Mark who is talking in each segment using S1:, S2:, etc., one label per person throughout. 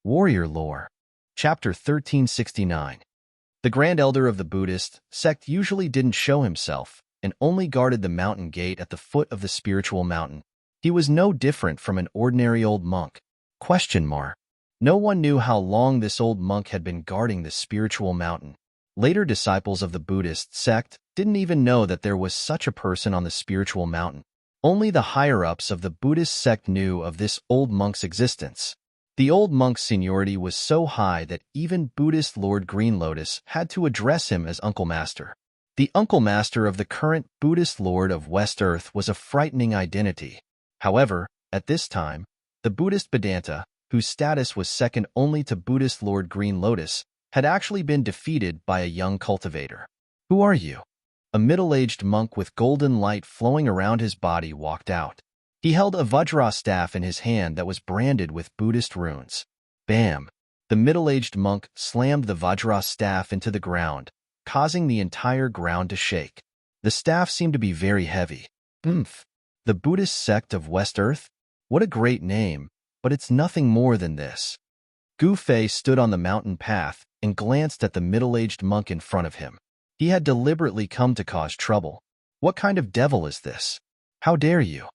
S1: Warrior Lore. Chapter 1369. The Grand Elder of the Buddhist sect usually didn't show himself and only guarded the mountain gate at the foot of the spiritual mountain. He was no different from an ordinary old monk. No one knew how long this old monk had been guarding the spiritual mountain. Later disciples of the Buddhist sect didn't even know that there was such a person on the spiritual mountain. Only the higher-ups of the Buddhist sect knew of this old monk's existence. The old monk's seniority was so high that even Buddhist Lord Green Lotus had to address him as Uncle Master. The Uncle Master of the current Buddhist Lord of West Earth was a frightening identity. However, at this time, the Buddhist Vedanta, whose status was second only to Buddhist Lord Green Lotus, had actually been defeated by a young cultivator. "Who are you?" A middle-aged monk with golden light flowing around his body walked out. He held a Vajra staff in his hand that was branded with Buddhist runes. Bam! The middle-aged monk slammed the Vajra staff into the ground, causing the entire ground to shake. The staff seemed to be very heavy. The Buddhist sect of West Earth? What a great name, but it's nothing more than this. Gu Fei stood on the mountain path and glanced at the middle-aged monk in front of him. He had deliberately come to cause trouble. What kind of devil is this? How dare you?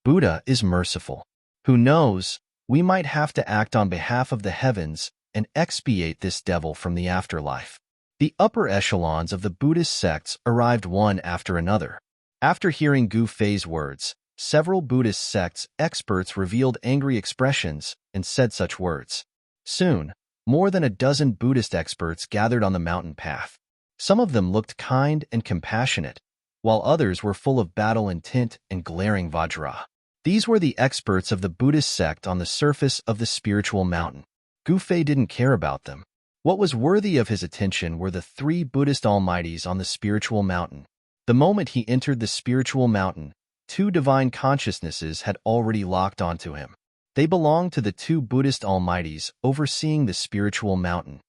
S1: Buddha is merciful. Who knows, we might have to act on behalf of the heavens and expiate this devil from the afterlife. The upper echelons of the Buddhist sects arrived one after another. After hearing Gu Fei's words, several Buddhist sects experts revealed angry expressions and said such words. Soon, more than a dozen Buddhist experts gathered on the mountain path. Some of them looked kind and compassionate, while others were full of battle intent and glaring Vajra. These were the experts of the Buddhist sect on the surface of the spiritual mountain. Gu Fei didn't care about them. What was worthy of his attention were the three Buddhist almighties on the spiritual mountain. The moment he entered the spiritual mountain, two divine consciousnesses had already locked onto him. They belonged to the two Buddhist almighties overseeing the spiritual mountain.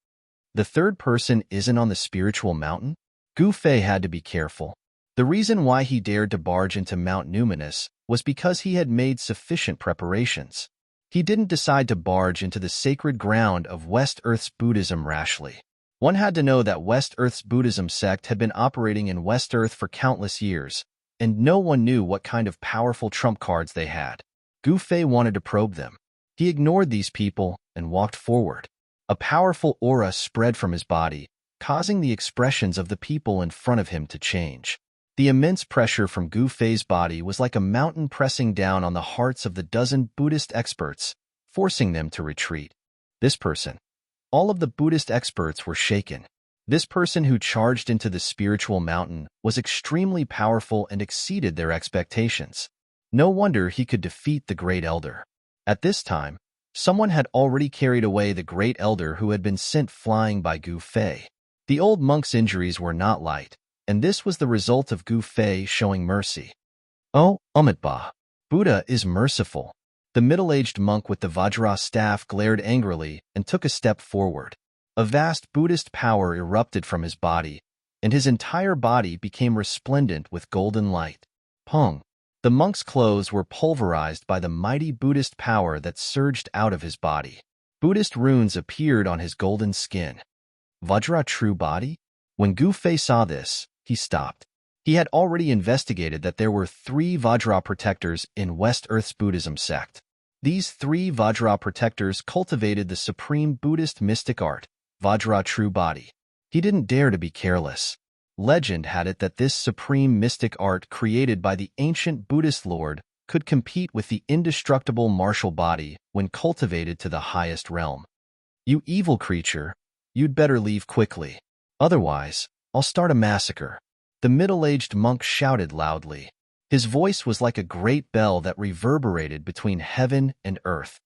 S1: The third person isn't on the spiritual mountain? Gu Fei had to be careful. The reason why he dared to barge into Mount Numinous was because he had made sufficient preparations. He didn't decide to barge into the sacred ground of West Earth's Buddhism rashly. One had to know that West Earth's Buddhism sect had been operating in West Earth for countless years, and no one knew what kind of powerful trump cards they had. Gu Fei wanted to probe them. He ignored these people and walked forward. A powerful aura spread from his body, causing the expressions of the people in front of him to change. The immense pressure from Gu Fei's body was like a mountain pressing down on the hearts of the dozen Buddhist experts, forcing them to retreat. This person. All of the Buddhist experts were shaken. This person who charged into the spiritual mountain was extremely powerful and exceeded their expectations. No wonder he could defeat the Great Elder. At this time, someone had already carried away the Great Elder who had been sent flying by Gu Fei. The old monk's injuries were not light, and this was the result of Gu Fei showing mercy. "Oh, Amitabha, Buddha is merciful." The middle-aged monk with the Vajra staff glared angrily and took a step forward. A vast Buddhist power erupted from his body, and his entire body became resplendent with golden light. Pong! The monk's clothes were pulverized by the mighty Buddhist power that surged out of his body. Buddhist runes appeared on his golden skin. Vajra true body? When Gu Fei saw this, he stopped. He had already investigated that there were 3 Vajra protectors in West Earth's Buddhism sect. These 3 Vajra protectors cultivated the supreme Buddhist mystic art, Vajra true body. He didn't dare to be careless. Legend had it that this supreme mystic art created by the ancient Buddhist Lord could compete with the indestructible martial body when cultivated to the highest realm. "You evil creature, you'd better leave quickly. Otherwise, I'll start a massacre." The middle-aged monk shouted loudly. His voice was like a great bell that reverberated between heaven and earth.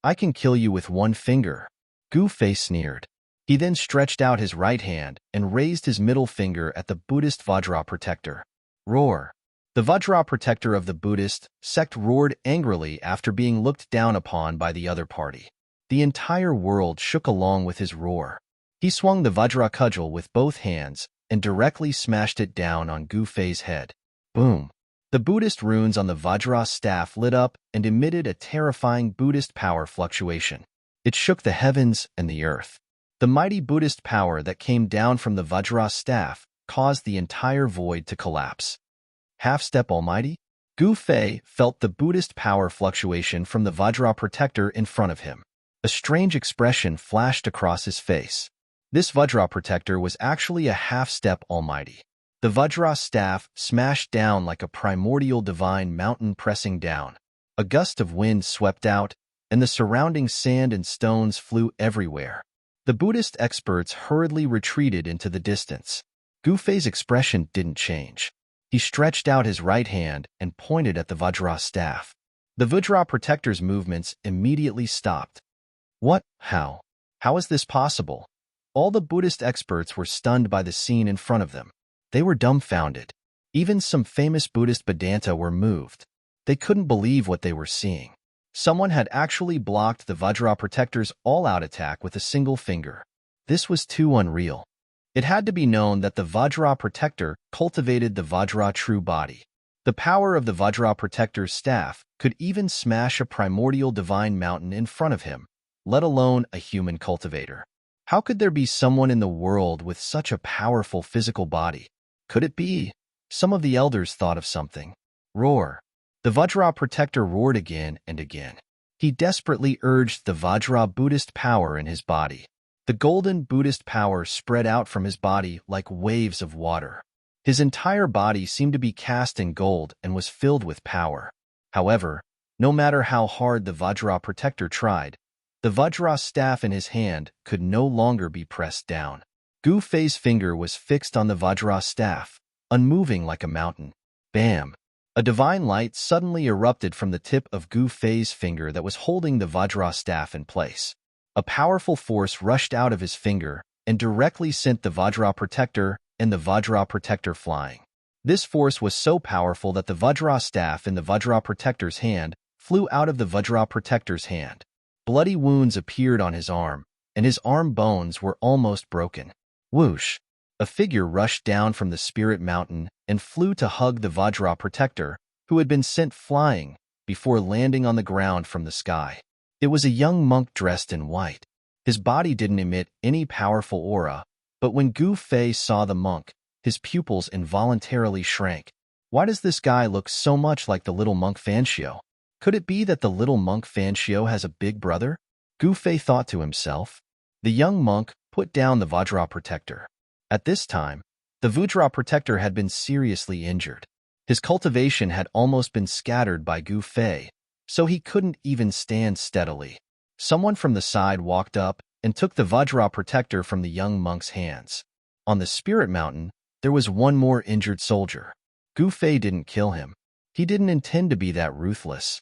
S1: I can kill you with one finger." Gu Fei sneered. He then stretched out his right hand and raised his middle finger at the Buddhist Vajra protector. Roar! The Vajra protector of the Buddhist sect roared angrily after being looked down upon by the other party. The entire world shook along with his roar. He swung the Vajra cudgel with both hands and directly smashed it down on Gu Fei's head. Boom! The Buddhist runes on the Vajra staff lit up and emitted a terrifying Buddhist power fluctuation. It shook the heavens and the earth. The mighty Buddhist power that came down from the Vajra staff caused the entire void to collapse. Half-step Almighty? Gu Fei felt the Buddhist power fluctuation from the Vajra protector in front of him. A strange expression flashed across his face. This Vajra protector was actually a half-step Almighty. The Vajra staff smashed down like a primordial divine mountain pressing down. A gust of wind swept out, and the surrounding sand and stones flew everywhere. The Buddhist experts hurriedly retreated into the distance. Gu Fei's expression didn't change. He stretched out his right hand and pointed at the Vajra staff. The Vajra protector's movements immediately stopped. What? How? How is this possible? All the Buddhist experts were stunned by the scene in front of them. They were dumbfounded. Even some famous Buddhist Vedanta were moved. They couldn't believe what they were seeing. Someone had actually blocked the Vajra protector's all-out attack with a single finger. This was too unreal. It had to be known that the Vajra protector cultivated the Vajra true body. The power of the Vajra protector's staff could even smash a primordial divine mountain in front of him, let alone a human cultivator. How could there be someone in the world with such a powerful physical body? Could it be? Some of the elders thought of something. Roar. The Vajra protector roared again and again. He desperately urged the Vajra Buddhist power in his body. The golden Buddhist power spread out from his body like waves of water. His entire body seemed to be cast in gold and was filled with power. However, no matter how hard the Vajra protector tried, the Vajra staff in his hand could no longer be pressed down. Gu Fei's finger was fixed on the Vajra staff, unmoving like a mountain. Bam! A divine light suddenly erupted from the tip of Gu Fei's finger that was holding the Vajra staff in place. A powerful force rushed out of his finger and directly sent the Vajra protector and the Vajra protector flying. This force was so powerful that the Vajra staff in the Vajra protector's hand flew out of the Vajra protector's hand. Bloody wounds appeared on his arm, and his arm bones were almost broken. Whoosh! A figure rushed down from the spirit mountain and flew to hug the Vajra protector, who had been sent flying, before landing on the ground from the sky. It was a young monk dressed in white. His body didn't emit any powerful aura, but when Gu Fei saw the monk, his pupils involuntarily shrank. Why does this guy look so much like the little monk Fanxio? Could it be that the little monk Fanxio has a big brother? Gu Fei thought to himself. The young monk put down the Vajra protector. At this time, the Vajra protector had been seriously injured. His cultivation had almost been scattered by Gu Fei, so he couldn't even stand steadily. Someone from the side walked up and took the Vajra protector from the young monk's hands. On the spirit mountain, there was one more injured soldier. Gu Fei didn't kill him. He didn't intend to be that ruthless.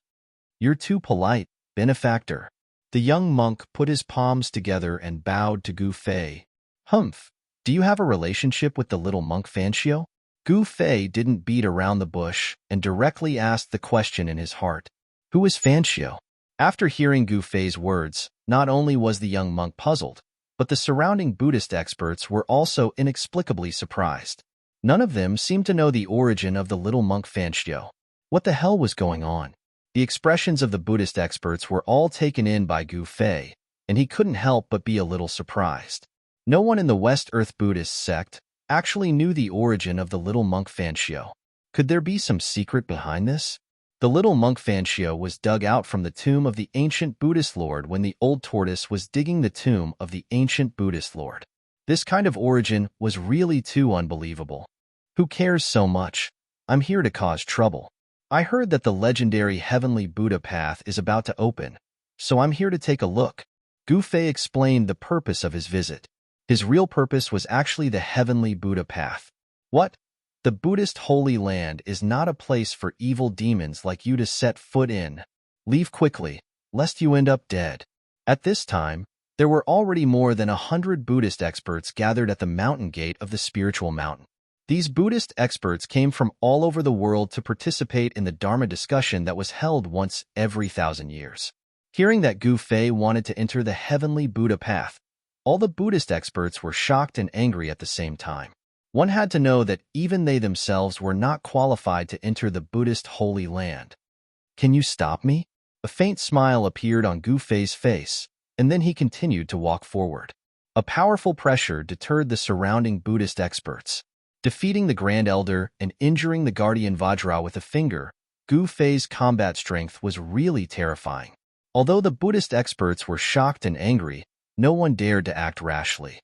S1: You're too polite, benefactor. The young monk put his palms together and bowed to Gu Fei. Humph, do you have a relationship with the little monk Fanxio? Gu Fei didn't beat around the bush and directly asked the question in his heart. Who is Fanxio? After hearing Gu Fei's words, not only was the young monk puzzled, but the surrounding Buddhist experts were also inexplicably surprised. None of them seemed to know the origin of the little monk Fanxio. What the hell was going on? The expressions of the Buddhist experts were all taken in by Gu Fei, and he couldn't help but be a little surprised. No one in the West Earth Buddhist sect actually knew the origin of the little monk Fanxio. Could there be some secret behind this? The little monk Fanxio was dug out from the tomb of the ancient Buddhist lord when the old tortoise was digging the tomb of the ancient Buddhist lord. This kind of origin was really too unbelievable. Who cares so much? I'm here to cause trouble. I heard that the legendary Heavenly Buddha path is about to open, so I'm here to take a look. Gu Fei explained the purpose of his visit. His real purpose was actually the Heavenly Buddha path. What? The Buddhist Holy Land is not a place for evil demons like you to set foot in. Leave quickly, lest you end up dead. At this time, there were already more than 100 Buddhist experts gathered at the mountain gate of the spiritual mountain. These Buddhist experts came from all over the world to participate in the Dharma discussion that was held once every 1,000 years. Hearing that Gu Fei wanted to enter the Heavenly Buddha path, all the Buddhist experts were shocked and angry at the same time. One had to know that even they themselves were not qualified to enter the Buddhist holy land. Can you stop me? A faint smile appeared on Gu Fei's face, and then he continued to walk forward. A powerful pressure deterred the surrounding Buddhist experts. Defeating the Grand Elder and injuring the Guardian Vajra with a finger, Gu Fei's combat strength was really terrifying. Although the Buddhist experts were shocked and angry, no one dared to act rashly.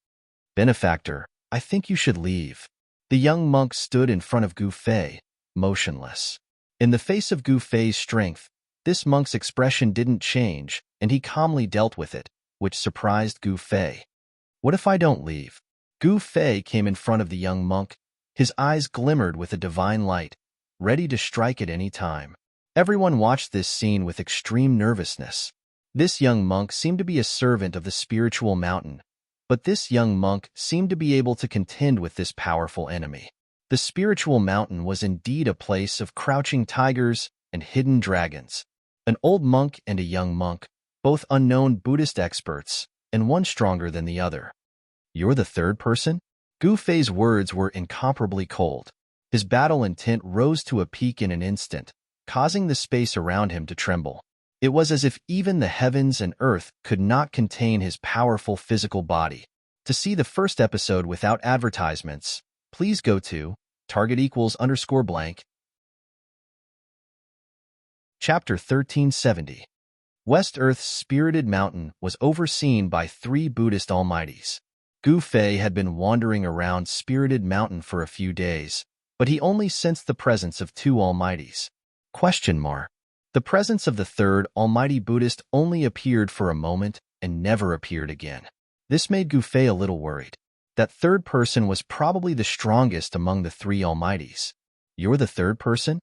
S1: Benefactor, I think you should leave. The young monk stood in front of Gu Fei, motionless. In the face of Gu Fei's strength, this monk's expression didn't change, and he calmly dealt with it, which surprised Gu Fei. What if I don't leave? Gu Fei came in front of the young monk. His eyes glimmered with a divine light, ready to strike at any time. Everyone watched this scene with extreme nervousness. This young monk seemed to be a servant of the spiritual mountain, but this young monk seemed to be able to contend with this powerful enemy. The spiritual mountain was indeed a place of crouching tigers and hidden dragons. An old monk and a young monk, both unknown Buddhist experts, and one stronger than the other. You're the third person? Gu Fei's words were incomparably cold. His battle intent rose to a peak in an instant, causing the space around him to tremble. It was as if even the heavens and earth could not contain his powerful physical body. To see the first episode without advertisements, please go to target=_blank. Chapter 1370. West Earth's spirited mountain was overseen by 3 Buddhist almighties. Gu Fei had been wandering around Spirited Mountain for a few days, but he only sensed the presence of 2 almighties. The presence of the third almighty Buddhist only appeared for a moment and never appeared again. This made Gu Fei a little worried. That third person was probably the strongest among the 3 almighties. You're the third person?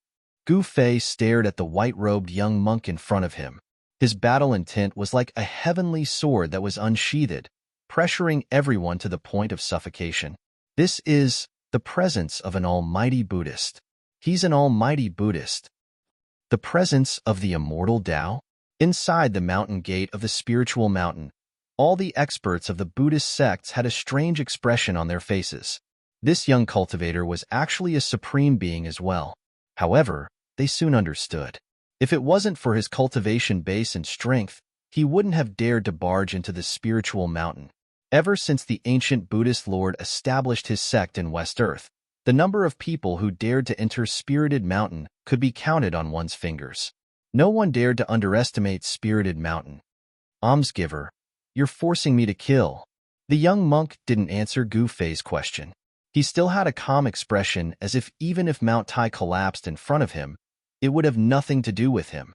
S1: Gu Fei stared at the white-robed young monk in front of him. His battle intent was like a heavenly sword that was unsheathed, pressuring everyone to the point of suffocation. This is the presence of an almighty Buddhist. He's an almighty Buddhist. The presence of the immortal Tao? Inside the mountain gate of the spiritual mountain, all the experts of the Buddhist sects had a strange expression on their faces. This young cultivator was actually a supreme being as well. However, they soon understood. If it wasn't for his cultivation base and strength, he wouldn't have dared to barge into the spiritual mountain. Ever since the ancient Buddhist lord established his sect in West Earth, the number of people who dared to enter Spirited Mountain could be counted on one's fingers. No one dared to underestimate Spirited Mountain. Almsgiver, you're forcing me to kill. The young monk didn't answer Gu Fei's question. He still had a calm expression, as if even if Mount Tai collapsed in front of him, it would have nothing to do with him.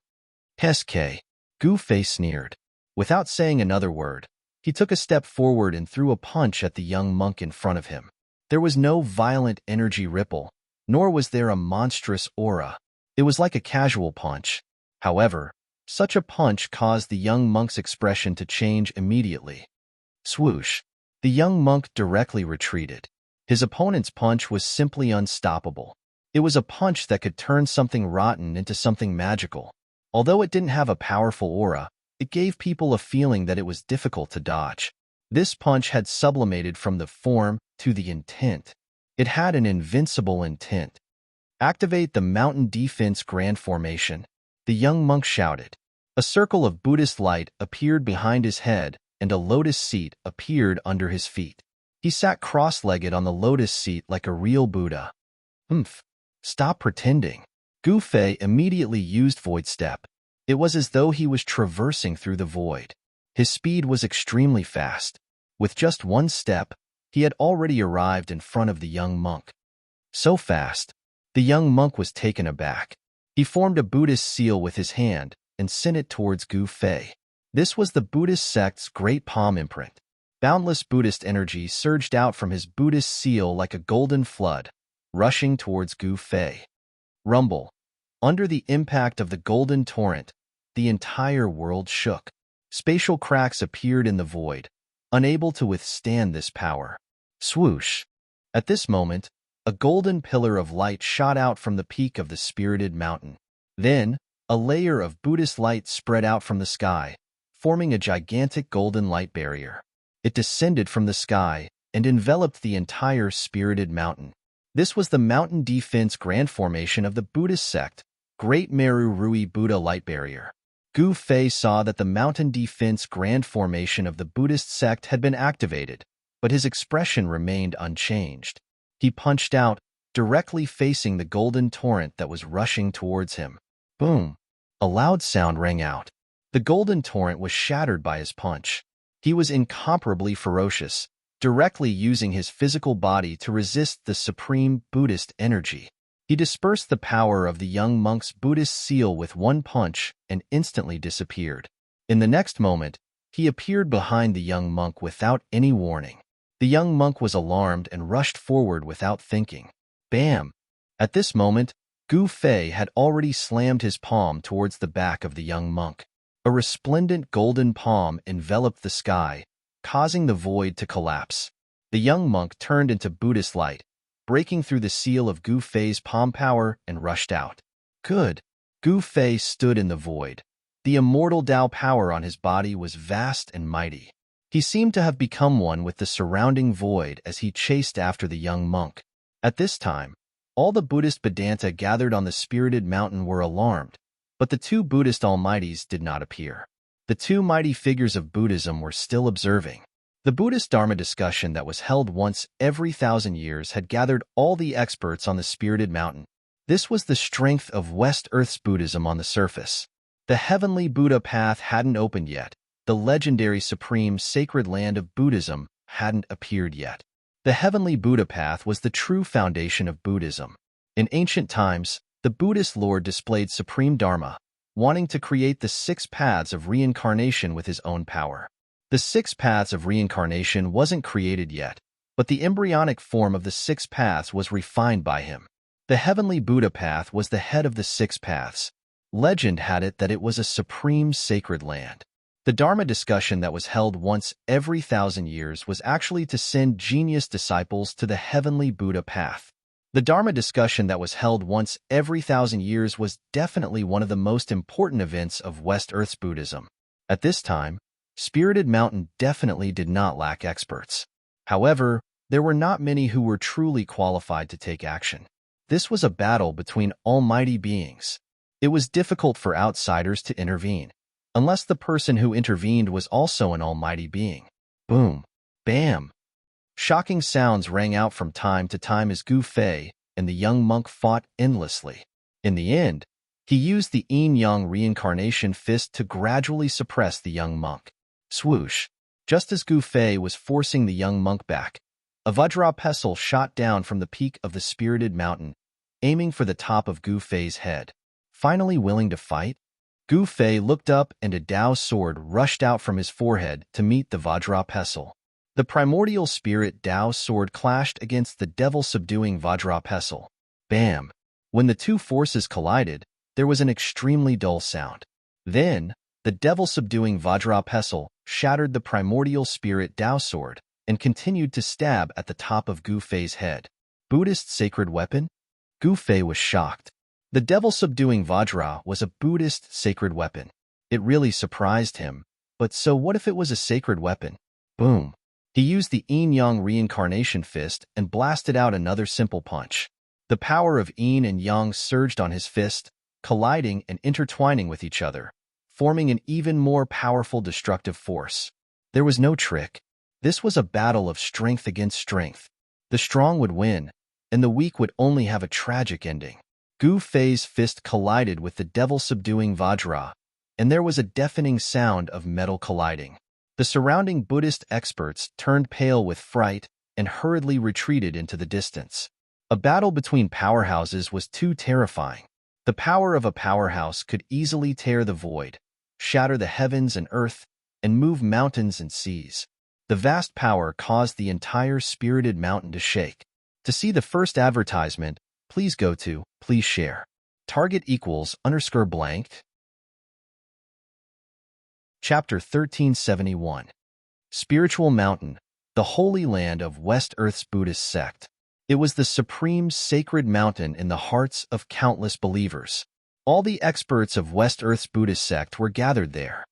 S1: Heske, Gu Fei sneered. Without saying another word, he took a step forward and threw a punch at the young monk in front of him. There was no violent energy ripple, nor was there a monstrous aura. It was like a casual punch. However, such a punch caused the young monk's expression to change immediately. Swoosh! The young monk directly retreated. His opponent's punch was simply unstoppable. It was a punch that could turn something rotten into something magical. Although it didn't have a powerful aura, it gave people a feeling that it was difficult to dodge. This punch had sublimated from the form to the intent. It had an invincible intent. Activate the Mountain Defense Grand Formation, the young monk shouted. A circle of Buddhist light appeared behind his head, and a lotus seat appeared under his feet. He sat cross-legged on the lotus seat like a real Buddha. Stop pretending. Gu Fei immediately used Void Step. It was as though he was traversing through the void. His speed was extremely fast. With just one step, he had already arrived in front of the young monk. So fast, the young monk was taken aback. He formed a Buddhist seal with his hand and sent it towards Gu Fei. This was the Buddhist sect's great palm imprint. Boundless Buddhist energy surged out from his Buddhist seal like a golden flood, rushing towards Gu Fei. Rumble. Under the impact of the golden torrent, the entire world shook. Spatial cracks appeared in the void, unable to withstand this power. Swoosh! At this moment, a golden pillar of light shot out from the peak of the Spirited Mountain. Then, a layer of Buddhist light spread out from the sky, forming a gigantic golden light barrier. It descended from the sky and enveloped the entire spirited mountain. This was the mountain defense grand formation of the Buddhist sect, Great Meru Rui Buddha Light Barrier. Gu Fei saw that the mountain defense grand formation of the Buddhist sect had been activated, but his expression remained unchanged. He punched out, directly facing the golden torrent that was rushing towards him. Boom! A loud sound rang out. The golden torrent was shattered by his punch. He was incomparably ferocious, directly using his physical body to resist the supreme Buddhist energy. He dispersed the power of the young monk's Buddhist seal with one punch and instantly disappeared. In the next moment, he appeared behind the young monk without any warning. The young monk was alarmed and rushed forward without thinking. Bam! At this moment, Gu Fei had already slammed his palm towards the back of the young monk. A resplendent golden palm enveloped the sky, causing the void to collapse. The young monk turned into Buddhist light, breaking through the seal of Gu Fei's palm power and rushed out. Good! Gu Fei stood in the void. The immortal Tao power on his body was vast and mighty. He seemed to have become one with the surrounding void as he chased after the young monk. At this time, all the Buddhist Vedanta gathered on the spirited mountain were alarmed, but the two Buddhist almighties did not appear. The two mighty figures of Buddhism were still observing. The Buddhist Dharma discussion that was held once every 1,000 years had gathered all the experts on the spirited mountain. This was the strength of West Earth's Buddhism on the surface. The heavenly Buddha path hadn't opened yet. The legendary supreme sacred land of Buddhism hadn't appeared yet. The heavenly Buddha path was the true foundation of Buddhism. In ancient times, the Buddhist Lord displayed supreme Dharma, wanting to create the 6 paths of reincarnation with his own power. The 6 paths of reincarnation wasn't created yet, but the embryonic form of the 6 paths was refined by him. The heavenly Buddha path was the head of the 6 paths. Legend had it that it was a supreme sacred land. The Dharma discussion that was held once every 1,000 years was actually to send genius disciples to the heavenly Buddha path. The Dharma discussion that was held once every 1,000 years was definitely one of the most important events of West Earth's Buddhism. At this time, Spirited Mountain definitely did not lack experts. However, there were not many who were truly qualified to take action. This was a battle between almighty beings. It was difficult for outsiders to intervene, unless the person who intervened was also an almighty being. Boom! Bam! Shocking sounds rang out from time to time as Gu Fei and the young monk fought endlessly. In the end, he used the yin-yang reincarnation fist to gradually suppress the young monk. Swoosh! Just as Gu Fei was forcing the young monk back, a Vajra pestle shot down from the peak of the spirited mountain, aiming for the top of Gu Fei's head. Finally willing to fight, Gu Fei looked up and a Dao sword rushed out from his forehead to meet the Vajra pestle. The primordial spirit Dao sword clashed against the devil-subduing Vajra pestle. Bam! When the two forces collided, there was an extremely dull sound. Then, the devil-subduing Vajra pestle shattered the primordial spirit Dao sword and continued to stab at the top of Gu Fei's head. Buddhist sacred weapon? Gu Fei was shocked. The devil-subduing Vajra was a Buddhist sacred weapon. It really surprised him, but so what if it was a sacred weapon? Boom! He used the yin-yang reincarnation fist and blasted out another simple punch. The power of yin and yang surged on his fist, colliding and intertwining with each other, forming an even more powerful destructive force. There was no trick. This was a battle of strength against strength. The strong would win, and the weak would only have a tragic ending. Gu Fei's fist collided with the devil-subduing Vajra, and there was a deafening sound of metal colliding. The surrounding Buddhist experts turned pale with fright and hurriedly retreated into the distance. A battle between powerhouses was too terrifying. The power of a powerhouse could easily tear the void, shatter the heavens and earth, and move mountains and seas. The vast power caused the entire spirited mountain to shake. To see the first advertisement, please go to, please share. Target equals _blank. Chapter 1371. Spiritual Mountain, the Holy Land of West Earth's Buddhist sect. It was the supreme sacred mountain in the hearts of countless believers. All the experts of West Earth's Buddhist sect were gathered there.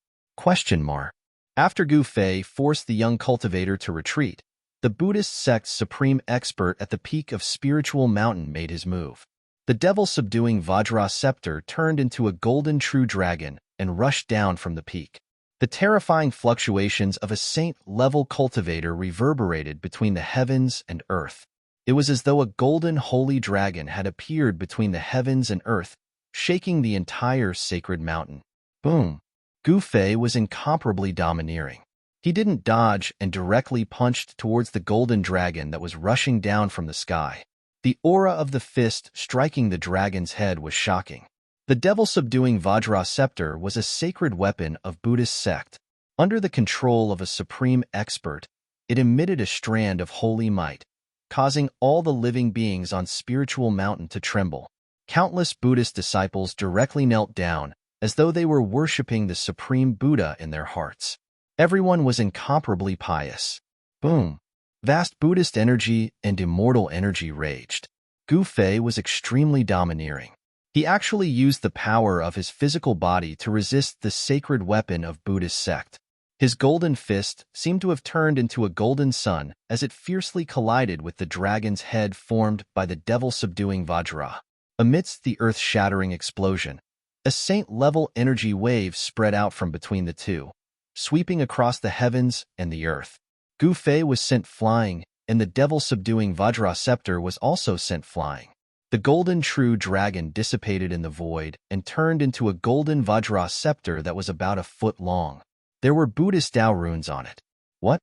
S1: After Gu Fei forced the young cultivator to retreat, the Buddhist sect's supreme expert at the peak of spiritual mountain made his move. The devil-subduing Vajra scepter turned into a golden true dragon and rushed down from the peak. The terrifying fluctuations of a saint-level cultivator reverberated between the heavens and earth. It was as though a golden holy dragon had appeared between the heavens and earth, shaking the entire sacred mountain. Boom! Gu Fei was incomparably domineering. He didn't dodge and directly punched towards the golden dragon that was rushing down from the sky. The aura of the fist striking the dragon's head was shocking. The devil-subduing Vajra scepter was a sacred weapon of Buddhist sect. Under the control of a supreme expert, it emitted a strand of holy might, causing all the living beings on spiritual mountain to tremble. Countless Buddhist disciples directly knelt down, as though they were worshipping the supreme Buddha in their hearts. Everyone was incomparably pious. Boom! Vast Buddhist energy and immortal energy raged. Gu Fei was extremely domineering. He actually used the power of his physical body to resist the sacred weapon of Buddhist sect. His golden fist seemed to have turned into a golden sun as it fiercely collided with the dragon's head formed by the devil-subduing Vajra. Amidst the earth-shattering explosion, a saint-level energy wave spread out from between the two, sweeping across the heavens and the earth. Gu Fei was sent flying, and the devil-subduing Vajra scepter was also sent flying. The golden true dragon dissipated in the void and turned into a golden Vajra scepter that was about a foot long. There were Buddhist Tao runes on it. What?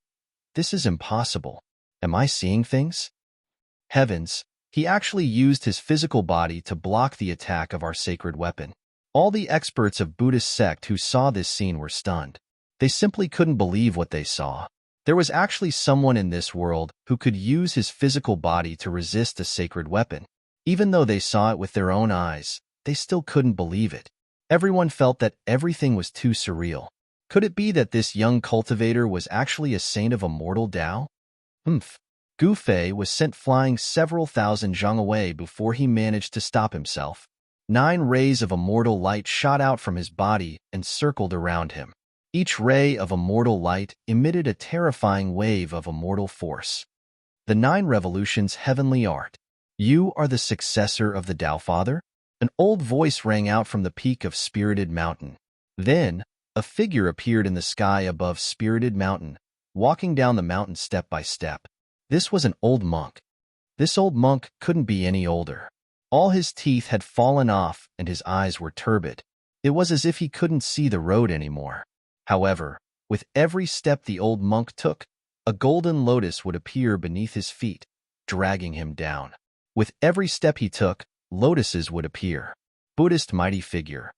S1: This is impossible. Am I seeing things? Heavens, he actually used his physical body to block the attack of our sacred weapon. All the experts of Buddhist sect who saw this scene were stunned. They simply couldn't believe what they saw. There was actually someone in this world who could use his physical body to resist a sacred weapon. Even though they saw it with their own eyes, they still couldn't believe it. Everyone felt that everything was too surreal. Could it be that this young cultivator was actually a saint of immortal Tao? Gu Fei was sent flying several thousand zhang away before he managed to stop himself. 9 rays of immortal light shot out from his body and circled around him. Each ray of immortal light emitted a terrifying wave of immortal force. The 9 revolutions heavenly art. You are the successor of the Tao Father? An old voice rang out from the peak of Spirited Mountain. Then, a figure appeared in the sky above Spirited Mountain, walking down the mountain step by step. This was an old monk. This old monk couldn't be any older. All his teeth had fallen off and his eyes were turbid. It was as if he couldn't see the road anymore. However, with every step the old monk took, a golden lotus would appear beneath his feet, dragging him down. With every step he took, lotuses would appear. Buddhist mighty figure.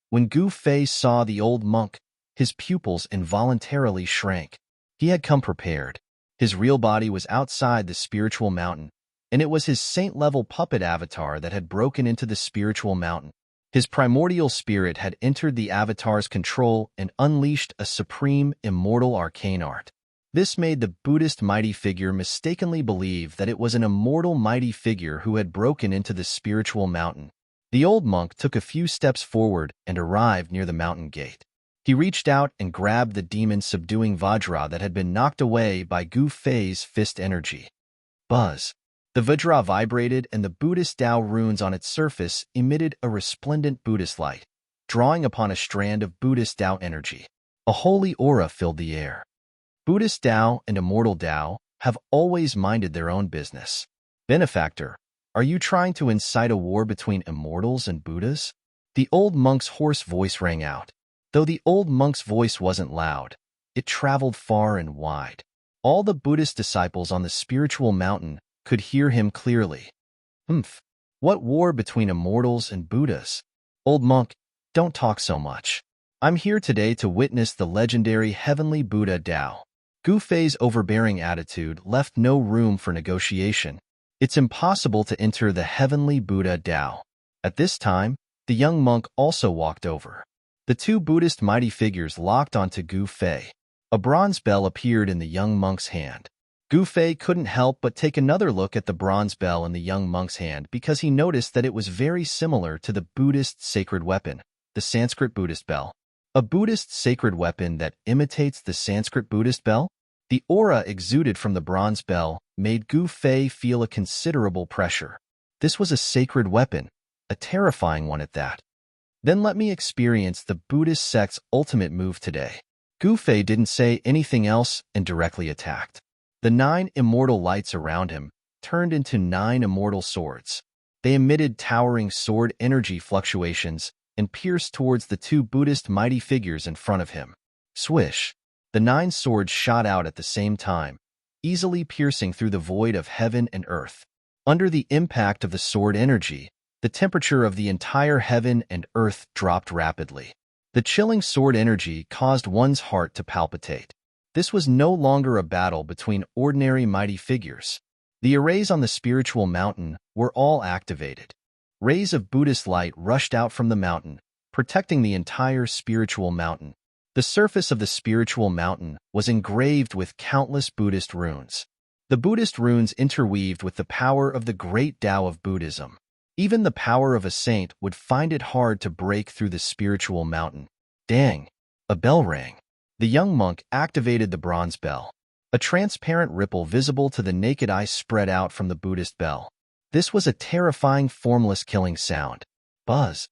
S1: When Gu Fei saw the old monk, his pupils involuntarily shrank. He had come prepared. His real body was outside the spiritual mountain, and it was his saint-level puppet avatar that had broken into the spiritual mountain. His primordial spirit had entered the avatar's control and unleashed a supreme, immortal arcane art. This made the Buddhist mighty figure mistakenly believe that it was an immortal mighty figure who had broken into the spiritual mountain. The old monk took a few steps forward and arrived near the mountain gate. He reached out and grabbed the demon-subduing Vajra that had been knocked away by Gu Fei's fist energy. Buzz. The Vajra vibrated and the Buddhist Tao runes on its surface emitted a resplendent Buddhist light, drawing upon a strand of Buddhist Tao energy. A holy aura filled the air. Buddhist Tao and immortal Tao have always minded their own business. Benefactor, are you trying to incite a war between immortals and Buddhas? The old monk's hoarse voice rang out. Though the old monk's voice wasn't loud, it traveled far and wide. All the Buddhist disciples on the spiritual mountain could hear him clearly. What war between immortals and Buddhas? Old monk, don't talk so much. I'm here today to witness the legendary heavenly Buddha Tao. Gu Fei's overbearing attitude left no room for negotiation. It's impossible to enter the heavenly Buddha Tao. At this time, the young monk also walked over. The two Buddhist mighty figures locked onto Gu Fei. A bronze bell appeared in the young monk's hand. Gu Fei couldn't help but take another look at the bronze bell in the young monk's hand because he noticed that it was very similar to the Buddhist sacred weapon, the Sanskrit Buddhist bell. A Buddhist sacred weapon that imitates the Sanskrit Buddhist bell? The aura exuded from the bronze bell made Gu Fei feel a considerable pressure. This was a sacred weapon, a terrifying one at that. Then let me experience the Buddhist sect's ultimate move today. Gu Fei didn't say anything else and directly attacked. The 9 immortal lights around him turned into 9 immortal swords. They emitted towering sword energy fluctuations and pierced towards the 2 Buddhist mighty figures in front of him. Swish! The 9 swords shot out at the same time, easily piercing through the void of heaven and earth. Under the impact of the sword energy, the temperature of the entire heaven and earth dropped rapidly. The chilling sword energy caused one's heart to palpitate. This was no longer a battle between ordinary mighty figures. The arrays on the spiritual mountain were all activated. Rays of Buddhist light rushed out from the mountain, protecting the entire spiritual mountain. The surface of the spiritual mountain was engraved with countless Buddhist runes. The Buddhist runes interweaved with the power of the great Tao of Buddhism. Even the power of a saint would find it hard to break through the spiritual mountain. Dang! A bell rang. The young monk activated the bronze bell. A transparent ripple visible to the naked eye spread out from the Buddhist bell. This was a terrifying, formless killing sound. Buzz!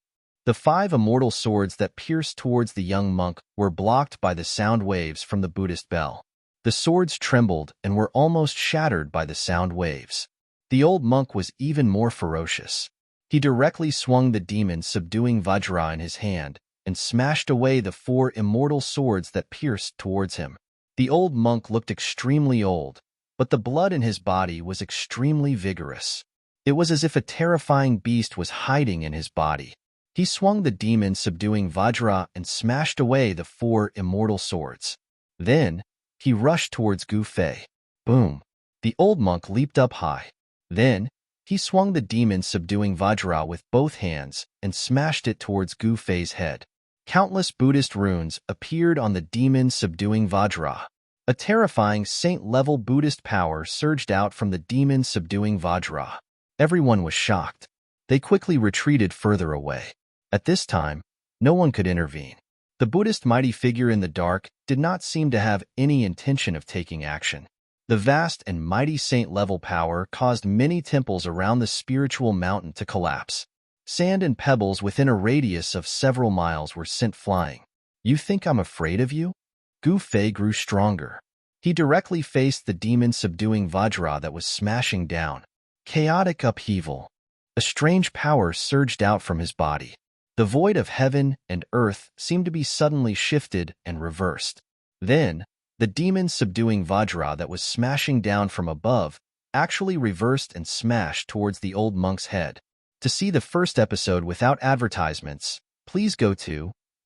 S1: The 5 immortal swords that pierced towards the young monk were blocked by the sound waves from the Buddhist bell. The swords trembled and were almost shattered by the sound waves. The old monk was even more ferocious. He directly swung the demon-subduing Vajra in his hand and smashed away the 4 immortal swords that pierced towards him. The old monk looked extremely old, but the blood in his body was extremely vigorous. It was as if a terrifying beast was hiding in his body. He swung the demon-subduing Vajra and smashed away the 4 immortal swords. Then, he rushed towards Gu Fei. Boom! The old monk leaped up high. Then, he swung the demon-subduing Vajra with both hands and smashed it towards Gu Fei's head. Countless Buddhist runes appeared on the demon-subduing Vajra. A terrifying saint-level Buddhist power surged out from the demon-subduing Vajra. Everyone was shocked. They quickly retreated further away. At this time, no one could intervene. The Buddhist mighty figure in the dark did not seem to have any intention of taking action. The vast and mighty saint-level power caused many temples around the spiritual mountain to collapse. Sand and pebbles within a radius of several miles were sent flying. You think I'm afraid of you? Gu Fei grew stronger. He directly faced the demon-subduing Vajra that was smashing down. Chaotic upheaval. A strange power surged out from his body. The void of heaven and earth seemed to be suddenly shifted and reversed. Then, the demon-subduing Vajra that was smashing down from above actually reversed and smashed towards the old monk's head. To see the first episode without advertisements, please go to *=*.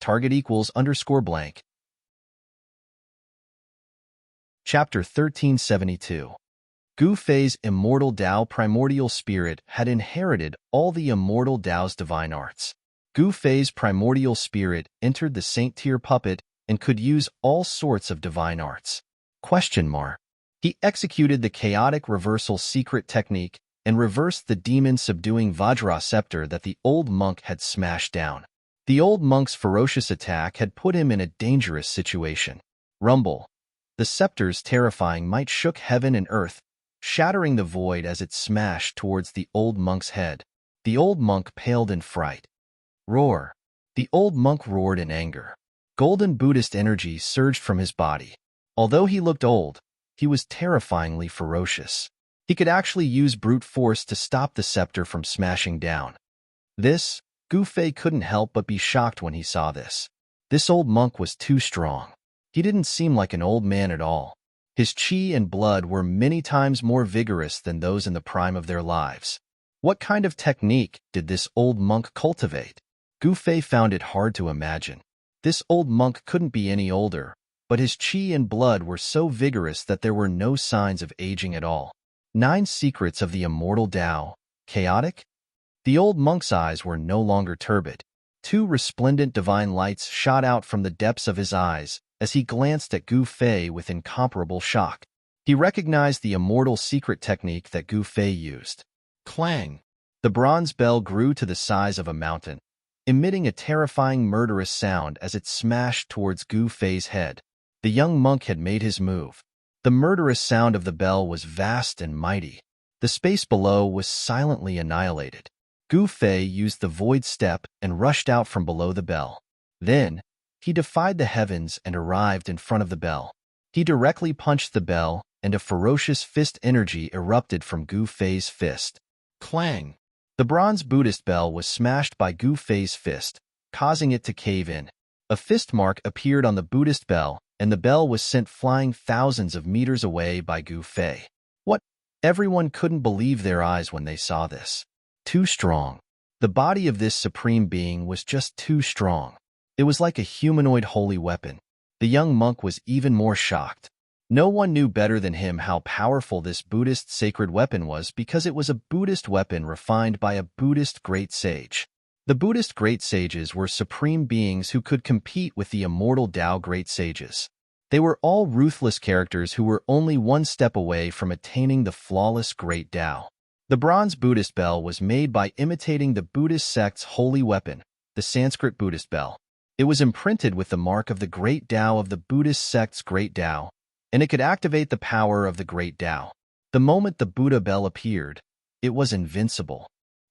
S1: Chapter 1372. Gu Fei's immortal Tao primordial spirit had inherited all the immortal Tao's divine arts. Gu Fei's primordial spirit entered the saint-tier puppet and could use all sorts of divine arts. He executed the chaotic reversal secret technique and reversed the demon-subduing Vajra scepter that the old monk had smashed down. The old monk's ferocious attack had put him in a dangerous situation. Rumble. The scepter's terrifying might shook heaven and earth, shattering the void as it smashed towards the old monk's head. The old monk paled in fright. Roar. The old monk roared in anger. Golden Buddhist energy surged from his body. Although he looked old, he was terrifyingly ferocious. He could actually use brute force to stop the scepter from smashing down. Gu Fei couldn't help but be shocked when he saw this. This old monk was too strong. He didn't seem like an old man at all. His chi and blood were many times more vigorous than those in the prime of their lives. What kind of technique did this old monk cultivate? Gu Fei found it hard to imagine. This old monk couldn't be any older, but his chi and blood were so vigorous that there were no signs of aging at all. 9 secrets of the immortal Tao. Chaotic? The old monk's eyes were no longer turbid. 2 resplendent divine lights shot out from the depths of his eyes as he glanced at Gu Fei with incomparable shock. He recognized the immortal secret technique that Gu Fei used. Clang! The bronze bell grew to the size of a mountain, emitting a terrifying murderous sound as it smashed towards Gu Fei's head. The young monk had made his move. The murderous sound of the bell was vast and mighty. The space below was silently annihilated. Gu Fei used the void step and rushed out from below the bell. Then, he defied the heavens and arrived in front of the bell. He directly punched the bell, and a ferocious fist energy erupted from Gu Fei's fist. Clang! The bronze Buddhist bell was smashed by Gu Fei's fist, causing it to cave in. A fist mark appeared on the Buddhist bell, and the bell was sent flying thousands of meters away by Gu Fei. What? Everyone couldn't believe their eyes when they saw this. Too strong. The body of this supreme being was just too strong. It was like a humanoid holy weapon. The young monk was even more shocked. No one knew better than him how powerful this Buddhist sacred weapon was because it was a Buddhist weapon refined by a Buddhist great sage. The Buddhist great sages were supreme beings who could compete with the immortal Tao great sages. They were all ruthless characters who were only one step away from attaining the flawless great Tao. The bronze Buddhist bell was made by imitating the Buddhist sect's holy weapon, the Sanskrit Buddhist bell. It was imprinted with the mark of the great Tao of the Buddhist sect's great Tao, and it could activate the power of the great Tao. The moment the Buddha bell appeared, it was invincible.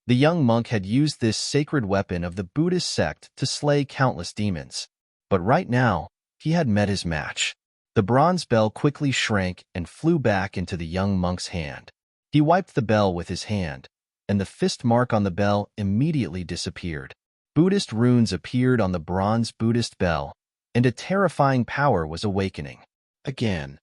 S1: The young monk had used this sacred weapon of the Buddhist sect to slay countless demons. But right now, he had met his match. The bronze bell quickly shrank and flew back into the young monk's hand. He wiped the bell with his hand, and the fist mark on the bell immediately disappeared. Buddhist runes appeared on the bronze Buddhist bell, and a terrifying power was awakening. Again.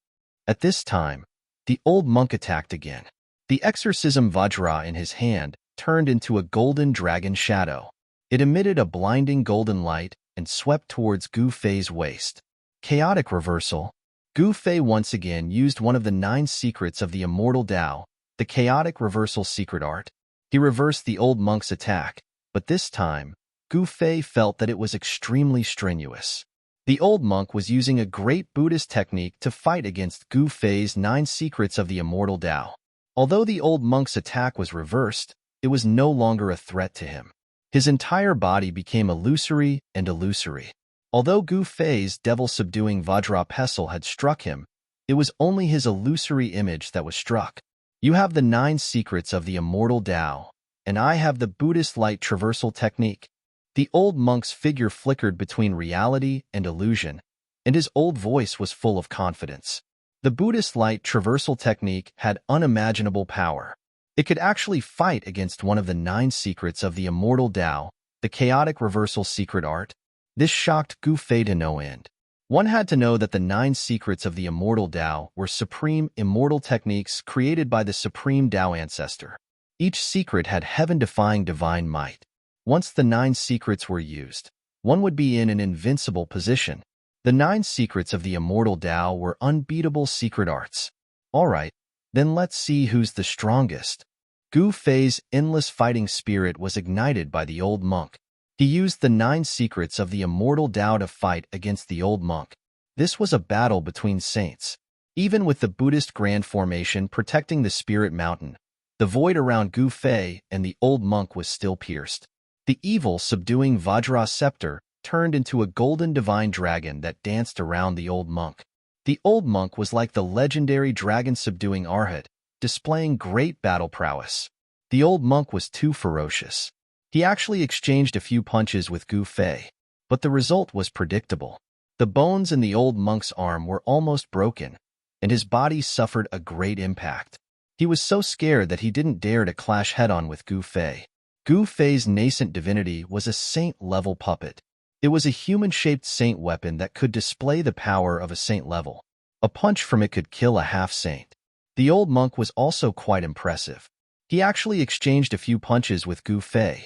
S1: At this time, the old monk attacked again. The exorcism vajra in his hand turned into a golden dragon shadow. It emitted a blinding golden light and swept towards Gu Fei's waist. Chaotic reversal. Gu Fei once again used one of the 9 secrets of the immortal Tao, the chaotic reversal secret art. He reversed the old monk's attack, but this time, Gu Fei felt that it was extremely strenuous. The old monk was using a great Buddhist technique to fight against Gu Fei's 9 secrets of the immortal Tao. Although the old monk's attack was reversed, it was no longer a threat to him. His entire body became illusory and illusory. Although Gu Fei's devil-subduing Vajra pestle had struck him, it was only his illusory image that was struck. You have the 9 secrets of the immortal Tao, and I have the Buddhist light traversal technique. The old monk's figure flickered between reality and illusion, and his old voice was full of confidence. The Buddhist light traversal technique had unimaginable power. It could actually fight against one of the 9 secrets of the immortal Tao, the chaotic reversal secret art. This shocked Gu Fei to no end. One had to know that the 9 secrets of the immortal Tao were supreme immortal techniques created by the supreme Tao ancestor. Each secret had heaven-defying divine might. Once the 9 secrets were used, one would be in an invincible position. The 9 secrets of the immortal Tao were unbeatable secret arts. Alright, then let's see who's the strongest. Gu Fei's endless fighting spirit was ignited by the old monk. He used the 9 secrets of the immortal Tao to fight against the old monk. This was a battle between saints. Even with the Buddhist grand formation protecting the spirit mountain, the void around Gu Fei and the old monk was still pierced. The evil, subduing Vajra scepter turned into a golden divine dragon that danced around the old monk. The old monk was like the legendary dragon-subduing Arhat, displaying great battle prowess. The old monk was too ferocious. He actually exchanged a few punches with Gu Fei, but the result was predictable. The bones in the old monk's arm were almost broken, and his body suffered a great impact. He was so scared that he didn't dare to clash head-on with Gu Fei. Gu Fei's nascent divinity was a saint-level puppet. It was a human-shaped saint weapon that could display the power of a saint level. A punch from it could kill a half-saint. The old monk was also quite impressive. He actually exchanged a few punches with Gu Fei.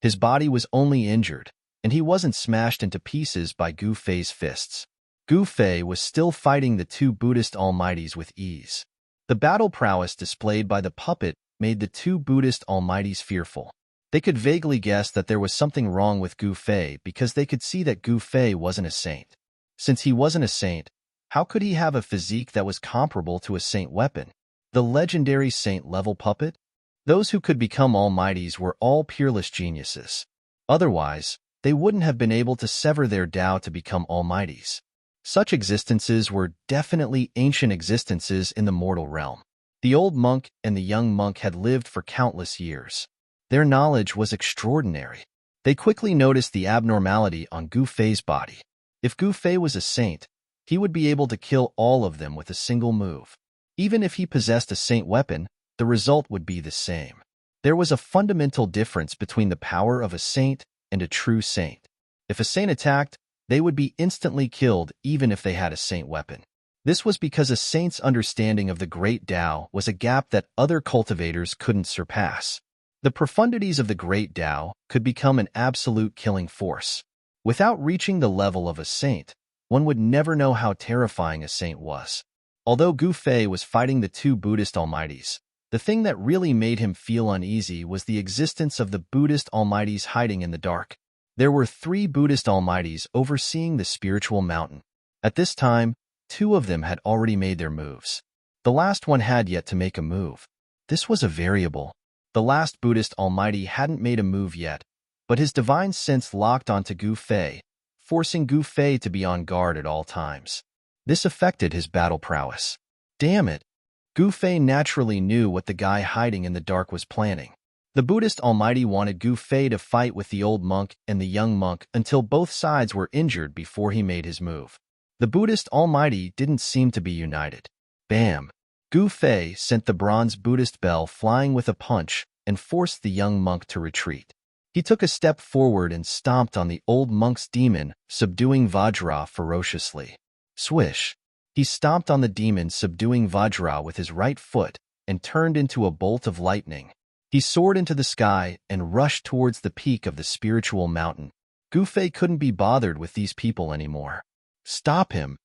S1: His body was only injured, and he wasn't smashed into pieces by Gu Fei's fists. Gu Fei was still fighting the 2 Buddhist almighties with ease. The battle prowess displayed by the puppet made the 2 Buddhist almighties fearful. They could vaguely guess that there was something wrong with Gu Fei because they could see that Gu Fei wasn't a saint. Since he wasn't a saint, how could he have a physique that was comparable to a saint weapon? The legendary saint-level puppet? Those who could become almighties were all peerless geniuses. Otherwise, they wouldn't have been able to sever their Tao to become almighties. Such existences were definitely ancient existences in the mortal realm. The old monk and the young monk had lived for countless years. Their knowledge was extraordinary. They quickly noticed the abnormality on Gu Fei's body. If Gu Fei was a saint, he would be able to kill all of them with a single move. Even if he possessed a saint weapon, the result would be the same. There was a fundamental difference between the power of a saint and a true saint. If a saint attacked, they would be instantly killed even if they had a saint weapon. This was because a saint's understanding of the great Tao was a gap that other cultivators couldn't surpass. The profundities of the great Tao could become an absolute killing force. Without reaching the level of a saint, one would never know how terrifying a saint was. Although Gu Fei was fighting the two Buddhist almighties, the thing that really made him feel uneasy was the existence of the Buddhist almighties hiding in the dark. There were 3 Buddhist almighties overseeing the spiritual mountain. At this time, 2 of them had already made their moves. The last one had yet to make a move. This was a variable. The last Buddhist almighty hadn't made a move yet, but his divine sense locked onto Gu Fei, forcing Gu Fei to be on guard at all times. This affected his battle prowess. Damn it! Gu Fei naturally knew what the guy hiding in the dark was planning. The Buddhist almighty wanted Gu Fei to fight with the old monk and the young monk until both sides were injured before he made his move. The Buddhist almighty didn't seem to be united. Bam! Gu Fei sent the bronze Buddhist bell flying with a punch and forced the young monk to retreat. He took a step forward and stomped on the old monk's demon, subduing Vajra ferociously. Swish! He stomped on the demon, subduing Vajra with his right foot, and turned into a bolt of lightning. He soared into the sky and rushed towards the peak of the spiritual mountain. Gu Fei couldn't be bothered with these people anymore. Stop him!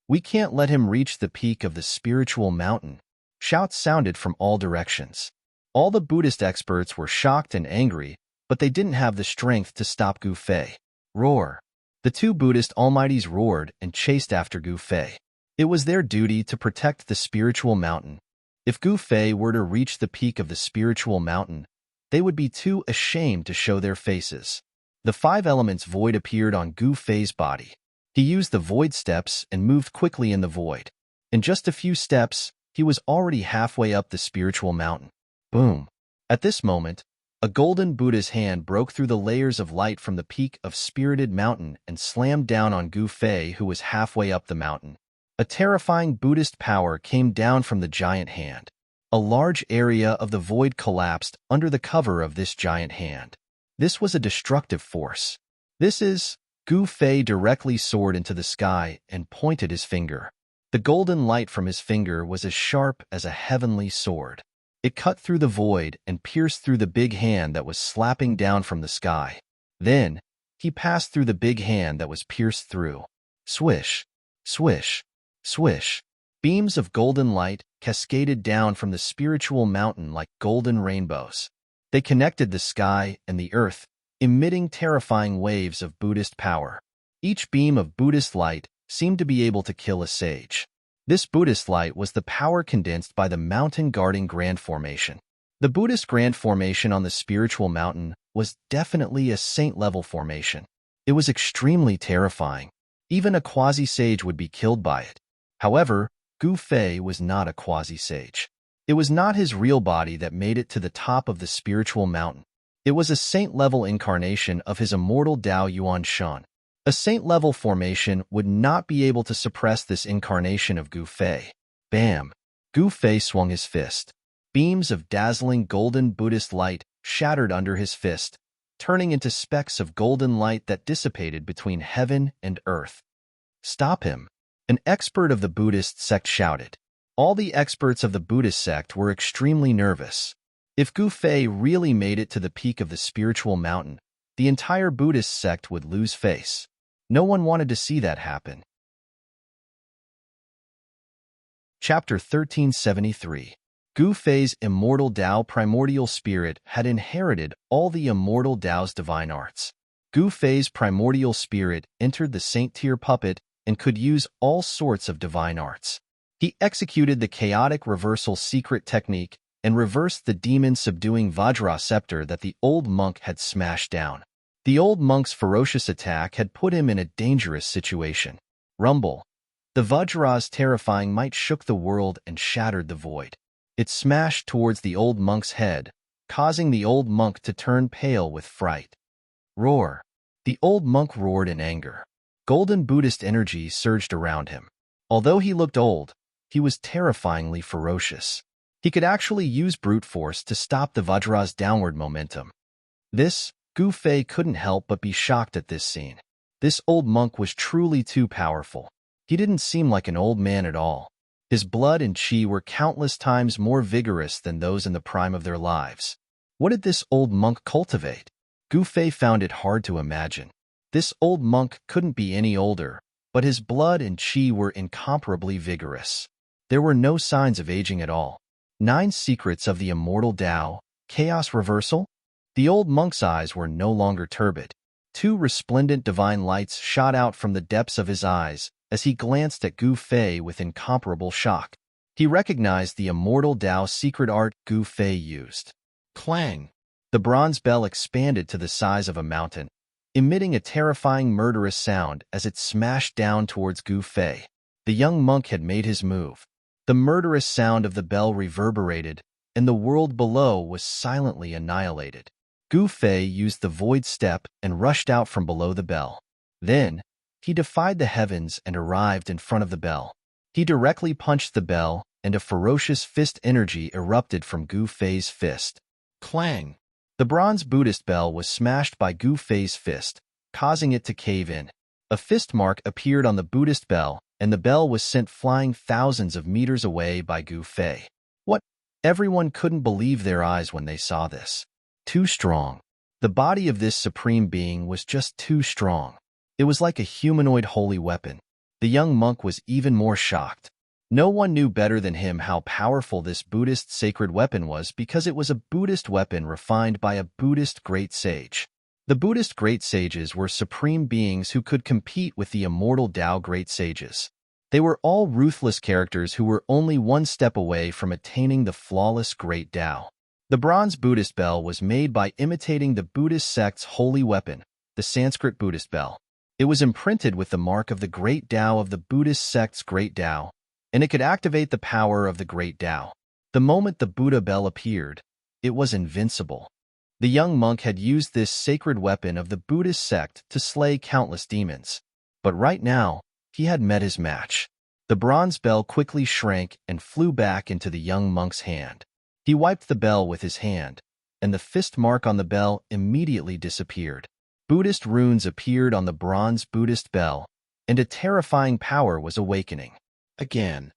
S1: We can't let him reach the peak of the spiritual mountain. Shouts sounded from all directions. All the Buddhist experts were shocked and angry, but they didn't have the strength to stop Gu Fei. Roar! The 2 Buddhist almighties roared and chased after Gu Fei. It was their duty to protect the spiritual mountain. If Gu Fei were to reach the peak of the spiritual mountain, they would be too ashamed to show their faces. The 5 elements void appeared on Gu Fei's body. He used the void steps and moved quickly in the void. In just a few steps, he was already halfway up the spiritual mountain. Boom! At this moment, a golden Buddha's hand broke through the layers of light from the peak of Spirited Mountain and slammed down on Gu Fei, who was halfway up the mountain. A terrifying Buddhist power came down from the giant hand. A large area of the void collapsed under the cover of this giant hand. This was a destructive force. Gu Fei directly soared into the sky and pointed his finger. The golden light from his finger was as sharp as a heavenly sword. It cut through the void and pierced through the big hand that was slapping down from the sky. Then, he passed through the big hand that was pierced through. Swish! Swish! Swish! Beams of golden light cascaded down from the spiritual mountain like golden rainbows. They connected the sky and the earth, emitting terrifying waves of Buddhist power. Each beam of Buddhist light seemed to be able to kill a sage. This Buddhist light was the power condensed by the mountain-guarding Grand Formation. The Buddhist Grand Formation on the spiritual mountain was definitely a saint-level formation. It was extremely terrifying. Even a quasi-sage would be killed by it. However, Gu Fei was not a quasi-sage. It was not his real body that made it to the top of the spiritual mountain. It was a saint-level incarnation of his immortal Dao Yuan Shan. A saint-level formation would not be able to suppress this incarnation of Gu Fei. Bam! Gu Fei swung his fist. Beams of dazzling golden Buddhist light shattered under his fist, turning into specks of golden light that dissipated between heaven and earth. Stop him! An expert of the Buddhist sect shouted. All the experts of the Buddhist sect were extremely nervous. If Gu Fei really made it to the peak of the spiritual mountain, the entire Buddhist sect would lose face. No one wanted to see that happen. Chapter 1373. Gu Fei's immortal Tao primordial spirit had inherited all the immortal Tao's divine arts. Gu Fei's primordial spirit entered the saint-tier puppet and could use all sorts of divine arts. He executed the chaotic reversal secret technique and reversed the demon-subduing Vajra scepter that the old monk had smashed down. The old monk's ferocious attack had put him in a dangerous situation. Rumble! The Vajra's terrifying might shook the world and shattered the void. It smashed towards the old monk's head, causing the old monk to turn pale with fright. Roar! The old monk roared in anger. Golden Buddhist energy surged around him. Although he looked old, he was terrifyingly ferocious. He could actually use brute force to stop the Vajra's downward momentum. Gu Fei couldn't help but be shocked at this scene. This old monk was truly too powerful. He didn't seem like an old man at all. His blood and qi were countless times more vigorous than those in the prime of their lives. What did this old monk cultivate? Gu Fei found it hard to imagine. This old monk couldn't be any older, but his blood and qi were incomparably vigorous. There were no signs of aging at all. 9 Secrets of the Immortal Tao, Chaos Reversal? The old monk's eyes were no longer turbid. 2 resplendent divine lights shot out from the depths of his eyes as he glanced at Gu Fei with incomparable shock. He recognized the Immortal Tao secret art Gu Fei used. Clang! The bronze bell expanded to the size of a mountain, emitting a terrifying murderous sound as it smashed down towards Gu Fei. The young monk had made his move. The murderous sound of the bell reverberated, and the world below was silently annihilated. Gu Fei used the void step and rushed out from below the bell. Then, he defied the heavens and arrived in front of the bell. He directly punched the bell, and a ferocious fist energy erupted from Gu Fei's fist. Clang! The bronze Buddhist bell was smashed by Gu Fei's fist, causing it to cave in. A fist mark appeared on the Buddhist bell, and the bell was sent flying thousands of meters away by Gu Fei. What? Everyone couldn't believe their eyes when they saw this. Too strong. The body of this supreme being was just too strong. It was like a humanoid holy weapon. The young monk was even more shocked. No one knew better than him how powerful this Buddhist sacred weapon was because it was a Buddhist weapon refined by a Buddhist great sage. The Buddhist great sages were supreme beings who could compete with the immortal Tao great sages. They were all ruthless characters who were only one step away from attaining the flawless great Tao. The bronze Buddhist bell was made by imitating the Buddhist sect's holy weapon, the Sanskrit Buddhist bell. It was imprinted with the mark of the great Tao of the Buddhist sect's great Tao, and it could activate the power of the great Tao. The moment the Buddha bell appeared, it was invincible. The young monk had used this sacred weapon of the Buddhist sect to slay countless demons. But right now, he had met his match. The bronze bell quickly shrank and flew back into the young monk's hand. He wiped the bell with his hand, and the fist mark on the bell immediately disappeared. Buddhist runes appeared on the bronze Buddhist bell, and a terrifying power was awakening. Again.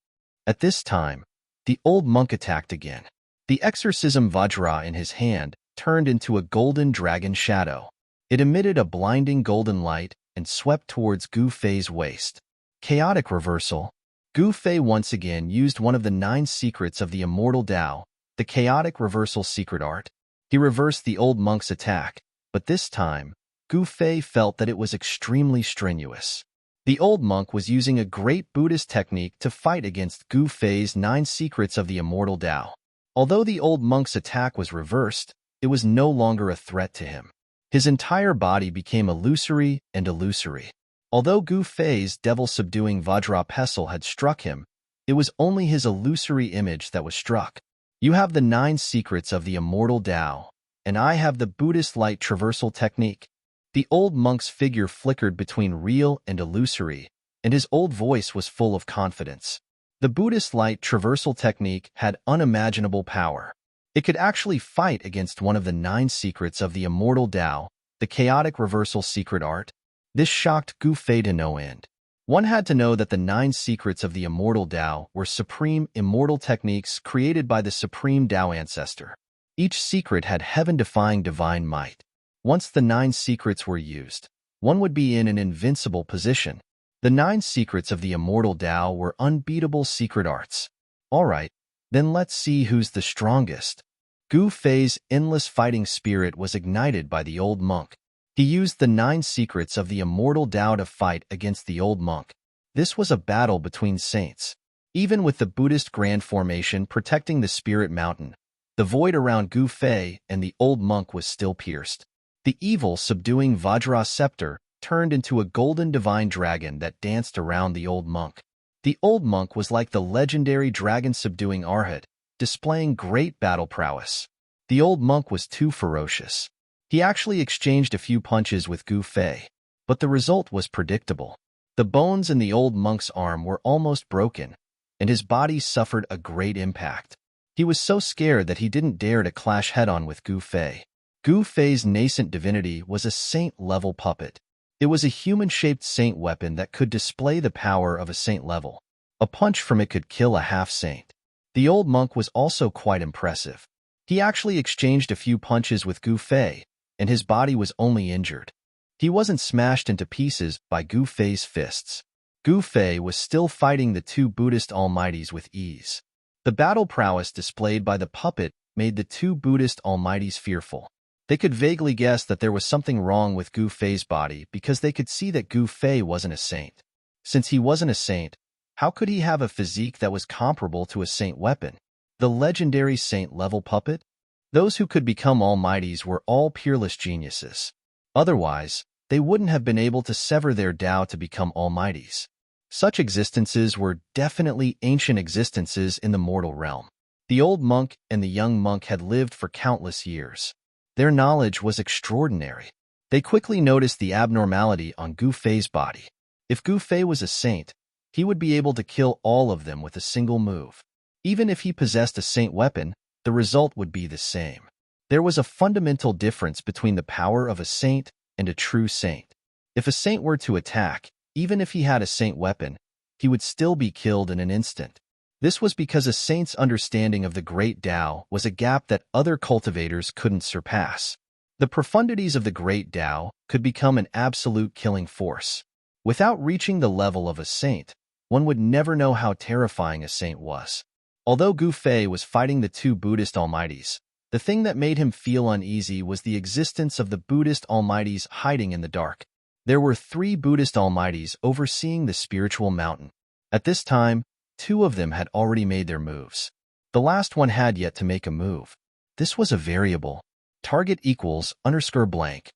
S1: At this time, the old monk attacked again. The exorcism Vajra in his hand turned into a golden dragon shadow. It emitted a blinding golden light and swept towards Gu Fei's waist. Chaotic reversal. Gu Fei once again used one of the 9 secrets of the immortal Tao, the chaotic reversal secret art. He reversed the old monk's attack, but this time, Gu Fei felt that it was extremely strenuous. The old monk was using a great Buddhist technique to fight against Gu Fei's 9 secrets of the immortal Tao. Although the old monk's attack was reversed, it was no longer a threat to him. His entire body became illusory and illusory. Although Gu Fei's devil-subduing Vajra pestle had struck him, it was only his illusory image that was struck. You have the 9 secrets of the immortal Tao, and I have the Buddhist light traversal technique. The old monk's figure flickered between real and illusory, and his old voice was full of confidence. The Buddhist light traversal technique had unimaginable power. It could actually fight against one of the 9 secrets of the immortal Tao, the chaotic reversal secret art. This shocked Gu Fei to no end. One had to know that the 9 secrets of the immortal Tao were supreme immortal techniques created by the supreme Tao ancestor. Each secret had heaven-defying divine might. Once the 9 secrets were used, one would be in an invincible position. The 9 secrets of the immortal Tao were unbeatable secret arts. Alright, then let's see who's the strongest. Gu Fei's endless fighting spirit was ignited by the old monk. He used the 9 secrets of the immortal Tao to fight against the old monk. This was a battle between saints. Even with the Buddhist grand formation protecting the spirit mountain, the void around Gu Fei and the old monk was still pierced. The evil, subduing Vajra scepter turned into a golden divine dragon that danced around the old monk. The old monk was like the legendary dragon-subduing Arhat, displaying great battle prowess. The old monk was too ferocious. He actually exchanged a few punches with Gu Fei, but the result was predictable. The bones in the old monk's arm were almost broken, and his body suffered a great impact. He was so scared that he didn't dare to clash head-on with Gu Fei. Gu Fei's nascent divinity was a saint-level puppet. It was a human-shaped saint weapon that could display the power of a saint level. A punch from it could kill a half-saint. The old monk was also quite impressive. He actually exchanged a few punches with Gu Fei, and his body was only injured. He wasn't smashed into pieces by Gu Fei's fists. Gu Fei was still fighting the two Buddhist almighties with ease. The battle prowess displayed by the puppet made the two Buddhist almighties fearful. They could vaguely guess that there was something wrong with Gu Fei's body because they could see that Gu Fei wasn't a saint. Since he wasn't a saint, how could he have a physique that was comparable to a saint weapon? The legendary saint-level puppet? Those who could become almighties were all peerless geniuses. Otherwise, they wouldn't have been able to sever their Tao to become almighties. Such existences were definitely ancient existences in the mortal realm. The old monk and the young monk had lived for countless years. Their knowledge was extraordinary. They quickly noticed the abnormality on Gu Fei's body. If Gu Fei was a saint, he would be able to kill all of them with a single move. Even if he possessed a saint weapon, the result would be the same. There was a fundamental difference between the power of a saint and a true saint. If a saint were to attack, even if he had a saint weapon, he would still be killed in an instant. This was because a saint's understanding of the great Tao was a gap that other cultivators couldn't surpass. The profundities of the great Tao could become an absolute killing force. Without reaching the level of a saint, one would never know how terrifying a saint was. Although Gu Fei was fighting the two Buddhist almighties, the thing that made him feel uneasy was the existence of the Buddhist almighties hiding in the dark. There were 3 Buddhist almighties overseeing the spiritual mountain. At this time, 2 of them had already made their moves. The last one had yet to make a move. This was a variable. Target equals _blank.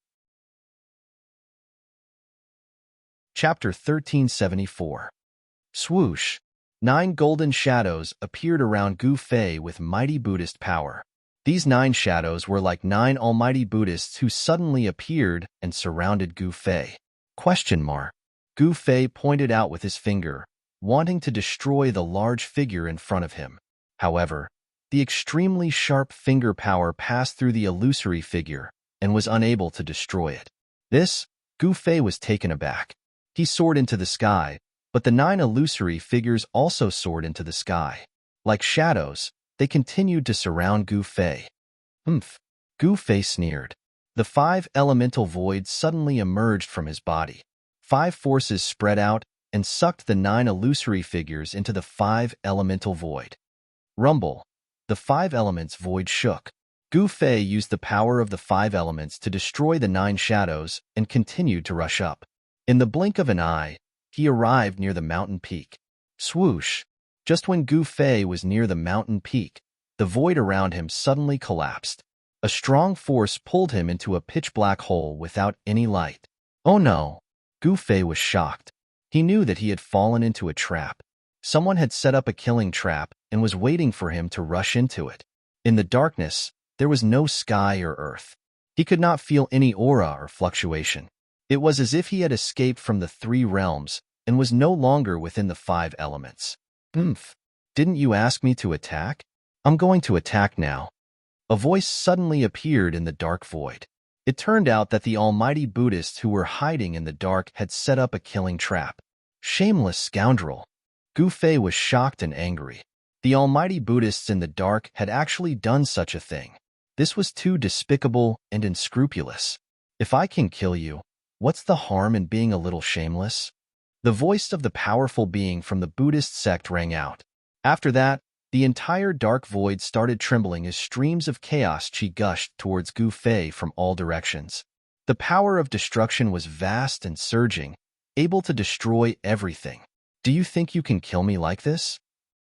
S1: Chapter 1374. Swoosh. 9 golden shadows appeared around Gu Fei with mighty Buddhist power. These 9 shadows were like 9 almighty Buddhists who suddenly appeared and surrounded Gu Fei. Gu Fei pointed out with his finger, wanting to destroy the large figure in front of him. However, the extremely sharp finger power passed through the illusory figure and was unable to destroy it. Gu Fei was taken aback. He soared into the sky, but the 9 illusory figures also soared into the sky. Like shadows, they continued to surround Gu Fei. Gu Fei sneered. The 5 elemental voids suddenly emerged from his body. 5 forces spread out and sucked the 9 illusory figures into the 5 elemental void. Rumble. The 5 elements void shook. Gu Fei used the power of the 5 elements to destroy the 9 shadows and continued to rush up. In the blink of an eye, he arrived near the mountain peak. Swoosh! Just when Gu Fei was near the mountain peak, the void around him suddenly collapsed. A strong force pulled him into a pitch-black hole without any light. Oh no! Gu Fei was shocked. He knew that he had fallen into a trap. Someone had set up a killing trap and was waiting for him to rush into it. In the darkness, there was no sky or earth. He could not feel any aura or fluctuation. It was as if he had escaped from the 3 realms and was no longer within the 5 elements. Didn't you ask me to attack? I'm going to attack now. A voice suddenly appeared in the dark void. It turned out that the almighty Buddhists who were hiding in the dark had set up a killing trap. Shameless scoundrel! Gu Fei was shocked and angry. The almighty Buddhists in the dark had actually done such a thing. This was too despicable and unscrupulous. If I can kill you, what's the harm in being a little shameless? The voice of the powerful being from the Buddhist sect rang out. After that, the entire dark void started trembling as streams of chaos chi gushed towards Gu Fei from all directions. The power of destruction was vast and surging, able to destroy everything. Do you think you can kill me like this?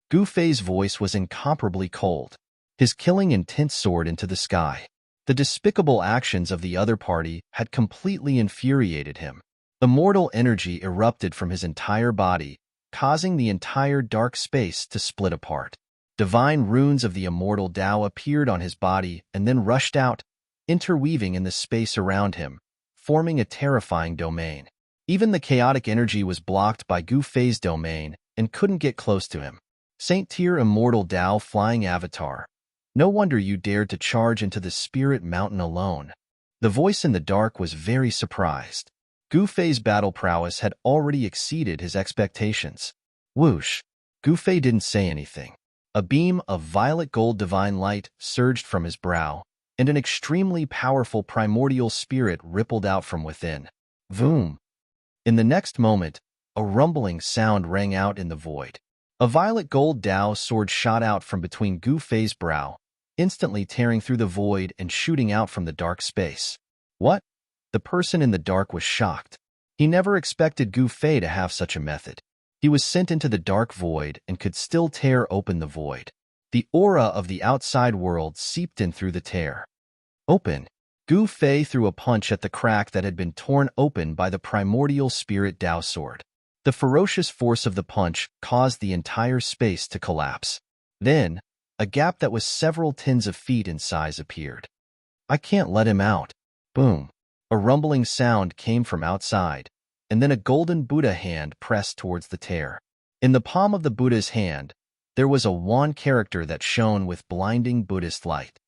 S1: Gu Fei's voice was incomparably cold. His killing intent soared into the sky. The despicable actions of the other party had completely infuriated him. Immortal energy erupted from his entire body, causing the entire dark space to split apart. Divine runes of the immortal Tao appeared on his body and then rushed out, interweaving in the space around him, forming a terrifying domain. Even the chaotic energy was blocked by Gu Fei's domain and couldn't get close to him. Saint Tier Immortal Tao Flying Avatar. No wonder you dared to charge into the spirit mountain alone. The voice in the dark was very surprised. Gu Fei's battle prowess had already exceeded his expectations. Whoosh! Gu Fei didn't say anything. A beam of violet gold divine light surged from his brow, and an extremely powerful primordial spirit rippled out from within. Voom! In the next moment, a rumbling sound rang out in the void. A violet gold Tao sword shot out from between Gu Fei's brow, instantly tearing through the void and shooting out from the dark space. What? The person in the dark was shocked. He never expected Gu Fei to have such a method. He was sent into the dark void and could still tear open the void. The aura of the outside world seeped in through the tear. Open! Gu Fei threw a punch at the crack that had been torn open by the primordial spirit Tao sword. The ferocious force of the punch caused the entire space to collapse. Then, a gap that was several tens of feet in size appeared. I can't let him out. Boom! A rumbling sound came from outside, and then a golden Buddha hand pressed towards the tear. In the palm of the Buddha's hand, there was a wand character that shone with blinding Buddhist light.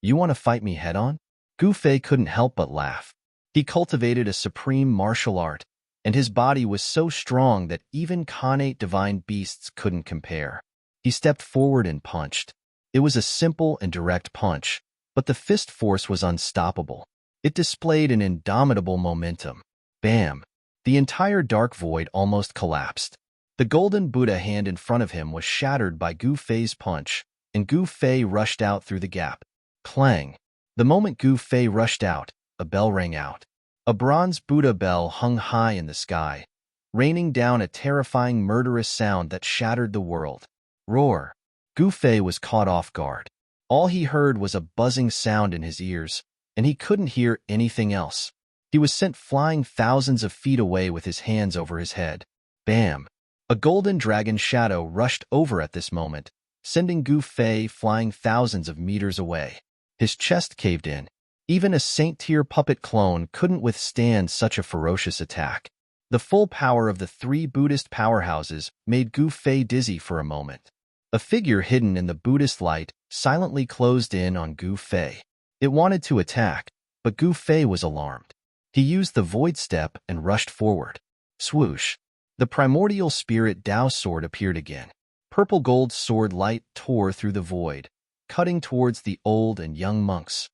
S1: You want to fight me head-on? Gu Fei couldn't help but laugh. He cultivated a supreme martial art, and his body was so strong that even connate divine beasts couldn't compare. He stepped forward and punched. It was a simple and direct punch, but the fist force was unstoppable. It displayed an indomitable momentum. Bam! The entire dark void almost collapsed. The golden Buddha hand in front of him was shattered by Gu Fei's punch, and Gu Fei rushed out through the gap. Clang! The moment Gu Fei rushed out, a bell rang out. A bronze Buddha bell hung high in the sky, raining down a terrifying murderous sound that shattered the world. Roar! Gu Fei was caught off guard. All he heard was a buzzing sound in his ears, and he couldn't hear anything else. He was sent flying thousands of feet away with his hands over his head. Bam! A golden dragon shadow rushed over at this moment, sending Gu Fei flying thousands of meters away. His chest caved in. Even a Saint-tier puppet clone couldn't withstand such a ferocious attack. The full power of the three Buddhist powerhouses made Gu Fei dizzy for a moment. A figure hidden in the Buddhist light silently closed in on Gu Fei. It wanted to attack, but Gu Fei was alarmed. He used the void step and rushed forward. Swoosh! The primordial spirit Tao sword appeared again. Purple gold sword light tore through the void, cutting towards the old and young monks.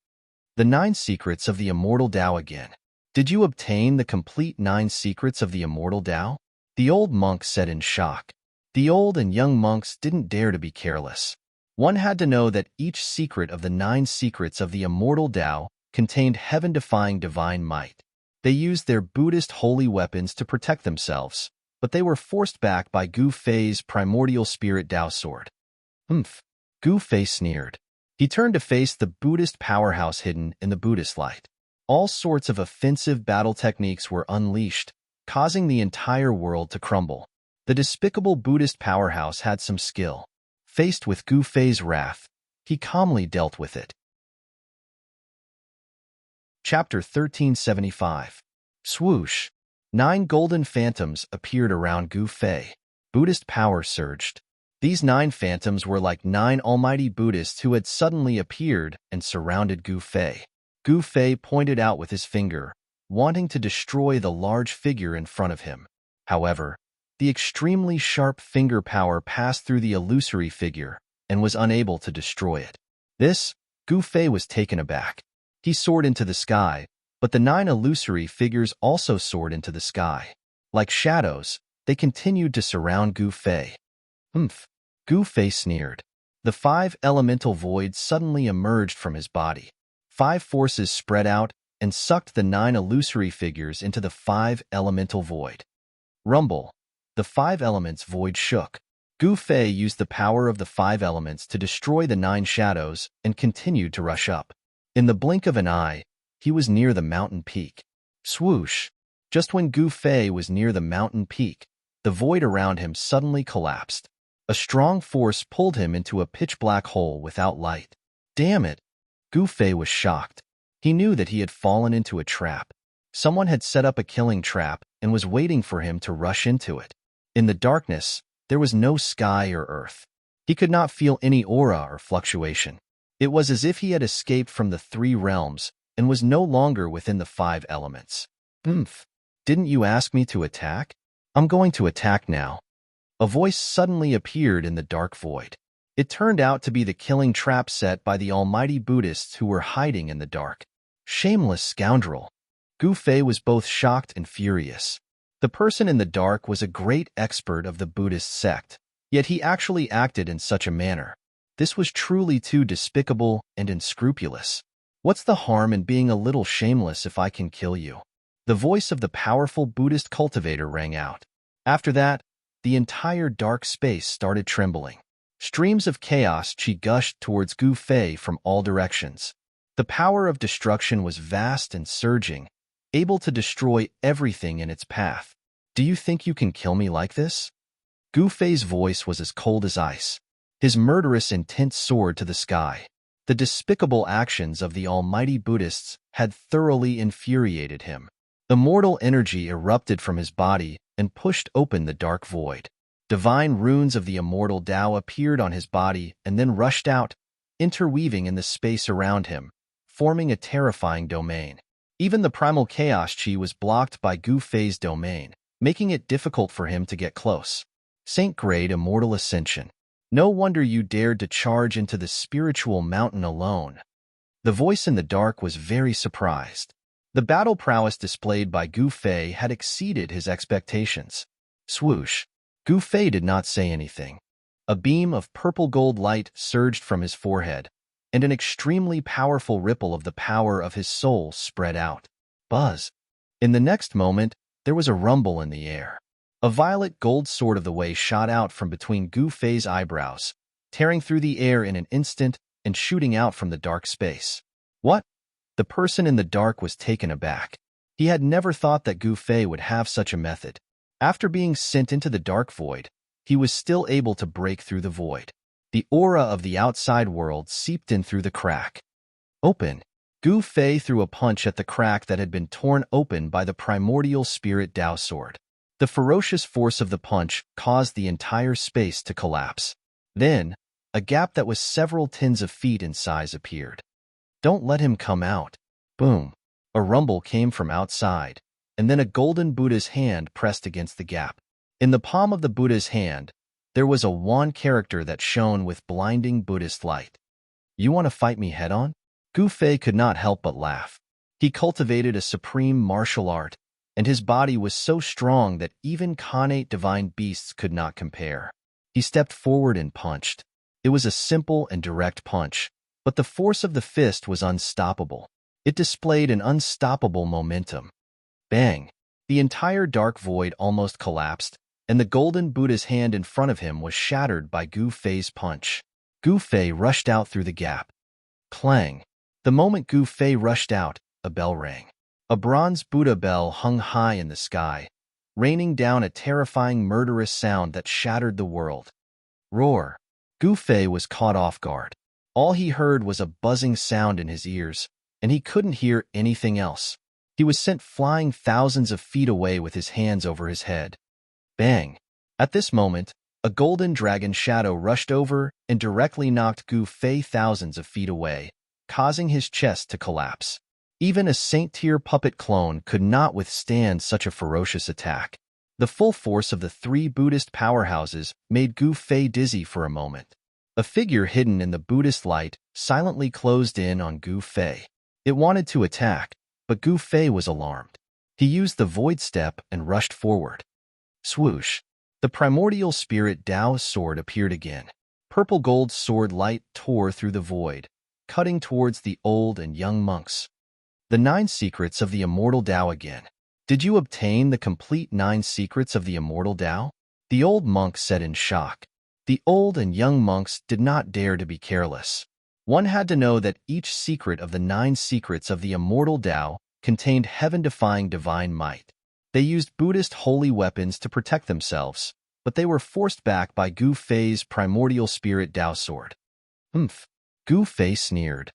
S1: The 9 secrets of the immortal Tao again. Did you obtain the complete 9 secrets of the immortal Tao? The old monk said in shock. The old and young monks didn't dare to be careless. One had to know that each secret of the 9 secrets of the immortal Tao contained heaven-defying divine might. They used their Buddhist holy weapons to protect themselves, but they were forced back by Gu Fei's primordial spirit Tao sword. Humph! Gu Fei sneered. He turned to face the Buddhist powerhouse hidden in the Buddhist light. All sorts of offensive battle techniques were unleashed, causing the entire world to crumble. The despicable Buddhist powerhouse had some skill. Faced with Gu Fei's wrath, he calmly dealt with it. Chapter 1375. Swoosh! 9 golden phantoms appeared around Gu Fei. Buddhist power surged. These 9 phantoms were like 9 almighty Buddhists who had suddenly appeared and surrounded Gu Fei. Gu Fei pointed out with his finger, wanting to destroy the large figure in front of him. However, the extremely sharp finger power passed through the illusory figure and was unable to destroy it. Gu Fei was taken aback. He soared into the sky, but the 9 illusory figures also soared into the sky. Like shadows, they continued to surround Gu Fei. Humph! Gu Fei sneered. The 5 elemental voids suddenly emerged from his body. 5 forces spread out and sucked the 9 illusory figures into the 5 elemental void. Rumble! The 5 elements void shook. Gu Fei used the power of the 5 elements to destroy the 9 shadows and continued to rush up. In the blink of an eye, he was near the mountain peak. Swoosh! Just when Gu Fei was near the mountain peak, the void around him suddenly collapsed. A strong force pulled him into a pitch-black hole without light. Damn it! Gu Fei was shocked. He knew that he had fallen into a trap. Someone had set up a killing trap and was waiting for him to rush into it. In the darkness, there was no sky or earth. He could not feel any aura or fluctuation. It was as if he had escaped from the three realms and was no longer within the five elements. Didn't you ask me to attack? I'm going to attack now. A voice suddenly appeared in the dark void. It turned out to be the killing trap set by the almighty Buddhists who were hiding in the dark. Shameless scoundrel! Gu Fei was both shocked and furious. The person in the dark was a great expert of the Buddhist sect, yet he actually acted in such a manner. This was truly too despicable and unscrupulous. What's the harm in being a little shameless if I can kill you? The voice of the powerful Buddhist cultivator rang out. After that, the entire dark space started trembling. Streams of chaos chi gushed towards Gu Fei from all directions. The power of destruction was vast and surging, able to destroy everything in its path. Do you think you can kill me like this? Gu Fei's voice was as cold as ice. His murderous intent soared to the sky. The despicable actions of the almighty Buddhists had thoroughly infuriated him. Immortal energy erupted from his body and pushed open the dark void. Divine runes of the immortal Tao appeared on his body and then rushed out, interweaving in the space around him, forming a terrifying domain. Even the primal chaos chi was blocked by Gu Fei's domain, making it difficult for him to get close. Saint-grade immortal ascension. No wonder you dared to charge into the spiritual mountain alone. The voice in the dark was very surprised. The battle prowess displayed by Gu Fei had exceeded his expectations. Swoosh! Gu Fei did not say anything. A beam of purple-gold light surged from his forehead, and an extremely powerful ripple of the power of his soul spread out. Buzz! In the next moment, there was a rumble in the air. A violet gold sword of the way shot out from between Gu Fei's eyebrows, tearing through the air in an instant and shooting out from the dark space. What? The person in the dark was taken aback. He had never thought that Gu Fei would have such a method. After being sent into the dark void, he was still able to break through the void. The aura of the outside world seeped in through the crack. Open! Gu Fei threw a punch at the crack that had been torn open by the primordial spirit Tao sword. The ferocious force of the punch caused the entire space to collapse. Then, a gap that was several tens of feet in size appeared. Don't let him come out. Boom! A rumble came from outside, and then a golden Buddha's hand pressed against the gap. In the palm of the Buddha's hand, there was a wand character that shone with blinding Buddhist light. You want to fight me head-on? Gu Fei could not help but laugh. He cultivated a supreme martial art, and his body was so strong that even connate divine beasts could not compare. He stepped forward and punched. It was a simple and direct punch, but the force of the fist was unstoppable. It displayed an unstoppable momentum. Bang! The entire dark void almost collapsed, and the golden Buddha's hand in front of him was shattered by Gu Fei's punch. Gu Fei rushed out through the gap. Clang! The moment Gu Fei rushed out, a bell rang. A bronze Buddha bell hung high in the sky, raining down a terrifying murderous sound that shattered the world. Roar! Gu Fei was caught off guard. All he heard was a buzzing sound in his ears, and he couldn't hear anything else. He was sent flying thousands of feet away with his hands over his head. Bang! At this moment, a golden dragon shadow rushed over and directly knocked Gu Fei thousands of feet away, causing his chest to collapse. Even a saint-tier puppet clone could not withstand such a ferocious attack. The full force of the three Buddhist powerhouses made Gu Fei dizzy for a moment. A figure hidden in the Buddhist light silently closed in on Gu Fei. It wanted to attack, but Gu Fei was alarmed. He used the void step and rushed forward. Swoosh! The primordial spirit Tao's sword appeared again. Purple gold sword light tore through the void, cutting towards the old and young monks. The 9 secrets of the immortal Tao again. Did you obtain the complete 9 secrets of the immortal Tao? The old monk said in shock. The old and young monks did not dare to be careless. One had to know that each secret of the 9 secrets of the immortal Tao contained heaven-defying divine might. They used Buddhist holy weapons to protect themselves, but they were forced back by Gu Fei's primordial spirit Dao sword. Humph! Gu Fei sneered.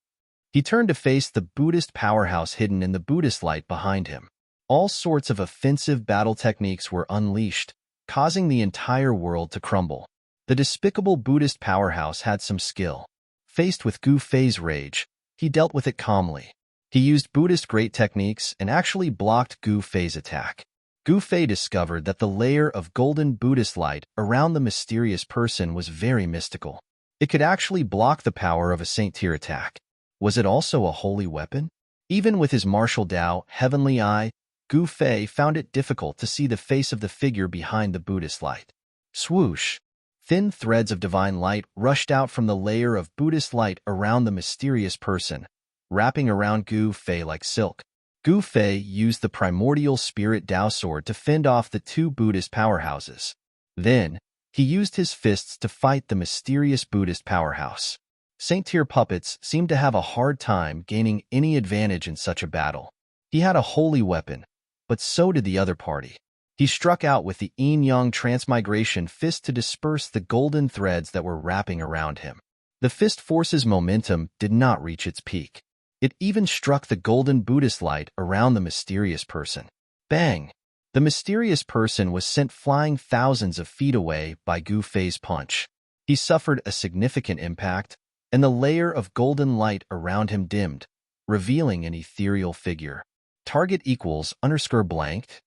S1: He turned to face the Buddhist powerhouse hidden in the Buddhist light behind him. All sorts of offensive battle techniques were unleashed, causing the entire world to crumble. The despicable Buddhist powerhouse had some skill. Faced with Gu Fei's rage, he dealt with it calmly. He used Buddhist great techniques and actually blocked Gu Fei's attack. Gu Fei discovered that the layer of golden Buddhist light around the mysterious person was very mystical. It could actually block the power of a saint-tier attack. Was it also a holy weapon? Even with his martial Dao, heavenly eye, Gu Fei found it difficult to see the face of the figure behind the Buddhist light. Swoosh! Thin threads of divine light rushed out from the layer of Buddhist light around the mysterious person, wrapping around Gu Fei like silk. Gu Fei used the primordial spirit Dao sword to fend off the two Buddhist powerhouses. Then, he used his fists to fight the mysterious Buddhist powerhouse. Saint-tier puppets seemed to have a hard time gaining any advantage in such a battle. He had a holy weapon, but so did the other party. He struck out with the yin-yang transmigration fist to disperse the golden threads that were wrapping around him. The fist force's momentum did not reach its peak. It even struck the golden Buddhist light around the mysterious person. Bang! The mysterious person was sent flying thousands of feet away by Gu Fei's punch. He suffered a significant impact, and the layer of golden light around him dimmed, revealing an ethereal figure. Target equals _blanked.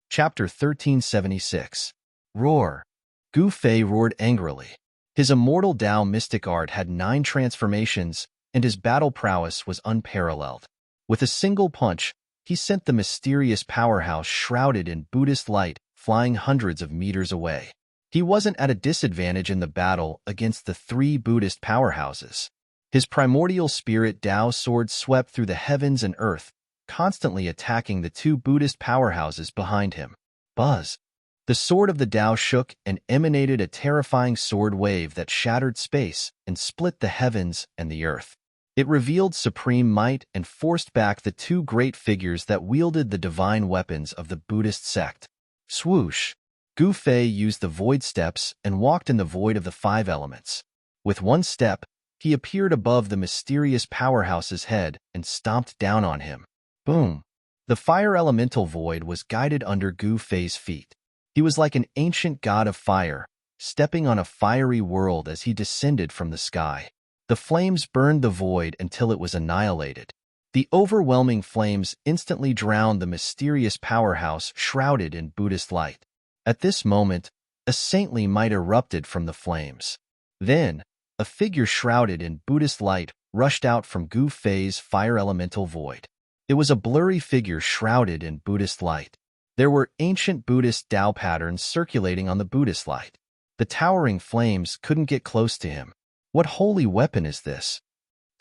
S1: Chapter 1376. Roar! Gu Fei roared angrily. His immortal Dao mystic art had 9 transformations, and his battle prowess was unparalleled. With a single punch, he sent the mysterious powerhouse shrouded in Buddhist light flying hundreds of meters away. He wasn't at a disadvantage in the battle against the 3 Buddhist powerhouses. His primordial spirit Dao sword swept through the heavens and earth, constantly attacking the 2 Buddhist powerhouses behind him. Buzz! The sword of the Dao shook and emanated a terrifying sword wave that shattered space and split the heavens and the earth. It revealed supreme might and forced back the 2 great figures that wielded the divine weapons of the Buddhist sect. Swoosh! Gu Fei used the void steps and walked in the void of the 5 elements. With one step, he appeared above the mysterious powerhouse's head and stomped down on him. Boom! The fire elemental void was guided under Gu Fei's feet. He was like an ancient god of fire, stepping on a fiery world as he descended from the sky. The flames burned the void until it was annihilated. The overwhelming flames instantly drowned the mysterious powerhouse shrouded in Buddhist light. At this moment, a saintly might erupted from the flames. Then, a figure shrouded in Buddhist light rushed out from Gu Fei's fire elemental void. It was a blurry figure shrouded in Buddhist light. There were ancient Buddhist Dao patterns circulating on the Buddhist light. The towering flames couldn't get close to him. What holy weapon is this?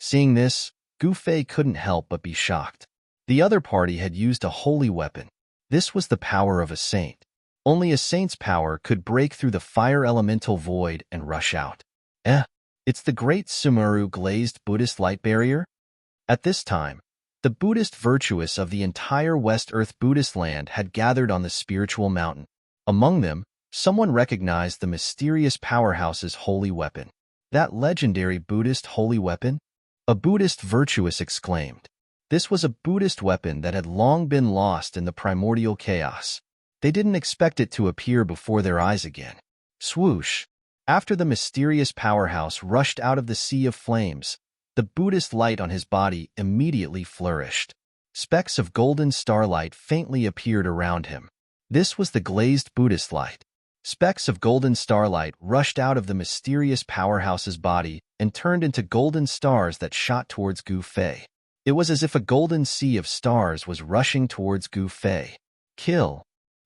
S1: Seeing this, Gu Fei couldn't help but be shocked. The other party had used a holy weapon. This was the power of a saint. Only a saint's power could break through the fire elemental void and rush out. It's the great Sumeru glazed Buddhist light barrier? At this time, the Buddhist virtuous of the entire West Earth Buddhist land had gathered on the spiritual mountain. Among them, someone recognized the mysterious powerhouse's holy weapon. That legendary Buddhist holy weapon? A Buddhist virtuous exclaimed. This was a Buddhist weapon that had long been lost in the primordial chaos. They didn't expect it to appear before their eyes again. Swoosh! After the mysterious powerhouse rushed out of the sea of flames, the Buddhist light on his body immediately flourished. Specks of golden starlight faintly appeared around him. This was the glazed Buddhist light. Specks of golden starlight rushed out of the mysterious powerhouse's body and turned into golden stars that shot towards Gu Fei. It was as if a golden sea of stars was rushing towards Gu Fei. Kill!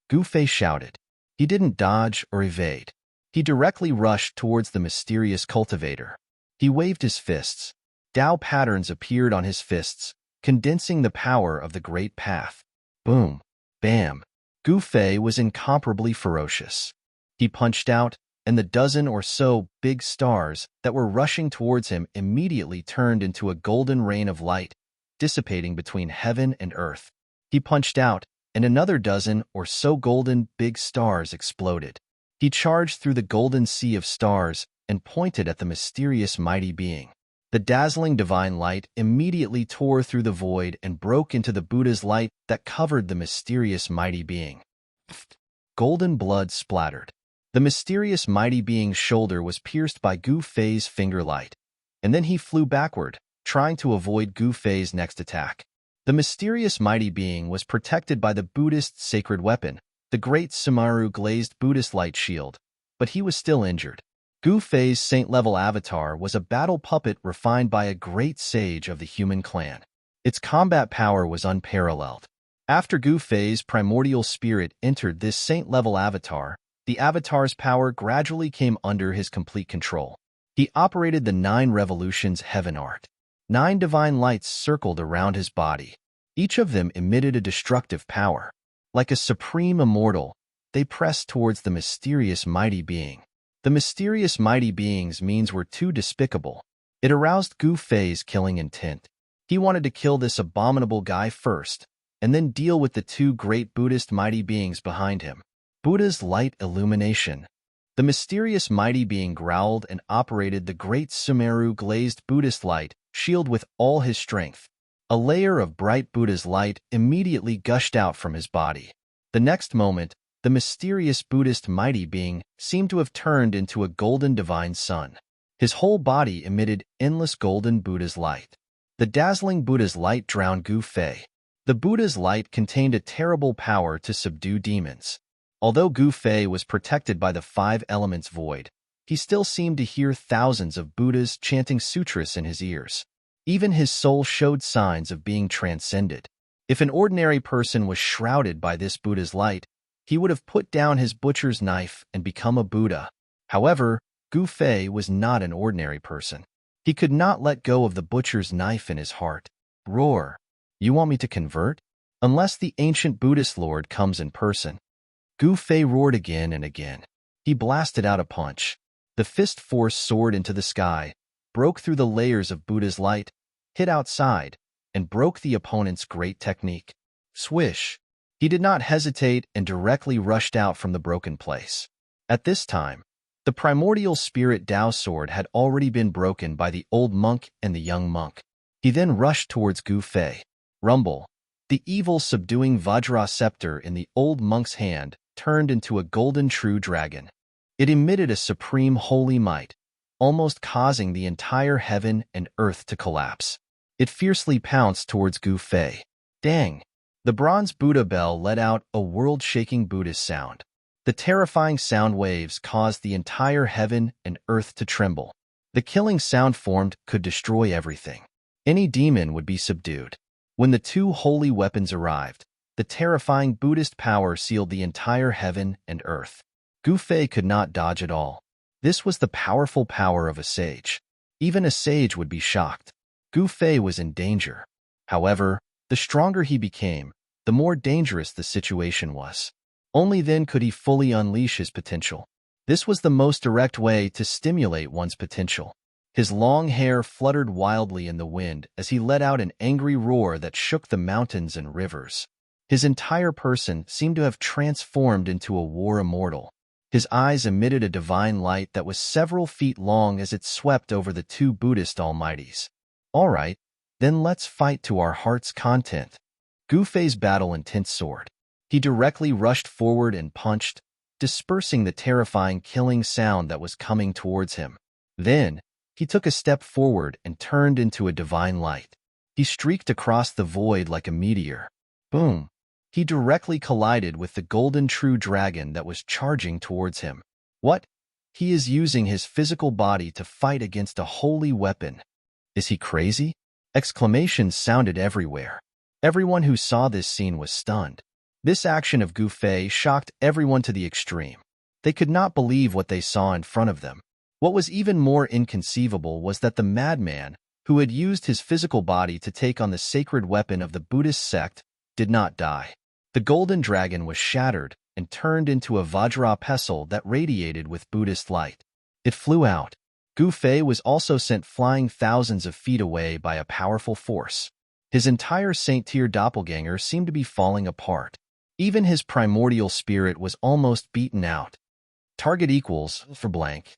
S1: Gu Fei shouted. He didn't dodge or evade. He directly rushed towards the mysterious cultivator. He waved his fists. Dao patterns appeared on his fists, condensing the power of the Great Path. Boom! Bam! Gu Fei was incomparably ferocious. He punched out, and the dozen or so big stars that were rushing towards him immediately turned into a golden rain of light, dissipating between heaven and earth. He punched out, and another dozen or so golden big stars exploded. He charged through the golden sea of stars and pointed at the mysterious mighty being. The dazzling divine light immediately tore through the void and broke into the Buddha's light that covered the mysterious mighty being. Golden blood splattered. The mysterious mighty being's shoulder was pierced by Gu Fei's finger light, and then he flew backward, trying to avoid Gu Fei's next attack. The mysterious mighty being was protected by the Buddhist sacred weapon, the great Sumaru glazed Buddhist light shield, but he was still injured. Gu Fei's saint-level avatar was a battle puppet refined by a great sage of the human clan. Its combat power was unparalleled. After Gu Fei's primordial spirit entered this saint-level avatar, the avatar's power gradually came under his complete control. He operated the 9 revolutions heaven art. 9 divine lights circled around his body. Each of them emitted a destructive power. Like a supreme immortal, they pressed towards the mysterious mighty being. The mysterious mighty being's means were too despicable. It aroused Gu Fei's killing intent. He wanted to kill this abominable guy first, and then deal with the 2 great Buddhist mighty beings behind him. Buddha's light illumination. The mysterious mighty being growled and operated the great Sumeru glazed Buddhist light shield with all his strength. A layer of bright Buddha's light immediately gushed out from his body. The next moment, the mysterious Buddhist mighty being seemed to have turned into a golden divine sun. His whole body emitted endless golden Buddha's light. The dazzling Buddha's light drowned Gu Fei. The Buddha's light contained a terrible power to subdue demons. Although Gu Fei was protected by the 5 elements void, he still seemed to hear thousands of Buddhas chanting sutras in his ears. Even his soul showed signs of being transcended. If an ordinary person was shrouded by this Buddha's light, he would have put down his butcher's knife and become a Buddha. However, Gu Fei was not an ordinary person. He could not let go of the butcher's knife in his heart. Roar! You want me to convert? Unless the ancient Buddhist Lord comes in person. Gu Fei roared again and again. He blasted out a punch. The fist force soared into the sky, broke through the layers of Buddha's light, hit outside, and broke the opponent's great technique. Swish! He did not hesitate and directly rushed out from the broken place. At this time, the primordial spirit Tao sword had already been broken by the old monk and the young monk. He then rushed towards Gu Fei. Rumble! The evil subduing Vajra scepter in the old monk's hand turned into a golden true dragon. It emitted a supreme holy might, almost causing the entire heaven and earth to collapse. It fiercely pounced towards Gu Fei. Dang! The bronze Buddha bell let out a world-shaking Buddhist sound. The terrifying sound waves caused the entire heaven and earth to tremble. The killing sound formed could destroy everything. Any demon would be subdued. When the 2 holy weapons arrived, the terrifying Buddhist power sealed the entire heaven and earth. Gu Fei could not dodge at all. This was the powerful power of a sage. Even a sage would be shocked. Gu Fei was in danger. However, the stronger he became, the more dangerous the situation was. Only then could he fully unleash his potential. This was the most direct way to stimulate one's potential. His long hair fluttered wildly in the wind as he let out an angry roar that shook the mountains and rivers. His entire person seemed to have transformed into a war immortal. His eyes emitted a divine light that was several feet long as it swept over the 2 Buddhist almighties. All right, then let's fight to our heart's content. Gu Fei's battle intense soared. He directly rushed forward and punched, dispersing the terrifying killing sound that was coming towards him. Then, he took a step forward and turned into a divine light. He streaked across the void like a meteor. Boom! He directly collided with the golden true dragon that was charging towards him. What? He is using his physical body to fight against a holy weapon. Is he crazy? Exclamations sounded everywhere. Everyone who saw this scene was stunned. This action of Gu Fei shocked everyone to the extreme. They could not believe what they saw in front of them. What was even more inconceivable was that the madman, who had used his physical body to take on the sacred weapon of the Buddhist sect, did not die. The golden dragon was shattered and turned into a Vajra pestle that radiated with Buddhist light. It flew out. Gu Fei was also sent flying thousands of feet away by a powerful force. His entire Saint-Tier doppelganger seemed to be falling apart. Even his primordial spirit was almost beaten out. Target equals for blank.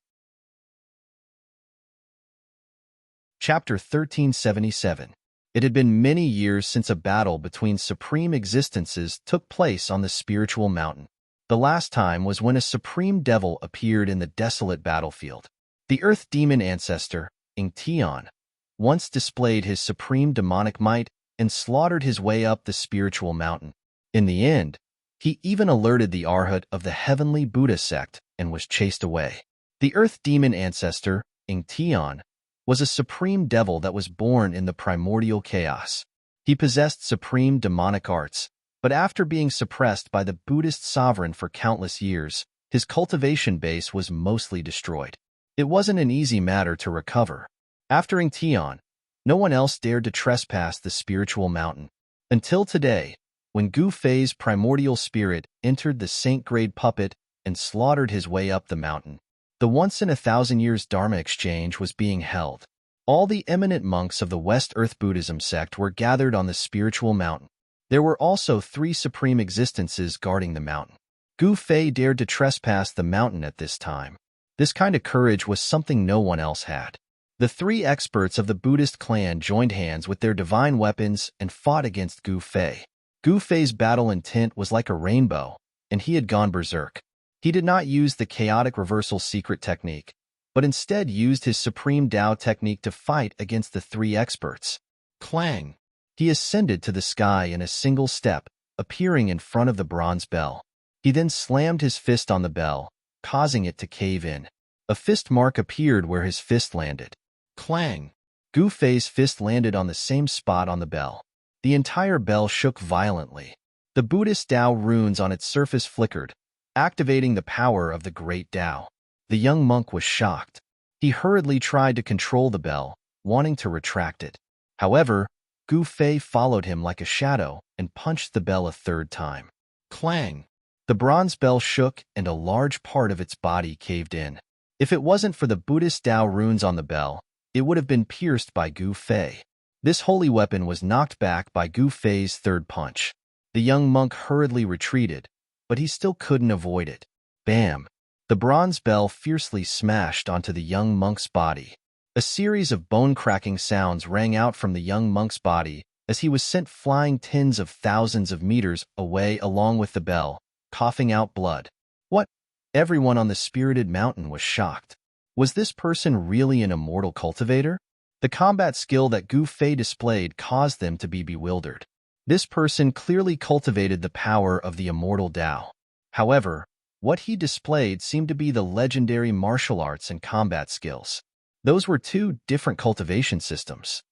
S1: Chapter 1377. It had been many years since a battle between supreme existences took place on the spiritual mountain. The last time was when a supreme devil appeared in the desolate battlefield. The earth demon ancestor, enchantment, once displayed his supreme demonic might and slaughtered his way up the spiritual mountain. In the end, he even alerted the Arhat of the heavenly Buddha sect and was chased away. The earth demon ancestor, enchantment, was a supreme devil that was born in the primordial chaos. He possessed supreme demonic arts, but after being suppressed by the Buddhist sovereign for countless years, his cultivation base was mostly destroyed. It wasn't an easy matter to recover. After enchantment, no one else dared to trespass the spiritual mountain. Until today, when Gu Fei's primordial spirit entered the saint-grade puppet and slaughtered his way up the mountain. The once-in-a-thousand-years Dharma exchange was being held. All the eminent monks of the West Earth Buddhism sect were gathered on the spiritual mountain. There were also 3 supreme existences guarding the mountain. Gu Fei dared to trespass the mountain at this time. This kind of courage was something no one else had. The 3 experts of the Buddhist clan joined hands with their divine weapons and fought against Gu Fei. Gu Fei's battle intent was like a rainbow, and he had gone berserk. He did not use the chaotic reversal secret technique, but instead used his supreme Tao technique to fight against the 3 experts. Clang! He ascended to the sky in a single step, appearing in front of the bronze bell. He then slammed his fist on the bell, causing it to cave in. A fist mark appeared where his fist landed. Clang! Gu Fei's fist landed on the same spot on the bell. The entire bell shook violently. The Buddhist Tao runes on its surface flickered, activating the power of the great Tao. The young monk was shocked. He hurriedly tried to control the bell, wanting to retract it. However, Gu Fei followed him like a shadow and punched the bell a 3rd time. Clang! The bronze bell shook and a large part of its body caved in. If it wasn't for the Buddhist Tao runes on the bell, it would have been pierced by Gu Fei. This holy weapon was knocked back by Gu Fei's 3rd punch. The young monk hurriedly retreated, but he still couldn't avoid it. Bam! The bronze bell fiercely smashed onto the young monk's body. A series of bone-cracking sounds rang out from the young monk's body as he was sent flying tens of thousands of meters away along with the bell, coughing out blood. What? Everyone on the spirited mountain was shocked. Was this person really an immortal cultivator? The combat skill that Gu Fei displayed caused them to be bewildered. This person clearly cultivated the power of the immortal Tao. However, what he displayed seemed to be the legendary martial arts and combat skills. Those were 2 different cultivation systems.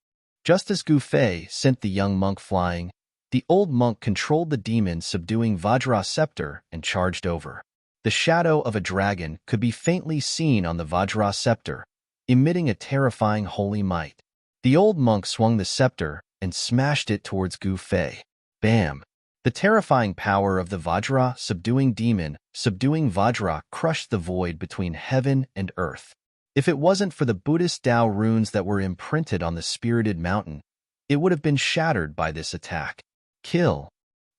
S1: Just as Gu Fei sent the young monk flying, the old monk controlled the demon subduing Vajra scepter and charged over. The shadow of a dragon could be faintly seen on the Vajra scepter, emitting a terrifying holy might. The old monk swung the scepter and smashed it towards Gu Fei. Bam! The terrifying power of the Vajra subduing demon, subduing Vajra, crushed the void between heaven and earth. If it wasn't for the Buddhist Tao runes that were imprinted on the spirited mountain, it would have been shattered by this attack. Kill!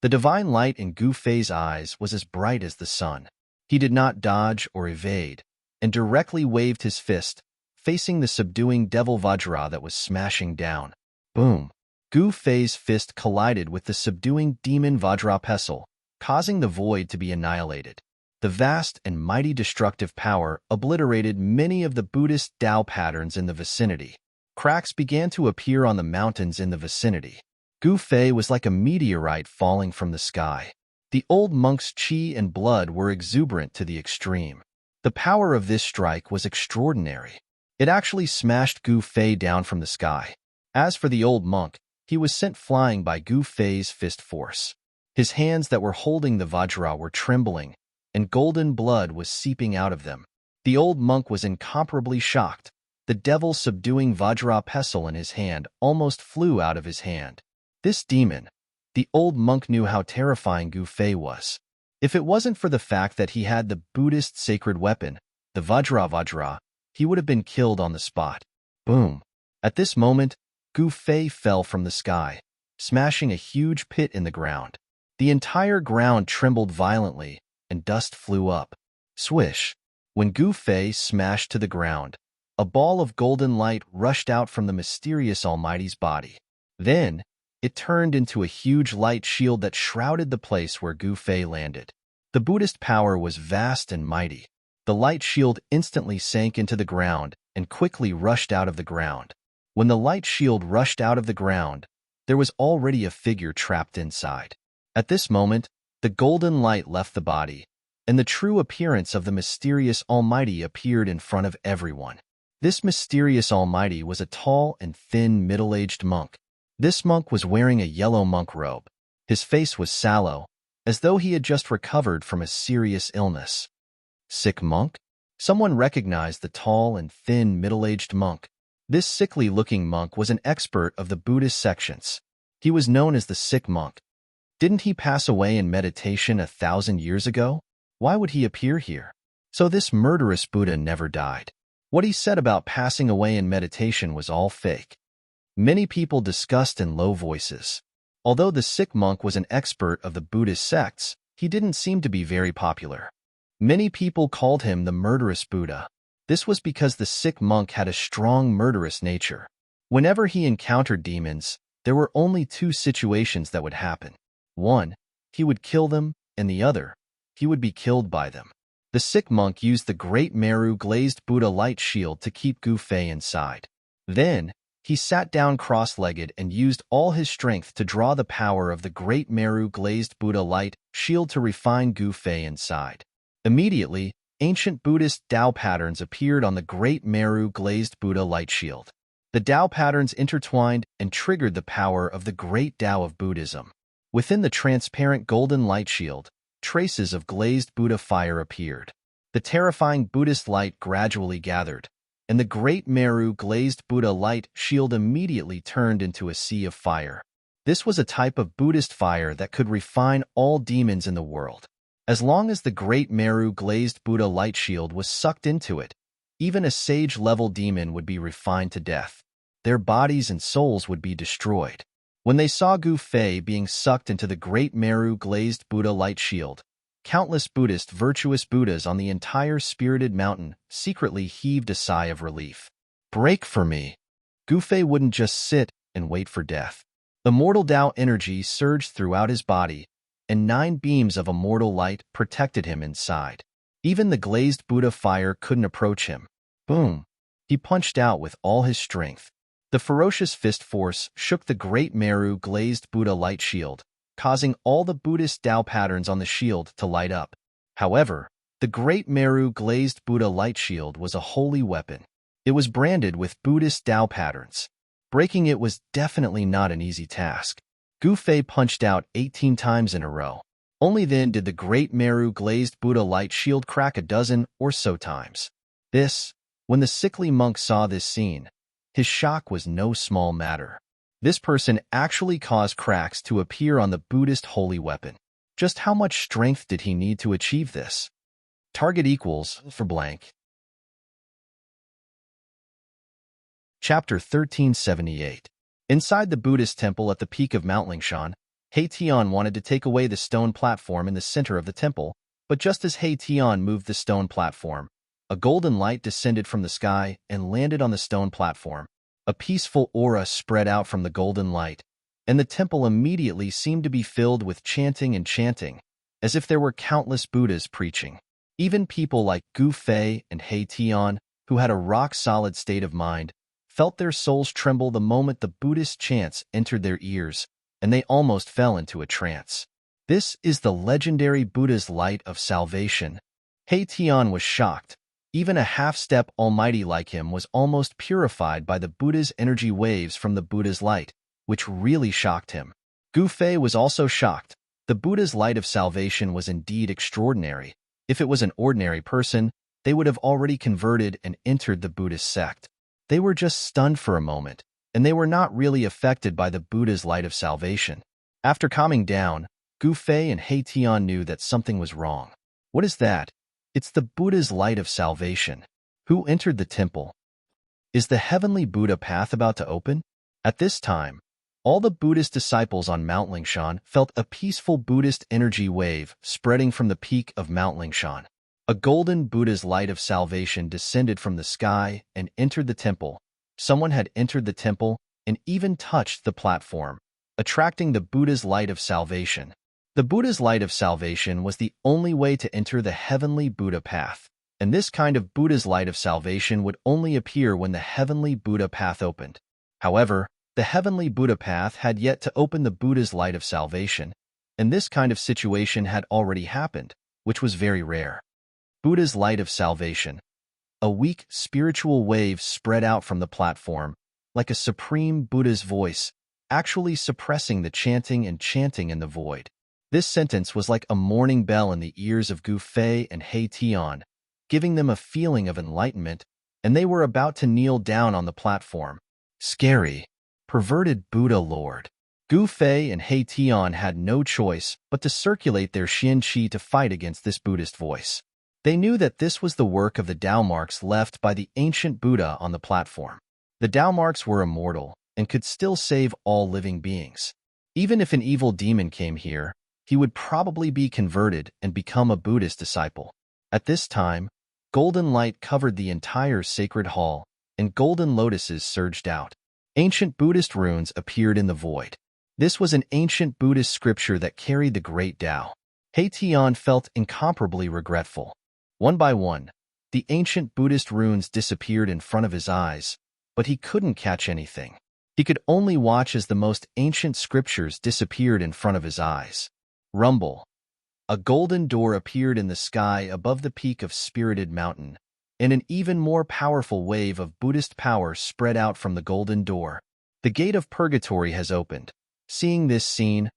S1: The divine light in Gu Fei's eyes was as bright as the sun. He did not dodge or evade, and directly waved his fist, facing the subduing devil Vajra that was smashing down. Boom! Gu Fei's fist collided with the subduing demon Vajra pestle, causing the void to be annihilated. The vast and mighty destructive power obliterated many of the Buddhist Tao patterns in the vicinity. Cracks began to appear on the mountains in the vicinity. Gu Fei was like a meteorite falling from the sky. The old monk's qi and blood were exuberant to the extreme. The power of this strike was extraordinary. It actually smashed Gu Fei down from the sky. As for the old monk, he was sent flying by Gu Fei's fist force. His hands that were holding the Vajra were trembling, and golden blood was seeping out of them. The old monk was incomparably shocked. The devil subduing Vajra pestle in his hand almost flew out of his hand. This demon, the old monk knew how terrifying Gu Fei was. If it wasn't for the fact that he had the Buddhist sacred weapon, the Vajra, he would have been killed on the spot. Boom! At this moment, Gu Fei fell from the sky, smashing a huge pit in the ground. The entire ground trembled violently, and dust flew up. Swish! When Gu Fei smashed to the ground, a ball of golden light rushed out from the mysterious Almighty's body. Then, it turned into a huge light shield that shrouded the place where Gu Fei landed. The Buddhist power was vast and mighty. The light shield instantly sank into the ground and quickly rushed out of the ground. When the light shield rushed out of the ground, there was already a figure trapped inside. At this moment, the golden light left the body, and the true appearance of the mysterious Almighty appeared in front of everyone. This mysterious Almighty was a tall and thin middle-aged monk. This monk was wearing a yellow monk robe. His face was sallow, as though he had just recovered from a serious illness. Sick monk? Someone recognized the tall and thin middle-aged monk. This sickly-looking monk was an expert of the Buddhist sections. He was known as the sick monk. Didn't he pass away in meditation 1,000 years ago? Why would he appear here? So this murderous Buddha never died. What he said about passing away in meditation was all fake. Many people discussed in low voices. Although the sick monk was an expert of the Buddhist sects, he didn't seem to be very popular. Many people called him the murderous Buddha. This was because the sick monk had a strong murderous nature. Whenever he encountered demons, there were only two situations that would happen. One, he would kill them, and the other, he would be killed by them. The sick monk used the Great Meru glazed Buddha light shield to keep Gu Fei inside. Then, he sat down cross-legged and used all his strength to draw the power of the Great Meru glazed Buddha light shield to refine Gu Fei inside. Immediately, ancient Buddhist Tao patterns appeared on the Great Meru glazed Buddha light shield. The Tao patterns intertwined and triggered the power of the Great Tao of Buddhism. Within the transparent golden light shield, traces of glazed Buddha fire appeared. The terrifying Buddhist light gradually gathered, and the Great Meru glazed Buddha light shield immediately turned into a sea of fire. This was a type of Buddhist fire that could refine all demons in the world. As long as the Great Meru glazed Buddha light shield was sucked into it, even a sage-level demon would be refined to death. Their bodies and souls would be destroyed. When they saw Gu Fei being sucked into the Great Meru glazed Buddha light shield, countless Buddhist virtuous Buddhas on the entire spirited mountain secretly heaved a sigh of relief. Break for me. Gu Fei wouldn't just sit and wait for death. Immortal Tao energy surged throughout his body, and 9 beams of immortal light protected him inside. Even the glazed Buddha fire couldn't approach him. Boom! He punched out with all his strength. The ferocious fist force shook the Great Meru glazed Buddha light shield, causing all the Buddhist Tao patterns on the shield to light up. However, the Great Meru glazed Buddha light shield was a holy weapon. It was branded with Buddhist Tao patterns. Breaking it was definitely not an easy task. Gu Fei punched out 18 times in a row. Only then did the Great Meru glazed Buddha light shield crack a dozen or so times. When the sickly monk saw this scene, his shock was no small matter. This person actually caused cracks to appear on the Buddhist holy weapon. Just how much strength did he need to achieve this? Target equals for blank. Chapter 1378. Inside the Buddhist temple at the peak of Mount Lingshan, He Tian wanted to take away the stone platform in the center of the temple, but just as He Tian moved the stone platform, a golden light descended from the sky and landed on the stone platform. A peaceful aura spread out from the golden light, and the temple immediately seemed to be filled with chanting and chanting, as if there were countless Buddhas preaching. Even people like Gu Fei and He Tian, who had a rock-solid state of mind, felt their souls tremble the moment the Buddhist chants entered their ears, and they almost fell into a trance. This is the legendary Buddha's light of salvation. He Tian was shocked. Even a half-step almighty like him was almost purified by the Buddha's energy waves from the Buddha's light, which really shocked him. Gu Fei was also shocked. The Buddha's light of salvation was indeed extraordinary. If it was an ordinary person, they would have already converted and entered the Buddhist sect. They were just stunned for a moment, and they were not really affected by the Buddha's light of salvation. After calming down, Gu Fei and He Tian knew that something was wrong. What is that? It's the Buddha's light of salvation. Who entered the temple? Is the heavenly Buddha path about to open? At this time, All the Buddhist disciples on Mount Lingshan felt a peaceful Buddhist energy wave spreading from the peak of Mount Lingshan. A golden Buddha's light of salvation descended from the sky and entered the temple. Someone had entered the temple and even touched the platform, attracting the Buddha's light of salvation. The Buddha's light of salvation was the only way to enter the heavenly Buddha path, and this kind of Buddha's light of salvation would only appear when the heavenly Buddha path opened. However, the heavenly Buddha path had yet to open the Buddha's light of salvation, and this kind of situation had already happened, which was very rare. Buddha's light of salvation. A weak spiritual wave spread out from the platform, like a supreme Buddha's voice, actually suppressing the chanting and chanting in the void. This sentence was like a morning bell in the ears of Gu Fei and He Tian, giving them a feeling of enlightenment, and they were about to kneel down on the platform. Scary, perverted Buddha Lord. Gu Fei and He Tian had no choice but to circulate their Xian Qi to fight against this Buddhist voice. They knew that this was the work of the Tao marks left by the ancient Buddha on the platform. The Tao marks were immortal and could still save all living beings. Even if an evil demon came here, he would probably be converted and become a Buddhist disciple. At this time, golden light covered the entire sacred hall, and golden lotuses surged out. Ancient Buddhist runes appeared in the void. This was an ancient Buddhist scripture that carried the great Tao. He Tian felt incomparably regretful. One by one, the ancient Buddhist runes disappeared in front of his eyes, but he couldn't catch anything. He could only watch as the most ancient scriptures disappeared in front of his eyes. Rumble. A golden door appeared in the sky above the peak of Spirited Mountain, and an even more powerful wave of Buddhist power spread out from the golden door. The gate of purgatory has opened. Seeing this scene,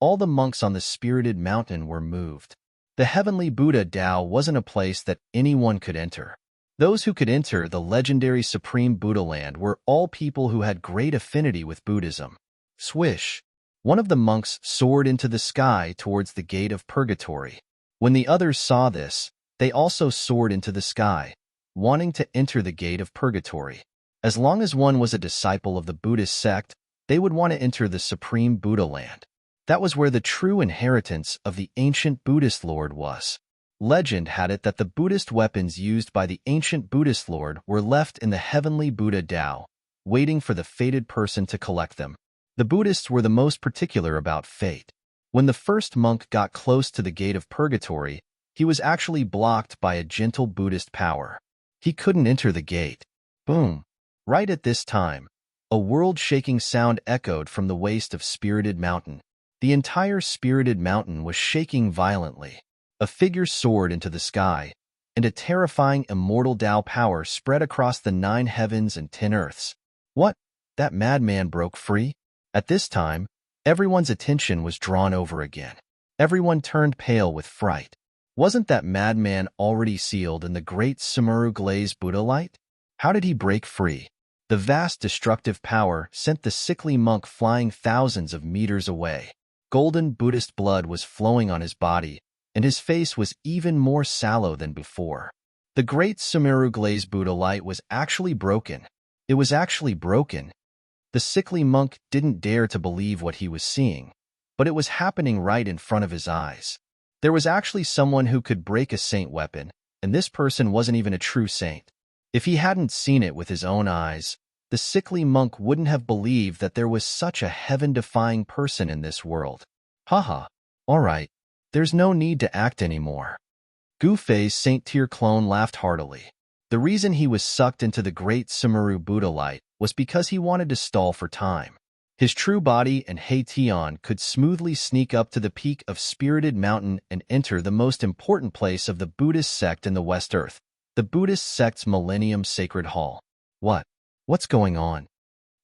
S1: all the monks on the Spirited Mountain were moved. The heavenly Buddha Tao wasn't a place that anyone could enter. Those who could enter the legendary Supreme Buddha land were all people who had great affinity with Buddhism. Swish! One of the monks soared into the sky towards the gate of purgatory. When the others saw this, they also soared into the sky, wanting to enter the gate of purgatory. As long as one was a disciple of the Buddhist sect, they would want to enter the Supreme Buddha land. That was where the true inheritance of the ancient Buddhist Lord was. Legend had it that the Buddhist weapons used by the ancient Buddhist Lord were left in the heavenly Buddha Tao, waiting for the fated person to collect them. The Buddhists were the most particular about fate. When the first monk got close to the gate of purgatory, he was actually blocked by a gentle Buddhist power. He couldn't enter the gate. Boom! Right at this time, a world-shaking sound echoed from the waste of Spirited Mountain. The entire Spirited Mountain was shaking violently. A figure soared into the sky, and a terrifying immortal Tao power spread across the 9 heavens and 10 earths. What? That madman broke free? At this time, everyone's attention was drawn over again. Everyone turned pale with fright. Wasn't that madman already sealed in the great Sumeru Glaze Buddha light? How did he break free? The vast destructive power sent the sickly monk flying thousands of meters away. Golden Buddhist blood was flowing on his body, and his face was even more sallow than before. The great Sumeru Glaze Buddha light was actually broken. It was actually broken. The sickly monk didn't dare to believe what he was seeing, but it was happening right in front of his eyes. There was actually someone who could break a saint weapon, and this person wasn't even a true saint. If he hadn't seen it with his own eyes, the sickly monk wouldn't have believed that there was such a heaven-defying person in this world. Haha, all right, there's no need to act anymore. Gu Fei's Saint Tier clone laughed heartily. The reason he was sucked into the great Sumeru Buddha light was because he wanted to stall for time. His true body and He Tian could smoothly sneak up to the peak of Spirited Mountain and enter the most important place of the Buddhist sect in the West Earth, the Buddhist sect's Millennium Sacred Hall. What's going on?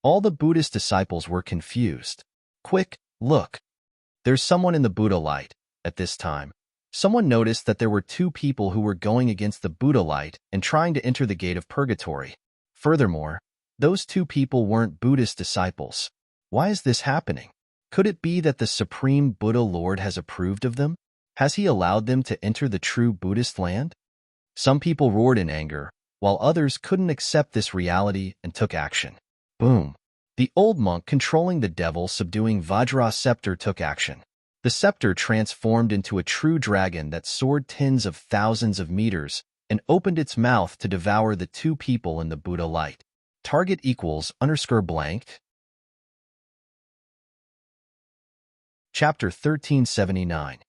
S1: All the Buddhist disciples were confused. Quick, look. There's someone in the Buddha light. At this time, someone noticed that there were 2 people who were going against the Buddha light and trying to enter the gate of purgatory. Furthermore, those 2 people weren't Buddhist disciples. Why is this happening? Could it be that the Supreme Buddha Lord has approved of them? Has he allowed them to enter the true Buddhist land? Some people roared in anger, while others couldn't accept this reality and took action. Boom! The old monk controlling the devil subduing Vajra scepter took action. The scepter transformed into a true dragon that soared tens of thousands of meters and opened its mouth to devour the two people in the Buddha light. Target equals _blank. Chapter 1379.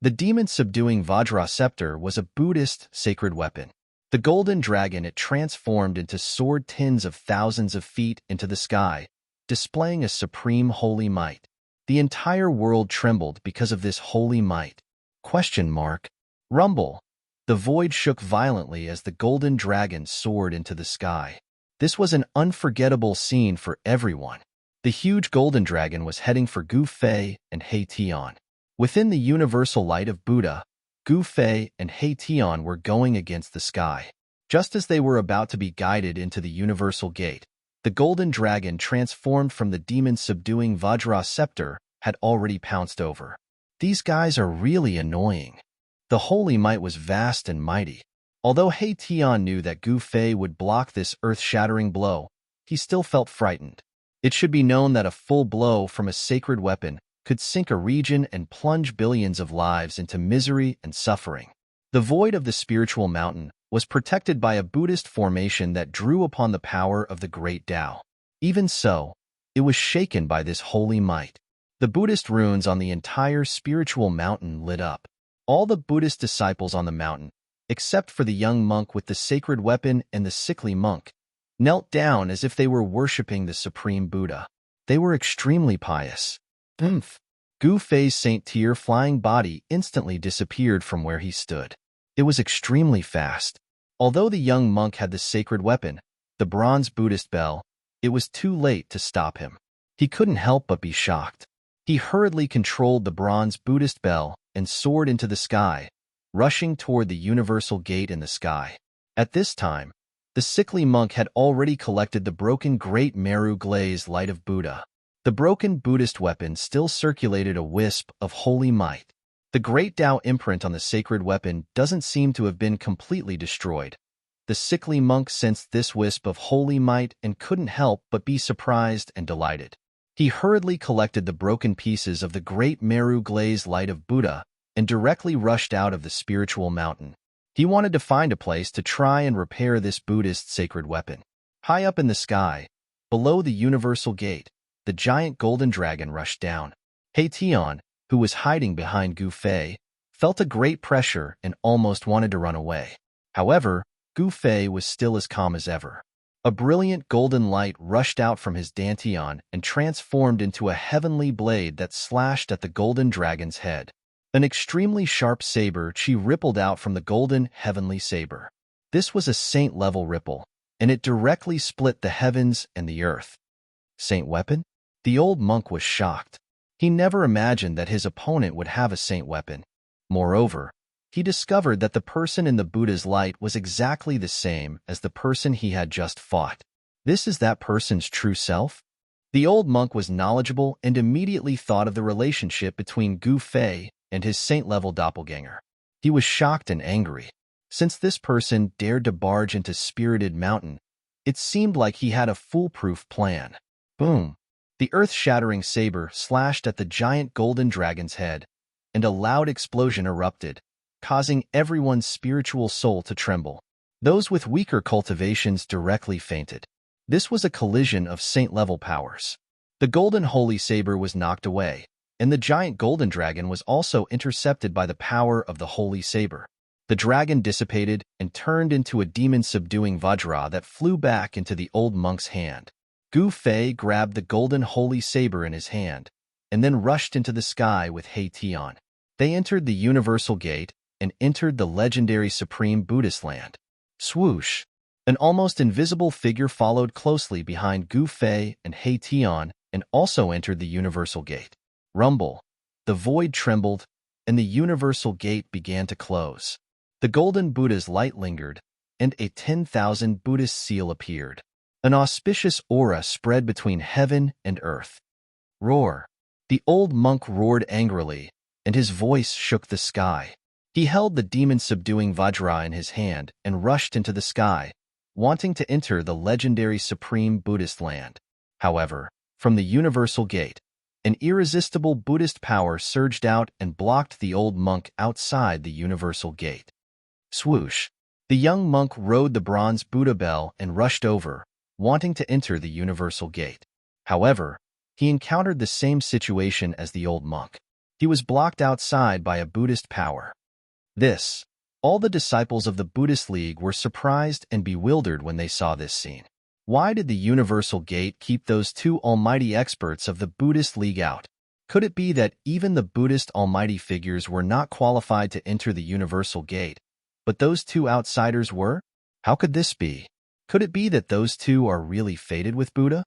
S1: The demon subduing Vajra scepter was a Buddhist sacred weapon. The golden dragon it transformed into soared tens of thousands of feet into the sky, displaying a supreme holy might. The entire world trembled because of this holy might. Rumble. The void shook violently as the golden dragon soared into the sky. This was an unforgettable scene for everyone. The huge golden dragon was heading for Gu Fei and He Tian. Within the universal light of Buddha, Gu Fei and He Tian were going against the sky. Just as they were about to be guided into the universal gate, the golden dragon transformed from the demon subduing Vajra scepter had already pounced over. These guys are really annoying. The holy might was vast and mighty. Although He Tian knew that Gu Fei would block this earth-shattering blow, he still felt frightened. It should be known that a full blow from a sacred weapon could sink a region and plunge billions of lives into misery and suffering. The void of the spiritual mountain was protected by a Buddhist formation that drew upon the power of the great Tao. Even so, it was shaken by this holy might. The Buddhist runes on the entire spiritual mountain lit up. All the Buddhist disciples on the mountain, except for the young monk with the sacred weapon and the sickly monk, knelt down as if they were worshipping the supreme Buddha. They were extremely pious. Gu Fei's Saint Tier flying body instantly disappeared from where he stood. It was extremely fast. Although the young monk had the sacred weapon, the bronze Buddhist bell, it was too late to stop him. He couldn't help but be shocked. He hurriedly controlled the bronze Buddhist bell and soared into the sky, rushing toward the universal gate in the sky. At this time, the sickly monk had already collected the broken Great Meru Glaze light of Buddha. The broken Buddhist weapon still circulated a wisp of holy might. The great Tao imprint on the sacred weapon doesn't seem to have been completely destroyed. The sickly monk sensed this wisp of holy might and couldn't help but be surprised and delighted. He hurriedly collected the broken pieces of the Great Meru Glaze light of Buddha and directly rushed out of the spiritual mountain. He wanted to find a place to try and repair this Buddhist sacred weapon. High up in the sky, below the universal gate, the giant golden dragon rushed down. He Tian, who was hiding behind Gu Fei, felt a great pressure and almost wanted to run away. However, Gu Fei was still as calm as ever. A brilliant golden light rushed out from his dantian and transformed into a heavenly blade that slashed at the golden dragon's head. An extremely sharp saber chi rippled out from the golden heavenly saber. This was a saint-level ripple, and it directly split the heavens and the earth. Saint weapon? The old monk was shocked. He never imagined that his opponent would have a saint weapon. Moreover, he discovered that the person in the Buddha's light was exactly the same as the person he had just fought. This is that person's true self? The old monk was knowledgeable and immediately thought of the relationship between Gu Fei and his saint-level doppelganger. He was shocked and angry. Since this person dared to barge into Spirited Mountain, it seemed like he had a foolproof plan. Boom! The earth-shattering saber slashed at the giant golden dragon's head, and a loud explosion erupted, causing everyone's spiritual soul to tremble. Those with weaker cultivations directly fainted. This was a collision of saint-level powers. The golden holy saber was knocked away, and the giant golden dragon was also intercepted by the power of the holy saber. The dragon dissipated and turned into a demon-subduing Vajra that flew back into the old monk's hand. Gu Fei grabbed the golden holy saber in his hand, and then rushed into the sky with He Tian. They entered the universal gate and entered the legendary supreme Buddhist land. Swoosh! An almost invisible figure followed closely behind Gu Fei and He Tian and also entered the universal gate. Rumble! The void trembled, and the universal gate began to close. The golden Buddha's light lingered, and a 10,000 Buddhist seal appeared. An auspicious aura spread between heaven and earth. Roar! The old monk roared angrily, and his voice shook the sky. He held the demon-subduing Vajra in his hand and rushed into the sky, wanting to enter the legendary supreme Buddhist land. However, from the universal gate, an irresistible Buddhist power surged out and blocked the old monk outside the universal gate. Swoosh! The young monk rode the bronze Buddha bell and rushed over, wanting to enter the universal gate. However, he encountered the same situation as the old monk. He was blocked outside by a Buddhist power. All the disciples of the Buddhist League were surprised and bewildered when they saw this scene. Why did the universal gate keep those two almighty experts of the Buddhist League out? Could it be that even the Buddhist almighty figures were not qualified to enter the universal gate, but those two outsiders were? How could this be? Could it be that those two are really fated with Buddha?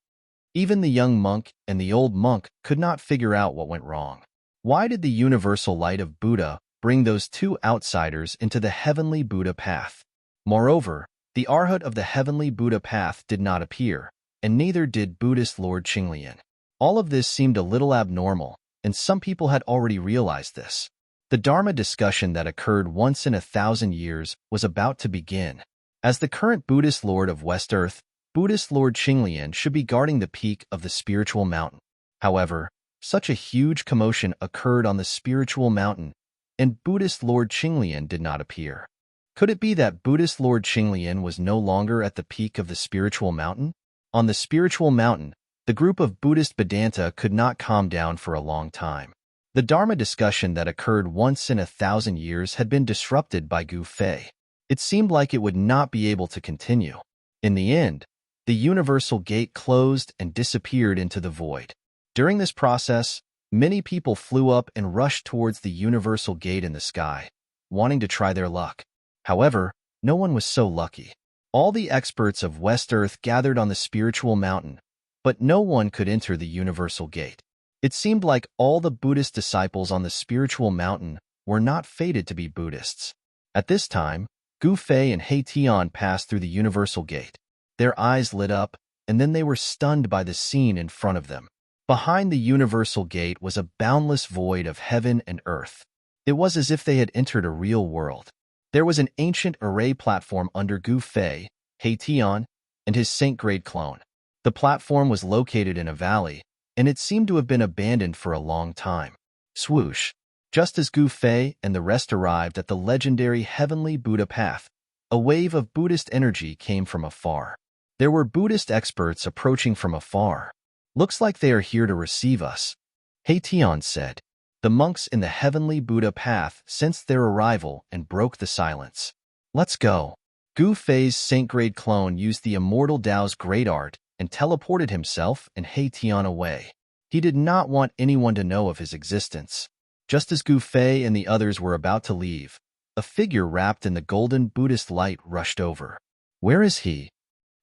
S1: Even the young monk and the old monk could not figure out what went wrong. Why did the universal light of Buddha bring those two outsiders into the heavenly Buddha path? Moreover, the Arhat of the heavenly Buddha path did not appear, and neither did Buddhist Lord Qinglian. All of this seemed a little abnormal, and some people had already realized this. The Dharma discussion that occurred once in 1,000 years was about to begin. As the current Buddhist Lord of West Earth, Buddhist Lord Qinglian should be guarding the peak of the spiritual mountain. However, such a huge commotion occurred on the spiritual mountain, and Buddhist Lord Qinglian did not appear. Could it be that Buddhist Lord Qinglian was no longer at the peak of the spiritual mountain? On the spiritual mountain, the group of Buddhist Vedanta could not calm down for a long time. The Dharma discussion that occurred once in 1,000 years had been disrupted by Gu Fei. It seemed like it would not be able to continue. In the end, the universal gate closed and disappeared into the void. During this process, many people flew up and rushed towards the universal gate in the sky, wanting to try their luck. However, no one was so lucky. All the experts of West Earth gathered on the spiritual mountain, but no one could enter the universal gate. It seemed like all the Buddhist disciples on the spiritual mountain were not fated to be Buddhists. At this time, Gu Fei and He Tian passed through the universal gate. Their eyes lit up, and then they were stunned by the scene in front of them. Behind the universal gate was a boundless void of heaven and earth. It was as if they had entered a real world. There was an ancient array platform under Gu Fei, He Tian, and his saint-grade clone. The platform was located in a valley, and it seemed to have been abandoned for a long time. Swoosh! Just as Gu Fei and the rest arrived at the legendary heavenly Buddha path, a wave of Buddhist energy came from afar. There were Buddhist experts approaching from afar. Looks like they are here to receive us, He Tian said. The monks in the heavenly Buddha path sensed their arrival and broke the silence. Let's go. Gu Fei's saint-grade clone used the immortal Tao's great art and teleported himself and He Tian away. He did not want anyone to know of his existence. Just as Gu Fei and the others were about to leave, a figure wrapped in the golden Buddhist light rushed over. Where is he?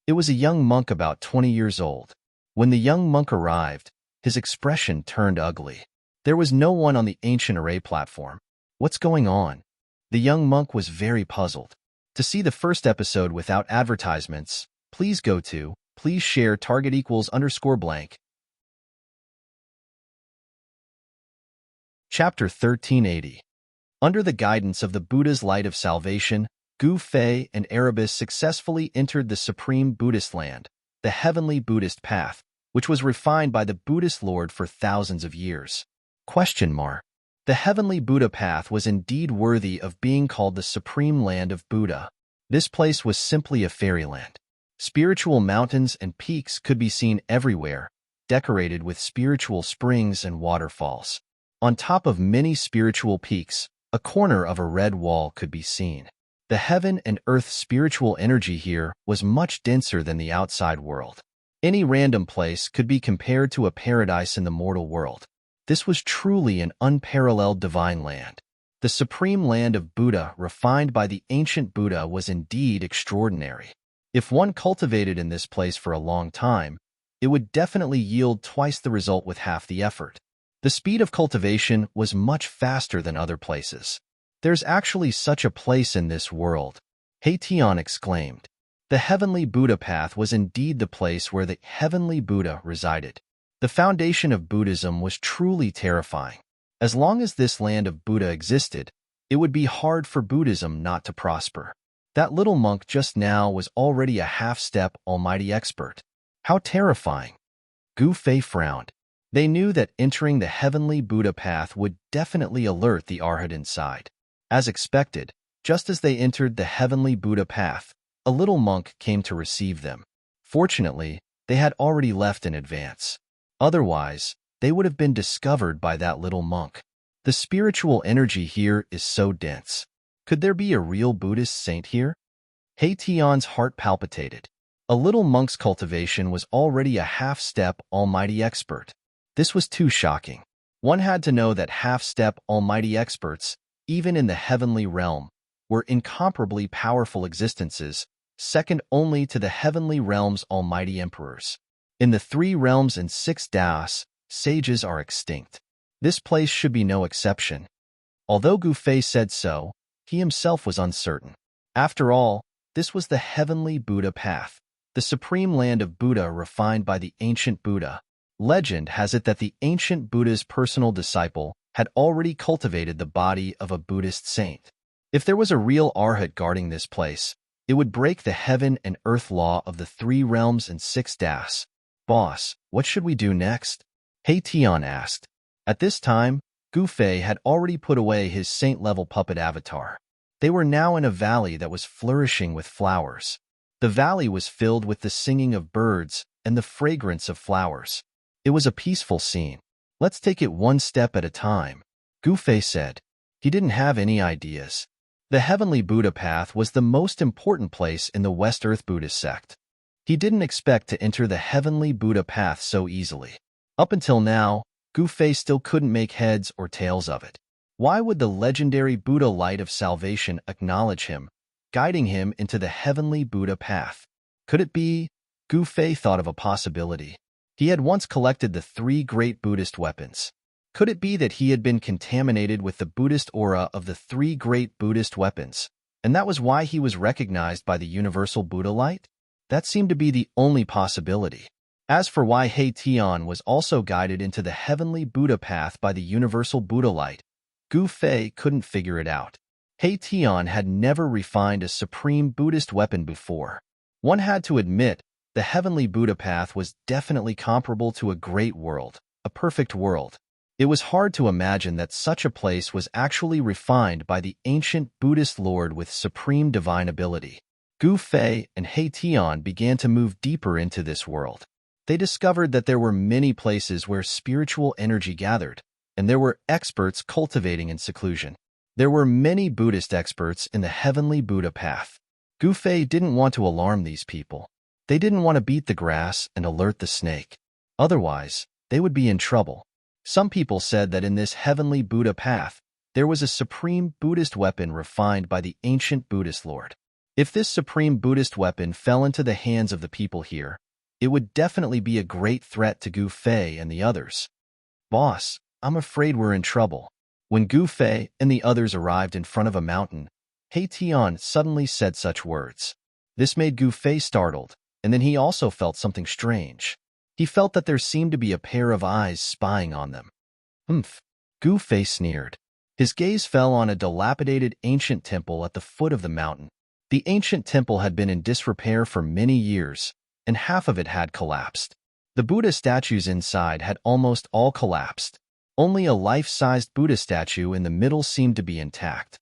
S1: It was a young monk about 20 years old. When the young monk arrived, his expression turned ugly. There was no one on the ancient array platform. What's going on? The young monk was very puzzled. To see the first episode without advertisements, please go to please share target equals _blank. Chapter 1380. Under the guidance of the Buddha's light of salvation, Gu Fei and Erebus successfully entered the supreme Buddhist land, the heavenly Buddhist path, which was refined by the Buddhist Lord for thousands of years. The heavenly Buddha path was indeed worthy of being called the supreme land of Buddha. This place was simply a fairyland. Spiritual mountains and peaks could be seen everywhere, decorated with spiritual springs and waterfalls. On top of many spiritual peaks, a corner of a red wall could be seen. The heaven and earth spiritual energy here was much denser than the outside world. Any random place could be compared to a paradise in the mortal world. This was truly an unparalleled divine land. The supreme land of Buddha, refined by the ancient Buddha, was indeed extraordinary. If one cultivated in this place for a long time, it would definitely yield twice the result with half the effort. The speed of cultivation was much faster than other places. There's actually such a place in this world, He Tian exclaimed. The heavenly Buddha path was indeed the place where the heavenly Buddha resided. The foundation of Buddhism was truly terrifying. As long as this land of Buddha existed, it would be hard for Buddhism not to prosper. That little monk just now was already a half-step almighty expert. How terrifying! Gu Fei frowned. They knew that entering the heavenly Buddha path would definitely alert the Arhat inside. As expected, just as they entered the heavenly Buddha path, a little monk came to receive them. Fortunately, they had already left in advance. Otherwise, they would have been discovered by that little monk. The spiritual energy here is so dense. Could there be a real Buddhist saint here? He Tian's heart palpitated. A little monk's cultivation was already a half-step almighty expert. This was too shocking. One had to know that half-step almighty experts, even in the heavenly realm, were incomparably powerful existences, second only to the heavenly realm's almighty emperors. In the 3 realms and 6 daos, sages are extinct. This place should be no exception. Although Gu Fei said so, he himself was uncertain. After all, this was the heavenly Buddha path, the supreme land of Buddha refined by the ancient Buddha. Legend has it that the ancient Buddha's personal disciple had already cultivated the body of a Buddhist saint. If there was a real Arhat guarding this place, it would break the heaven and earth law of the 3 realms and 6 daos. Boss, what should we do next? He Tian asked. At this time, Gu Fei had already put away his saint-level puppet avatar. They were now in a valley that was flourishing with flowers. The valley was filled with the singing of birds and the fragrance of flowers. It was a peaceful scene. Let's take it one step at a time, Gu Fei said. He didn't have any ideas. The heavenly Buddha path was the most important place in the West Earth Buddhist sect. He didn't expect to enter the heavenly Buddha path so easily. Up until now, Gu Fei still couldn't make heads or tails of it. Why would the legendary Buddha light of salvation acknowledge him, guiding him into the heavenly Buddha path? Could it be? Gu Fei thought of a possibility. He had once collected the 3 great Buddhist weapons. Could it be that he had been contaminated with the Buddhist aura of the 3 great Buddhist weapons, and that was why he was recognized by the universal Buddha light? That seemed to be the only possibility. As for why He Tian was also guided into the heavenly Buddha path by the universal Buddha light, Gu Fei couldn't figure it out. He Tian had never refined a supreme Buddhist weapon before. One had to admit, the heavenly Buddha path was definitely comparable to a great world, a perfect world. It was hard to imagine that such a place was actually refined by the ancient Buddhist Lord with supreme divine ability. Gu Fei and He Tian began to move deeper into this world. They discovered that there were many places where spiritual energy gathered, and there were experts cultivating in seclusion. There were many Buddhist experts in the heavenly Buddha path. Gu Fei didn't want to alarm these people. They didn't want to beat the grass and alert the snake. Otherwise, they would be in trouble. Some people said that in this heavenly Buddha path, there was a supreme Buddhist weapon refined by the ancient Buddhist Lord. If this supreme Buddhist weapon fell into the hands of the people here, it would definitely be a great threat to Gu Fei and the others. Boss, I'm afraid we're in trouble. When Gu Fei and the others arrived in front of a mountain, He Tian suddenly said such words. This made Gu Fei startled, and then he also felt something strange. He felt that there seemed to be a pair of eyes spying on them. Humph, Gu Fei sneered. His gaze fell on a dilapidated ancient temple at the foot of the mountain. The ancient temple had been in disrepair for many years, and half of it had collapsed. The Buddha statues inside had almost all collapsed. Only a life-sized Buddha statue in the middle seemed to be intact.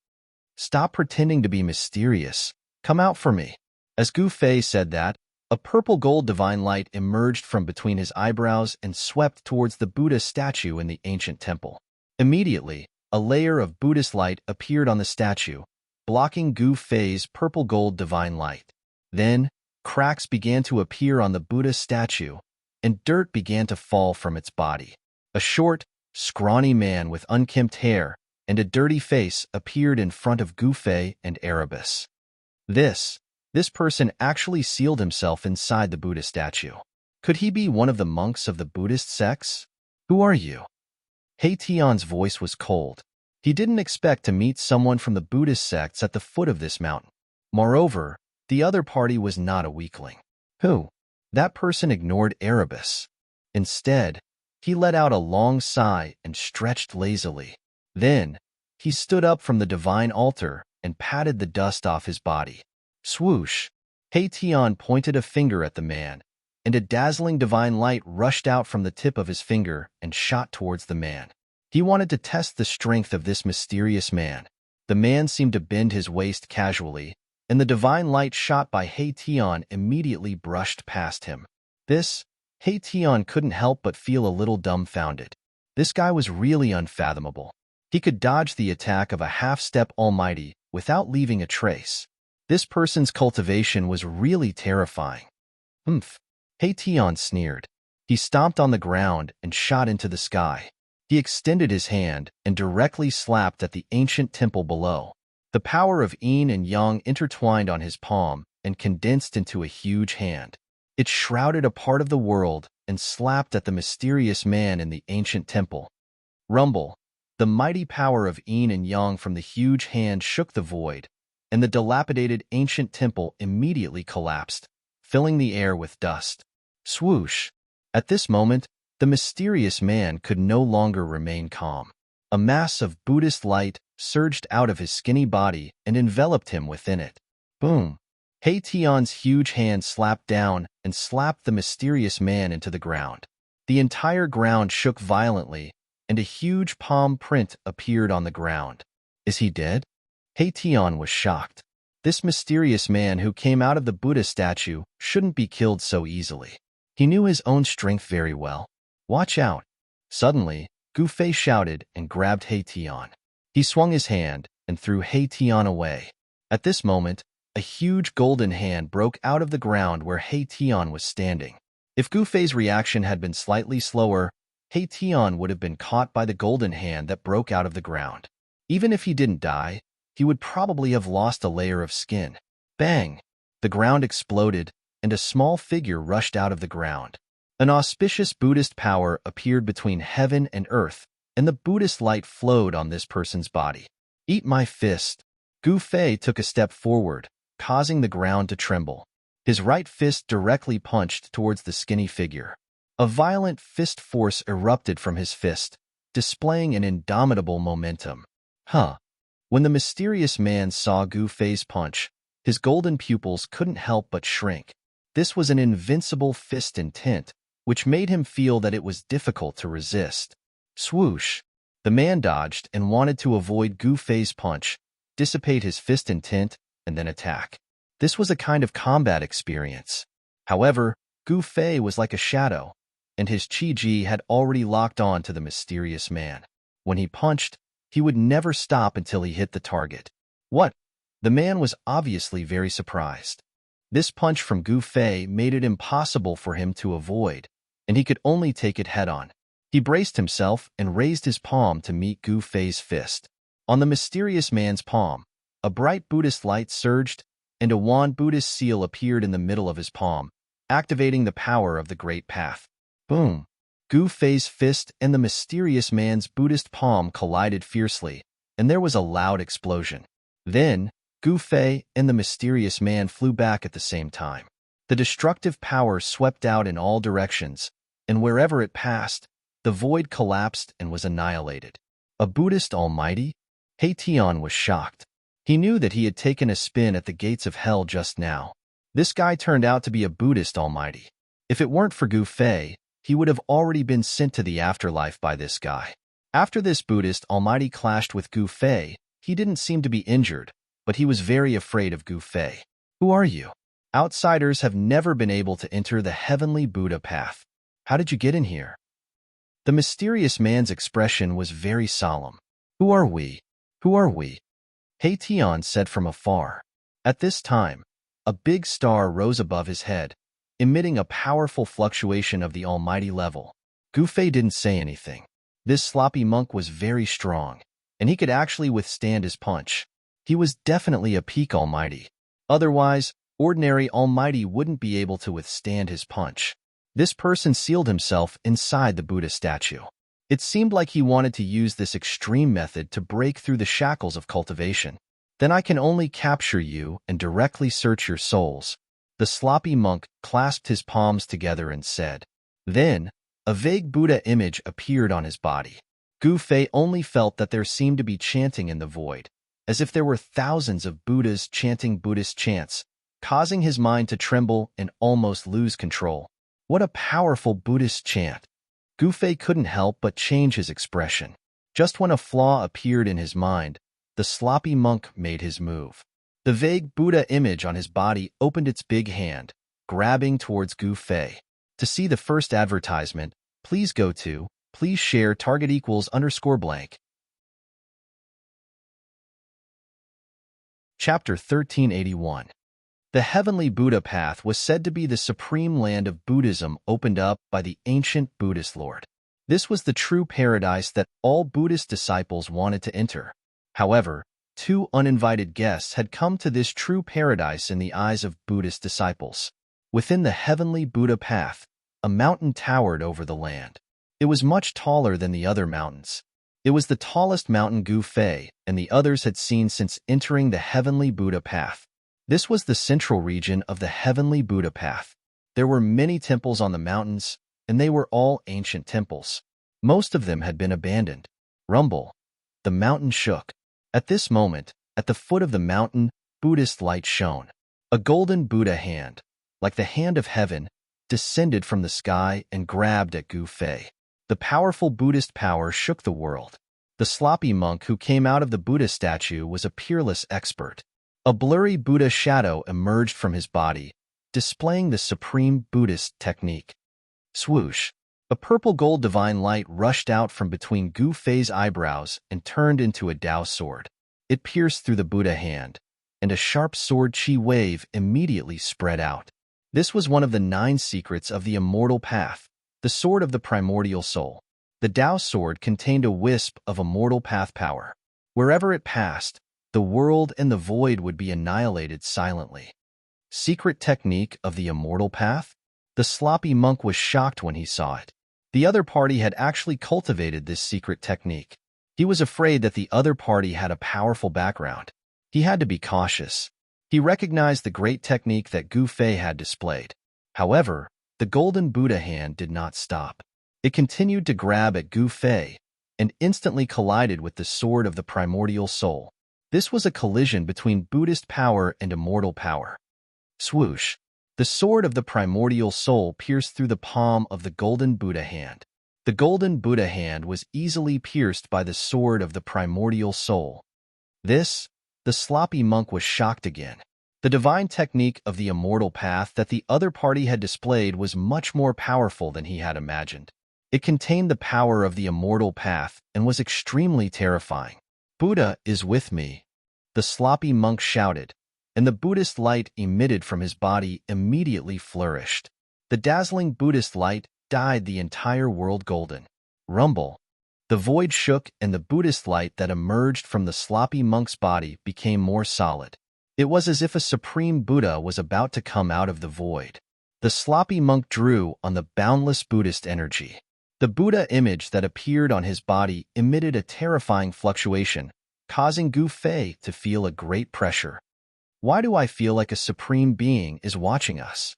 S1: Stop pretending to be mysterious. Come out for me. As Gu Fei said that, a purple gold divine light emerged from between his eyebrows and swept towards the Buddha statue in the ancient temple. Immediately, a layer of Buddhist light appeared on the statue, blocking Gu Fei's purple gold divine light. Then, cracks began to appear on the Buddha statue, and dirt began to fall from its body. A short, scrawny man with unkempt hair and a dirty face appeared in front of Gu Fei and Erebus. This person actually sealed himself inside the Buddha statue. Could he be one of the monks of the Buddhist sects? Who are you? He Tian's voice was cold. He didn't expect to meet someone from the Buddhist sects at the foot of this mountain. Moreover, the other party was not a weakling. Who? That person ignored Erebus. Instead, he let out a long sigh and stretched lazily. Then, he stood up from the divine altar and patted the dust off his body. Swoosh! He Tian pointed a finger at the man, and a dazzling divine light rushed out from the tip of his finger and shot towards the man. He wanted to test the strength of this mysterious man. The man seemed to bend his waist casually, and the divine light shot by Haetion immediately brushed past him. Haetion couldn't help but feel a little dumbfounded. This guy was really unfathomable. He could dodge the attack of a half-step almighty without leaving a trace. This person's cultivation was really terrifying. Humph. Haetion sneered. He stomped on the ground and shot into the sky. He extended his hand and directly slapped at the ancient temple below. The power of yin and yang intertwined on his palm and condensed into a huge hand. It shrouded a part of the world and slapped at the mysterious man in the ancient temple. Rumble. The mighty power of yin and yang from the huge hand shook the void, and the dilapidated ancient temple immediately collapsed, filling the air with dust. Swoosh! At this moment, the mysterious man could no longer remain calm. A mass of Buddhist light surged out of his skinny body and enveloped him within it. Boom! Haetion's huge hand slapped down and slapped the mysterious man into the ground. The entire ground shook violently, and a huge palm print appeared on the ground. Is he dead? Haetion was shocked. This mysterious man who came out of the Buddha statue shouldn't be killed so easily. He knew his own strength very well. Watch out! Suddenly, Gu Fei shouted and grabbed Haetion. He swung his hand and threw Haetion away. At this moment, a huge golden hand broke out of the ground where Haetion was standing. If Gu Fei's reaction had been slightly slower, Haetion would have been caught by the golden hand that broke out of the ground. Even if he didn't die, he would probably have lost a layer of skin. Bang! The ground exploded, and a small figure rushed out of the ground. An auspicious Buddhist power appeared between heaven and earth, and the Buddhist light flowed on this person's body. Eat my fist! Gu Fei took a step forward, causing the ground to tremble. His right fist directly punched towards the skinny figure. A violent fist force erupted from his fist, displaying an indomitable momentum. When the mysterious man saw Gu Fei's punch, his golden pupils couldn't help but shrink. This was an invincible fist intent, which made him feel that it was difficult to resist. Swoosh! The man dodged and wanted to avoid Gu Fei's punch, dissipate his fist intent, and then attack. This was a kind of combat experience. However, Gu Fei was like a shadow, and his Qi had already locked on to the mysterious man. When he punched, he would never stop until he hit the target. What? The man was obviously very surprised. This punch from Gu Fei made it impossible for him to avoid, and he could only take it head-on. He braced himself and raised his palm to meet Gu Fei's fist. On the mysterious man's palm, a bright Buddhist light surged, and a wand Buddhist seal appeared in the middle of his palm, activating the power of the Great Path. Boom! Gu Fei's fist and the mysterious man's Buddhist palm collided fiercely, and there was a loud explosion. Then, Gu Fei and the mysterious man flew back at the same time. The destructive power swept out in all directions, and wherever it passed, the void collapsed and was annihilated. A Buddhist almighty? Haetion was shocked. He knew that he had taken a spin at the gates of hell just now. This guy turned out to be a Buddhist almighty. If it weren't for Gu Fei, he would have already been sent to the afterlife by this guy. After this Buddhist almighty clashed with Gu Fei, he didn't seem to be injured, but he was very afraid of Gu Fei. Who are you? Outsiders have never been able to enter the heavenly Buddha path. How did you get in here? The mysterious man's expression was very solemn. Who are we? Who are we? Haetion said from afar. At this time, a big star rose above his head, emitting a powerful fluctuation of the almighty level. Gu Fei didn't say anything. This sloppy monk was very strong, and he could actually withstand his punch. He was definitely a peak almighty. Otherwise, ordinary almighty wouldn't be able to withstand his punch. This person sealed himself inside the Buddha statue. It seemed like he wanted to use this extreme method to break through the shackles of cultivation. Then I can only capture you and directly search your souls. The sloppy monk clasped his palms together and said. Then, a vague Buddha image appeared on his body. Gu Fei only felt that there seemed to be chanting in the void, as if there were thousands of Buddhas chanting Buddhist chants, causing his mind to tremble and almost lose control. What a powerful Buddhist chant! Gu Fei couldn't help but change his expression. Just when a flaw appeared in his mind, the sloppy monk made his move. The vague Buddha image on his body opened its big hand, grabbing towards Gu Fei. To see the first advertisement, please go to, please share target equals _blank. Chapter 1381. The heavenly Buddha path was said to be the supreme land of Buddhism opened up by the ancient Buddhist Lord. This was the true paradise that all Buddhist disciples wanted to enter. However, two uninvited guests had come to this true paradise in the eyes of Buddhist disciples. Within the heavenly Buddha path, a mountain towered over the land. It was much taller than the other mountains. It was the tallest mountain Gu Fei and the others had seen since entering the heavenly Buddha path. This was the central region of the heavenly Buddha path. There were many temples on the mountains, and they were all ancient temples. Most of them had been abandoned. Rumble. The mountain shook. At this moment, at the foot of the mountain, Buddhist light shone. A golden Buddha hand, like the hand of heaven, descended from the sky and grabbed at Gu Fei. The powerful Buddhist power shook the world. The sloppy monk who came out of the Buddha statue was a peerless expert. A blurry Buddha shadow emerged from his body, displaying the supreme Buddhist technique. Swoosh! A purple-gold divine light rushed out from between Gu Fei's eyebrows and turned into a Tao sword. It pierced through the Buddha hand, and a sharp sword chi wave immediately spread out. This was one of the 9 secrets of the immortal path, the sword of the primordial soul. The Tao sword contained a wisp of immortal path power. Wherever it passed, the world and the void would be annihilated silently. Secret technique of the immortal path? The sloppy monk was shocked when he saw it. The other party had actually cultivated this secret technique. He was afraid that the other party had a powerful background. He had to be cautious. He recognized the great technique that Gu Fei had displayed. However, the golden Buddha hand did not stop. It continued to grab at Gu Fei and instantly collided with the sword of the primordial soul. This was a collision between Buddhist power and immortal power. Swoosh! The sword of the primordial soul pierced through the palm of the golden Buddha hand. The golden Buddha hand was easily pierced by the sword of the primordial soul. The sloppy monk was shocked again. The divine technique of the immortal path that the other party had displayed was much more powerful than he had imagined. It contained the power of the immortal path and was extremely terrifying. Buddha is with me, the sloppy monk shouted, and the Buddhist light emitted from his body immediately flourished. The dazzling Buddhist light dyed the entire world golden. Rumble. The void shook and the Buddhist light that emerged from the sloppy monk's body became more solid. It was as if a supreme Buddha was about to come out of the void. The sloppy monk drew on the boundless Buddhist energy. The Buddha image that appeared on his body emitted a terrifying fluctuation, causing Gu Fei to feel a great pressure. Why do I feel like a supreme being is watching us?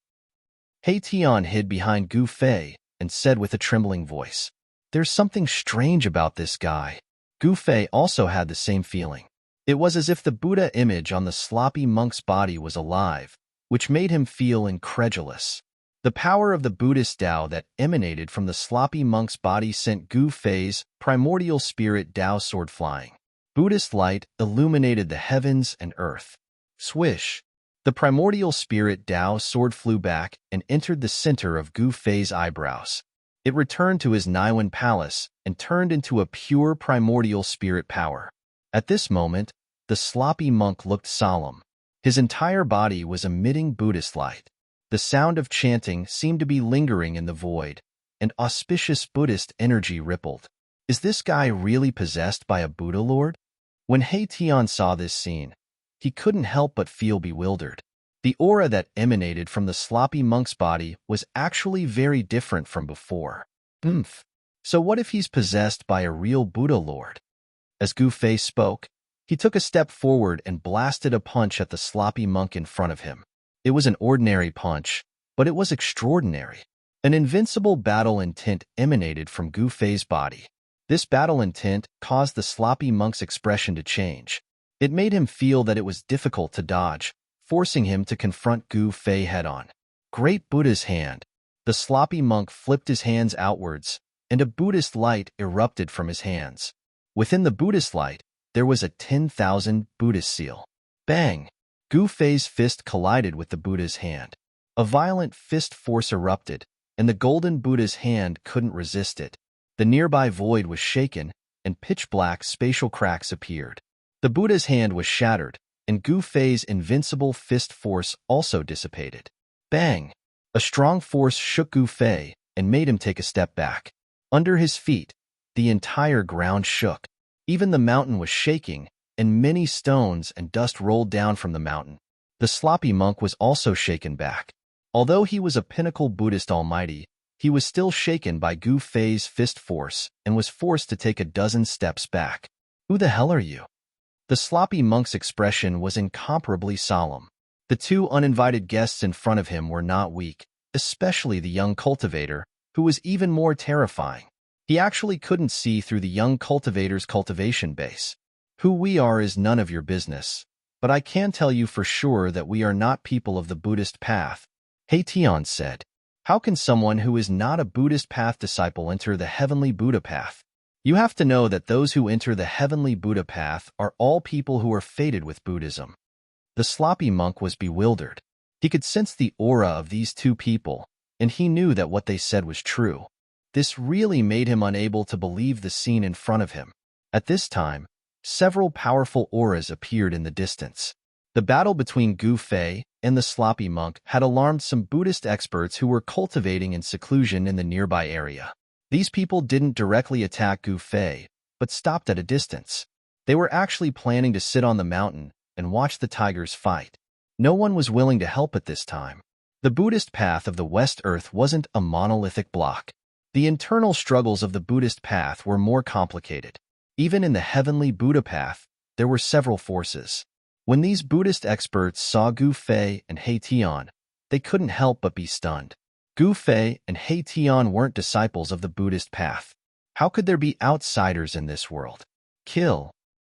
S1: He Tian hid behind Gu Fei and said with a trembling voice, "There's something strange about this guy." Gu Fei also had the same feeling. It was as if the Buddha image on the sloppy monk's body was alive, which made him feel incredulous. The power of the Buddhist Tao that emanated from the sloppy monk's body sent Gu Fei's primordial spirit Tao sword flying. Buddhist light illuminated the heavens and earth. Swish! The primordial spirit Tao sword flew back and entered the center of Gu Fei's eyebrows. It returned to his Niwen palace and turned into a pure primordial spirit power. At this moment, the sloppy monk looked solemn. His entire body was emitting Buddhist light. The sound of chanting seemed to be lingering in the void, and auspicious Buddhist energy rippled. Is this guy really possessed by a Buddha Lord? When He Tian saw this scene, he couldn't help but feel bewildered. The aura that emanated from the sloppy monk's body was actually very different from before. So what if he's possessed by a real Buddha Lord? As Gu Fei spoke, he took a step forward and blasted a punch at the sloppy monk in front of him. It was an ordinary punch, but it was extraordinary. An invincible battle intent emanated from Gu Fei's body. This battle intent caused the sloppy monk's expression to change. It made him feel that it was difficult to dodge, forcing him to confront Gu Fei head-on. Great Buddha's hand. The sloppy monk flipped his hands outwards, and a Buddhist light erupted from his hands. Within the Buddhist light, there was a 10,000 Buddhist seal. Bang! Gu Fei's fist collided with the Buddha's hand. A violent fist force erupted, and the golden Buddha's hand couldn't resist it. The nearby void was shaken, and pitch-black spatial cracks appeared. The Buddha's hand was shattered, and Gu Fei's invincible fist force also dissipated. Bang! A strong force shook Gu Fei and made him take a step back. Under his feet, the entire ground shook. Even the mountain was shaking, and many stones and dust rolled down from the mountain. The sloppy monk was also shaken back. Although he was a pinnacle Buddhist almighty, he was still shaken by Gu Fei's fist force and was forced to take a dozen steps back. "Who the hell are you?" The sloppy monk's expression was incomparably solemn. The two uninvited guests in front of him were not weak, especially the young cultivator, who was even more terrifying. He actually couldn't see through the young cultivator's cultivation base. "Who we are is none of your business, but I can tell you for sure that we are not people of the Buddhist path," Tian said. "How can someone who is not a Buddhist path disciple enter the heavenly Buddha path? You have to know that those who enter the heavenly Buddha path are all people who are fated with Buddhism." The sloppy monk was bewildered. He could sense the aura of these two people, and he knew that what they said was true. This really made him unable to believe the scene in front of him. At this time, several powerful auras appeared in the distance. The battle between Gu Fei and the sloppy monk had alarmed some Buddhist experts who were cultivating in seclusion in the nearby area. These people didn't directly attack Gu Fei, but stopped at a distance. They were actually planning to sit on the mountain and watch the tigers fight. No one was willing to help at this time. The Buddhist path of the West Earth wasn't a monolithic block. The internal struggles of the Buddhist path were more complicated. Even in the heavenly Buddha path, there were several forces. When these Buddhist experts saw Gu Fei and Tian, they couldn't help but be stunned. Gu Fei and Tian weren't disciples of the Buddhist path. How could there be outsiders in this world? "Kill!"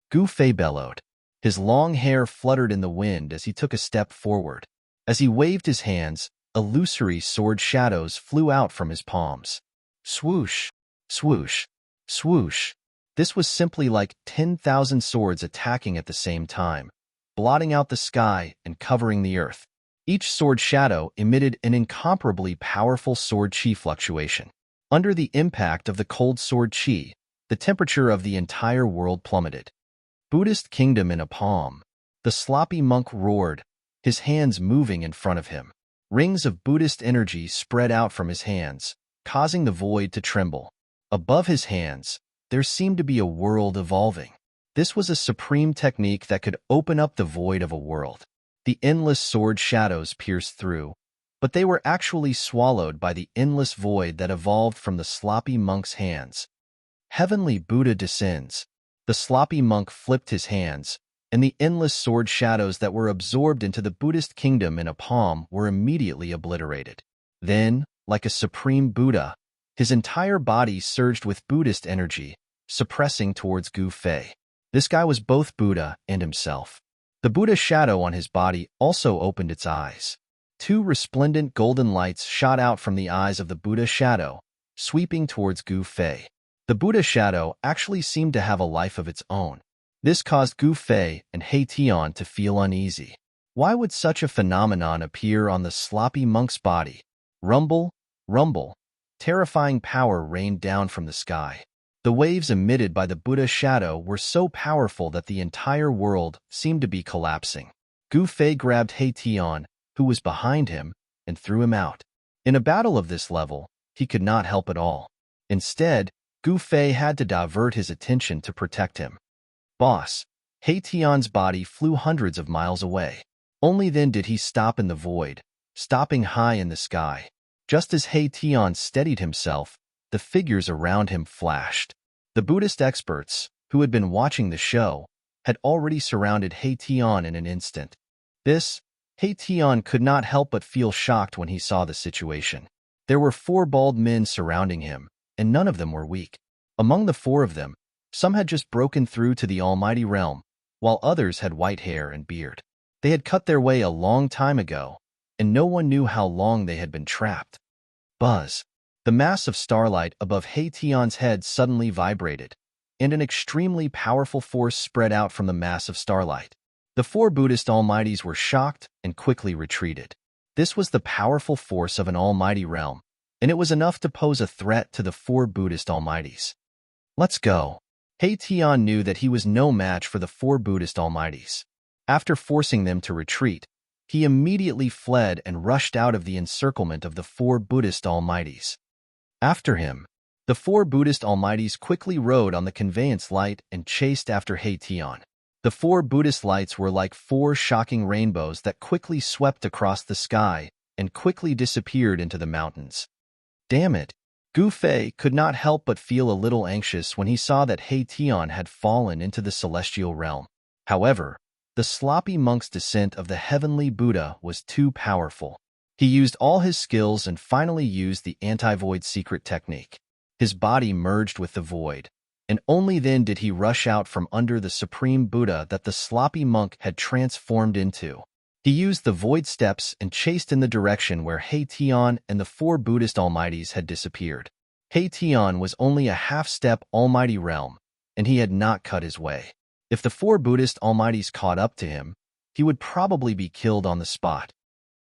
S1: Gu Fei bellowed. His long hair fluttered in the wind as he took a step forward. As he waved his hands, illusory sword shadows flew out from his palms. Swoosh, swoosh, swoosh. This was simply like 10,000 swords attacking at the same time, blotting out the sky and covering the earth. Each sword shadow emitted an incomparably powerful sword chi fluctuation. Under the impact of the cold sword chi, the temperature of the entire world plummeted. Buddhist kingdom in a palm. The sloppy monk roared, his hands moving in front of him. Rings of Buddhist energy spread out from his hands, causing the void to tremble. Above his hands, there seemed to be a world evolving. This was a supreme technique that could open up the void of a world. The endless sword shadows pierced through, but they were actually swallowed by the endless void that evolved from the sloppy monk's hands. Heavenly Buddha descends. The sloppy monk flipped his hands, and the endless sword shadows that were absorbed into the Buddhist kingdom in a palm were immediately obliterated. Then, like a supreme Buddha, his entire body surged with Buddhist energy, suppressing towards Gu Fei. This guy was both Buddha and himself. The Buddha shadow on his body also opened its eyes. Two resplendent golden lights shot out from the eyes of the Buddha shadow, sweeping towards Gu Fei. The Buddha shadow actually seemed to have a life of its own. This caused Gu Fei and Tian to feel uneasy. Why would such a phenomenon appear on the sloppy monk's body? Rumble, rumble. Terrifying power rained down from the sky. The waves emitted by the Buddha shadow were so powerful that the entire world seemed to be collapsing. Gu Fei grabbed Tian, who was behind him, and threw him out. In a battle of this level, he could not help at all. Instead, Gu Fei had to divert his attention to protect him. "Boss!" Tian's body flew hundreds of miles away. Only then did he stop in the void, stopping high in the sky. Just as Tian steadied himself, the figures around him flashed. The Buddhist experts, who had been watching the show, had already surrounded Tian in an instant. Tian could not help but feel shocked when he saw the situation. There were 4 bald men surrounding him, and none of them were weak. Among the 4 of them, some had just broken through to the almighty realm, while others had white hair and beard. They had cut their way a long time ago, and no one knew how long they had been trapped. Buzz. The mass of starlight above Hation's head suddenly vibrated, and an extremely powerful force spread out from the mass of starlight. The four Buddhist almighties were shocked and quickly retreated. This was the powerful force of an almighty realm, and it was enough to pose a threat to the four Buddhist almighties. Let's go. Hation knew that he was no match for the four Buddhist almighties. After forcing them to retreat, he immediately fled and rushed out of the encirclement of the four Buddhist almighties. After him, the four Buddhist almighties quickly rode on the conveyance light and chased after Hation. The four Buddhist lights were like four shocking rainbows that quickly swept across the sky and quickly disappeared into the mountains. Damn it! Gu Fei could not help but feel a little anxious when he saw that Hation had fallen into the celestial realm. However, the sloppy monk's descent of the heavenly Buddha was too powerful. He used all his skills and finally used the anti-void secret technique. His body merged with the void, and only then did he rush out from under the supreme Buddha that the sloppy monk had transformed into. He used the void steps and chased in the direction where Hation and the four Buddhist almighties had disappeared. Hation was only a half-step almighty realm, and he had not cut his way. If the four Buddhist almighties caught up to him, he would probably be killed on the spot.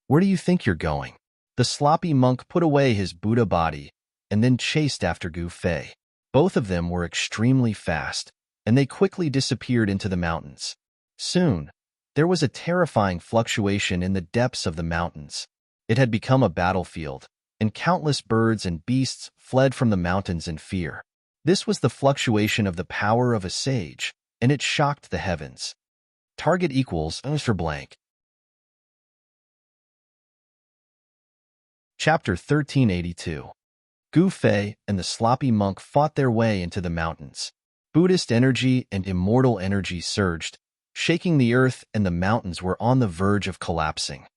S1: Where do you think you're going? The sloppy monk put away his Buddha body and then chased after Gu Fei. Both of them were extremely fast, and they quickly disappeared into the mountains. Soon, there was a terrifying fluctuation in the depths of the mountains. It had become a battlefield, and countless birds and beasts fled from the mountains in fear. This was the fluctuation of the power of a sage, and it shocked the heavens. Target equals for blank. Chapter 1382. Gu Fei and the sloppy monk fought their way into the mountains. Buddhist energy and immortal energy surged, shaking the earth, and the mountains were on the verge of collapsing.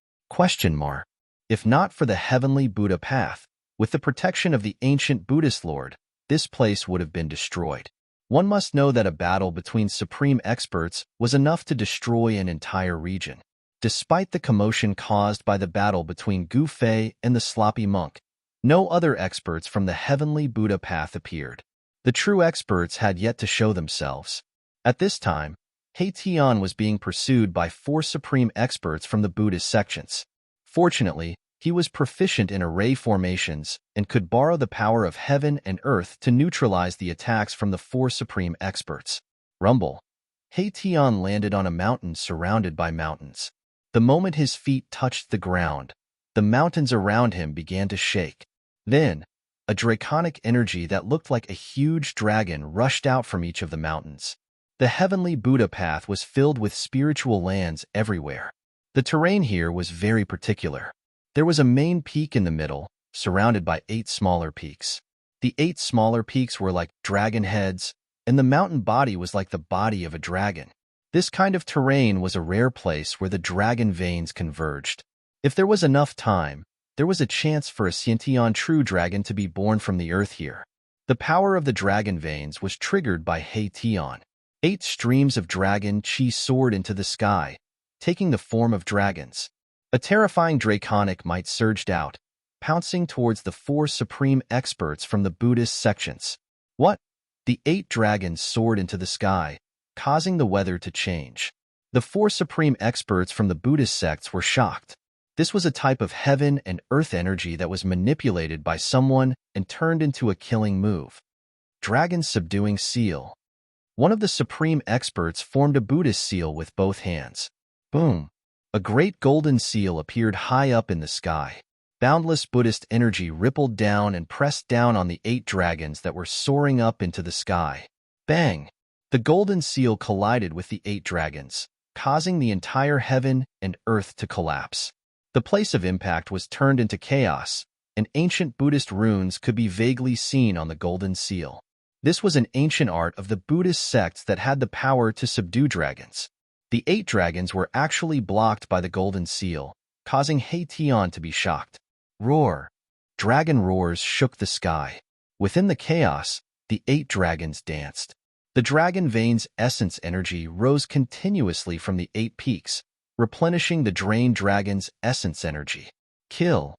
S1: If not for the heavenly Buddha path, with the protection of the ancient Buddhist Lord, this place would have been destroyed. One must know that a battle between supreme experts was enough to destroy an entire region. Despite the commotion caused by the battle between Gu Fei and the sloppy monk, no other experts from the heavenly Buddha path appeared. The true experts had yet to show themselves. At this time, Hation was being pursued by four supreme experts from the Buddhist sections. Fortunately, he was proficient in array formations and could borrow the power of heaven and earth to neutralize the attacks from the four supreme experts. Rumble. Hation landed on a mountain surrounded by mountains. The moment his feet touched the ground, the mountains around him began to shake. Then, a draconic energy that looked like a huge dragon rushed out from each of the mountains. The heavenly Buddha path was filled with spiritual lands everywhere. The terrain here was very particular. There was a main peak in the middle, surrounded by 8 smaller peaks. The 8 smaller peaks were like dragon heads, and the mountain body was like the body of a dragon. This kind of terrain was a rare place where the dragon veins converged. If there was enough time, there was a chance for a Xiantian true dragon to be born from the earth here. The power of the dragon veins was triggered by Hation. 8 streams of dragon chi soared into the sky, taking the form of dragons. A terrifying draconic might surged out, pouncing towards the 4 supreme experts from the Buddhist sections. What? The 8 dragons soared into the sky, causing the weather to change. The 4 supreme experts from the Buddhist sects were shocked. This was a type of heaven and earth energy that was manipulated by someone and turned into a killing move. Dragon subduing seal. One of the supreme experts formed a Buddhist seal with both hands. Boom! A great golden seal appeared high up in the sky. Boundless Buddhist energy rippled down and pressed down on the 8 dragons that were soaring up into the sky. Bang! The golden seal collided with the 8 dragons, causing the entire heaven and earth to collapse. The place of impact was turned into chaos, and ancient Buddhist runes could be vaguely seen on the golden seal. This was an ancient art of the Buddhist sects that had the power to subdue dragons. The 8 dragons were actually blocked by the golden seal, causing Hation to be shocked. Roar! Dragon roars shook the sky. Within the chaos, the 8 dragons danced. The dragon veins' essence energy rose continuously from the 8 peaks, replenishing the drained dragon's essence energy. Kill!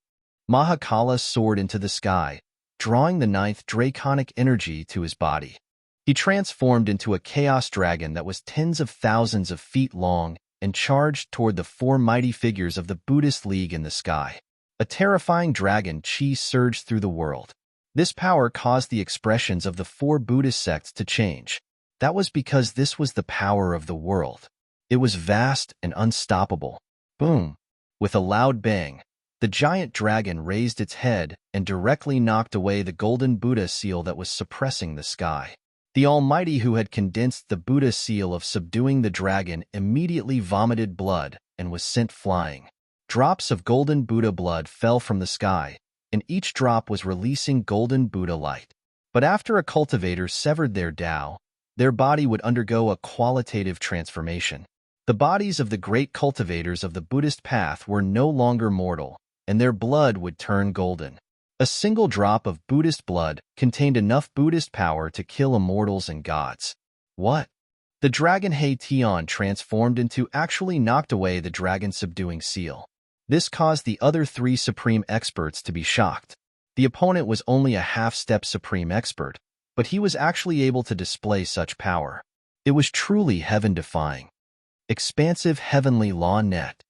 S1: Mahakala soared into the sky, drawing the ninth draconic energy to his body. He transformed into a chaos dragon that was tens of thousands of feet long and charged toward the four mighty figures of the Buddhist League in the sky. A terrifying dragon chi surged through the world. This power caused the expressions of the four Buddhist sects to change. That was because this was the power of the world. It was vast and unstoppable. Boom! With a loud bang, the giant dragon raised its head and directly knocked away the golden Buddha seal that was suppressing the sky. The Almighty, who had condensed the Buddha seal of subduing the dragon, immediately vomited blood and was sent flying. Drops of golden Buddha blood fell from the sky, and each drop was releasing golden Buddha light. But after a cultivator severed their Tao, their body would undergo a qualitative transformation. The bodies of the great cultivators of the Buddhist path were no longer mortal, and their blood would turn golden. A single drop of Buddhist blood contained enough Buddhist power to kill immortals and gods. What? The dragon He Tian transformed into actually knocked away the dragon-subduing seal. This caused the other three supreme experts to be shocked. The opponent was only a half-step supreme expert, but he was actually able to display such power. It was truly heaven-defying. Expansive heavenly law net.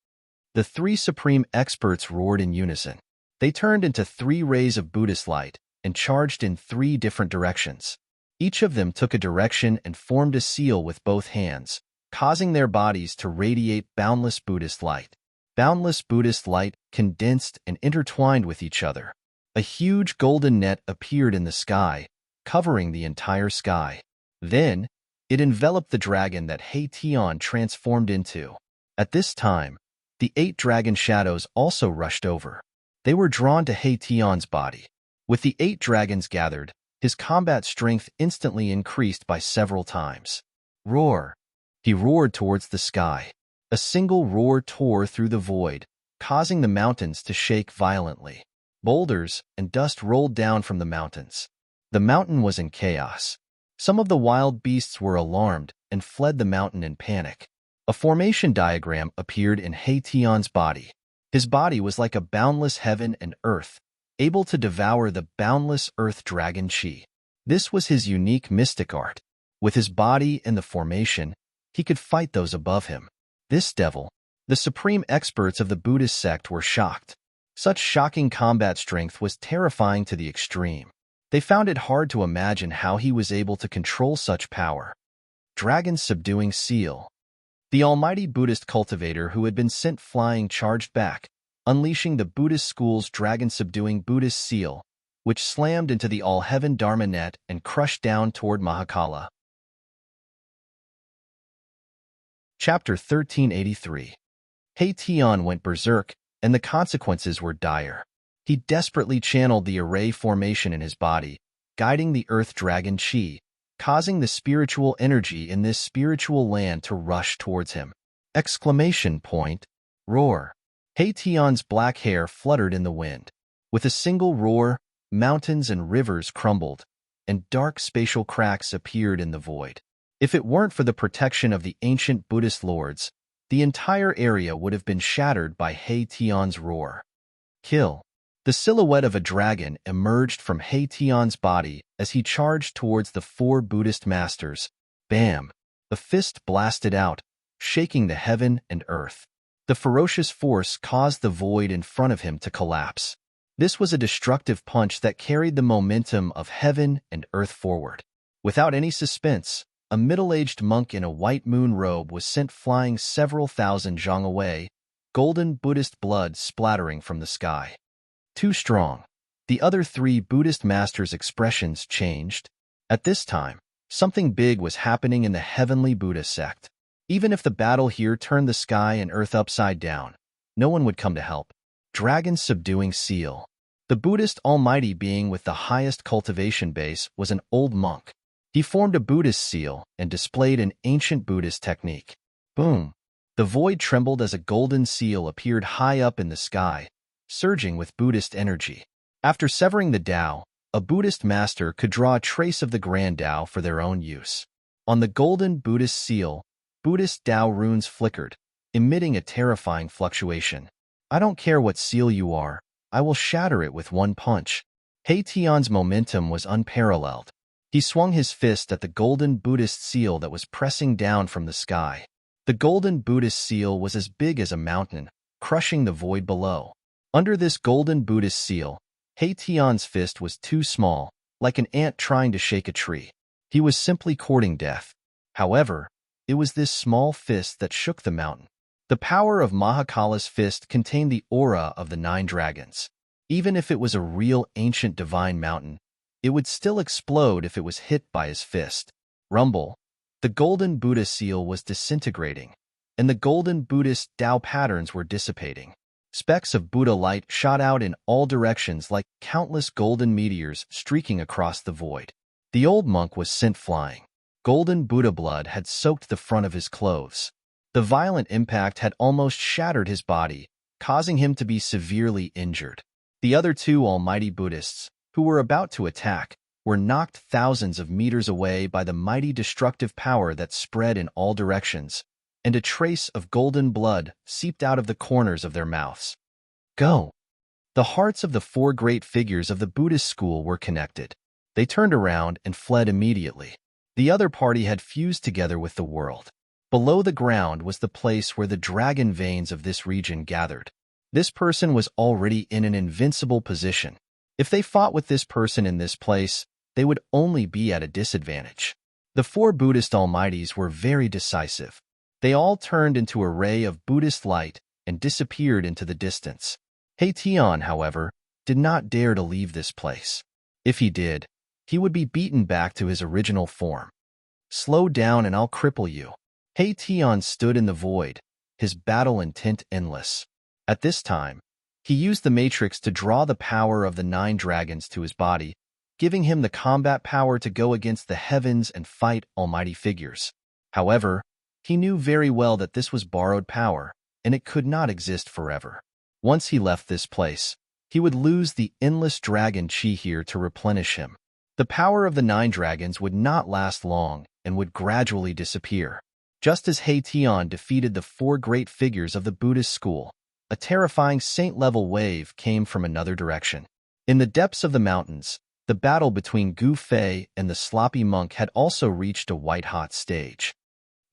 S1: The three supreme experts roared in unison. They turned into three rays of Buddhist light and charged in three different directions. Each of them took a direction and formed a seal with both hands, causing their bodies to radiate boundless Buddhist light. Boundless Buddhist light condensed and intertwined with each other. A huge golden net appeared in the sky, covering the entire sky. Then, it enveloped the dragon that He Tian transformed into. At this time, the 8 dragon shadows also rushed over. They were drawn to He Tian's body. With the 8 dragons gathered, his combat strength instantly increased by several times. Roar! He roared towards the sky. A single roar tore through the void, causing the mountains to shake violently. Boulders and dust rolled down from the mountains. The mountain was in chaos. Some of the wild beasts were alarmed and fled the mountain in panic. A formation diagram appeared in He Tian's body. His body was like a boundless heaven and earth, able to devour the boundless earth dragon chi. This was his unique mystic art. With his body and the formation, he could fight those above him. This devil, the supreme experts of the Buddhist sect were shocked. Such shocking combat strength was terrifying to the extreme. They found it hard to imagine how he was able to control such power. Dragon's subduing seal. The almighty Buddhist cultivator who had been sent flying charged back, unleashing the Buddhist school's dragon-subduing Buddhist seal, which slammed into the all-heaven Dharma net and crushed down toward Mahakala. Chapter 1383. He Tian went berserk, and the consequences were dire. He desperately channeled the array formation in his body, guiding the earth dragon chi, causing the spiritual energy in this spiritual land to rush towards him. Exclamation point! Roar! He Tian's black hair fluttered in the wind. With a single roar, mountains and rivers crumbled, and dark spatial cracks appeared in the void. If it weren't for the protection of the ancient Buddhist lords, the entire area would have been shattered by He Tian's roar. Kill! The silhouette of a dragon emerged from He Tian's body as he charged towards the 4 Buddhist masters. Bam! A fist blasted out, shaking the heaven and earth. The ferocious force caused the void in front of him to collapse. This was a destructive punch that carried the momentum of heaven and earth forward. Without any suspense, a middle-aged monk in a white moon robe was sent flying several thousand zhang away, golden Buddhist blood splattering from the sky. Too strong. The other 3 Buddhist masters' expressions changed. At this time, something big was happening in the heavenly Buddha sect. Even if the battle here turned the sky and earth upside down, no one would come to help. Dragon's subduing seal. The Buddhist almighty being with the highest cultivation base was an old monk. He formed a Buddhist seal and displayed an ancient Buddhist technique. Boom! The void trembled as a golden seal appeared high up in the sky, surging with Buddhist energy. After severing the Tao, a Buddhist master could draw a trace of the Grand Tao for their own use. On the golden Buddhist seal, Buddhist Tao runes flickered, emitting a terrifying fluctuation. I don't care what seal you are, I will shatter it with one punch. Tian's momentum was unparalleled. He swung his fist at the golden Buddhist seal that was pressing down from the sky. The golden Buddhist seal was as big as a mountain, crushing the void below. Under this golden Buddhist seal, Tian's fist was too small, like an ant trying to shake a tree. He was simply courting death. However, it was this small fist that shook the mountain. The power of Mahakala's fist contained the aura of the 9 dragons. Even if it was a real ancient divine mountain, it would still explode if it was hit by his fist. Rumble. The golden Buddha seal was disintegrating, and the golden Buddhist Tao patterns were dissipating. Specks of Buddha light shot out in all directions like countless golden meteors streaking across the void. The old monk was sent flying. Golden Buddha blood had soaked the front of his clothes. The violent impact had almost shattered his body, causing him to be severely injured. The other 2 almighty Buddhists, who were about to attack, were knocked thousands of meters away by the mighty destructive power that spread in all directions, and a trace of golden blood seeped out of the corners of their mouths. Go! The hearts of the 4 great figures of the Buddhist school were connected. They turned around and fled immediately. The other party had fused together with the world. Below the ground was the place where the dragon veins of this region gathered. This person was already in an invincible position. If they fought with this person in this place, they would only be at a disadvantage. The 4 Buddhist almighties were very decisive. They all turned into a ray of Buddhist light and disappeared into the distance. Tian, however, did not dare to leave this place. If he did, he would be beaten back to his original form. Slow down and I'll cripple you. Tian stood in the void, his battle intent endless. At this time, he used the matrix to draw the power of the 9 dragons to his body, giving him the combat power to go against the heavens and fight almighty figures. However, he knew very well that this was borrowed power, and it could not exist forever. Once he left this place, he would lose the endless dragon chi here to replenish him. The power of the 9 dragons would not last long and would gradually disappear. Just as Tian defeated the 4 great figures of the Buddhist school, a terrifying saint-level wave came from another direction. In the depths of the mountains, the battle between Gu Fei and the sloppy monk had also reached a white-hot stage.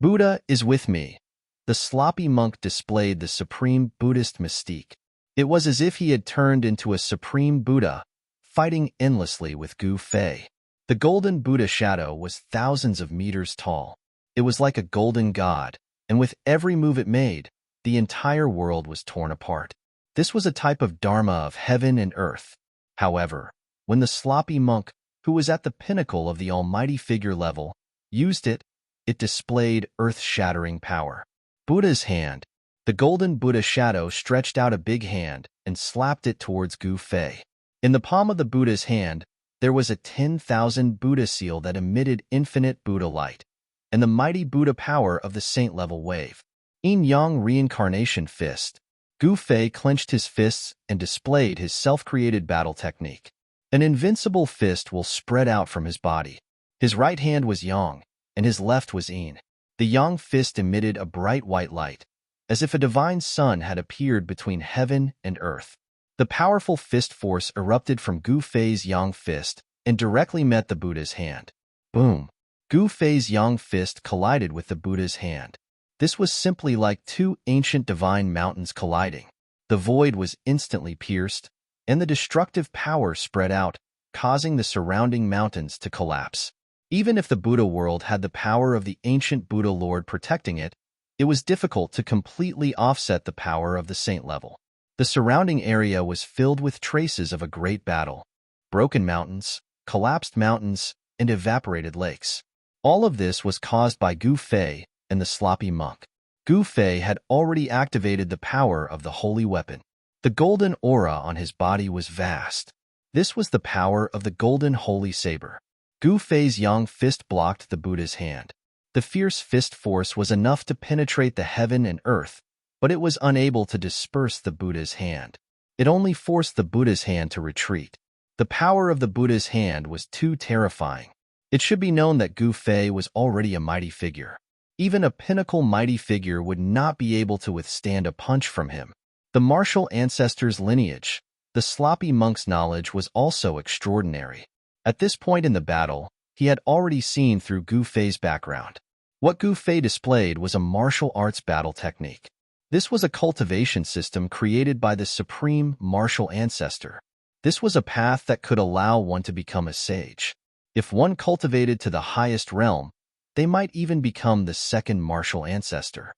S1: Buddha is with me. The sloppy monk displayed the supreme Buddhist mystique. It was as if he had turned into a supreme Buddha, fighting endlessly with Gu Fei. The golden Buddha shadow was thousands of meters tall. It was like a golden god, and with every move it made, the entire world was torn apart. This was a type of dharma of heaven and earth. However, when the sloppy monk, who was at the pinnacle of the almighty figure level, used it, it displayed earth-shattering power. Buddha's hand. The golden Buddha shadow stretched out a big hand and slapped it towards Gu Fei. In the palm of the Buddha's hand, there was a 10,000 Buddha seal that emitted infinite Buddha light, and the mighty Buddha power of the saint-level wave. Yin-yang reincarnation fist. Gu Fei clenched his fists and displayed his self-created battle technique. An invincible fist will spread out from his body. His right hand was yang, and his left was yin. The yang fist emitted a bright white light, as if a divine sun had appeared between heaven and earth. The powerful fist force erupted from Gu Fei's yang fist and directly met the Buddha's hand. Boom! Gu Fei's yang fist collided with the Buddha's hand. This was simply like 2 ancient divine mountains colliding. The void was instantly pierced, and the destructive power spread out, causing the surrounding mountains to collapse. Even if the Buddha world had the power of the ancient Buddha Lord protecting it, it was difficult to completely offset the power of the saint level. The surrounding area was filled with traces of a great battle. Broken mountains, collapsed mountains, and evaporated lakes. All of this was caused by Gu Fei and the sloppy monk. Gu Fei had already activated the power of the holy weapon. The golden aura on his body was vast. This was the power of the golden holy saber. Gu Fei's yang fist blocked the Buddha's hand. The fierce fist force was enough to penetrate the heaven and earth, but it was unable to disperse the Buddha's hand. It only forced the Buddha's hand to retreat. The power of the Buddha's hand was too terrifying. It should be known that Gu Fei was already a mighty figure. Even a pinnacle mighty figure would not be able to withstand a punch from him. The martial ancestor's lineage, the The sloppy monk's knowledge was also extraordinary. At this point in the battle, he had already seen through Gu Fei's background. What Gu Fei displayed was a martial arts battle technique. This was a cultivation system created by the supreme martial ancestor. This was a path that could allow one to become a sage. If one cultivated to the highest realm, they might even become the second martial ancestor.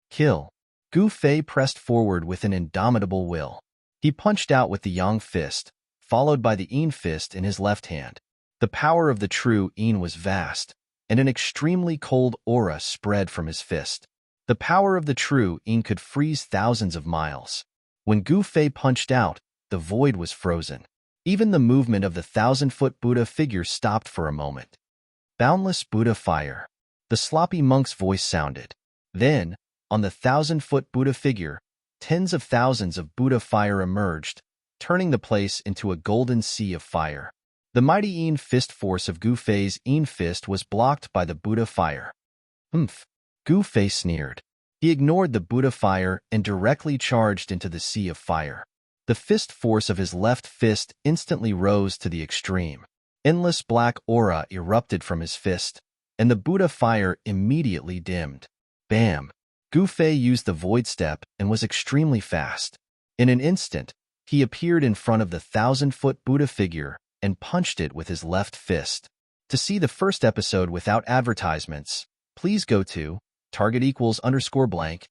S1: Kill. Gu Fei pressed forward with an indomitable will. He punched out with the yang fist, followed by the yin fist in his left hand. The power of the true yin was vast, and an extremely cold aura spread from his fist. The power of the true yin could freeze thousands of miles. When Gu Fei punched out, the void was frozen. Even the movement of the 1,000-foot Buddha figure stopped for a moment. Boundless Buddha fire. The sloppy monk's voice sounded. Then, on the 1,000-foot Buddha figure, tens of thousands of Buddha fire emerged, turning the place into a golden sea of fire. The mighty yin fist force of Gu Fei's yin fist was blocked by the Buddha fire. Gu Fei sneered. He ignored the Buddha fire and directly charged into the sea of fire. The fist force of his left fist instantly rose to the extreme. Endless black aura erupted from his fist, and the Buddha fire immediately dimmed. Bam! Gu Fei used the void step and was extremely fast. In an instant, he appeared in front of the 1,000-foot Buddha figure and punched it with his left fist. To see the first episode without advertisements, please go to _blank.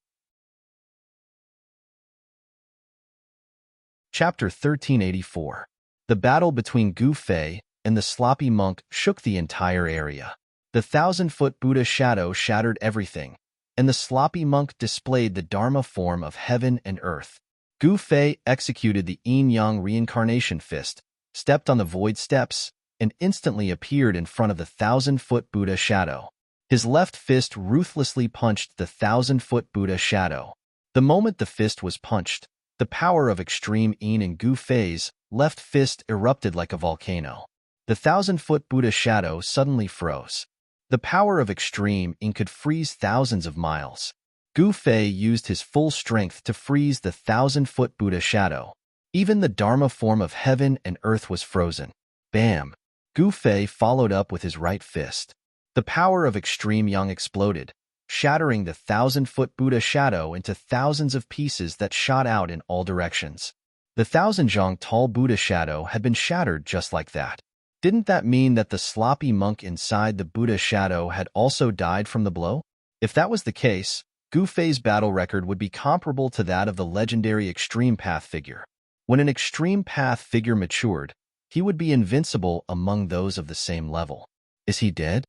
S1: Chapter 1384. The battle between Gu Fei and the sloppy monk shook the entire area. The 1,000-foot Buddha shadow shattered everything, and the sloppy monk displayed the Dharma form of heaven and earth. Gu Fei executed the yin-yang reincarnation fist, stepped on the void steps, and instantly appeared in front of the 1,000-foot Buddha shadow. His left fist ruthlessly punched the 1,000-foot Buddha shadow. The moment the fist was punched, the power of extreme yin in Gu Fei's left fist erupted like a volcano. The 1,000-foot Buddha shadow suddenly froze. The power of extreme yin could freeze thousands of miles. Gu Fei used his full strength to freeze the 1,000-foot Buddha shadow. Even the Dharma form of heaven and earth was frozen. Bam! Gu Fei followed up with his right fist. The power of extreme yang exploded, shattering the 1,000-foot Buddha shadow into thousands of pieces that shot out in all directions. The 1,000-zhang tall Buddha shadow had been shattered just like that. Didn't that mean that the sloppy monk inside the Buddha shadow had also died from the blow? If that was the case, Gu Fei's battle record would be comparable to that of the legendary Extreme Path figure. When an Extreme Path figure matured, he would be invincible among those of the same level. Is he dead?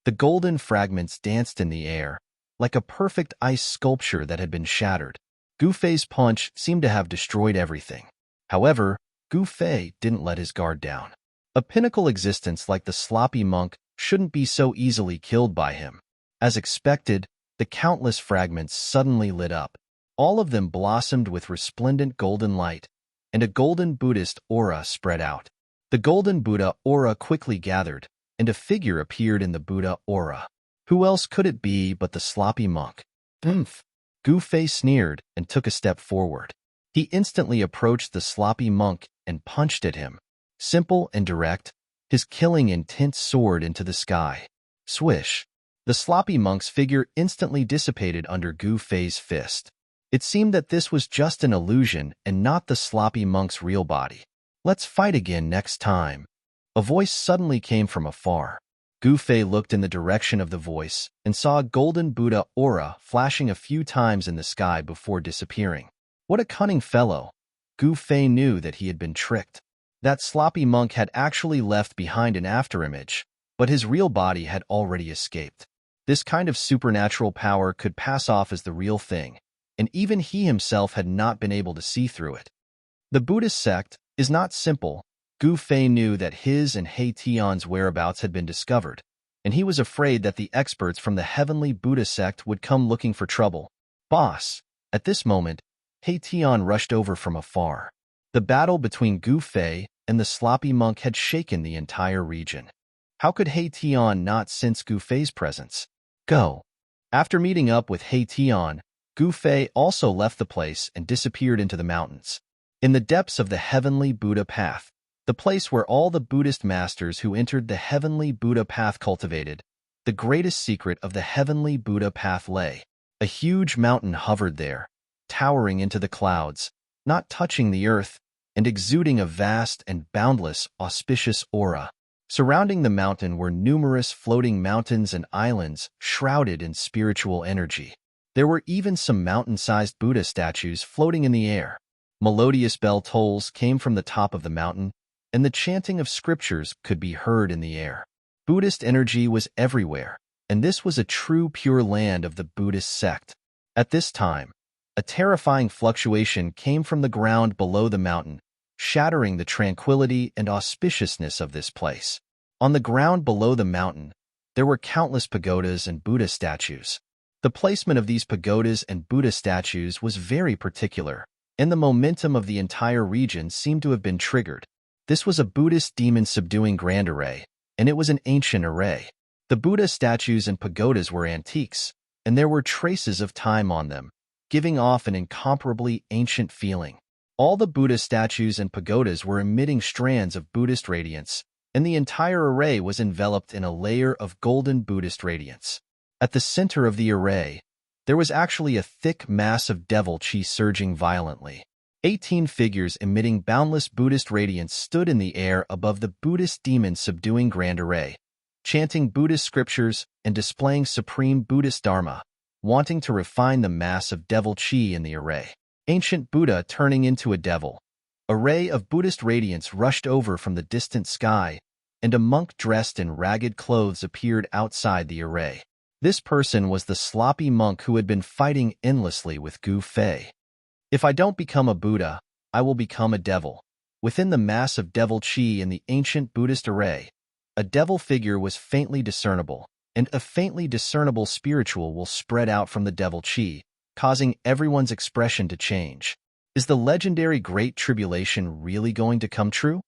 S1: The golden fragments danced in the air, like a perfect ice sculpture that had been shattered. Gu Fei's punch seemed to have destroyed everything. However, Gu Fei didn't let his guard down. A pinnacle existence like the sloppy monk shouldn't be so easily killed by him. As expected, the countless fragments suddenly lit up. All of them blossomed with resplendent golden light, and a golden Buddhist aura spread out. The golden Buddha aura quickly gathered, and a figure appeared in the Buddha aura. Who else could it be but the sloppy monk? Gu Fei sneered and took a step forward. He instantly approached the sloppy monk and punched at him. Simple and direct, his killing intent soared into the sky. Swish! The sloppy monk's figure instantly dissipated under Gu Fei's fist. It seemed that this was just an illusion and not the sloppy monk's real body. Let's fight again next time. A voice suddenly came from afar. Gu Fei looked in the direction of the voice and saw a golden Buddha aura flashing a few times in the sky before disappearing. What a cunning fellow! Gu Fei knew that he had been tricked. That sloppy monk had actually left behind an afterimage, but his real body had already escaped. This kind of supernatural power could pass off as the real thing, and even he himself had not been able to see through it. The Buddhist sect is not simple. Gu Fei knew that his and He Tian's whereabouts had been discovered, and he was afraid that the experts from the heavenly Buddha sect would come looking for trouble. Boss! At this moment, He Tian rushed over from afar. The battle between Gu Fei and the sloppy monk had shaken the entire region. How could He Tian not sense Gu Fei's presence? Go! After meeting up with He Tian, Gu Fei also left the place and disappeared into the mountains. In the depths of the heavenly Buddha path, the place where all the Buddhist masters who entered the heavenly Buddha path cultivated, the greatest secret of the heavenly Buddha path lay. A huge mountain hovered there, towering into the clouds, not touching the earth, and exuding a vast and boundless, auspicious aura. Surrounding the mountain were numerous floating mountains and islands shrouded in spiritual energy. There were even some mountain-sized Buddha statues floating in the air. Melodious bell tolls came from the top of the mountain, and the chanting of scriptures could be heard in the air. Buddhist energy was everywhere, and this was a true pure land of the Buddhist sect. At this time, a terrifying fluctuation came from the ground below the mountain, shattering the tranquility and auspiciousness of this place. On the ground below the mountain, there were countless pagodas and Buddha statues. The placement of these pagodas and Buddha statues was very particular, and the momentum of the entire region seemed to have been triggered. This was a Buddhist demon-subduing grand array, and it was an ancient array. The Buddha statues and pagodas were antiques, and there were traces of time on them, giving off an incomparably ancient feeling. All the Buddha statues and pagodas were emitting strands of Buddhist radiance, and the entire array was enveloped in a layer of golden Buddhist radiance. At the center of the array, there was actually a thick mass of devil chi surging violently. 18 figures emitting boundless Buddhist radiance stood in the air above the Buddhist demon-subduing grand array, chanting Buddhist scriptures and displaying supreme Buddhist dharma, wanting to refine the mass of devil chi in the array. Ancient Buddha turning into a devil. A ray of Buddhist radiance rushed over from the distant sky, and a monk dressed in ragged clothes appeared outside the array. This person was the sloppy monk who had been fighting endlessly with Gu Fei. If I don't become a Buddha, I will become a devil. Within the mass of devil chi in the ancient Buddhist array, a devil figure was faintly discernible, and a faintly discernible spiritual will spread out from the devil chi, causing everyone's expression to change. Is the legendary Great Tribulation really going to come true?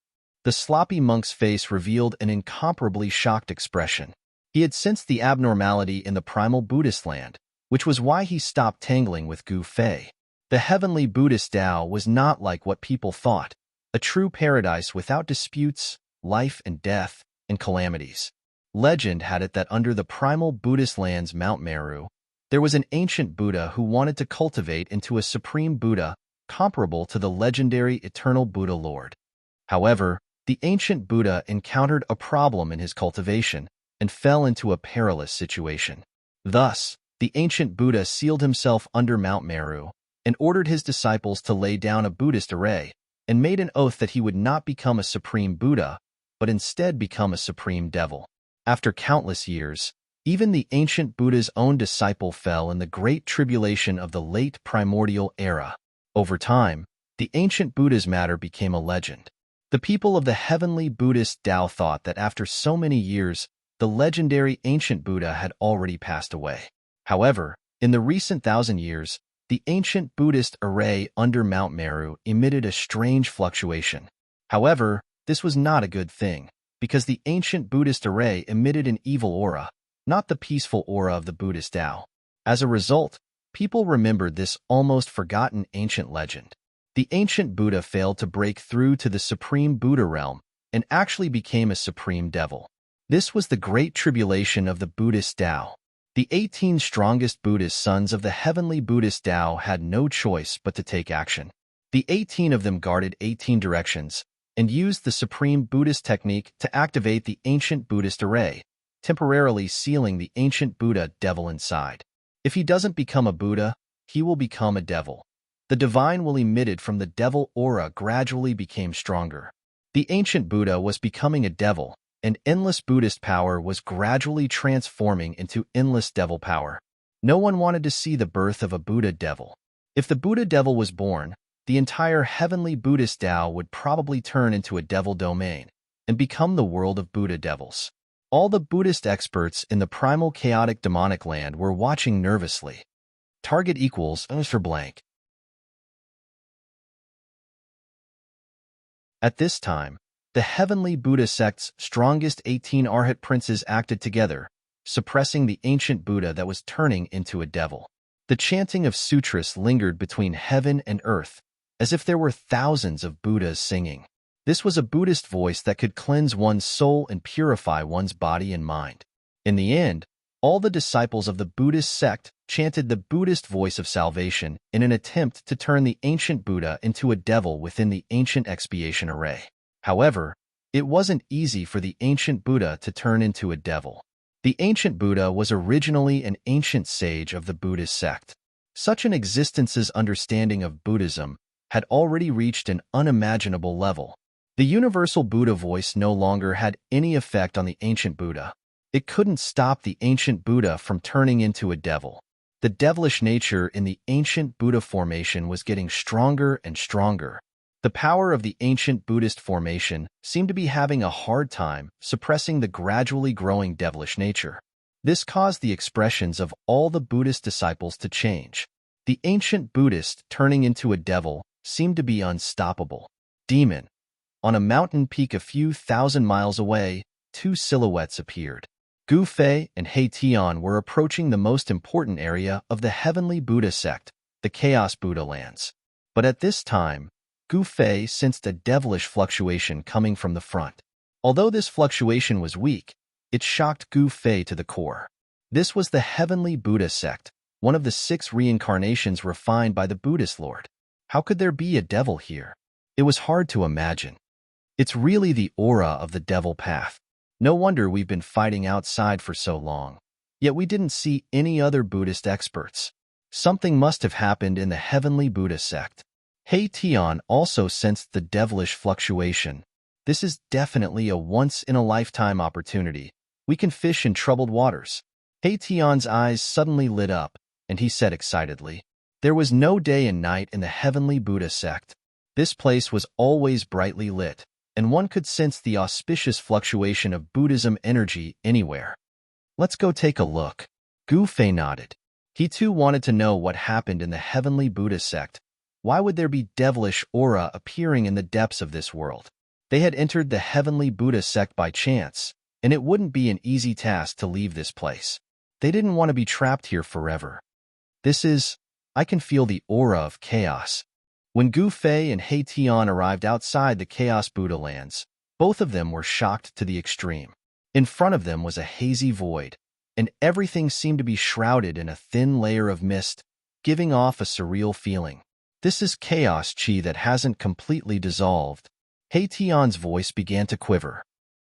S1: The sloppy monk's face revealed an incomparably shocked expression. He had sensed the abnormality in the primal Buddhist land, which was why he stopped tangling with Gu Fei. The heavenly Buddhist Tao was not like what people thought, a true paradise without disputes, life and death, and calamities. Legend had it that under the primal Buddhist land's Mount Meru, there was an ancient Buddha who wanted to cultivate into a supreme Buddha comparable to the legendary eternal Buddha Lord. However, the ancient Buddha encountered a problem in his cultivation and fell into a perilous situation. Thus, the ancient Buddha sealed himself under Mount Meru and ordered his disciples to lay down a Buddhist array and made an oath that he would not become a supreme Buddha, but instead become a supreme devil. After countless years, even the ancient Buddha's own disciple fell in the great tribulation of the late primordial era. Over time, the ancient Buddha's matter became a legend. The people of the heavenly Buddhist Tao thought that after so many years, the legendary ancient Buddha had already passed away. However, in the recent 1,000 years, the ancient Buddhist array under Mount Meru emitted a strange fluctuation. However, this was not a good thing, because the ancient Buddhist array emitted an evil aura, not the peaceful aura of the Buddhist Tao. As a result, people remembered this almost forgotten ancient legend. The ancient Buddha failed to break through to the supreme Buddha realm and actually became a supreme devil. This was the great tribulation of the Buddhist Tao. The 18 strongest Buddhist sons of the heavenly Buddhist Tao had no choice but to take action. The 18 of them guarded 18 directions and used the supreme Buddhist technique to activate the ancient Buddhist array, temporarily sealing the ancient Buddha devil inside. If he doesn't become a Buddha, he will become a devil. The divine will emitted from the devil aura gradually became stronger. The ancient Buddha was becoming a devil, and endless Buddhist power was gradually transforming into endless devil power. No one wanted to see the birth of a Buddha devil. If the Buddha devil was born, the entire heavenly Buddhist Tao would probably turn into a devil domain and become the world of Buddha devils. All the Buddhist experts in the primal chaotic demonic land were watching nervously. Target equals for blank. At this time, the heavenly Buddha sect's strongest 18 Arhat princes acted together, suppressing the ancient Buddha that was turning into a devil. The chanting of sutras lingered between heaven and earth, as if there were thousands of Buddhas singing. This was a Buddhist voice that could cleanse one's soul and purify one's body and mind. In the end, all the disciples of the Buddhist sect chanted the Buddhist voice of salvation in an attempt to turn the ancient Buddha into a devil within the ancient expiation array. However, it wasn't easy for the ancient Buddha to turn into a devil. The ancient Buddha was originally an ancient sage of the Buddhist sect. Such an existence's understanding of Buddhism had already reached an unimaginable level. The universal Buddha voice no longer had any effect on the ancient Buddha. It couldn't stop the ancient Buddha from turning into a devil. The devilish nature in the ancient Buddha formation was getting stronger and stronger. The power of the ancient Buddhist formation seemed to be having a hard time suppressing the gradually growing devilish nature. This caused the expressions of all the Buddhist disciples to change. The ancient Buddhist turning into a devil seemed to be unstoppable. Demon. On a mountain peak a few thousand miles away, two silhouettes appeared. Gu Fei and He Tian were approaching the most important area of the heavenly Buddha sect, the Chaos Buddha lands. But at this time, Gu Fei sensed a devilish fluctuation coming from the front. Although this fluctuation was weak, it shocked Gu Fei to the core. This was the heavenly Buddha sect, one of the 6 reincarnations refined by the Buddhist Lord. How could there be a devil here? It was hard to imagine. It's really the aura of the devil path. No wonder we've been fighting outside for so long. Yet we didn't see any other Buddhist experts. Something must have happened in the heavenly Buddha sect. He Tian also sensed the devilish fluctuation. This is definitely a once-in-a-lifetime opportunity. We can fish in troubled waters. He Tian's eyes suddenly lit up, and he said excitedly, "There was no day and night in the heavenly Buddha sect. This place was always brightly lit, and one could sense the auspicious fluctuation of Buddhism energy anywhere. Let's go take a look." Gu Fei nodded. He too wanted to know what happened in the heavenly Buddha sect. Why would there be devilish aura appearing in the depths of this world? They had entered the heavenly Buddha sect by chance, and it wouldn't be an easy task to leave this place. They didn't want to be trapped here forever. I can feel the aura of chaos. When Gu Fei and He Tian arrived outside the Chaos Buddha lands, both of them were shocked to the extreme. In front of them was a hazy void, and everything seemed to be shrouded in a thin layer of mist, giving off a surreal feeling. This is chaos chi that hasn't completely dissolved. He Tian's voice began to quiver.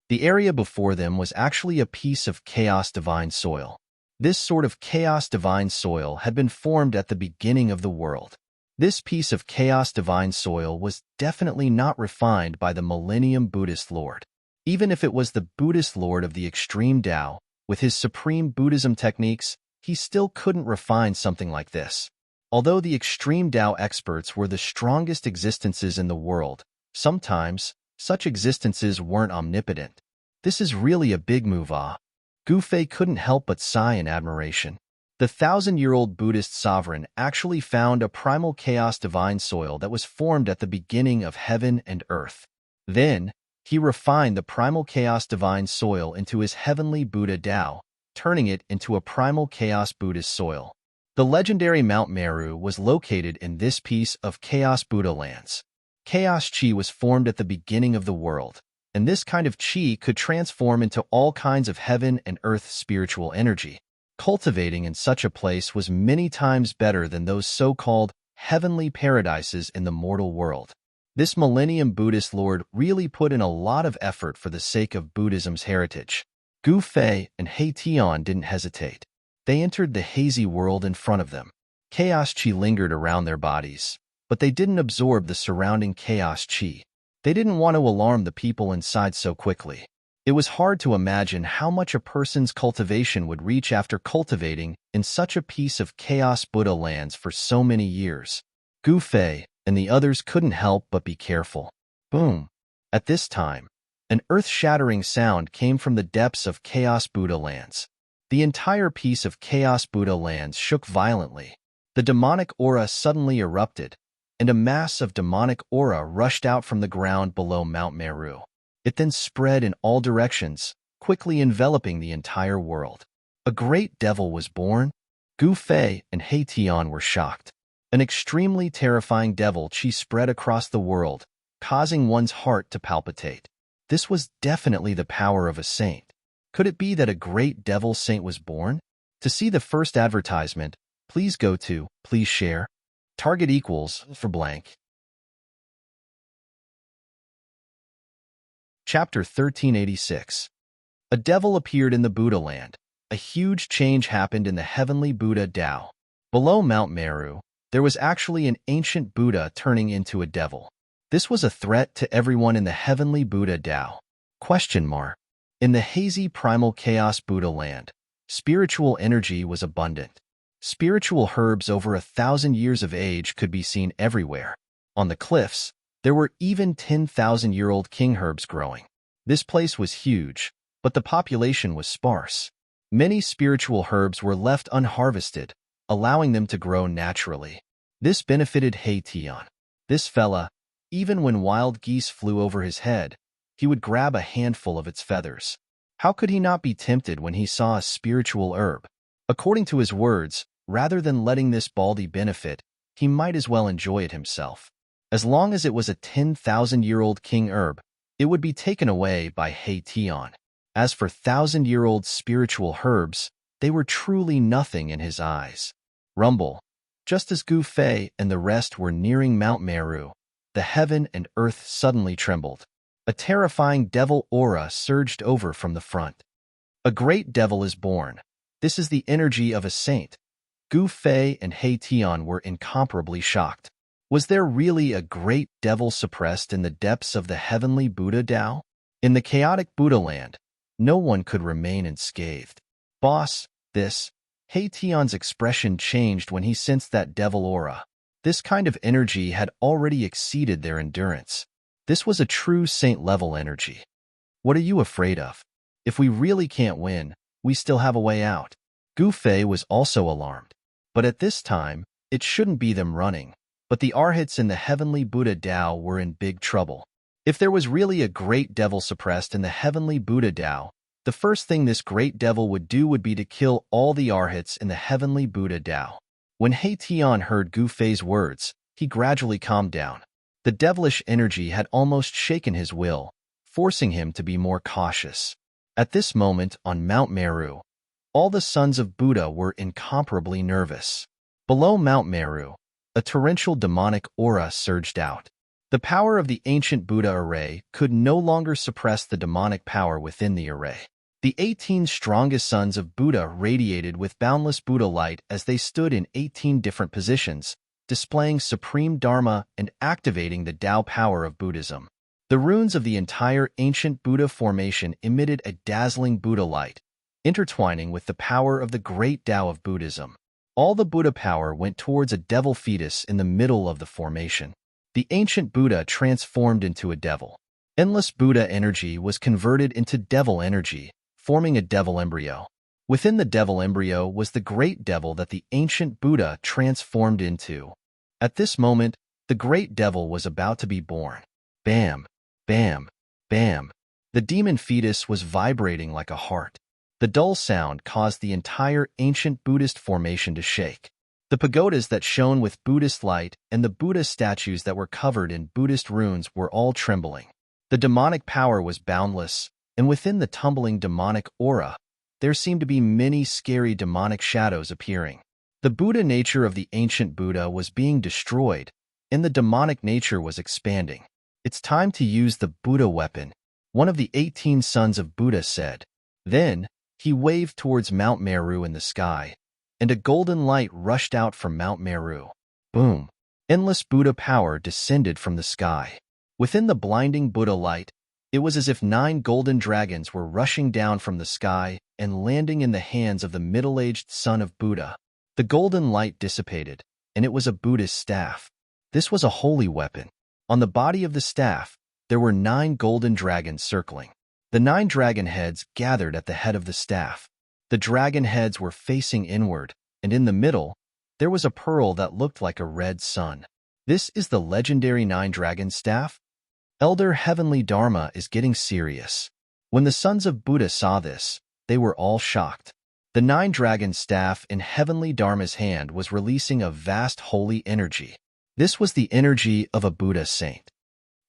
S1: The area before them was actually a piece of chaos divine soil. This sort of chaos divine soil had been formed at the beginning of the world. This piece of chaos divine soil was definitely not refined by the Millennium Buddhist Lord. Even if it was the Buddhist Lord of the extreme Tao, with his supreme Buddhism techniques, he still couldn't refine something like this. Although the extreme Tao experts were the strongest existences in the world, sometimes such existences weren't omnipotent. This is really a big move, ah. Gu Fei couldn't help but sigh in admiration. The 1,000-year-old Buddhist sovereign actually found a primal chaos divine soil that was formed at the beginning of heaven and earth. Then, he refined the primal chaos divine soil into his heavenly Buddha Tao, turning it into a primal chaos Buddhist soil. The legendary Mount Meru was located in this piece of Chaos Buddha lands. Chaos Chi was formed at the beginning of the world, and this kind of Chi could transform into all kinds of heaven and earth spiritual energy. Cultivating in such a place was many times better than those so-called heavenly paradises in the mortal world. This Millennium Buddhist Lord really put in a lot of effort for the sake of Buddhism's heritage. Gu Fei and He Tian didn't hesitate. They entered the hazy world in front of them. Chaos Chi lingered around their bodies, but they didn't absorb the surrounding Chaos Chi. They didn't want to alarm the people inside so quickly. It was hard to imagine how much a person's cultivation would reach after cultivating in such a piece of Chaos Buddha lands for so many years. Gu Fei and the others couldn't help but be careful. Boom! At this time, an earth-shattering sound came from the depths of Chaos Buddha lands. The entire piece of Chaos Buddha lands shook violently. The demonic aura suddenly erupted, and a mass of demonic aura rushed out from the ground below Mount Meru. It then spread in all directions, quickly enveloping the entire world. A great devil was born. Gu Fei and He Tian were shocked. An extremely terrifying devil chi spread across the world, causing one's heart to palpitate. This was definitely the power of a saint. Could it be that a great devil saint was born? To see the first advertisement, please go to, please share. Target equals for blank. Chapter 1386. A devil appeared in the Buddha land. A huge change happened in the heavenly Buddha Tao. Below Mount Meru, there was actually an ancient Buddha turning into a devil. This was a threat to everyone in the heavenly Buddha Tao. In the hazy primal chaos Buddha land, spiritual energy was abundant. Spiritual herbs over 1,000 years of age could be seen everywhere. On the cliffs, there were even 10,000-year-old king herbs growing. This place was huge, but the population was sparse. Many spiritual herbs were left unharvested, allowing them to grow naturally. This benefited Tian. This fella, even when wild geese flew over his head, he would grab a handful of its feathers. How could he not be tempted when he saw a spiritual herb? According to his words, rather than letting this baldy benefit, he might as well enjoy it himself. As long as it was a 10,000-year-old king herb, it would be taken away by Tian. As for 1,000-year-old spiritual herbs, they were truly nothing in his eyes. Rumble. Just as Gu Fei and the rest were nearing Mount Meru, the heaven and earth suddenly trembled. A terrifying devil aura surged over from the front. A great devil is born. This is the energy of a saint. Gu Fei and Tian were incomparably shocked. Was there really a great devil suppressed in the depths of the heavenly Buddha Tao? In the chaotic Buddha land, no one could remain unscathed. Boss, this. Tian's expression changed when he sensed that devil aura. This kind of energy had already exceeded their endurance. This was a true saint-level energy. What are you afraid of? If we really can't win, we still have a way out. Gu Fei was also alarmed. But at this time, it shouldn't be them running. But the arhats in the heavenly Buddha Tao were in big trouble. If there was really a great devil suppressed in the heavenly Buddha Tao, the first thing this great devil would do would be to kill all the arhats in the heavenly Buddha Tao. When Tian heard Gu Fei's words, he gradually calmed down. The devilish energy had almost shaken his will, forcing him to be more cautious. At this moment on Mount Meru, all the sons of Buddha were incomparably nervous. Below Mount Meru, a torrential demonic aura surged out. The power of the ancient Buddha array could no longer suppress the demonic power within the array. The 18 strongest sons of Buddha radiated with boundless Buddha light as they stood in 18 different positions, displaying supreme Dharma and activating the Tao power of Buddhism. The runes of the entire ancient Buddha formation emitted a dazzling Buddha light, intertwining with the power of the great Tao of Buddhism. All the Buddha power went towards a devil fetus in the middle of the formation. The ancient Buddha transformed into a devil. Endless Buddha energy was converted into devil energy, forming a devil embryo. Within the devil embryo was the great devil that the ancient Buddha transformed into. At this moment, the great devil was about to be born. Bam, bam, bam. The demon fetus was vibrating like a heart. The dull sound caused the entire ancient Buddhist formation to shake. The pagodas that shone with Buddhist light and the Buddha statues that were covered in Buddhist runes were all trembling. The demonic power was boundless, and within the tumbling demonic aura, there seemed to be many scary demonic shadows appearing. The Buddha nature of the ancient Buddha was being destroyed, and the demonic nature was expanding. It's time to use the Buddha weapon, one of the 18 sons of Buddha said. Then, he waved towards Mount Meru in the sky, and a golden light rushed out from Mount Meru. Boom! Endless Buddha power descended from the sky. Within the blinding Buddha light, it was as if 9 golden dragons were rushing down from the sky and landing in the hands of the middle-aged son of Buddha. The golden light dissipated, and it was a Buddhist staff. This was a holy weapon. On the body of the staff, there were 9 golden dragons circling. The 9 dragon heads gathered at the head of the staff. The dragon heads were facing inward, and in the middle, there was a pearl that looked like a red sun. This is the legendary 9-dragon staff? Elder Heavenly Dharma is getting serious. When the sons of Buddha saw this, they were all shocked. The nine-dragon staff in heavenly Dharma's hand was releasing a vast holy energy. This was the energy of a Buddha saint.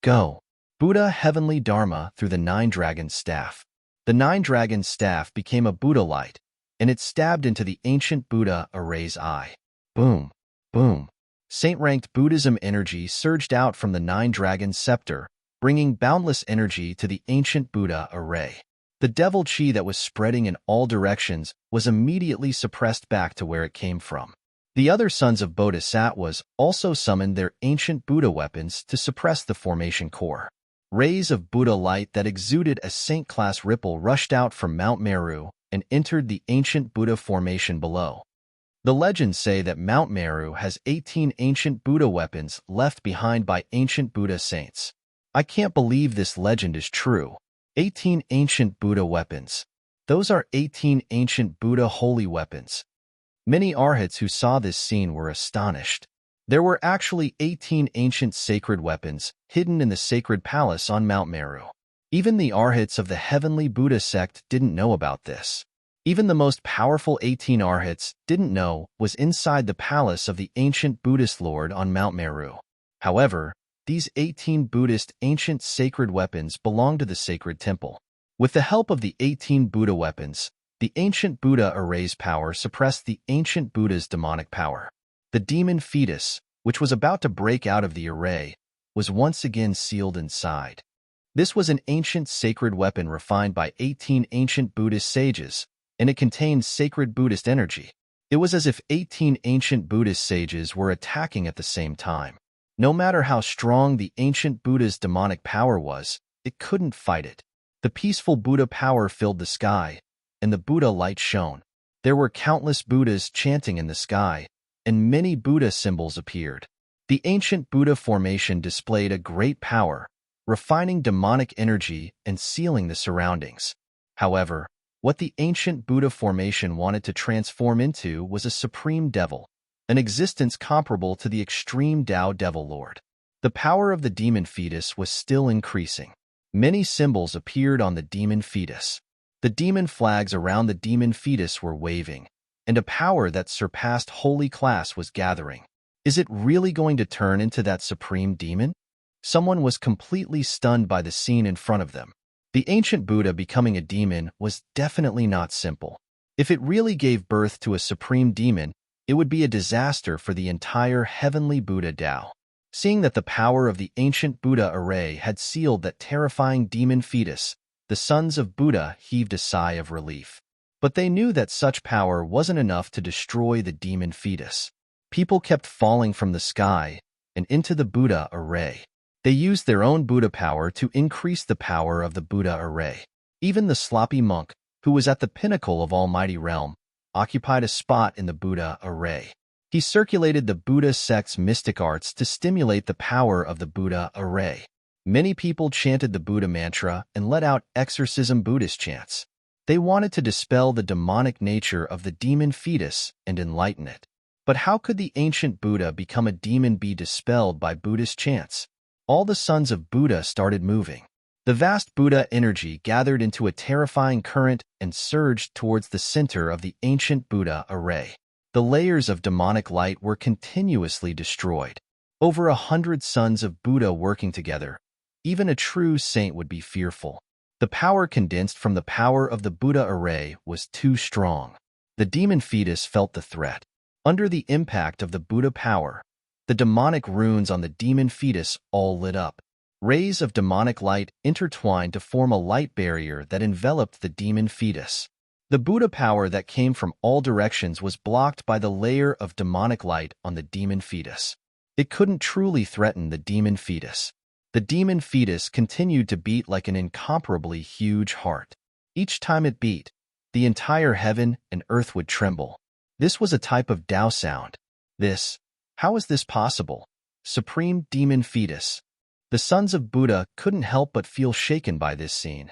S1: Go. Buddha heavenly Dharma through the nine-dragon staff. The nine-dragon staff became a Buddha light, and it stabbed into the ancient Buddha array's eye. Boom. Boom. Saint-ranked Buddhism energy surged out from the nine-dragon scepter, bringing boundless energy to the ancient Buddha array. The devil chi that was spreading in all directions was immediately suppressed back to where it came from. The other sons of bodhisattvas also summoned their ancient Buddha weapons to suppress the formation core. Rays of Buddha light that exuded a saint-class ripple rushed out from Mount Meru and entered the ancient Buddha formation below. The legends say that Mount Meru has 18 ancient Buddha weapons left behind by ancient Buddha saints. I can't believe this legend is true. 18 ancient Buddha weapons. Those are 18 ancient Buddha holy weapons. Many arhats who saw this scene were astonished. There were actually 18 ancient sacred weapons hidden in the sacred palace on Mount Meru. Even the arhats of the heavenly Buddha sect didn't know about this. Even the most powerful 18 arhats didn't know was inside the palace of the ancient Buddhist lord on Mount Meru. However, these 18 Buddhist ancient sacred weapons belong to the sacred temple. With the help of the 18 Buddha weapons, the ancient Buddha array's power suppressed the ancient Buddha's demonic power. The demon fetus, which was about to break out of the array, was once again sealed inside. This was an ancient sacred weapon refined by 18 ancient Buddhist sages, and it contained sacred Buddhist energy. It was as if 18 ancient Buddhist sages were attacking at the same time. No matter how strong the ancient Buddha's demonic power was, it couldn't fight it. The peaceful Buddha power filled the sky, and the Buddha light shone. There were countless Buddhas chanting in the sky, and many Buddha symbols appeared. The ancient Buddha formation displayed a great power, refining demonic energy and sealing the surroundings. However, what the ancient Buddha formation wanted to transform into was a supreme devil, an existence comparable to the extreme Tao Devil Lord. The power of the demon fetus was still increasing. Many symbols appeared on the demon fetus. The demon flags around the demon fetus were waving, and a power that surpassed holy class was gathering. Is it really going to turn into that supreme demon? Someone was completely stunned by the scene in front of them. The ancient Buddha becoming a demon was definitely not simple. If it really gave birth to a supreme demon, it would be a disaster for the entire heavenly Buddha Tao. Seeing that the power of the ancient Buddha array had sealed that terrifying demon fetus, the sons of Buddha heaved a sigh of relief. But they knew that such power wasn't enough to destroy the demon fetus. People kept falling from the sky and into the Buddha array. They used their own Buddha power to increase the power of the Buddha array. Even the sloppy monk, who was at the pinnacle of almighty realm, occupied a spot in the Buddha array. He circulated the Buddha sect's mystic arts to stimulate the power of the Buddha array. Many people chanted the Buddha mantra and let out exorcism Buddhist chants. They wanted to dispel the demonic nature of the demon fetus and enlighten it. But how could the ancient Buddha become a demon be dispelled by Buddhist chants? All the sons of Buddha started moving. The vast Buddha energy gathered into a terrifying current and surged towards the center of the ancient Buddha array. The layers of demonic light were continuously destroyed. Over 100 sons of Buddha working together. Even a true saint would be fearful. The power condensed from the power of the Buddha array was too strong. The demon fetus felt the threat. Under the impact of the Buddha power, the demonic runes on the demon fetus all lit up. Rays of demonic light intertwined to form a light barrier that enveloped the demon fetus. The Buddha power that came from all directions was blocked by the layer of demonic light on the demon fetus. It couldn't truly threaten the demon fetus. The demon fetus continued to beat like an incomparably huge heart. Each time it beat, the entire heaven and earth would tremble. This was a type of Tao sound. How is this possible? Supreme demon fetus. The sons of Buddha couldn't help but feel shaken by this scene.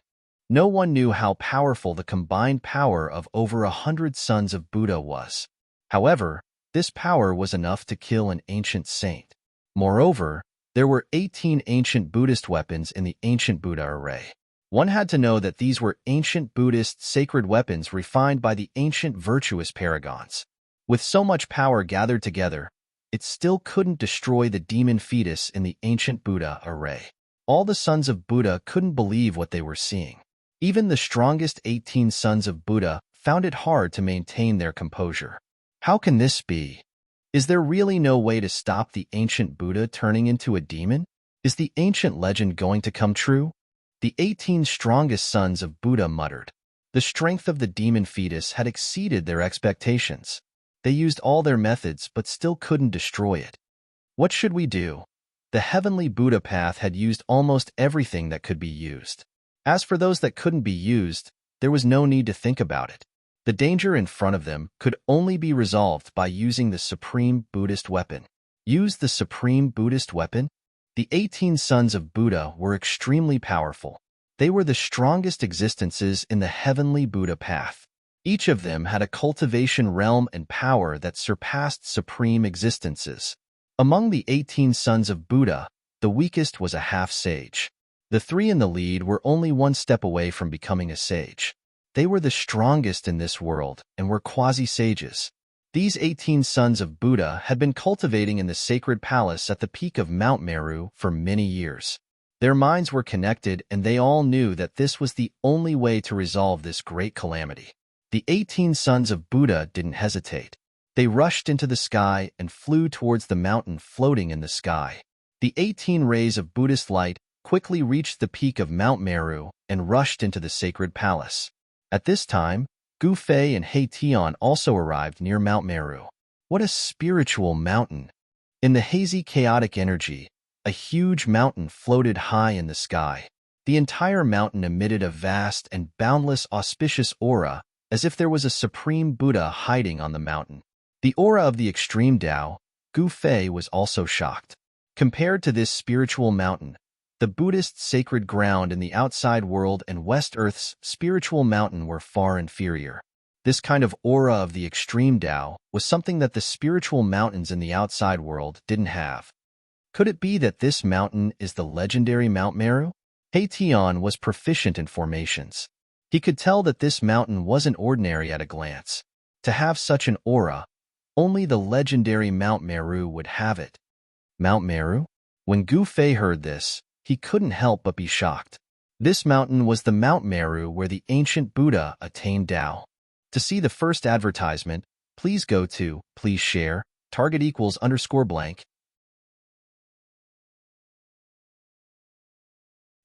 S1: No one knew how powerful the combined power of over 100 sons of Buddha was. However, this power was enough to kill an ancient saint. Moreover, there were 18 ancient Buddhist weapons in the ancient Buddha array. One had to know that these were ancient Buddhist sacred weapons refined by the ancient virtuous paragons. With so much power gathered together, it still couldn't destroy the demon fetus in the ancient Buddha array. All the sons of Buddha couldn't believe what they were seeing. Even the strongest 18 sons of Buddha found it hard to maintain their composure. How can this be? Is there really no way to stop the ancient Buddha turning into a demon? Is the ancient legend going to come true? The 18 strongest sons of Buddha muttered. The strength of the demon fetus had exceeded their expectations. They used all their methods but still couldn't destroy it. What should we do? The heavenly Buddha path had used almost everything that could be used. As for those that couldn't be used, there was no need to think about it. The danger in front of them could only be resolved by using the supreme Buddhist weapon. Use the supreme Buddhist weapon? The 18 sons of Buddha were extremely powerful. They were the strongest existences in the heavenly Buddha path. Each of them had a cultivation realm and power that surpassed supreme existences. Among the 18 sons of Buddha, the weakest was a half-sage. The three in the lead were only one step away from becoming a sage. They were the strongest in this world and were quasi-sages. These 18 sons of Buddha had been cultivating in the sacred palace at the peak of Mount Meru for many years. Their minds were connected and they all knew that this was the only way to resolve this great calamity. The 18 sons of Buddha didn't hesitate. They rushed into the sky and flew towards the mountain floating in the sky. The 18 rays of Buddhist light quickly reached the peak of Mount Meru and rushed into the sacred palace. At this time, Gu Fei and He Tian also arrived near Mount Meru. What a spiritual mountain! In the hazy chaotic energy, a huge mountain floated high in the sky. The entire mountain emitted a vast and boundless auspicious aura, as if there was a supreme Buddha hiding on the mountain. The aura of the extreme Tao, Gu Fei was also shocked. Compared to this spiritual mountain, the Buddhist sacred ground in the outside world and West Earth's spiritual mountain were far inferior. This kind of aura of the extreme Tao was something that the spiritual mountains in the outside world didn't have. Could it be that this mountain is the legendary Mount Meru? He Tian was proficient in formations. He could tell that this mountain wasn't ordinary at a glance. To have such an aura, only the legendary Mount Meru would have it. Mount Meru? When Gu Fei heard this, he couldn't help but be shocked. This mountain was the Mount Meru where the ancient Buddha attained Tao. To see the first advertisement, please go to, please share, target =_blank.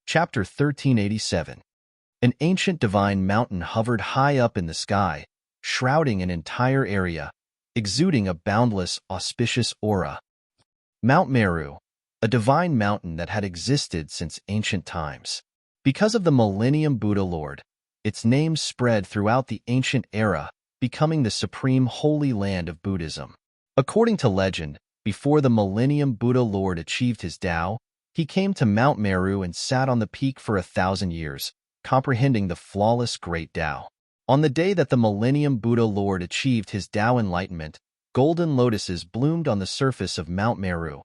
S1: Chapter 1387. An ancient divine mountain hovered high up in the sky, shrouding an entire area, exuding a boundless, auspicious aura. Mount Meru, a divine mountain that had existed since ancient times. Because of the Millennium Buddha Lord, its name spread throughout the ancient era, becoming the supreme holy land of Buddhism. According to legend, before the Millennium Buddha Lord achieved his Tao, he came to Mount Meru and sat on the peak for 1,000 years, comprehending the flawless great Tao. On the day that the Millennium Buddha Lord achieved his Tao enlightenment, golden lotuses bloomed on the surface of Mount Meru,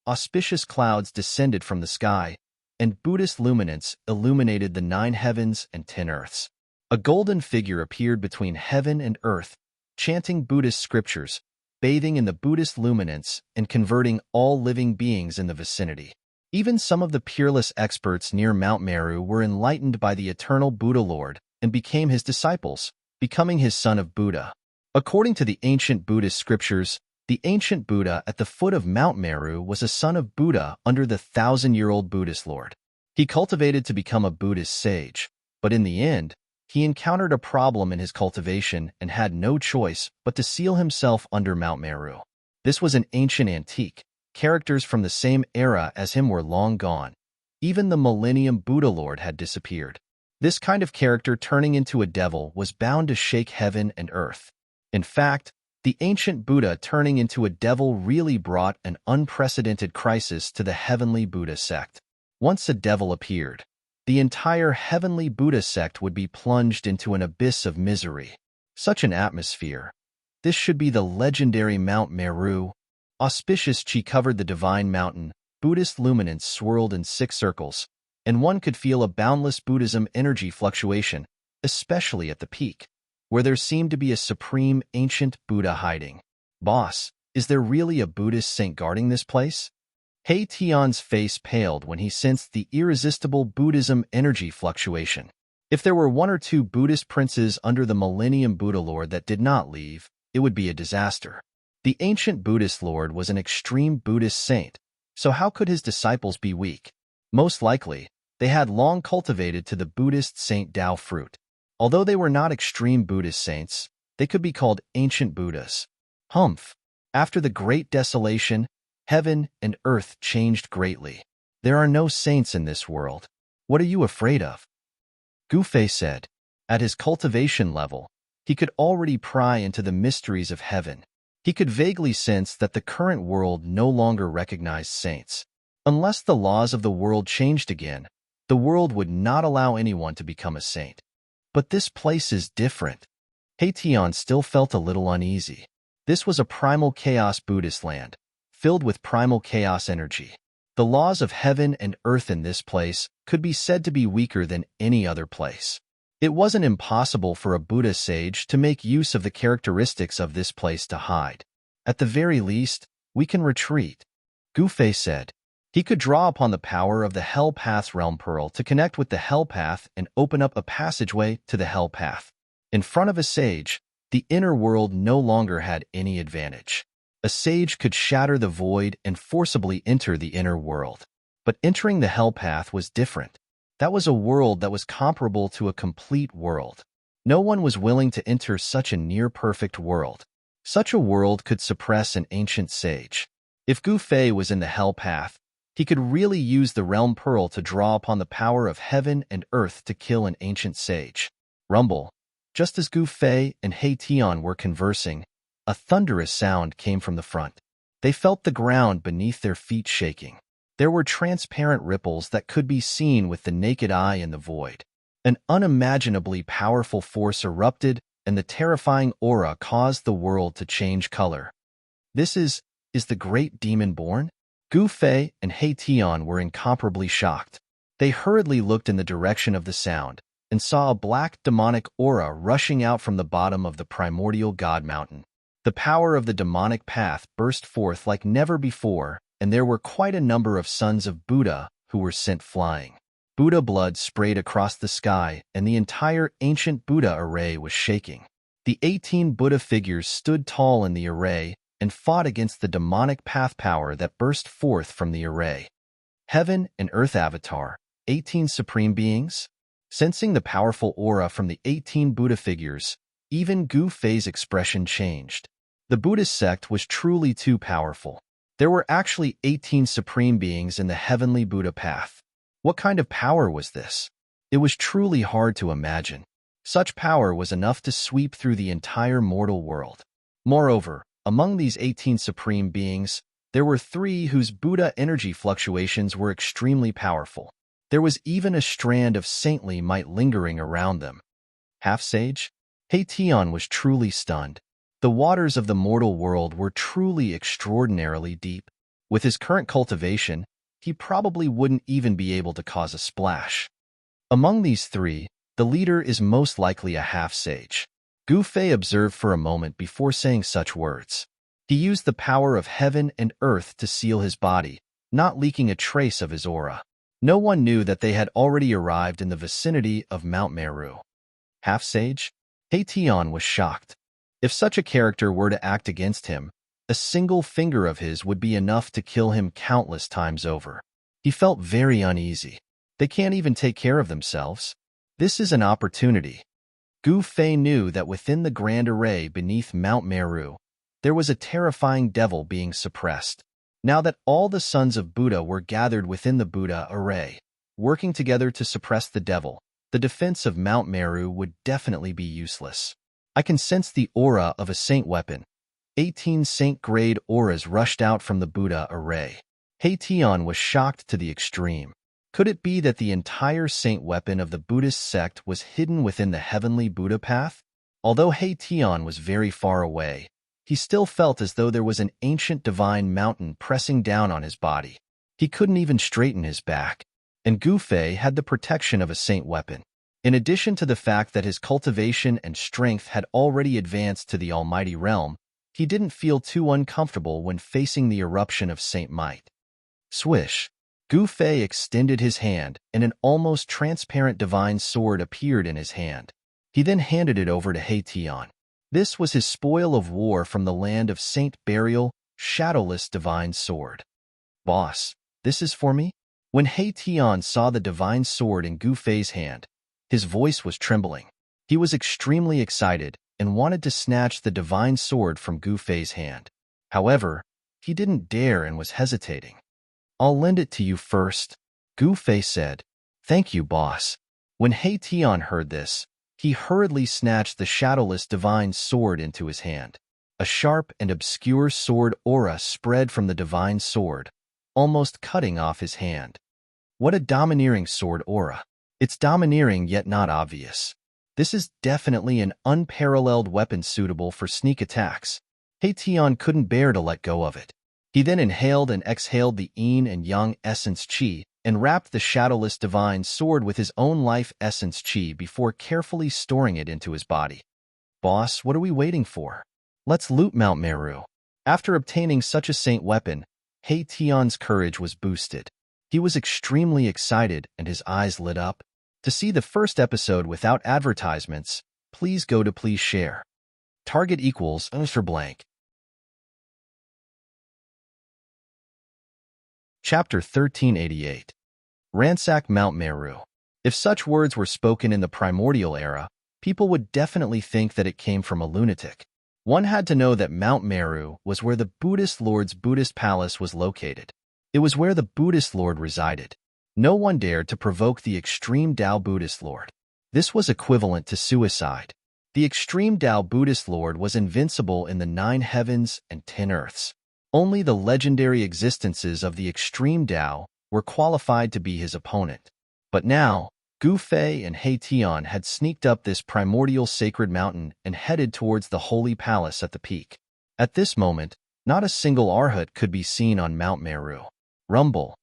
S1: auspicious clouds descended from the sky, and Buddhist luminance illuminated the 9 heavens and 10 earths. A golden figure appeared between heaven and earth, chanting Buddhist scriptures, bathing in the Buddhist luminance, and converting all living beings in the vicinity. Even some of the peerless experts near Mount Meru were enlightened by the eternal Buddha Lord and became his disciples, becoming his son of Buddha. According to the ancient Buddhist scriptures, the ancient Buddha at the foot of Mount Meru was a son of Buddha under the 1,000-year-old Buddhist Lord. He cultivated to become a Buddhist sage, but in the end, he encountered a problem in his cultivation and had no choice but to seal himself under Mount Meru. This was an ancient antique. Characters from the same era as him were long gone. Even the Millennium Buddha Lord had disappeared. This kind of character turning into a devil was bound to shake heaven and earth. In fact, the ancient Buddha turning into a devil really brought an unprecedented crisis to the heavenly Buddha sect. Once a devil appeared, the entire heavenly Buddha sect would be plunged into an abyss of misery. Such an atmosphere. This should be the legendary Mount Meru. Auspicious chi covered the divine mountain, Buddhist luminance swirled in 6 circles, and one could feel a boundless Buddhism energy fluctuation, especially at the peak, where there seemed to be a supreme ancient Buddha hiding. Boss, is there really a Buddhist saint guarding this place? Hei Tian's face paled when he sensed the irresistible Buddhism energy fluctuation. If there were one or two Buddhist princes under the Millennium Buddha Lord that did not leave, it would be a disaster. The ancient Buddhist Lord was an extreme Buddhist saint, so how could his disciples be weak? Most likely, they had long cultivated to the Buddhist Saint Tao fruit. Although they were not extreme Buddhist saints, they could be called ancient Buddhas. Humph! After the Great Desolation, heaven and earth changed greatly. There are no saints in this world. What are you afraid of? Gu Fei said. At his cultivation level, he could already pry into the mysteries of heaven. He could vaguely sense that the current world no longer recognized saints. Unless the laws of the world changed again, the world would not allow anyone to become a saint. But this place is different. Hei Tian still felt a little uneasy. This was a primal chaos Buddhist land, filled with primal chaos energy. The laws of heaven and earth in this place could be said to be weaker than any other place. It wasn't impossible for a Buddha sage to make use of the characteristics of this place to hide. At the very least, we can retreat, Gu Fei said. He could draw upon the power of the Hell Path's realm pearl to connect with the Hell Path and open up a passageway to the Hell Path. In front of a sage, the inner world no longer had any advantage. A sage could shatter the void and forcibly enter the inner world. But entering the Hell Path was different. That was a world that was comparable to a complete world. No one was willing to enter such a near-perfect world. Such a world could suppress an ancient sage. If Gu Fei was in the Hell Path, he could really use the Realm Pearl to draw upon the power of heaven and earth to kill an ancient sage. Rumble. Just as Gu Fei and Hei Tian were conversing, a thunderous sound came from the front. They felt the ground beneath their feet shaking. There were transparent ripples that could be seen with the naked eye in the void. An unimaginably powerful force erupted, and the terrifying aura caused the world to change color. This is the great demon born? Gu Fei and Hei Tian were incomparably shocked. They hurriedly looked in the direction of the sound and saw a black demonic aura rushing out from the bottom of the primordial god mountain. The power of the demonic path burst forth like never before, and there were quite a number of sons of Buddha who were sent flying. Buddha blood sprayed across the sky, and the entire ancient Buddha array was shaking. The 18 Buddha figures stood tall in the array and fought against the demonic path power that burst forth from the array. Heaven and Earth Avatar, 18 Supreme Beings? Sensing the powerful aura from the 18 Buddha figures, even Gu Fei's expression changed. The Buddhist sect was truly too powerful. There were actually 18 Supreme Beings in the Heavenly Buddha path. What kind of power was this? It was truly hard to imagine. Such power was enough to sweep through the entire mortal world. Moreover, among these 18 Supreme Beings, there were 3 whose Buddha energy fluctuations were extremely powerful. There was even a strand of saintly might lingering around them. Half-sage? Hei Tian was truly stunned. The waters of the mortal world were truly extraordinarily deep. With his current cultivation, he probably wouldn't even be able to cause a splash. Among these 3, the leader is most likely a half-sage. Gu Fei observed for a moment before saying such words. He used the power of heaven and earth to seal his body, not leaking a trace of his aura. No one knew that they had already arrived in the vicinity of Mount Meru. Half-sage? Hei Tian was shocked. If such a character were to act against him, a single finger of his would be enough to kill him countless times over. He felt very uneasy. They can't even take care of themselves. This is an opportunity. Gu Fei knew that within the grand array beneath Mount Meru, there was a terrifying devil being suppressed. Now that all the sons of Buddha were gathered within the Buddha array, working together to suppress the devil, the defense of Mount Meru would definitely be useless. I can sense the aura of a saint weapon. 18 saint-grade auras rushed out from the Buddha array. Hei Tian was shocked to the extreme. Could it be that the entire saint weapon of the Buddhist sect was hidden within the heavenly Buddha path? Although Hei Tian was very far away, he still felt as though there was an ancient divine mountain pressing down on his body. He couldn't even straighten his back. and Gu Fei had the protection of a saint weapon. In addition to the fact that his cultivation and strength had already advanced to the almighty realm, he didn't feel too uncomfortable when facing the eruption of saint might. Swish! Gu Fei extended his hand, and an almost transparent divine sword appeared in his hand. He then handed it over to He Tian. This was his spoil of war from the land of Saint Burial, shadowless divine sword. Boss, this is for me? When He Tian saw the divine sword in Gu Fei's hand, his voice was trembling. He was extremely excited and wanted to snatch the divine sword from Gu Fei's hand. However, he didn't dare and was hesitating. I'll lend it to you first, Gu Fei said. Thank you, boss. When He Tian heard this, he hurriedly snatched the shadowless divine sword into his hand. A sharp and obscure sword aura spread from the divine sword, almost cutting off his hand. What a domineering sword aura. It's domineering yet not obvious. This is definitely an unparalleled weapon suitable for sneak attacks. He Tian couldn't bear to let go of it. He then inhaled and exhaled the yin and yang essence qi and wrapped the shadowless divine sword with his own life essence qi before carefully storing it into his body. Boss, what are we waiting for? Let's loot Mount Meru. After obtaining such a saint weapon, He Tian's courage was boosted. He was extremely excited and his eyes lit up. To see the first episode without advertisements, please go to Please Share. Target equals for blank. Chapter 1388. Ransack Mount Meru. If such words were spoken in the primordial era, people would definitely think that it came from a lunatic. One had to know that Mount Meru was where the Buddhist Lord's Buddhist palace was located. It was where the Buddhist Lord resided. No one dared to provoke the extreme Tao Buddhist Lord. This was equivalent to suicide. The extreme Tao Buddhist Lord was invincible in the 9 heavens and 10 earths. Only the legendary existences of the extreme Tao were qualified to be his opponent. But now, Gu Fei and He Tian had sneaked up this primordial sacred mountain and headed towards the holy palace at the peak. At this moment, not a single arhat could be seen on Mount Meru. Rumble.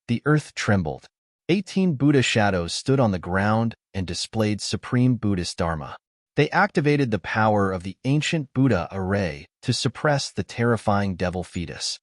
S1: The earth trembled. 18 Buddha shadows stood on the ground and displayed supreme Buddhist Dharma. They activated the power of the ancient Buddha array to suppress the terrifying devil fetus.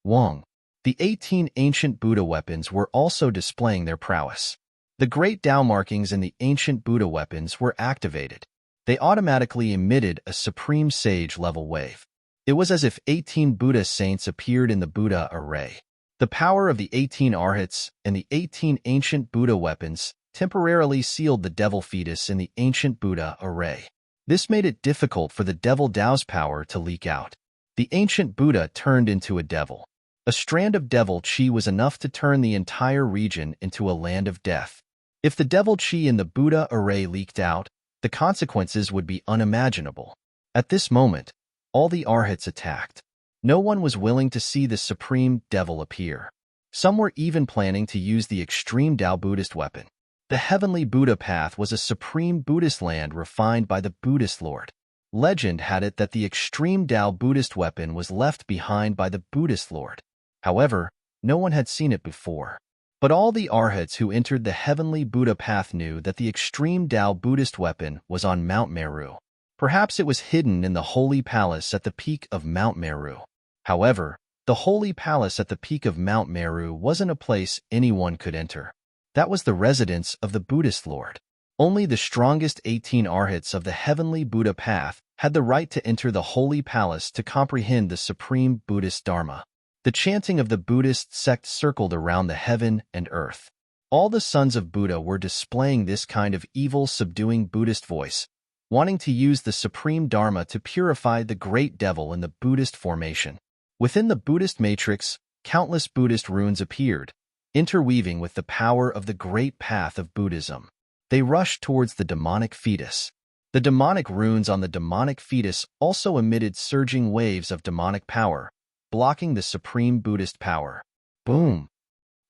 S1: Wong. The 18 ancient Buddha weapons were also displaying their prowess. The great Tao markings in the ancient Buddha weapons were activated. They automatically emitted a supreme sage level wave. It was as if 18 Buddha saints appeared in the Buddha array. The power of the 18 arhats and the 18 ancient Buddha weapons temporarily sealed the devil fetus in the ancient Buddha array. This made it difficult for the devil Tao's power to leak out. The ancient Buddha turned into a devil. A strand of devil chi was enough to turn the entire region into a land of death. If the devil chi in the Buddha array leaked out, the consequences would be unimaginable. At this moment, all the arhats attacked. No one was willing to see the supreme devil appear. Some were even planning to use the extreme Tao Buddhist weapon. The heavenly Buddha path was a supreme Buddhist land refined by the Buddhist Lord. Legend had it that the extreme Tao Buddhist weapon was left behind by the Buddhist Lord. However, no one had seen it before. But all the arhats who entered the heavenly Buddha path knew that the extreme Tao Buddhist weapon was on Mount Meru. Perhaps it was hidden in the holy palace at the peak of Mount Meru. However, the holy palace at the peak of Mount Meru wasn't a place anyone could enter. That was the residence of the Buddhist Lord. Only the strongest 18 arhats of the heavenly Buddha path had the right to enter the holy palace to comprehend the supreme Buddhist Dharma. The chanting of the Buddhist sect circled around the heaven and earth. All the sons of Buddha were displaying this kind of evil, subduing Buddhist voice, wanting to use the supreme Dharma to purify the great devil in the Buddhist formation. Within the Buddhist matrix, countless Buddhist runes appeared, interweaving with the power of the great path of Buddhism. They rushed towards the demonic fetus. The demonic runes on the demonic fetus also emitted surging waves of demonic power, blocking the supreme Buddhist power. Boom!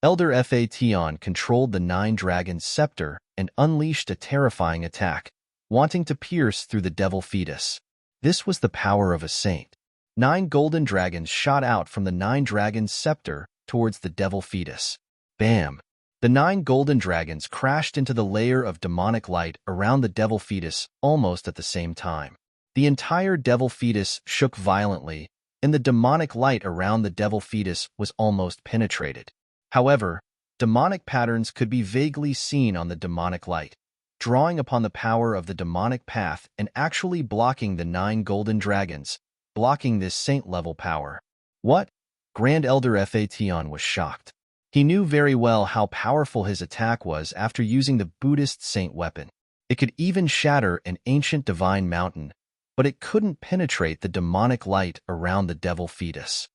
S1: Elder Fa Tian controlled the 9 dragons' scepter and unleashed a terrifying attack, wanting to pierce through the devil fetus. This was the power of a saint. 9 golden dragons shot out from the 9 dragons' scepter towards the devil fetus. Bam! The 9 golden dragons crashed into the layer of demonic light around the devil fetus almost at the same time. The entire devil fetus shook violently, and the demonic light around the devil fetus was almost penetrated. However, demonic patterns could be vaguely seen on the demonic light, drawing upon the power of the demonic path and actually blocking the 9 golden dragons, blocking this saint-level power. What? Grand Elder Fation was shocked. He knew very well how powerful his attack was after using the Buddhist saint weapon. It could even shatter an ancient divine mountain, but it couldn't penetrate the demonic light around the devil fetus.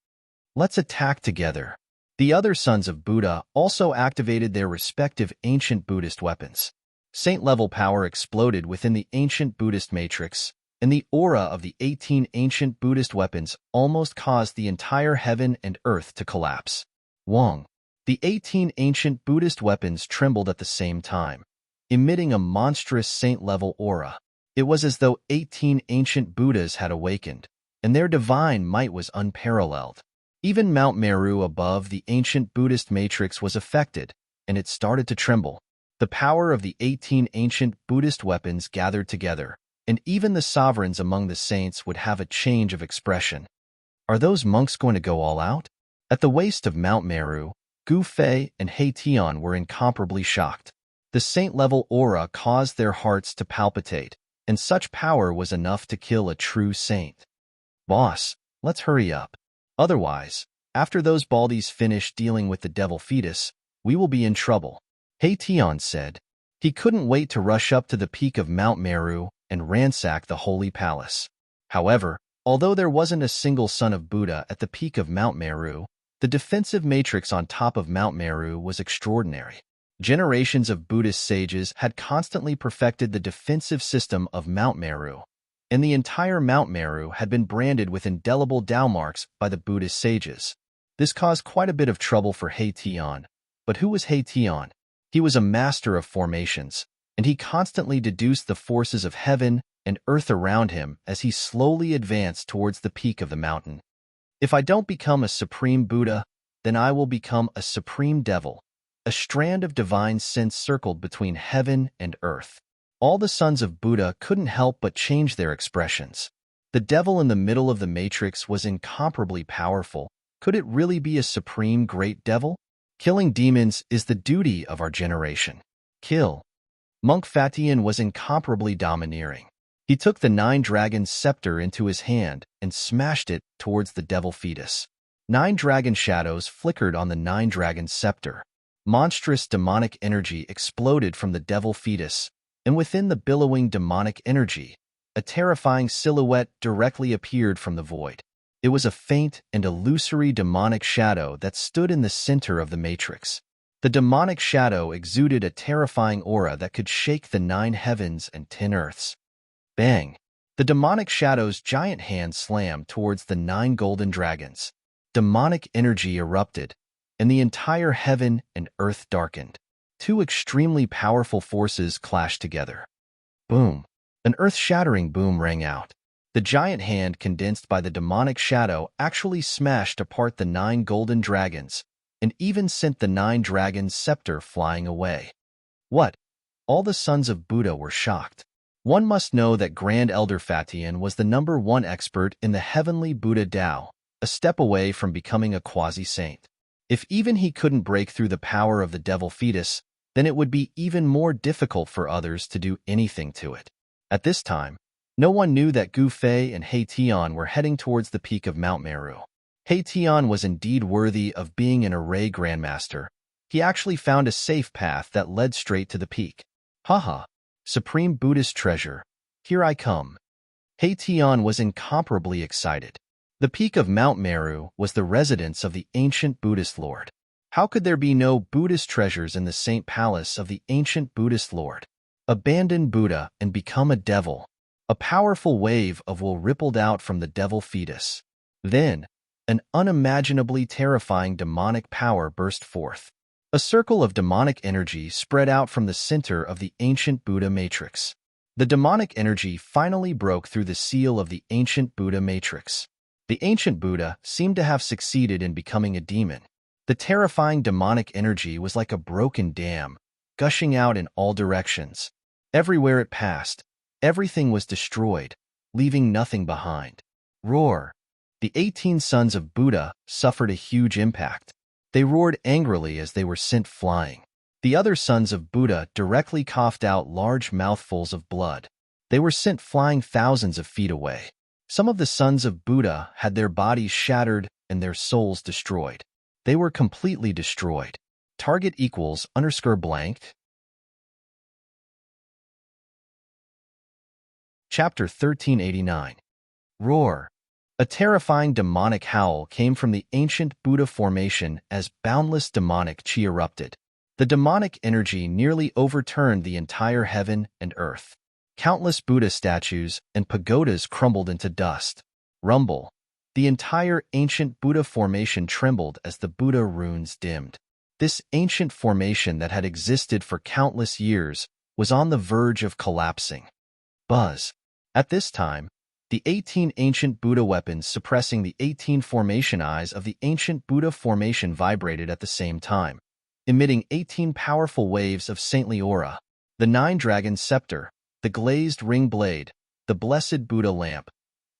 S1: Let's attack together. The other sons of Buddha also activated their respective ancient Buddhist weapons. Saint-level power exploded within the ancient Buddhist matrix, and the aura of the 18 ancient Buddhist weapons almost caused the entire heaven and earth to collapse. Wong. The 18 ancient Buddhist weapons trembled at the same time, emitting a monstrous saint-level aura. It was as though 18 ancient Buddhas had awakened, and their divine might was unparalleled. Even Mount Meru above the ancient Buddhist matrix was affected, and it started to tremble. The power of the 18 ancient Buddhist weapons gathered together, and even the sovereigns among the saints would have a change of expression. Are those monks going to go all out? At the waist of Mount Meru, Gu Fei and He Tian were incomparably shocked. The saint-level aura caused their hearts to palpitate, and such power was enough to kill a true saint. Boss, let's hurry up. Otherwise, after those baldies finish dealing with the devil fetus, we will be in trouble. He Tian said. He couldn't wait to rush up to the peak of Mount Meru and ransack the holy palace. However, although there wasn't a single son of Buddha at the peak of Mount Meru, the defensive matrix on top of Mount Meru was extraordinary. Generations of Buddhist sages had constantly perfected the defensive system of Mount Meru, and the entire Mount Meru had been branded with indelible Tao marks by the Buddhist sages. This caused quite a bit of trouble for He Tian. But who was He Tian? He was a master of formations, and he constantly deduced the forces of heaven and earth around him as he slowly advanced towards the peak of the mountain. If I don't become a supreme Buddha, then I will become a supreme devil. A strand of divine sense circled between heaven and earth. All the sons of Buddha couldn't help but change their expressions. The devil in the middle of the matrix was incomparably powerful. Could it really be a supreme great devil? Killing demons is the duty of our generation. Kill. Monk Fatian was incomparably domineering. He took the 9 dragons scepter into his hand and smashed it towards the devil fetus. 9 dragon shadows flickered on the 9 dragon scepter. Monstrous demonic energy exploded from the devil fetus, and within the billowing demonic energy, a terrifying silhouette directly appeared from the void. It was a faint and illusory demonic shadow that stood in the center of the matrix. The demonic shadow exuded a terrifying aura that could shake the 9 heavens and 10 earths. Bang! The demonic shadow's giant hand slammed towards the 9 golden dragons. Demonic energy erupted, and the entire heaven and earth darkened. 2 extremely powerful forces clashed together. Boom! An earth-shattering boom rang out. The giant hand condensed by the demonic shadow actually smashed apart the 9 golden dragons, and even sent the 9 dragons' scepter flying away. What? All the sons of Buddha were shocked. One must know that Grand Elder Fatian was the #1 expert in the heavenly Buddha Tao, a step away from becoming a quasi-saint. If even he couldn't break through the power of the devil fetus, then it would be even more difficult for others to do anything to it. At this time, no one knew that Gu Fei and He Tian were heading towards the peak of Mount Meru. He Tian was indeed worthy of being an array grandmaster. He actually found a safe path that led straight to the peak. Haha! Supreme Buddhist treasure, here I come. He Tian was incomparably excited. The peak of Mount Meru was the residence of the ancient Buddhist Lord. How could there be no Buddhist treasures in the Saint Palace of the ancient Buddhist Lord? Abandon Buddha and become a devil. A powerful wave of will rippled out from the devil fetus. Then, an unimaginably terrifying demonic power burst forth. A circle of demonic energy spread out from the center of the ancient Buddha matrix. The demonic energy finally broke through the seal of the ancient Buddha matrix. The ancient Buddha seemed to have succeeded in becoming a demon. The terrifying demonic energy was like a broken dam, gushing out in all directions. Everywhere it passed, everything was destroyed, leaving nothing behind. Roar! The 18 sons of Buddha suffered a huge impact. They roared angrily as they were sent flying. The other sons of Buddha directly coughed out large mouthfuls of blood. They were sent flying thousands of feet away. Some of the sons of Buddha had their bodies shattered and their souls destroyed. They were completely destroyed. Target equals _blank. Chapter 1389. Roar! A terrifying demonic howl came from the ancient Buddha formation as boundless demonic chi erupted. The demonic energy nearly overturned the entire heaven and earth. Countless Buddha statues and pagodas crumbled into dust. Rumble! The entire ancient Buddha formation trembled as the Buddha runes dimmed. This ancient formation that had existed for countless years was on the verge of collapsing. Buzz! At this time, the 18 ancient Buddha weapons suppressing the 18 formation eyes of the ancient Buddha formation vibrated at the same time, emitting 18 powerful waves of saintly aura. The 9-dragon scepter, the glazed ring blade, the blessed Buddha lamp.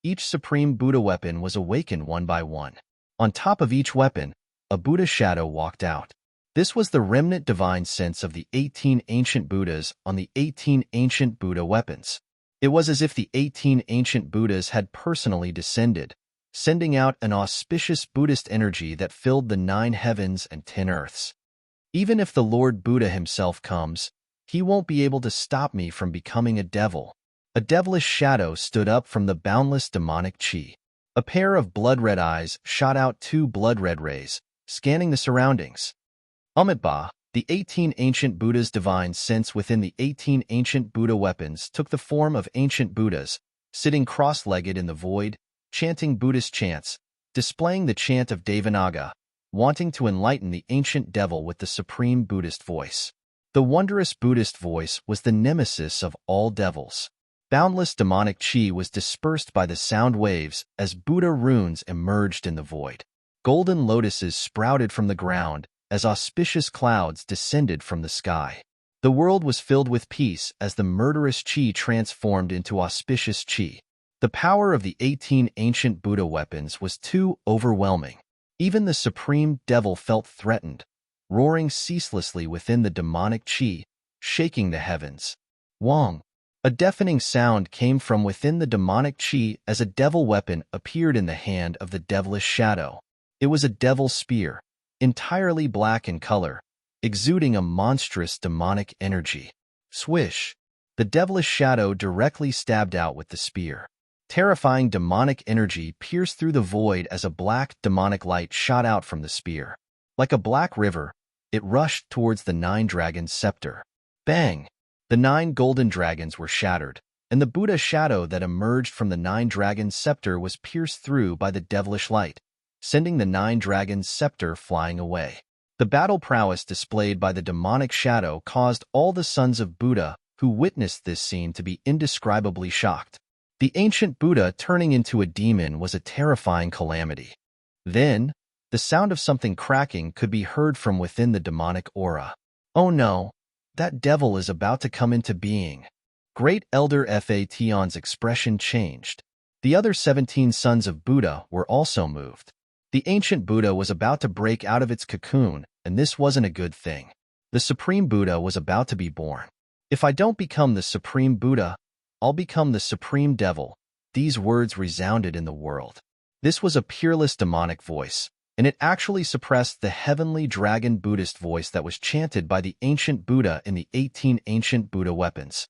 S1: Each supreme Buddha weapon was awakened one by one. On top of each weapon, a Buddha shadow walked out. This was the remnant divine sense of the 18 ancient Buddhas on the 18 ancient Buddha weapons. It was as if the 18 ancient Buddhas had personally descended, sending out an auspicious Buddhist energy that filled the 9 heavens and 10 earths. Even if the Lord Buddha himself comes, he won't be able to stop me from becoming a devil. A devilish shadow stood up from the boundless demonic chi. A pair of blood-red eyes shot out 2 blood-red rays, scanning the surroundings. Amitabha, the 18 ancient Buddhas' divine sense within the 18 ancient Buddha weapons took the form of ancient Buddhas, sitting cross-legged in the void, chanting Buddhist chants, displaying the chant of Devanaga, wanting to enlighten the ancient devil with the supreme Buddhist voice. The wondrous Buddhist voice was the nemesis of all devils. Boundless demonic chi was dispersed by the sound waves as Buddha runes emerged in the void. Golden lotuses sprouted from the ground as auspicious clouds descended from the sky. The world was filled with peace as the murderous chi transformed into auspicious chi. The power of the 18 ancient Buddha weapons was too overwhelming. Even the supreme devil felt threatened, roaring ceaselessly within the demonic chi, shaking the heavens. Wong! A deafening sound came from within the demonic chi as a devil weapon appeared in the hand of the devilish shadow. It was a devil spear, entirely black in color, exuding a monstrous demonic energy. Swish! The devilish shadow directly stabbed out with the spear. Terrifying demonic energy pierced through the void as a black demonic light shot out from the spear. Like a black river, it rushed towards the 9-dragon scepter. Bang! The 9 golden dragons were shattered, and the Buddha shadow that emerged from the 9-dragon scepter was pierced through by the devilish light, sending the 9-dragon scepter flying away. The battle prowess displayed by the demonic shadow caused all the sons of Buddha who witnessed this scene to be indescribably shocked. The ancient Buddha turning into a demon was a terrifying calamity. Then, the sound of something cracking could be heard from within the demonic aura. Oh no, that devil is about to come into being. Great Elder Fation's expression changed. The other 17 sons of Buddha were also moved. The ancient Buddha was about to break out of its cocoon, and this wasn't a good thing. The Supreme Buddha was about to be born. If I don't become the Supreme Buddha, I'll become the Supreme Devil. These words resounded in the world. This was a peerless demonic voice, and it actually suppressed the heavenly dragon Buddhist voice that was chanted by the ancient Buddha in the 18 ancient Buddha weapons.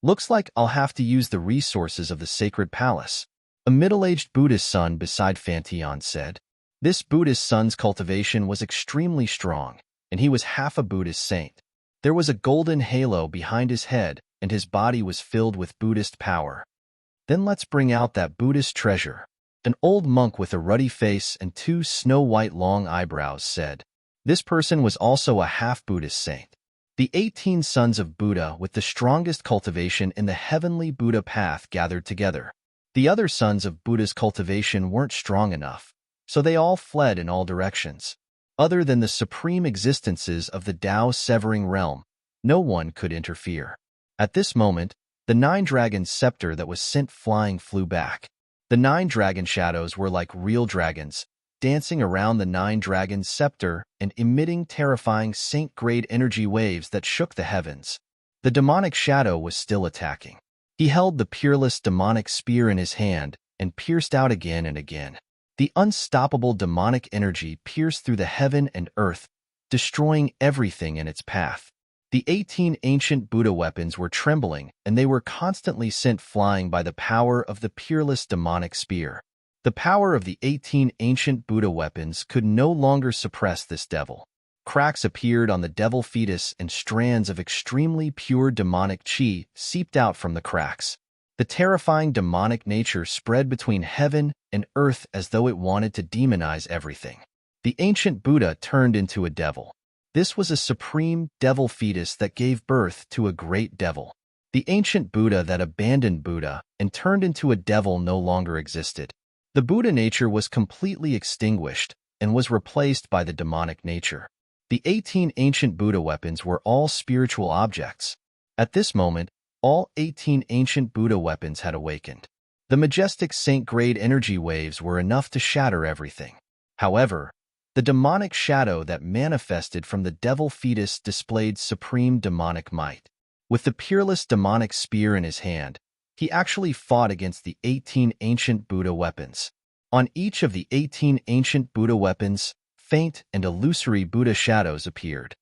S1: Looks like I'll have to use the resources of the sacred palace. A middle-aged Buddhist son beside Fantion said. This Buddhist son's cultivation was extremely strong, and he was half a Buddhist saint. There was a golden halo behind his head, and his body was filled with Buddhist power. Then let's bring out that Buddhist treasure. An old monk with a ruddy face and 2 snow-white long eyebrows said. This person was also a half-Buddhist saint. The 18 sons of Buddha with the strongest cultivation in the heavenly Buddha path gathered together. The other sons of Buddha's cultivation weren't strong enough, so they all fled in all directions. Other than the supreme existences of the Tao-severing realm, no one could interfere. At this moment, the nine-dragon scepter that was sent flying flew back. The nine dragon shadows were like real dragons, dancing around the nine-dragon scepter and emitting terrifying saint-grade energy waves that shook the heavens. The demonic shadow was still attacking. He held the peerless demonic spear in his hand and pierced out again and again. The unstoppable demonic energy pierced through the heaven and earth, destroying everything in its path. The 18 ancient Buddha weapons were trembling, and they were constantly sent flying by the power of the peerless demonic spear. The power of the 18 ancient Buddha weapons could no longer suppress this devil. Cracks appeared on the devil fetus and strands of extremely pure demonic chi seeped out from the cracks. The terrifying demonic nature spread between heaven and earth as though it wanted to demonize everything. The ancient Buddha turned into a devil. This was a supreme devil fetus that gave birth to a great devil. The ancient Buddha that abandoned Buddha and turned into a devil no longer existed. The Buddha nature was completely extinguished and was replaced by the demonic nature. The 18 ancient Buddha weapons were all spiritual objects. At this moment, all 18 ancient Buddha weapons had awakened. The majestic saint-grade energy waves were enough to shatter everything. However, the demonic shadow that manifested from the devil fetus displayed supreme demonic might. With the peerless demonic spear in his hand, he actually fought against the 18 ancient Buddha weapons. On each of the 18 ancient Buddha weapons, faint and illusory Buddha shadows appeared.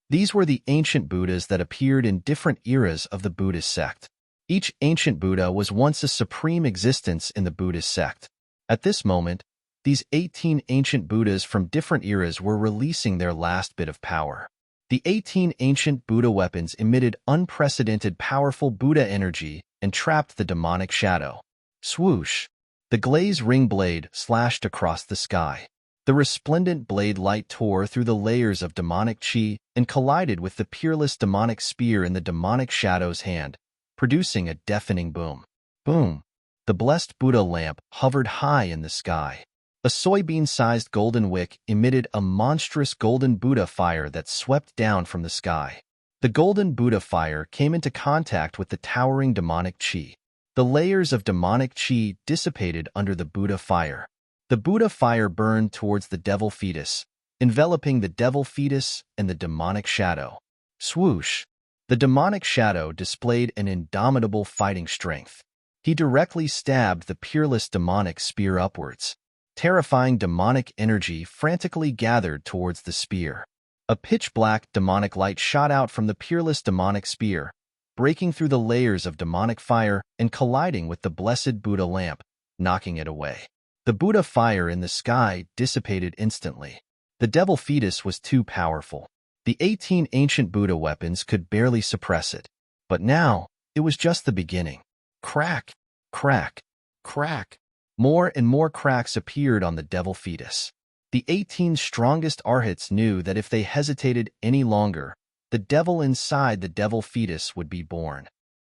S1: These were the ancient Buddhas that appeared in different eras of the Buddhist sect. Each ancient Buddha was once a supreme existence in the Buddhist sect. At this moment, these 18 ancient Buddhas from different eras were releasing their last bit of power. The 18 ancient Buddha weapons emitted unprecedented powerful Buddha energy and trapped the demonic shadow. Swoosh! The glaze ring blade slashed across the sky. The resplendent blade light tore through the layers of demonic chi and collided with the peerless demonic spear in the demonic shadow's hand, producing a deafening boom. Boom! The blessed Buddha lamp hovered high in the sky. A soybean-sized golden wick emitted a monstrous golden Buddha fire that swept down from the sky. The golden Buddha fire came into contact with the towering demonic chi. The layers of demonic chi dissipated under the Buddha fire. The Buddha fire burned towards the devil fetus, enveloping the devil fetus and the demonic shadow. Swoosh! The demonic shadow displayed an indomitable fighting strength. He directly stabbed the peerless demonic spear upwards. Terrifying demonic energy frantically gathered towards the spear. A pitch-black demonic light shot out from the peerless demonic spear, breaking through the layers of demonic fire and colliding with the blessed Buddha lamp, knocking it away. The Buddha fire in the sky dissipated instantly. The devil fetus was too powerful. The 18 ancient Buddha weapons could barely suppress it. But now, it was just the beginning. Crack! Crack! Crack! More and more cracks appeared on the devil fetus. The 18 strongest arhats knew that if they hesitated any longer, the devil inside the devil fetus would be born.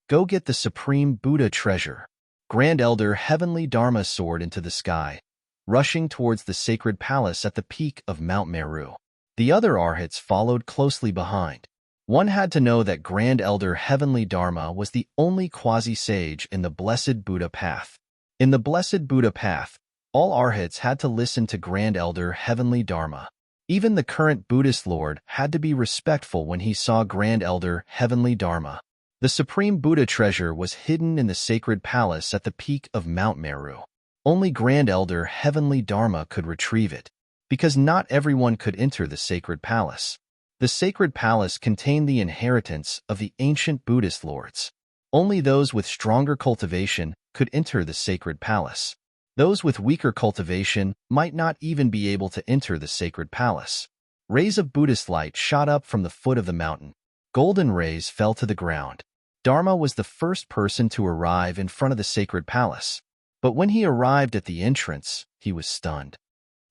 S1: Go get the supreme Buddha treasure. Grand Elder Heavenly Dharma soared into the sky, rushing towards the sacred palace at the peak of Mount Meru. The other arhats followed closely behind. One had to know that Grand Elder Heavenly Dharma was the only quasi-sage in the Blessed Buddha path. In the Blessed Buddha path, all arhats had to listen to Grand Elder Heavenly Dharma. Even the current Buddhist Lord had to be respectful when he saw Grand Elder Heavenly Dharma. The supreme Buddha treasure was hidden in the sacred palace at the peak of Mount Meru. Only Grand Elder Heavenly Dharma could retrieve it, because not everyone could enter the sacred palace. The sacred palace contained the inheritance of the ancient Buddhist lords. Only those with stronger cultivation could enter the sacred palace. Those with weaker cultivation might not even be able to enter the sacred palace. Rays of Buddhist light shot up from the foot of the mountain. Golden rays fell to the ground. Dharma was the first person to arrive in front of the sacred palace. But when he arrived at the entrance, he was stunned.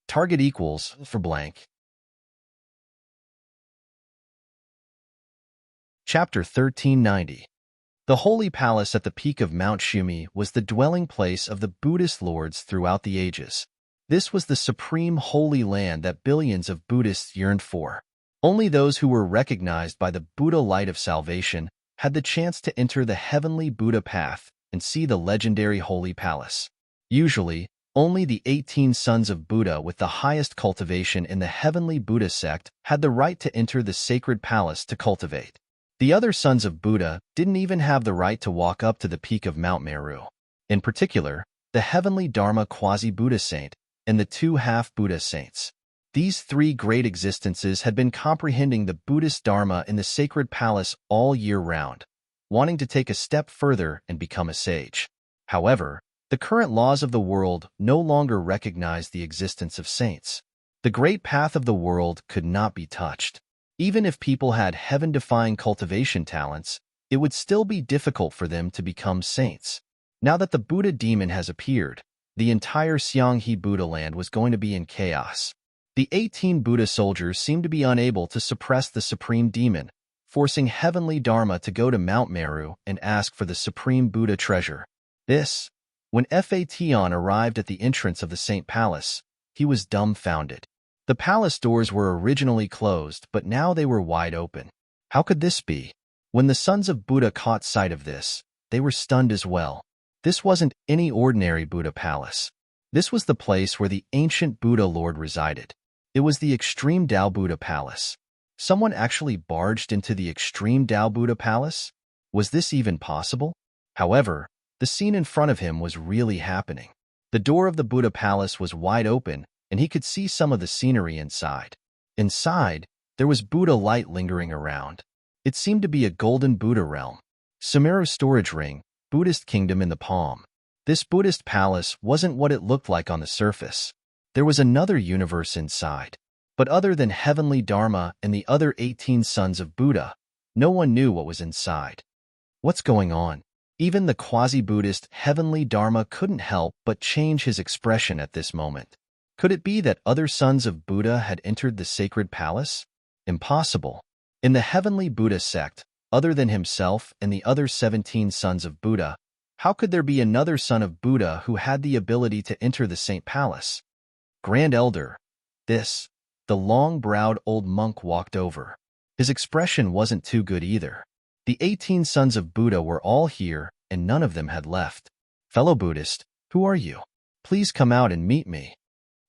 S1: Target equals for blank. Chapter 1390. The holy palace at the peak of Mount Shumi was the dwelling place of the Buddhist lords throughout the ages. This was the supreme holy land that billions of Buddhists yearned for. Only those who were recognized by the Buddha light of salvation had the chance to enter the heavenly Buddha path and see the legendary holy palace. Usually, only the 18 sons of Buddha with the highest cultivation in the heavenly Buddha sect had the right to enter the sacred palace to cultivate. The other sons of Buddha didn't even have the right to walk up to the peak of Mount Meru. In particular, the heavenly Dharma quasi-Buddha saint and the 2 half-Buddha saints. These 3 great existences had been comprehending the Buddhist Dharma in the sacred palace all year round, wanting to take a step further and become a sage. However, the current laws of the world no longer recognize the existence of saints. The great path of the world could not be touched. Even if people had heaven-defying cultivation talents, it would still be difficult for them to become saints. Now that the Buddha demon has appeared, the entire Xianghe Buddha land was going to be in chaos. The 18 Buddha soldiers seemed to be unable to suppress the supreme demon, forcing heavenly Dharma to go to Mount Meru and ask for the supreme Buddha treasure. When Fation arrived at the entrance of the Saint Palace, he was dumbfounded. The palace doors were originally closed, but now they were wide open. How could this be? When the sons of Buddha caught sight of this, they were stunned as well. This wasn't any ordinary Buddha palace. This was the place where the ancient Buddha Lord resided. It was the Extreme Tao Buddha Palace. Someone actually barged into the Extreme Tao Buddha Palace? Was this even possible? However, the scene in front of him was really happening. The door of the Buddha Palace was wide open, and he could see some of the scenery inside. Inside, there was Buddha light lingering around. It seemed to be a golden Buddha realm. Sumeru storage ring, Buddhist kingdom in the palm. This Buddhist palace wasn't what it looked like on the surface. There was another universe inside. But other than heavenly Dharma and the other 18 sons of Buddha, no one knew what was inside. What's going on? Even the quasi-Buddhist heavenly Dharma couldn't help but change his expression at this moment. Could it be that other sons of Buddha had entered the sacred palace? Impossible. In the heavenly Buddha sect, other than himself and the other 17 sons of Buddha, how could there be another son of Buddha who had the ability to enter the Saint Palace? Grand Elder, the long-browed old monk walked over. His expression wasn't too good either. The 18 sons of Buddha were all here, and none of them had left. Fellow Buddhist, who are you? Please come out and meet me.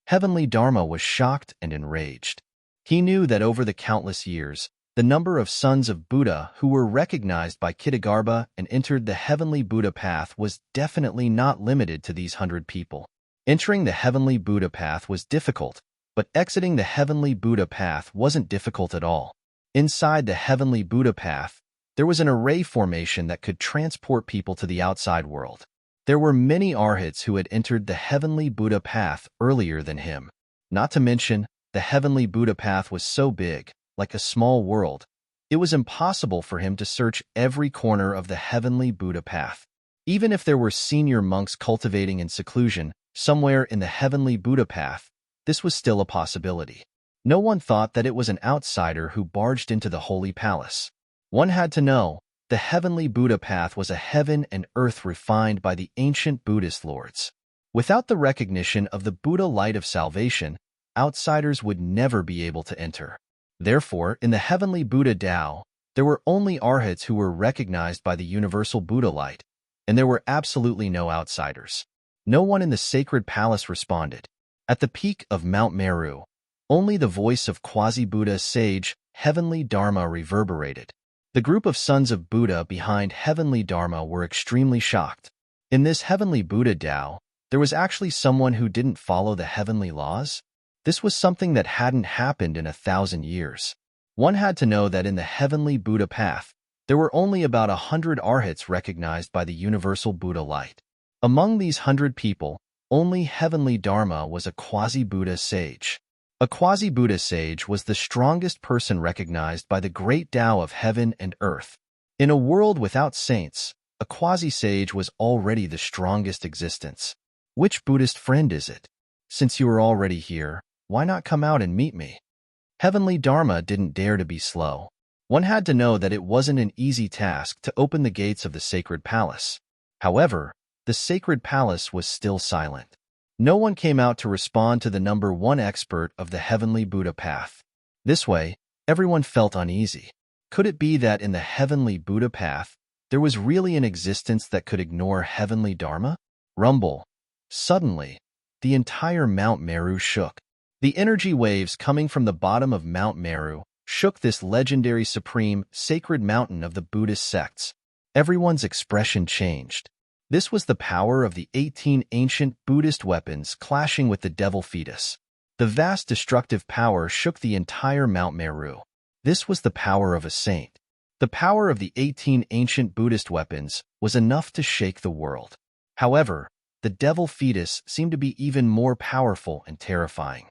S1: Heavenly Dharma was shocked and enraged. He knew that over the countless years, the number of sons of Buddha who were recognized by Kitagarbha and entered the heavenly Buddha path was definitely not limited to these 100 people. Entering the heavenly Buddha path was difficult, but exiting the heavenly Buddha path wasn't difficult at all. Inside the heavenly Buddha path, there was an array formation that could transport people to the outside world. There were many arhats who had entered the heavenly Buddha path earlier than him. Not to mention, the heavenly Buddha path was so big, like a small world, it was impossible for him to search every corner of the heavenly Buddha path. Even if there were senior monks cultivating in seclusion somewhere in the heavenly Buddha path, this was still a possibility. No one thought that it was an outsider who barged into the holy palace. One had to know, the heavenly Buddha path was a heaven and earth refined by the ancient Buddhist lords. Without the recognition of the Buddha light of salvation, outsiders would never be able to enter. Therefore, in the heavenly Buddha Tao, there were only arhats who were recognized by the universal Buddha light, and there were absolutely no outsiders. No one in the sacred palace responded. At the peak of Mount Meru, only the voice of quasi-Buddha sage, heavenly Dharma reverberated. The group of sons of Buddha behind heavenly Dharma were extremely shocked. In this heavenly Buddha Tao, there was actually someone who didn't follow the heavenly laws? This was something that hadn't happened in 1,000 years. One had to know that in the heavenly Buddha path, there were only about 100 arhats recognized by the universal Buddha light. Among these 100 people, only heavenly Dharma was a quasi-Buddha sage. A quasi-Buddha sage was the strongest person recognized by the great Tao of heaven and earth. In a world without saints, a quasi-sage was already the strongest existence. Which Buddhist friend is it? Since you are already here, why not come out and meet me? Heavenly Dharma didn't dare to be slow. One had to know that it wasn't an easy task to open the gates of the sacred palace. However, the sacred palace was still silent. No one came out to respond to the number one expert of the heavenly Buddha path. This way, everyone felt uneasy. Could it be that in the heavenly Buddha path, there was really an existence that could ignore heavenly Dharma? Rumble. Suddenly, the entire Mount Meru shook. The energy waves coming from the bottom of Mount Meru shook this legendary supreme, sacred mountain of the Buddhist sects. Everyone's expression changed. This was the power of the 18 ancient Buddhist weapons clashing with the devil fetus. The vast destructive power shook the entire Mount Meru. This was the power of a saint. The power of the 18 ancient Buddhist weapons was enough to shake the world. However, the devil fetus seemed to be even more powerful and terrifying.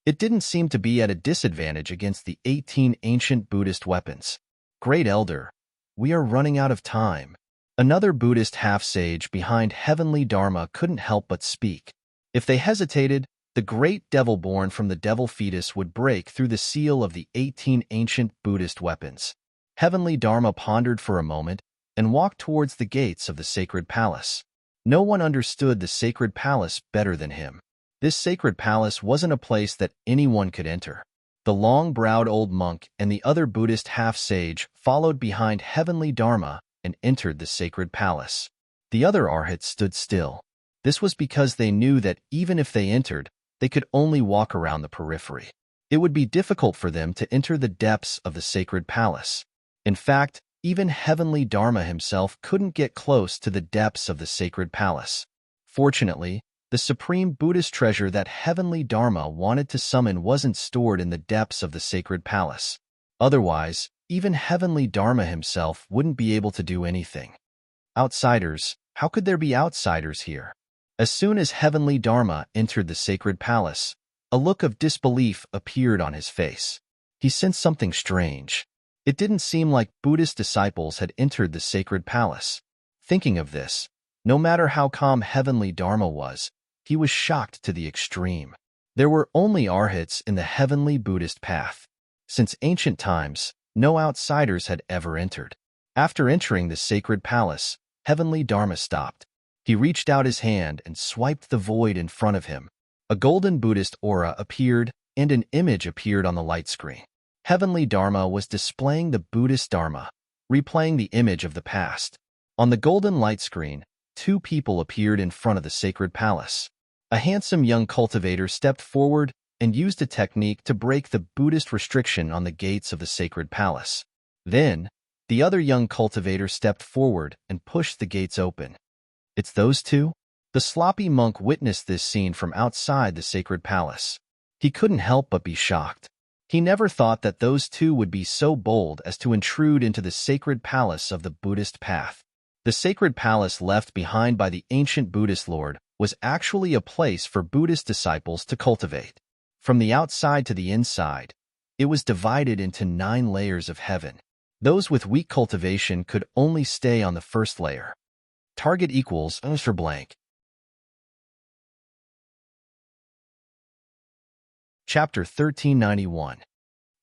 S1: It didn't seem to be at a disadvantage against the 18 ancient Buddhist weapons. Great Elder, we are running out of time. Another Buddhist half-sage behind heavenly Dharma couldn't help but speak. If they hesitated, the great devil born from the devil fetus would break through the seal of the 18 ancient Buddhist weapons. Heavenly Dharma pondered for a moment and walked towards the gates of the sacred palace. No one understood the sacred palace better than him. This sacred palace wasn't a place that anyone could enter. The long-browed old monk and the other Buddhist half-sage followed behind heavenly Dharma and entered the sacred palace. The other arhats stood still. This was because they knew that even if they entered, they could only walk around the periphery. It would be difficult for them to enter the depths of the sacred palace. In fact, even heavenly Dharma himself couldn't get close to the depths of the sacred palace. Fortunately, the supreme Buddhist treasure that heavenly Dharma wanted to summon wasn't stored in the depths of the sacred palace. Otherwise, even heavenly Dharma himself wouldn't be able to do anything. Outsiders, how could there be outsiders here? As soon as heavenly Dharma entered the sacred palace, a look of disbelief appeared on his face. He sensed something strange. It didn't seem like Buddhist disciples had entered the sacred palace. Thinking of this, no matter how calm heavenly Dharma was, he was shocked to the extreme. There were only arhats in the heavenly Buddhist path. Since ancient times, no outsiders had ever entered. After entering the sacred palace, heavenly Dharma stopped. He reached out his hand and swiped the void in front of him. A golden Buddhist aura appeared, and an image appeared on the light screen. Heavenly Dharma was displaying the Buddhist Dharma, replaying the image of the past. On the golden light screen, two people appeared in front of the sacred palace. A handsome young cultivator stepped forward and used a technique to break the Buddhist restriction on the gates of the sacred palace. Then, the other young cultivator stepped forward and pushed the gates open. It's those two? The sloppy monk witnessed this scene from outside the sacred palace. He couldn't help but be shocked. He never thought that those two would be so bold as to intrude into the sacred palace of the Buddhist path. The sacred palace left behind by the ancient Buddhist lord was actually a place for Buddhist disciples to cultivate. From the outside to the inside, it was divided into 9 layers of heaven. Those with weak cultivation could only stay on the first layer. Target equals for blank. Chapter 1391.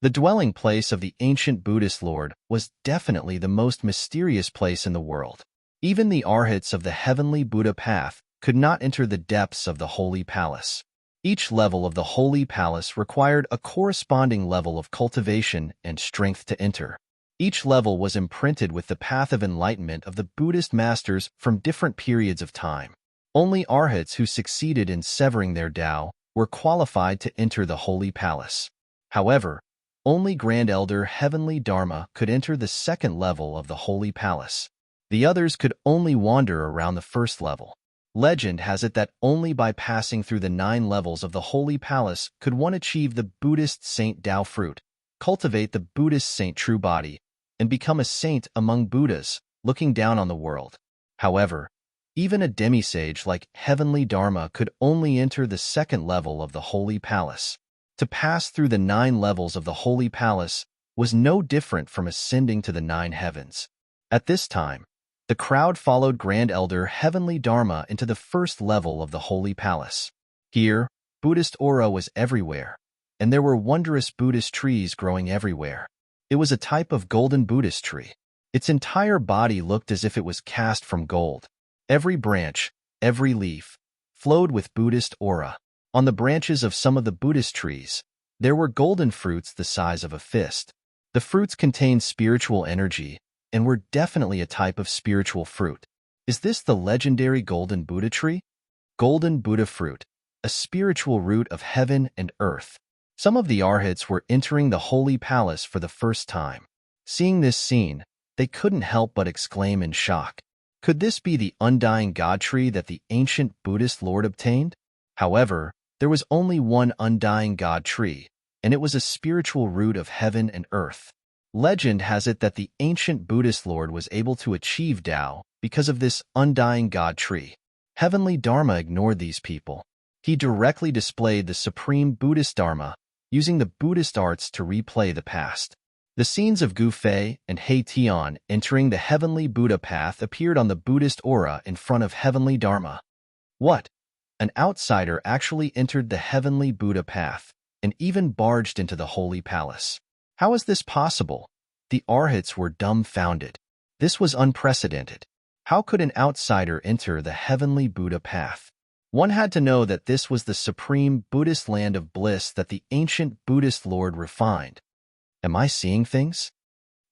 S1: The dwelling place of the ancient Buddhist lord was definitely the most mysterious place in the world. Even the arhats of the heavenly Buddha path could not enter the depths of the holy palace. Each level of the holy palace required a corresponding level of cultivation and strength to enter. Each level was imprinted with the path of enlightenment of the Buddhist masters from different periods of time. Only arhats who succeeded in severing their Tao were qualified to enter the holy palace. However, only Grand Elder Heavenly Dharma could enter the second level of the holy palace. The others could only wander around the first level. Legend has it that only by passing through the 9 levels of the holy palace could one achieve the Buddhist Saint Tao fruit, cultivate the Buddhist Saint True Body, and become a saint among Buddhas, looking down on the world. However, even a demisage like Heavenly Dharma could only enter the second level of the holy palace. To pass through the 9 levels of the holy palace was no different from ascending to the 9 heavens. At this time, the crowd followed Grand Elder Heavenly Dharma into the first level of the holy palace. Here, Buddhist aura was everywhere, and there were wondrous Buddhist trees growing everywhere. It was a type of golden Buddhist tree. Its entire body looked as if it was cast from gold. Every branch, every leaf, flowed with Buddhist aura. On the branches of some of the Buddhist trees, there were golden fruits the size of a fist. The fruits contained spiritual energy and were definitely a type of spiritual fruit. Is this the legendary golden Buddha tree? Golden Buddha fruit, a spiritual root of heaven and earth. Some of the arhats were entering the holy palace for the first time. Seeing this scene, they couldn't help but exclaim in shock. Could this be the undying God tree that the ancient Buddhist lord obtained? However, there was only one undying God tree, and it was a spiritual root of heaven and earth. Legend has it that the ancient Buddhist lord was able to achieve Tao because of this undying God tree. Heavenly Dharma ignored these people. He directly displayed the supreme Buddhist Dharma, using the Buddhist arts to replay the past. The scenes of Gu Fei and He Tian entering the heavenly Buddha path appeared on the Buddhist aura in front of heavenly Dharma. What? An outsider actually entered the heavenly Buddha path and even barged into the holy palace. How is this possible? The arhats were dumbfounded. This was unprecedented. How could an outsider enter the heavenly Buddha path? One had to know that this was the supreme Buddhist land of bliss that the ancient Buddhist lord refined. Am I seeing things?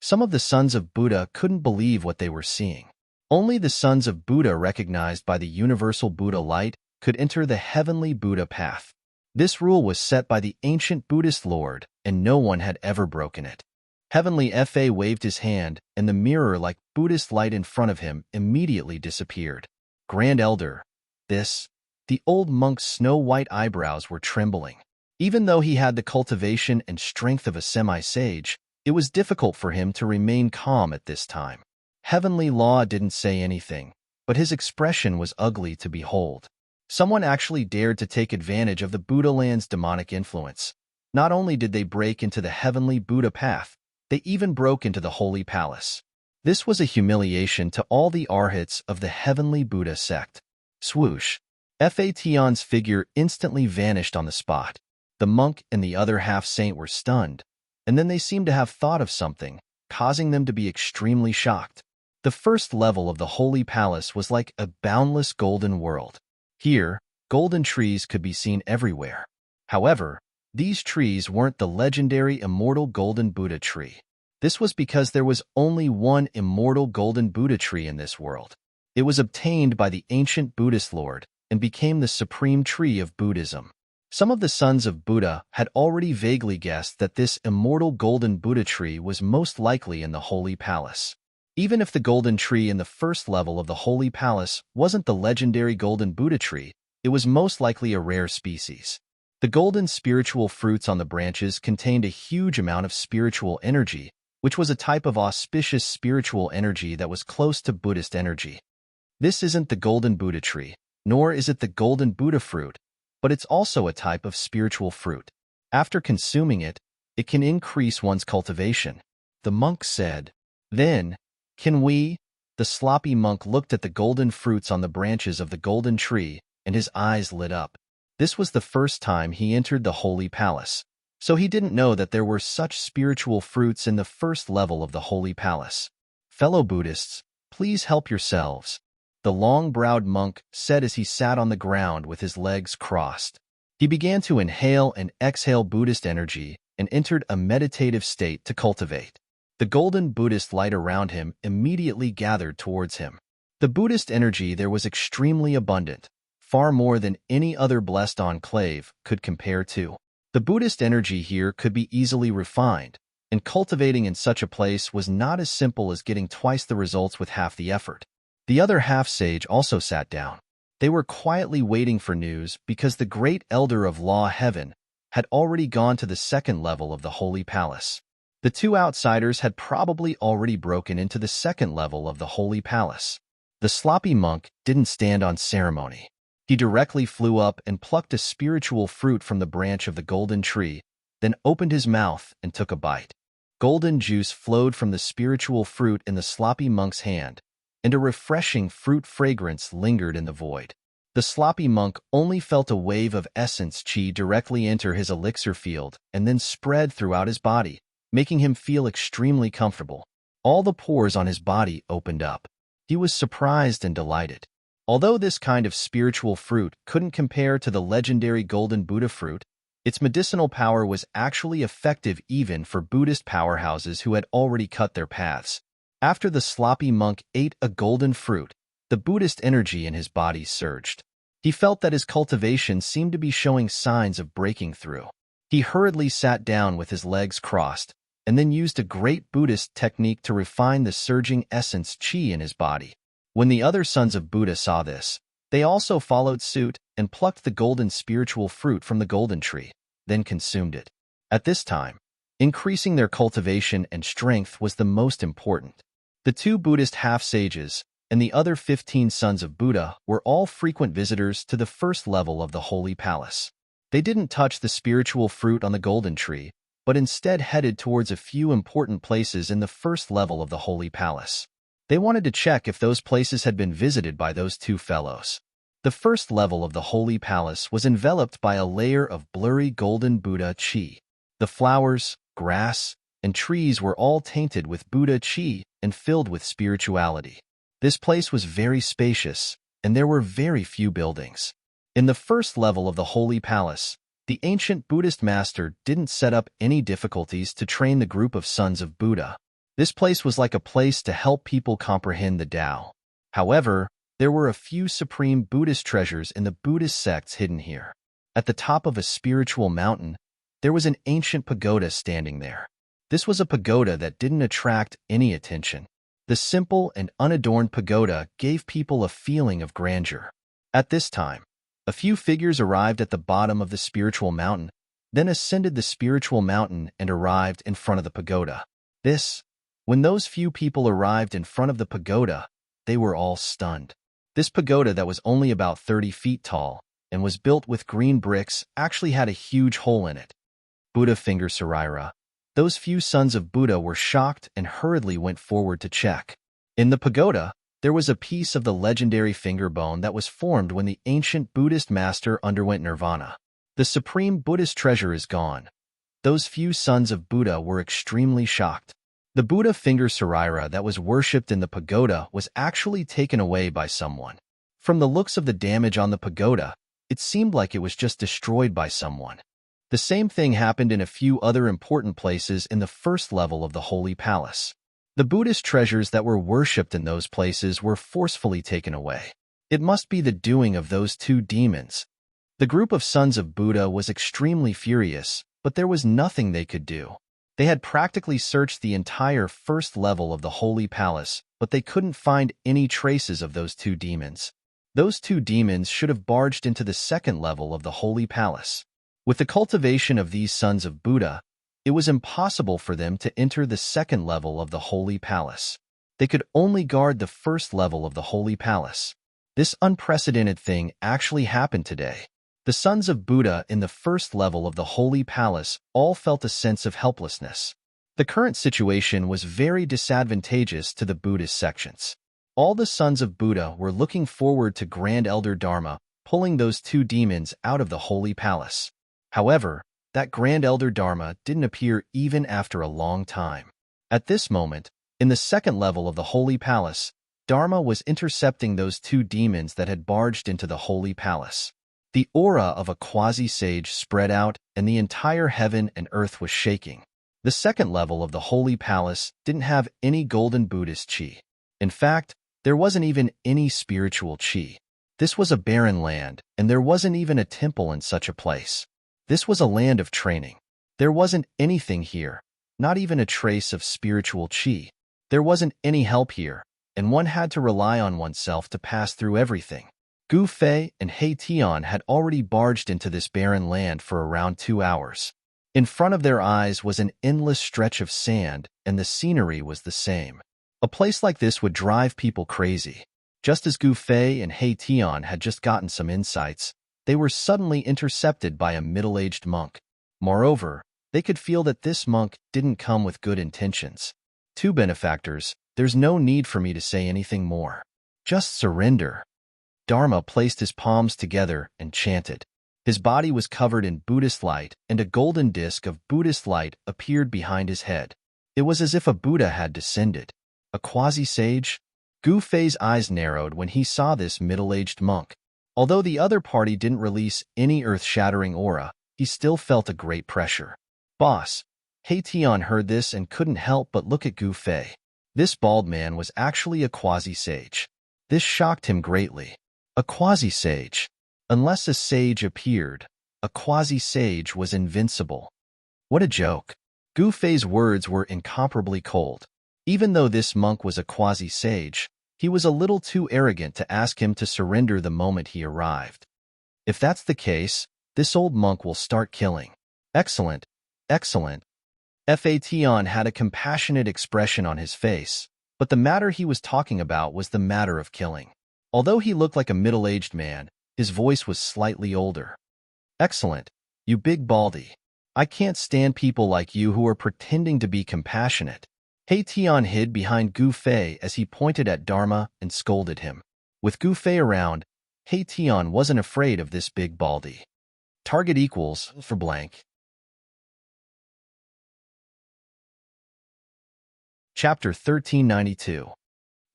S1: Some of the sons of Buddha couldn't believe what they were seeing. Only the sons of Buddha recognized by the universal Buddha light could enter the heavenly Buddha path. This rule was set by the ancient Buddhist lord, and no one had ever broken it. Heavenly Fa waved his hand, and the mirror-like Buddhist light in front of him immediately disappeared. Grand Elder, this... The old monk's snow-white eyebrows were trembling. Even though he had the cultivation and strength of a semi-sage, it was difficult for him to remain calm at this time. Heavenly Law didn't say anything, but his expression was ugly to behold. Someone actually dared to take advantage of the Buddha land's demonic influence. Not only did they break into the heavenly Buddha path, they even broke into the holy palace. This was a humiliation to all the arhats of the heavenly Buddha sect. Swoosh! Fa Tian's figure instantly vanished on the spot. The monk and the other half-saint were stunned, and then they seemed to have thought of something, causing them to be extremely shocked. The first level of the holy palace was like a boundless golden world. Here, golden trees could be seen everywhere. However, these trees weren't the legendary immortal golden Buddha tree. This was because there was only one immortal golden Buddha tree in this world. It was obtained by the ancient Buddhist lord and became the supreme tree of Buddhism. Some of the sons of Buddha had already vaguely guessed that this immortal golden Buddha tree was most likely in the holy palace. Even if the golden tree in the first level of the holy palace wasn't the legendary golden Buddha tree, it was most likely a rare species. The golden spiritual fruits on the branches contained a huge amount of spiritual energy, which was a type of auspicious spiritual energy that was close to Buddhist energy. This isn't the golden Buddha tree, nor is it the golden Buddha fruit, but it's also a type of spiritual fruit. After consuming it, it can increase one's cultivation. The monk said. Then, can we? The sloppy monk looked at the golden fruits on the branches of the golden tree, and his eyes lit up. This was the first time he entered the holy palace, so he didn't know that there were such spiritual fruits in the first level of the holy palace. Fellow Buddhists, please help yourselves, the long-browed monk said as he sat on the ground with his legs crossed. He began to inhale and exhale Buddhist energy and entered a meditative state to cultivate. The golden Buddhist light around him immediately gathered towards him. The Buddhist energy there was extremely abundant, far more than any other blessed enclave could compare to. The Buddhist energy here could be easily refined, and cultivating in such a place was not as simple as getting twice the results with half the effort. The other half-sage also sat down. They were quietly waiting for news because the great elder of Law Heaven had already gone to the second level of the holy palace. The two outsiders had probably already broken into the second level of the holy palace. The sloppy monk didn't stand on ceremony. He directly flew up and plucked a spiritual fruit from the branch of the golden tree, then opened his mouth and took a bite. Golden juice flowed from the spiritual fruit in the sloppy monk's hand, and a refreshing fruit fragrance lingered in the void. The sloppy monk only felt a wave of essence chi directly enter his elixir field and then spread throughout his body, making him feel extremely comfortable. All the pores on his body opened up. He was surprised and delighted. Although this kind of spiritual fruit couldn't compare to the legendary golden Buddha fruit, its medicinal power was actually effective even for Buddhist powerhouses who had already cut their paths. After the sloppy monk ate a golden fruit, the Buddhist energy in his body surged. He felt that his cultivation seemed to be showing signs of breaking through. He hurriedly sat down with his legs crossed, and then used a great Buddhist technique to refine the surging essence qi in his body. When the other sons of Buddha saw this, they also followed suit and plucked the golden spiritual fruit from the golden tree, then consumed it. At this time, increasing their cultivation and strength was the most important. The 2 Buddhist half-sages and the other 15 sons of Buddha were all frequent visitors to the first level of the Holy Palace. They didn't touch the spiritual fruit on the golden tree, but instead headed towards a few important places in the first level of the Holy Palace. They wanted to check if those places had been visited by those 2 fellows. The first level of the Holy Palace was enveloped by a layer of blurry golden Buddha qi. The flowers, grass, and trees were all tainted with Buddha qi and filled with spirituality. This place was very spacious, and there were very few buildings. In the first level of the Holy Palace, the ancient Buddhist master didn't set up any difficulties to train the group of sons of Buddha. This place was like a place to help people comprehend the Tao. However, there were a few supreme Buddhist treasures in the Buddhist sects hidden here. At the top of a spiritual mountain, there was an ancient pagoda standing there. This was a pagoda that didn't attract any attention. The simple and unadorned pagoda gave people a feeling of grandeur. At this time, a few figures arrived at the bottom of the spiritual mountain, then ascended the spiritual mountain and arrived in front of the pagoda. When those few people arrived in front of the pagoda, they were all stunned. This pagoda that was only about 30 feet tall and was built with green bricks actually had a huge hole in it. Buddha finger Saraira. Those few sons of Buddha were shocked and hurriedly went forward to check. In the pagoda, there was a piece of the legendary finger bone that was formed when the ancient Buddhist master underwent nirvana. The supreme Buddhist treasure is gone. Those few sons of Buddha were extremely shocked. The Buddha finger Saraira that was worshipped in the pagoda was actually taken away by someone. From the looks of the damage on the pagoda, it seemed like it was just destroyed by someone. The same thing happened in a few other important places in the first level of the Holy Palace. The Buddhist treasures that were worshipped in those places were forcefully taken away. It must be the doing of those 2 demons. The group of sons of Buddha was extremely furious, but there was nothing they could do. They had practically searched the entire first level of the Holy Palace, but they couldn't find any traces of those 2 demons. Those 2 demons should have barged into the second level of the Holy Palace. With the cultivation of these sons of Buddha, it was impossible for them to enter the second level of the Holy Palace. They could only guard the first level of the Holy Palace. This unprecedented thing actually happened today. The sons of Buddha in the first level of the Holy Palace all felt a sense of helplessness. The current situation was very disadvantageous to the Buddhist sections. All the sons of Buddha were looking forward to Grand Elder Dharma pulling those 2 demons out of the Holy Palace. However, that Grand Elder Dharma didn't appear even after a long time. At this moment, in the second level of the Holy Palace, Dharma was intercepting those 2 demons that had barged into the Holy Palace. The aura of a quasi-sage spread out, and the entire heaven and earth was shaking. The second level of the Holy Palace didn't have any golden Buddhist qi. In fact, there wasn't even any spiritual qi. This was a barren land, and there wasn't even a temple in such a place. This was a land of training. There wasn't anything here, not even a trace of spiritual qi. There wasn't any help here, and one had to rely on oneself to pass through everything. Gu Fei and He Tian had already barged into this barren land for around 2 hours. In front of their eyes was an endless stretch of sand, and the scenery was the same. A place like this would drive people crazy. Just as Gu Fei and He Tian had just gotten some insights, they were suddenly intercepted by a middle-aged monk. Moreover, they could feel that this monk didn't come with good intentions. 2 benefactors, there's no need for me to say anything more. Just surrender. Dharma placed his palms together and chanted. His body was covered in Buddhist light, and a golden disk of Buddhist light appeared behind his head. It was as if a Buddha had descended. A quasi-sage? Gu Fei's eyes narrowed when he saw this middle-aged monk. Although the other party didn't release any earth-shattering aura, he still felt a great pressure. Boss, He Tian heard this and couldn't help but look at Gu Fei. This bald man was actually a quasi-sage. This shocked him greatly. A quasi-sage. Unless a sage appeared, a quasi-sage was invincible. What a joke. Gu Fei's words were incomparably cold. Even though this monk was a quasi-sage, he was a little too arrogant to ask him to surrender the moment he arrived. If that's the case, this old monk will start killing. Excellent, excellent. Fa Tian had a compassionate expression on his face, but the matter he was talking about was the matter of killing. Although he looked like a middle-aged man, his voice was slightly older. Excellent, you big baldy. I can't stand people like you who are pretending to be compassionate. He Tian hid behind Gu Fei as he pointed at Dharma and scolded him. With Gu Fei around, He Tian wasn't afraid of this big baldy. Target equals for blank. Chapter 1392.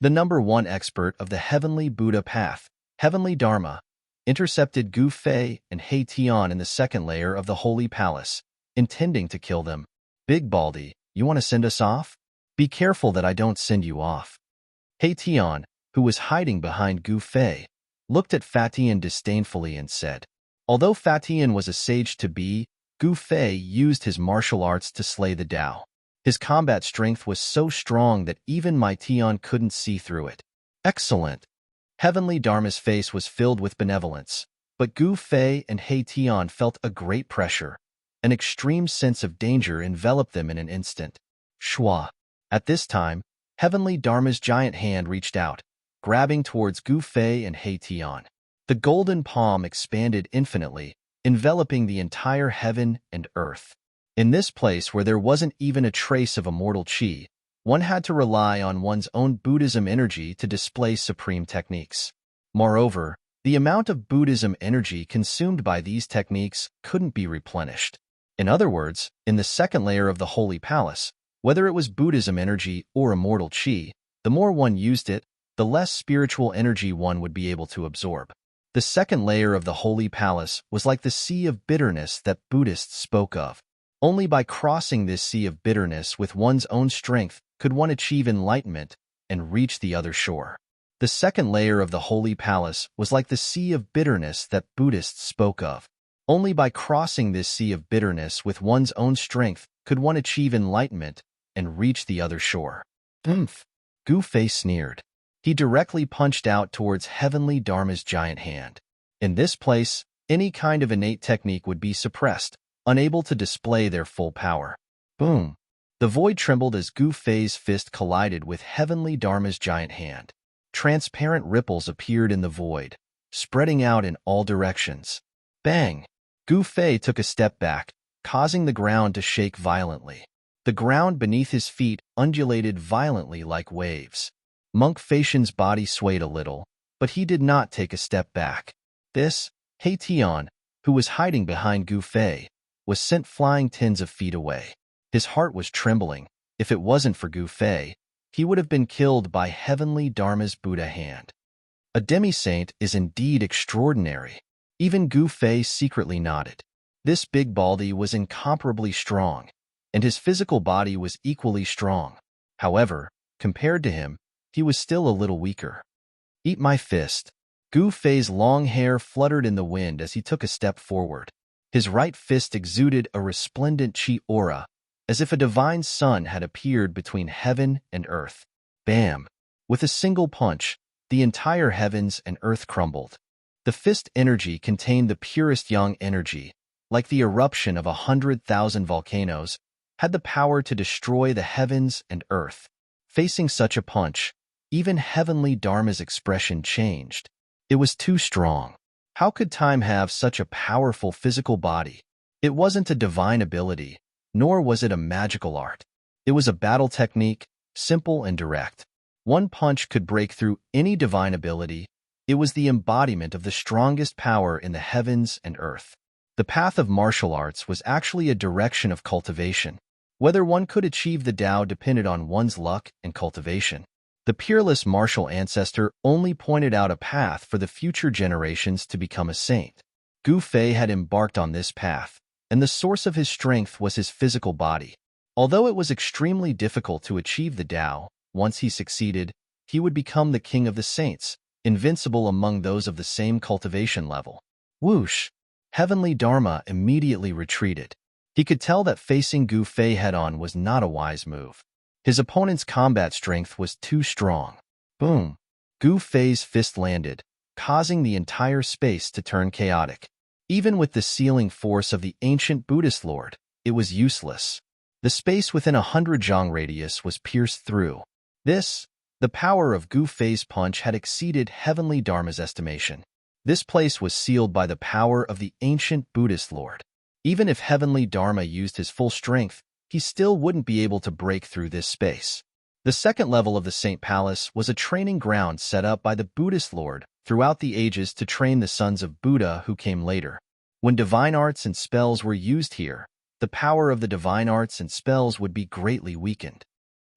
S1: The number one expert of the Heavenly Buddha Path, Heavenly Dharma, intercepted Gu Fei and He Tian in the second layer of the Holy Palace, intending to kill them. Big baldy, you want to send us off? Be careful that I don't send you off. He Tian, who was hiding behind Gu Fei, looked at Fatian disdainfully and said, although Fatian was a sage-to-be, Gu Fei used his martial arts to slay the Tao. His combat strength was so strong that even my Tian couldn't see through it. Excellent. Heavenly Dharma's face was filled with benevolence, but Gu Fei and He Tian felt a great pressure. An extreme sense of danger enveloped them in an instant. Shua. At this time, Heavenly Dharma's giant hand reached out, grabbing towards Gu Fei and He Tian. The golden palm expanded infinitely, enveloping the entire heaven and earth. In this place where there wasn't even a trace of immortal qi, one had to rely on one's own Buddhism energy to display supreme techniques. Moreover, the amount of Buddhism energy consumed by these techniques couldn't be replenished. In other words, in the second layer of the Holy Palace, whether it was Buddhism energy or immortal qi, the more one used it, the less spiritual energy one would be able to absorb. The second layer of the Holy Palace was like the sea of bitterness that Buddhists spoke of. Only by crossing this sea of bitterness with one's own strength could one achieve enlightenment and reach the other shore. The second layer of the Holy Palace was like the sea of bitterness that Buddhists spoke of. Only by crossing this sea of bitterness with one's own strength could one achieve enlightenment and reach the other shore. Oomph! Gu Fei sneered. He directly punched out towards Heavenly Dharma's giant hand. In this place, any kind of innate technique would be suppressed, unable to display their full power. Boom! The void trembled as Gu Fei's fist collided with Heavenly Dharma's giant hand. Transparent ripples appeared in the void, spreading out in all directions. Bang! Gu Fei took a step back, causing the ground to shake violently. The ground beneath his feet undulated violently like waves. Monk Facian's body swayed a little, but he did not take a step back. This, He Tian, who was hiding behind Gu Fei, was sent flying tens of feet away. His heart was trembling. If it wasn't for Gu Fei, he would have been killed by Heavenly Dharma's Buddha hand. A demi-saint is indeed extraordinary. Even Gu Fei secretly nodded. This big baldy was incomparably strong, and his physical body was equally strong. However, compared to him, he was still a little weaker. Eat my fist. Gu Fei's long hair fluttered in the wind as he took a step forward. His right fist exuded a resplendent qi aura, as if a divine sun had appeared between heaven and earth. Bam! With a single punch, the entire heavens and earth crumbled. The fist energy contained the purest yang energy, like the eruption of 100,000 volcanoes, had the power to destroy the heavens and earth. Facing such a punch, even Heavenly Dharma's expression changed. It was too strong. How could time have such a powerful physical body? It wasn't a divine ability, nor was it a magical art. It was a battle technique, simple and direct. One punch could break through any divine ability. It was the embodiment of the strongest power in the heavens and earth. The path of martial arts was actually a direction of cultivation. Whether one could achieve the Tao depended on one's luck and cultivation. The peerless martial ancestor only pointed out a path for the future generations to become a saint. Gu Fei had embarked on this path, and the source of his strength was his physical body. Although it was extremely difficult to achieve the Tao, once he succeeded, he would become the king of the saints, invincible among those of the same cultivation level. Whoosh! Heavenly Dharma immediately retreated. He could tell that facing Gu Fei head-on was not a wise move. His opponent's combat strength was too strong. Boom! Gu Fei's fist landed, causing the entire space to turn chaotic. Even with the sealing force of the ancient Buddhist lord, it was useless. The space within 100 zhang radius was pierced through. The power of Gu Fei's punch had exceeded Heavenly Dharma's estimation. This place was sealed by the power of the ancient Buddhist lord. Even if Heavenly Dharma used his full strength, he still wouldn't be able to break through this space. The second level of the Saint Palace was a training ground set up by the Buddhist lord throughout the ages to train the sons of Buddha who came later. When divine arts and spells were used here, the power of the divine arts and spells would be greatly weakened.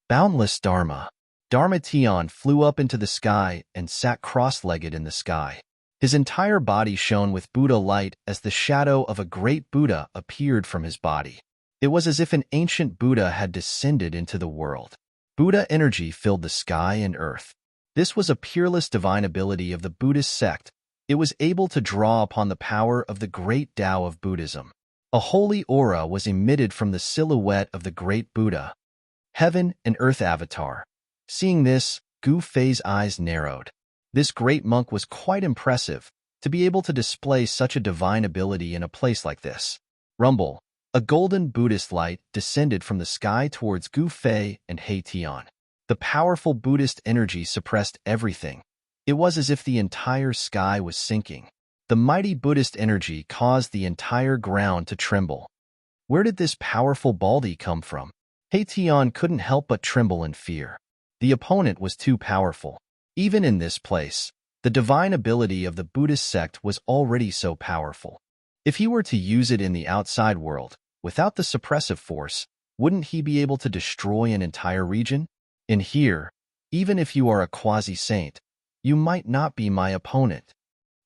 S1: Boundless Dharma. Dharma Tian flew up into the sky and sat cross-legged in the sky. His entire body shone with Buddha light as the shadow of a great Buddha appeared from his body. It was as if an ancient Buddha had descended into the world. Buddha energy filled the sky and earth. This was a peerless divine ability of the Buddhist sect. It was able to draw upon the power of the great Tao of Buddhism. A holy aura was emitted from the silhouette of the great Buddha. Heaven and earth avatar. Seeing this, Gu Fei's eyes narrowed. This great monk was quite impressive, to be able to display such a divine ability in a place like this. Rumble. A golden Buddhist light descended from the sky towards Gu Fei and He Tian. The powerful Buddhist energy suppressed everything. It was as if the entire sky was sinking. The mighty Buddhist energy caused the entire ground to tremble. Where did this powerful Baldi come from? He Tian couldn't help but tremble in fear. The opponent was too powerful. Even in this place, the divine ability of the Buddhist sect was already so powerful. If he were to use it in the outside world, without the suppressive force, wouldn't he be able to destroy an entire region? In here, even if you are a quasi-saint, you might not be my opponent.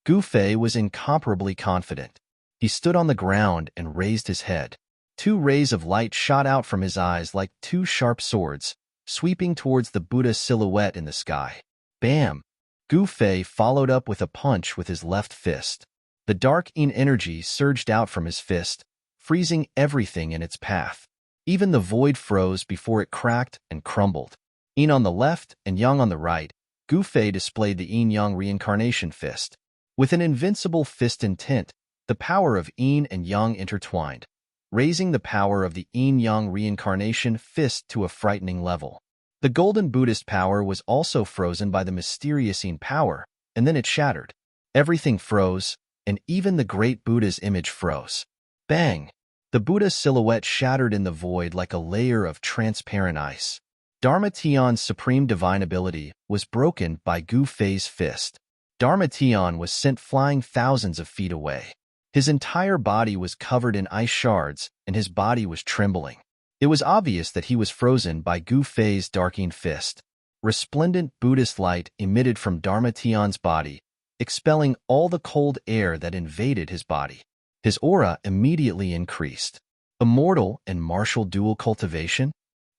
S1: Gu Fei was incomparably confident. He stood on the ground and raised his head. 2 rays of light shot out from his eyes like 2 sharp swords, sweeping towards the Buddha silhouette in the sky. Bam! Gu Fei followed up with a punch with his left fist. The dark Yin energy surged out from his fist, freezing everything in its path. Even the void froze before it cracked and crumbled. Yin on the left and Yang on the right, Gu Fei displayed the Yin-Yang reincarnation fist. With an invincible fist intent, the power of Yin and Yang intertwined, raising the power of the Yin-Yang reincarnation fist to a frightening level. The golden Buddhist power was also frozen by the mysterious Yin power, and then it shattered. Everything froze, and even the great Buddha's image froze. Bang! The Buddha's silhouette shattered in the void like a layer of transparent ice. Dharma Tian's supreme divine ability was broken by Gu Fei's fist. Dharma Tian was sent flying thousands of feet away. His entire body was covered in ice shards, and his body was trembling. It was obvious that he was frozen by Gu Fei's darking fist. Resplendent Buddhist light emitted from Dharma Tian's body, expelling all the cold air that invaded his body. His aura immediately increased. Immortal and martial dual cultivation?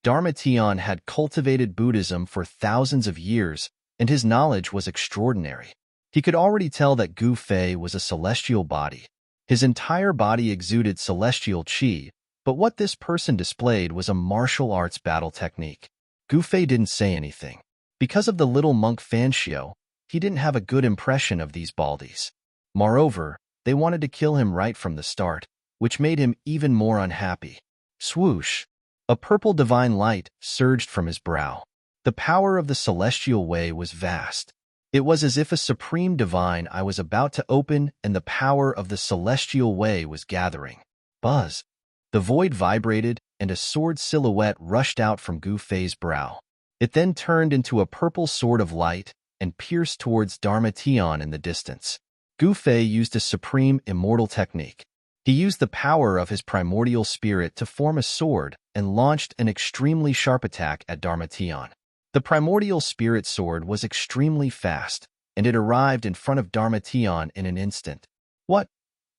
S1: Dharma Tian had cultivated Buddhism for thousands of years, and his knowledge was extraordinary. He could already tell that Gu Fei was a celestial body. His entire body exuded celestial qi, but what this person displayed was a martial arts battle technique. Gu Fei didn't say anything. Because of the little monk Fanxiu, he didn't have a good impression of these Baldis. Moreover, they wanted to kill him right from the start, which made him even more unhappy. Swoosh! A purple divine light surged from his brow. The power of the celestial way was vast. It was as if a supreme divine eye was about to open and the power of the celestial way was gathering. Buzz! The void vibrated and a sword silhouette rushed out from Gu Fei's brow. It then turned into a purple sword of light and pierced towards Dharma Tian in the distance. Gu Fei used a supreme immortal technique. He used the power of his primordial spirit to form a sword and launched an extremely sharp attack at Dharma Tian. The primordial spirit sword was extremely fast, and it arrived in front of Dharmation in an instant. What?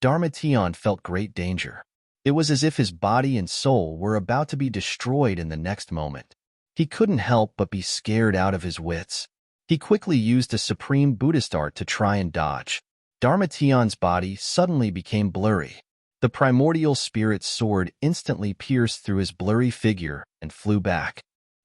S1: Dharmation felt great danger. It was as if his body and soul were about to be destroyed in the next moment. He couldn't help but be scared out of his wits. He quickly used a supreme Buddhist art to try and dodge. Dharmation's body suddenly became blurry. The primordial spirit sword instantly pierced through his blurry figure and flew back.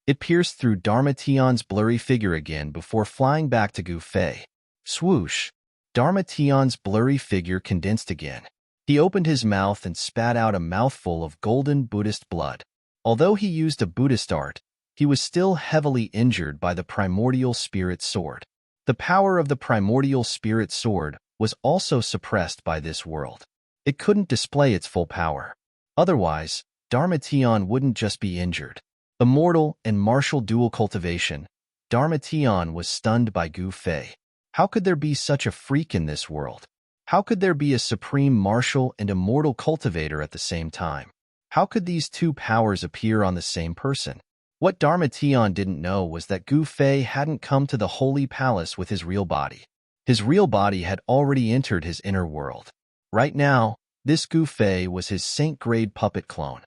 S1: It pierced through Dharmation's blurry figure again before flying back to Gu Fei. Swoosh! Dharmation's blurry figure condensed again. He opened his mouth and spat out a mouthful of golden Buddhist blood. Although he used a Buddhist art, he was still heavily injured by the primordial spirit sword. The power of the primordial spirit sword was also suppressed by this world. It couldn't display its full power. Otherwise, Dharmation wouldn't just be injured. Immortal and martial dual cultivation, Dharmation was stunned by Gu Fei. How could there be such a freak in this world? How could there be a supreme martial and immortal cultivator at the same time? How could these two powers appear on the same person? What Dharmation didn't know was that Gu Fei hadn't come to the holy palace with his real body. His real body had already entered his inner world. Right now, this Gu Fei was his saint-grade puppet clone.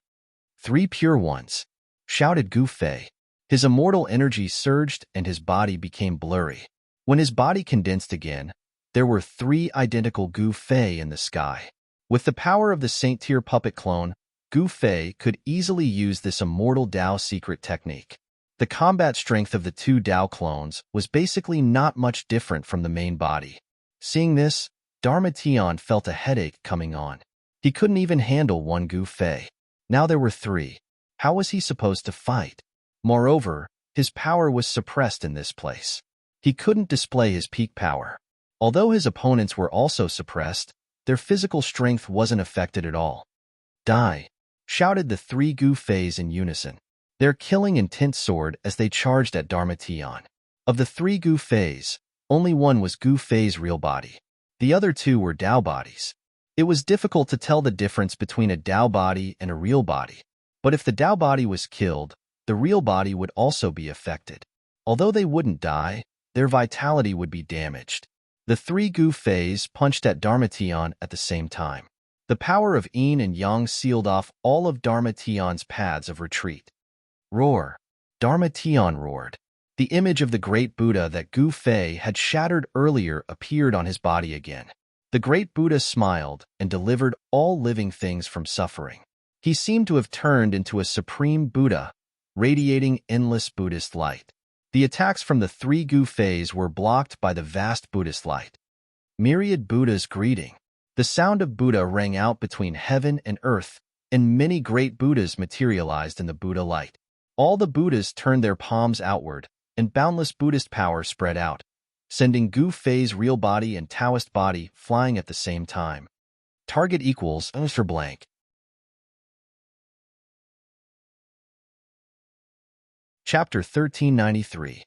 S1: 3 pure ones, shouted Gu Fei. His immortal energy surged and his body became blurry. When his body condensed again, there were 3 identical Gu Fei in the sky. With the power of the saint-tier puppet clone, Gu Fei could easily use this immortal Dao secret technique. The combat strength of the 2 Dao clones was basically not much different from the main body. Seeing this, Dharmation felt a headache coming on. He couldn't even handle 1 Gu Fei. Now there were 3. How was he supposed to fight? Moreover, his power was suppressed in this place. He couldn't display his peak power. Although his opponents were also suppressed, their physical strength wasn't affected at all. Die! Shouted the 3 Gu Feis in unison, their killing intent soared as they charged at Dharmation. Of the 3 Gu Feis, only one was Gu Fei's real body. The other 2 were Dao bodies. It was difficult to tell the difference between a Dao body and a real body. But if the Dao body was killed, the real body would also be affected. Although they wouldn't die, their vitality would be damaged. The 3 Gu Feis punched at Dharmation at the same time. The power of yin and yang sealed off all of Dharmation's paths of retreat. Roar! Dharmation roared. The image of the great Buddha that Gu Fei had shattered earlier appeared on his body again. The great Buddha smiled and delivered all living things from suffering. He seemed to have turned into a supreme Buddha, radiating endless Buddhist light. The attacks from the 3 Gu Feis were blocked by the vast Buddhist light. Myriad Buddhas greeting. The sound of Buddha rang out between heaven and earth, and many great Buddhas materialized in the Buddha light. All the Buddhas turned their palms outward, and boundless Buddhist power spread out, sending Gu Fei's real body and Taoist body flying at the same time. Target equals for blank. Chapter 1393.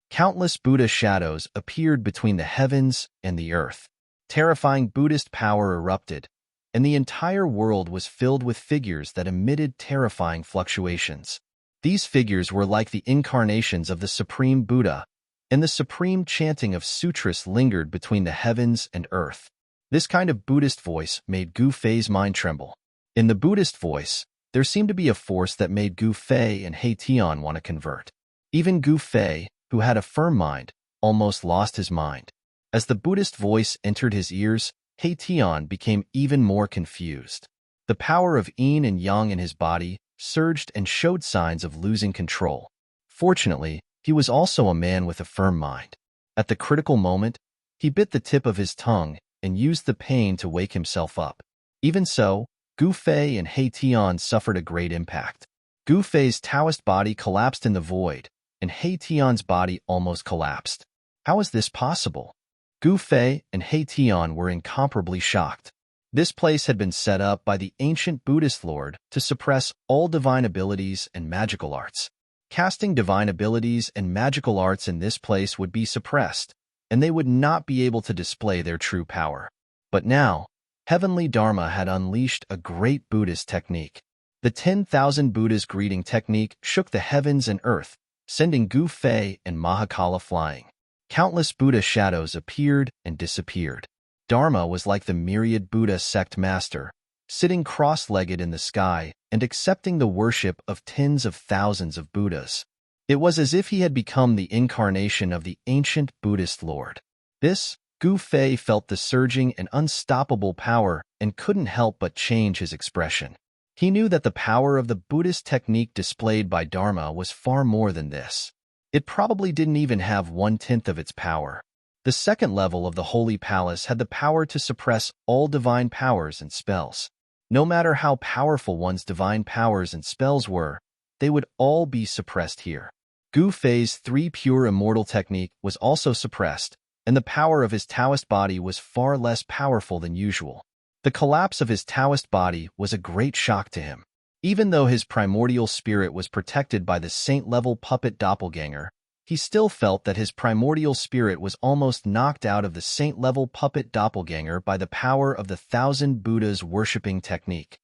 S1: Countless Buddha shadows appeared between the heavens and the earth. Terrifying Buddhist power erupted, and the entire world was filled with figures that emitted terrifying fluctuations. These figures were like the incarnations of the Supreme Buddha, and the supreme chanting of sutras lingered between the heavens and earth. This kind of Buddhist voice made Gu Fei's mind tremble. In the Buddhist voice, there seemed to be a force that made Gu Fei and Hei-Tian want to convert. Even Gu Fei, who had a firm mind, almost lost his mind. As the Buddhist voice entered his ears, Hei-Tian became even more confused. The power of yin and yang in his body surged and showed signs of losing control. Fortunately, he was also a man with a firm mind. At the critical moment, he bit the tip of his tongue and used the pain to wake himself up. Even so, Gu Fei and Hei-Tian suffered a great impact. Gu Fei's Taoist body collapsed in the void, and Hei-Tian's body almost collapsed. How is this possible? Gu Fei and Hei-Tian were incomparably shocked. This place had been set up by the ancient Buddhist lord to suppress all divine abilities and magical arts. Casting divine abilities and magical arts in this place would be suppressed, and they would not be able to display their true power. But now, Heavenly Dharma had unleashed a great Buddhist technique. The 10,000 Buddhas greeting technique shook the heavens and earth, sending Gu Fei and Mahakala flying. Countless Buddha shadows appeared and disappeared. Dharma was like the myriad Buddha sect master, sitting cross-legged in the sky and accepting the worship of tens of thousands of Buddhas. It was as if he had become the incarnation of the ancient Buddhist Lord. This, Gu Fei felt the surging and unstoppable power and couldn't help but change his expression. He knew that the power of the Buddhist technique displayed by Dharma was far more than this. It probably didn't even have 1/10 of its power. The second level of the Holy Palace had the power to suppress all divine powers and spells. No matter how powerful one's divine powers and spells were, they would all be suppressed here. Gu Fei's 3 pure immortal technique was also suppressed, and the power of his Taoist body was far less powerful than usual. The collapse of his Taoist body was a great shock to him. Even though his primordial spirit was protected by the saint-level puppet doppelganger, he still felt that his primordial spirit was almost knocked out of the saint-level puppet doppelganger by the power of the 1,000 Buddhas worshipping technique.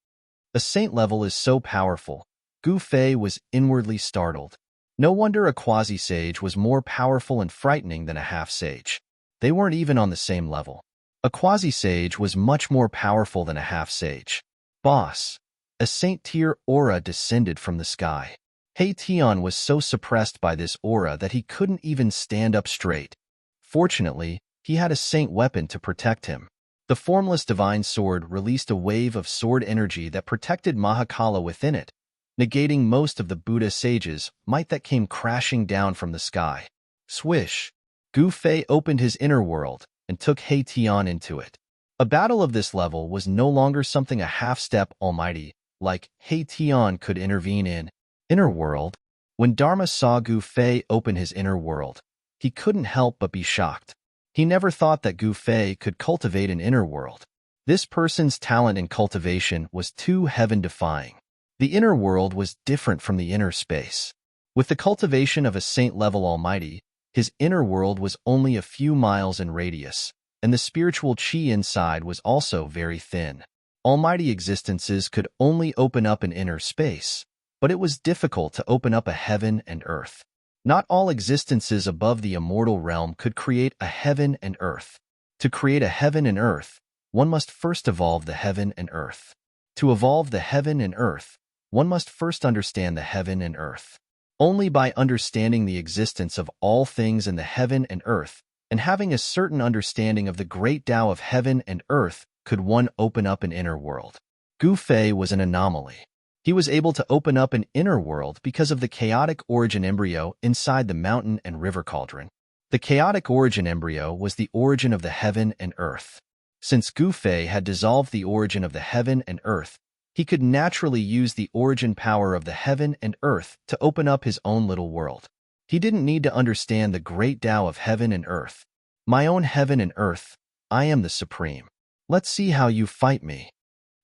S1: A saint level is so powerful. Gu Fei was inwardly startled. No wonder a quasi-sage was more powerful and frightening than a half-sage. They weren't even on the same level. A quasi-sage was much more powerful than a half-sage. Boss. A saint-tier aura descended from the sky. He Tian was so suppressed by this aura that he couldn't even stand up straight. Fortunately, he had a saint weapon to protect him. The formless divine sword released a wave of sword energy that protected Mahakala within it, negating most of the Buddha sages' might that came crashing down from the sky. Swish! Gu Fei opened his inner world and took He Tian into it. A battle of this level was no longer something a half-step almighty, like He Tian, could intervene in. Inner world? When Dharma saw Gu Fei open his inner world, he couldn't help but be shocked. He never thought that Gu Fei could cultivate an inner world. This person's talent in cultivation was too heaven-defying. The inner world was different from the inner space. With the cultivation of a saint-level almighty, his inner world was only a few miles in radius, and the spiritual chi inside was also very thin. Almighty existences could only open up an inner space, but it was difficult to open up a heaven and earth. Not all existences above the immortal realm could create a heaven and earth. To create a heaven and earth, one must first evolve the heaven and earth. To evolve the heaven and earth, one must first understand the heaven and earth. Only by understanding the existence of all things in the heaven and earth, and having a certain understanding of the great Tao of heaven and earth, could one open up an inner world. Gu Fei was an anomaly. He was able to open up an inner world because of the chaotic origin embryo inside the mountain and river cauldron. The chaotic origin embryo was the origin of the heaven and earth. Since Gu Fei had dissolved the origin of the heaven and earth, he could naturally use the origin power of the heaven and earth to open up his own little world. He didn't need to understand the great Tao of heaven and earth. My own heaven and earth, I am the supreme. Let's see how you fight me.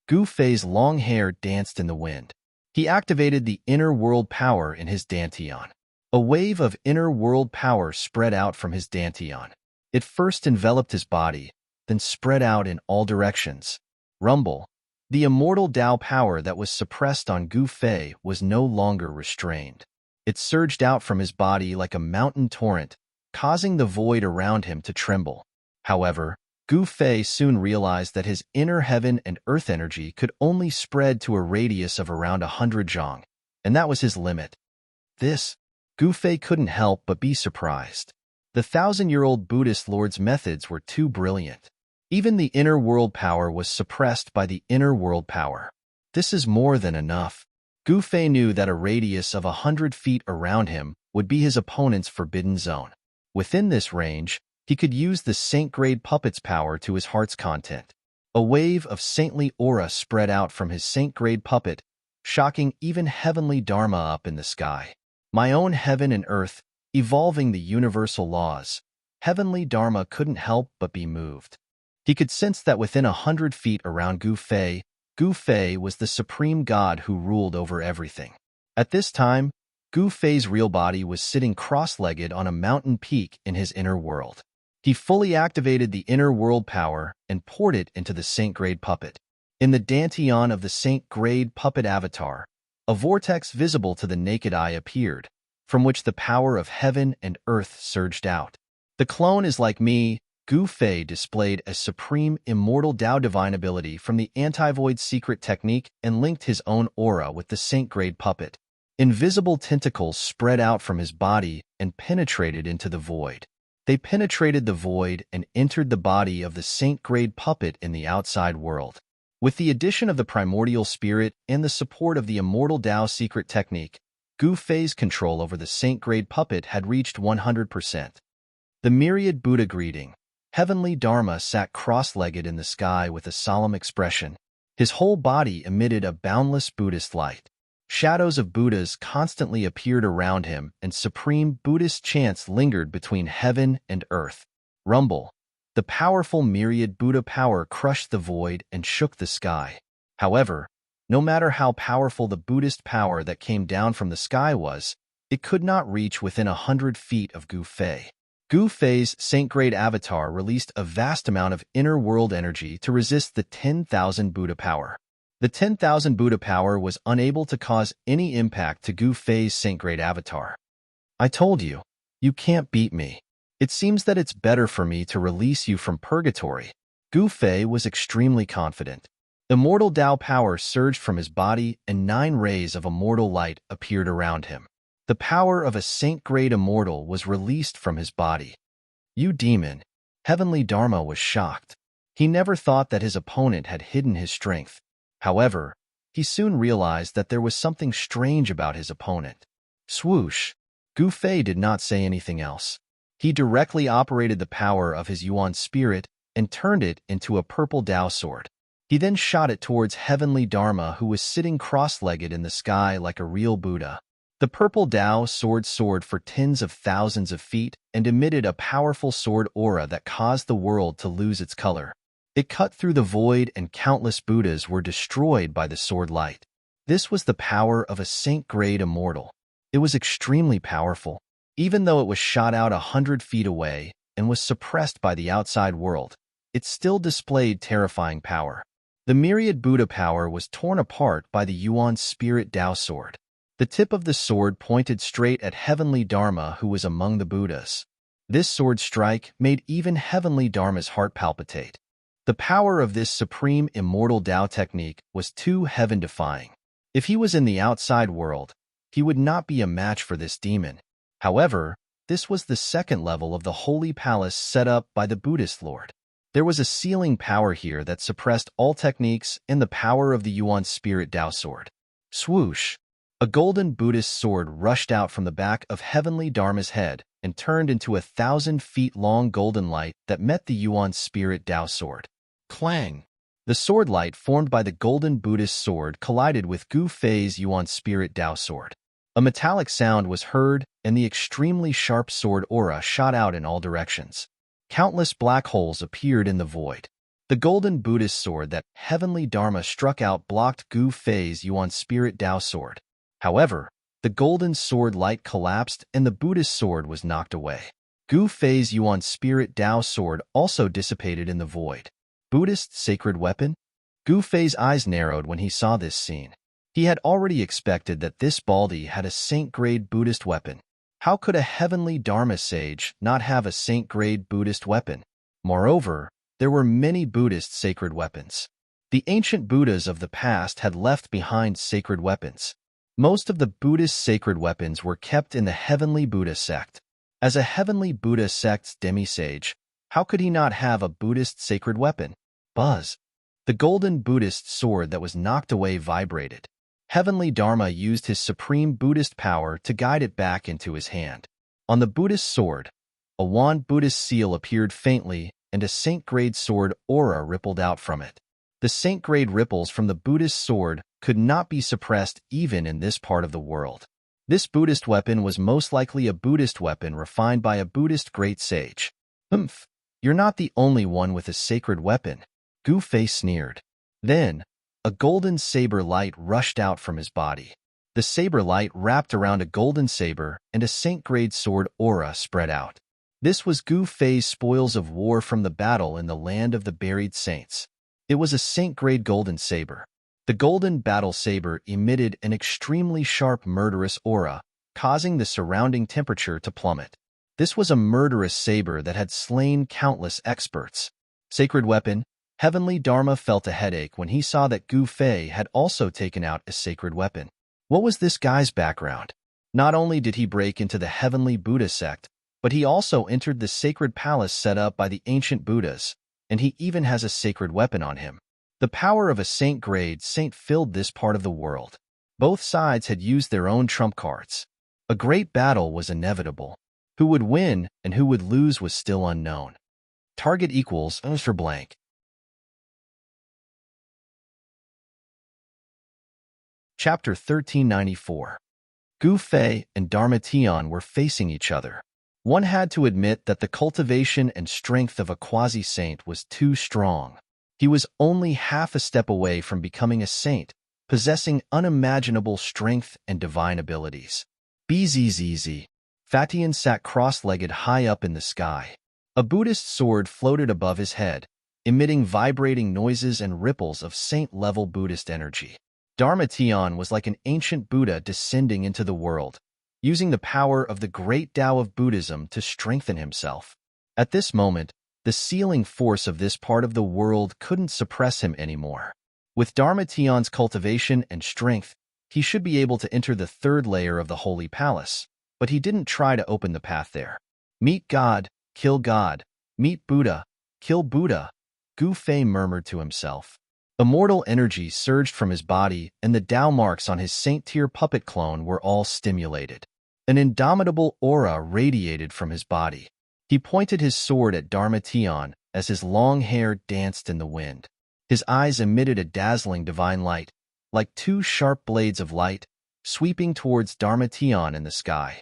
S1: Gu Fei's long hair danced in the wind. He activated the inner world power in his dantian. A wave of inner world power spread out from his dantian. It first enveloped his body, then spread out in all directions. Rumble. The immortal Tao power that was suppressed on Gu Fei was no longer restrained. It surged out from his body like a mountain torrent, causing the void around him to tremble. However, Gu Fei soon realized that his inner heaven and earth energy could only spread to a radius of around 100 zhang, and that was his limit. Gu Fei couldn't help but be surprised. The 1,000-year-old Buddhist Lord's methods were too brilliant. Even the inner world power was suppressed by the inner world power. This is more than enough. Gu Fei knew that a radius of 100 feet around him would be his opponent's forbidden zone. Within this range, he could use the saint-grade puppet's power to his heart's content. A wave of saintly aura spread out from his saint-grade puppet, shocking even heavenly Dharma up in the sky. My own heaven and earth, evolving the universal laws. Heavenly Dharma couldn't help but be moved. He could sense that within 100 feet around Gu Fei was the supreme god who ruled over everything. At this time, Gu Fei's real body was sitting cross-legged on a mountain peak in his inner world. He fully activated the inner world power and poured it into the saint-grade puppet. In the dantian of the saint-grade puppet avatar, a vortex visible to the naked eye appeared, from which the power of heaven and earth surged out. The clone is like me. Gu Fei displayed a supreme immortal Tao divine ability from the anti-void secret technique and linked his own aura with the saint-grade puppet. Invisible tentacles spread out from his body and penetrated into the void. They penetrated the void and entered the body of the saint-grade puppet in the outside world. With the addition of the primordial spirit and the support of the immortal Tao secret technique, Gu Fei's control over the saint-grade puppet had reached 100%. The myriad Buddha greeting. Heavenly Dharma sat cross-legged in the sky with a solemn expression. His whole body emitted a boundless Buddhist light. Shadows of Buddhas constantly appeared around him, and supreme Buddhist chants lingered between heaven and earth. Rumble. The powerful myriad Buddha power crushed the void and shook the sky. However, no matter how powerful the Buddhist power that came down from the sky was, it could not reach within 100 feet of Gu Fei. Gu Fei's saint-grade avatar released a vast amount of inner world energy to resist the 10,000 Buddha power. The 10,000 Buddha power was unable to cause any impact to Gu Fei's saint-grade avatar. I told you, you can't beat me. It seems that it's better for me to release you from purgatory. Gu Fei was extremely confident. Immortal Tao power surged from his body and 9 rays of immortal light appeared around him. The power of a saint-grade immortal was released from his body. You demon! Heavenly Dharma was shocked. He never thought that his opponent had hidden his strength. However, he soon realized that there was something strange about his opponent. Swoosh! Gu Fei did not say anything else. He directly operated the power of his Yuan spirit and turned it into a purple Tao sword. He then shot it towards Heavenly Dharma, who was sitting cross-legged in the sky like a real Buddha. The purple Tao sword soared for tens of thousands of feet and emitted a powerful sword aura that caused the world to lose its color. It cut through the void and countless Buddhas were destroyed by the sword light. This was the power of a saint-grade immortal. It was extremely powerful. Even though it was shot out 100 feet away and was suppressed by the outside world, it still displayed terrifying power. The myriad Buddha power was torn apart by the Yuan spirit Tao sword. The tip of the sword pointed straight at Heavenly Dharma, who was among the Buddhas. This sword strike made even Heavenly Dharma's heart palpitate. The power of this supreme immortal Tao technique was too heaven-defying. If he was in the outside world, he would not be a match for this demon. However, this was the second level of the holy palace set up by the Buddhist Lord. There was a sealing power here that suppressed all techniques and the power of the Yuan spirit Tao sword. Swoosh! A golden Buddhist sword rushed out from the back of Heavenly Dharma's head and turned into 1,000 feet long golden light that met the Yuan spirit Tao sword. Clang! The sword light formed by the golden Buddhist sword collided with Gu Fei's Yuan spirit Tao sword. A metallic sound was heard, and the extremely sharp sword aura shot out in all directions. Countless black holes appeared in the void. The golden Buddhist sword that Heavenly Dharma struck out blocked Gu Fei's Yuan spirit Tao sword. However, the golden sword light collapsed and the Buddhist sword was knocked away. Gu Fei's Yuan spirit Tao sword also dissipated in the void. Buddhist sacred weapon? Gu Fei's eyes narrowed when he saw this scene. He had already expected that this Baldy had a saint-grade Buddhist weapon. How could a Heavenly Dharma sage not have a saint-grade Buddhist weapon? Moreover, there were many Buddhist sacred weapons. The ancient Buddhas of the past had left behind sacred weapons. Most of the Buddhist sacred weapons were kept in the Heavenly Buddha sect. As a Heavenly Buddha sect's demisage, how could he not have a Buddhist sacred weapon? Buzz! The golden Buddhist sword that was knocked away vibrated. Heavenly Dharma used his supreme Buddhist power to guide it back into his hand. On the Buddhist sword, a wand Buddhist seal appeared faintly and a saint-grade sword aura rippled out from it. The saint-grade ripples from the Buddhist sword could not be suppressed even in this part of the world. This Buddhist weapon was most likely a Buddhist weapon refined by a Buddhist great sage. You're not the only one with a sacred weapon. Gu Fei sneered. Then, a golden saber light rushed out from his body. The saber light wrapped around a golden saber and a saint-grade sword aura spread out. This was Gu Fei's spoils of war from the battle in the land of the buried saints. It was a saint-grade golden saber. The golden battle saber emitted an extremely sharp murderous aura, causing the surrounding temperature to plummet. This was a murderous saber that had slain countless experts. Sacred weapon, Heavenly Dharma felt a headache when he saw that Gu Fei had also taken out a sacred weapon. What was this guy's background? Not only did he break into the Heavenly Buddha sect, but he also entered the sacred palace set up by the ancient Buddhas, and he even has a sacred weapon on him. The power of a saint-grade saint filled this part of the world. Both sides had used their own trump cards. A great battle was inevitable. Who would win and who would lose was still unknown. Target equals for blank. Chapter 1394. Gu Fei and Dharma Tian were facing each other. One had to admit that the cultivation and strength of a quasi-saint was too strong. He was only half a step away from becoming a saint, possessing unimaginable strength and divine abilities. Bzzz. Fatian sat cross-legged high up in the sky. A Buddhist sword floated above his head, emitting vibrating noises and ripples of saint-level Buddhist energy. Dharma Tian was like an ancient Buddha descending into the world, using the power of the great Tao of Buddhism to strengthen himself. At this moment, the sealing force of this part of the world couldn't suppress him anymore. With Dharma Tian's cultivation and strength, he should be able to enter the third layer of the Holy Palace, but he didn't try to open the path there. Meet God, kill God. Meet Buddha, kill Buddha, Gu Fei murmured to himself. Immortal energy surged from his body, and the Tao marks on his saint-tier puppet clone were all stimulated. An indomitable aura radiated from his body. He pointed his sword at Dharma Tian as his long hair danced in the wind. His eyes emitted a dazzling divine light, like two sharp blades of light, sweeping towards Dharma Tian in the sky.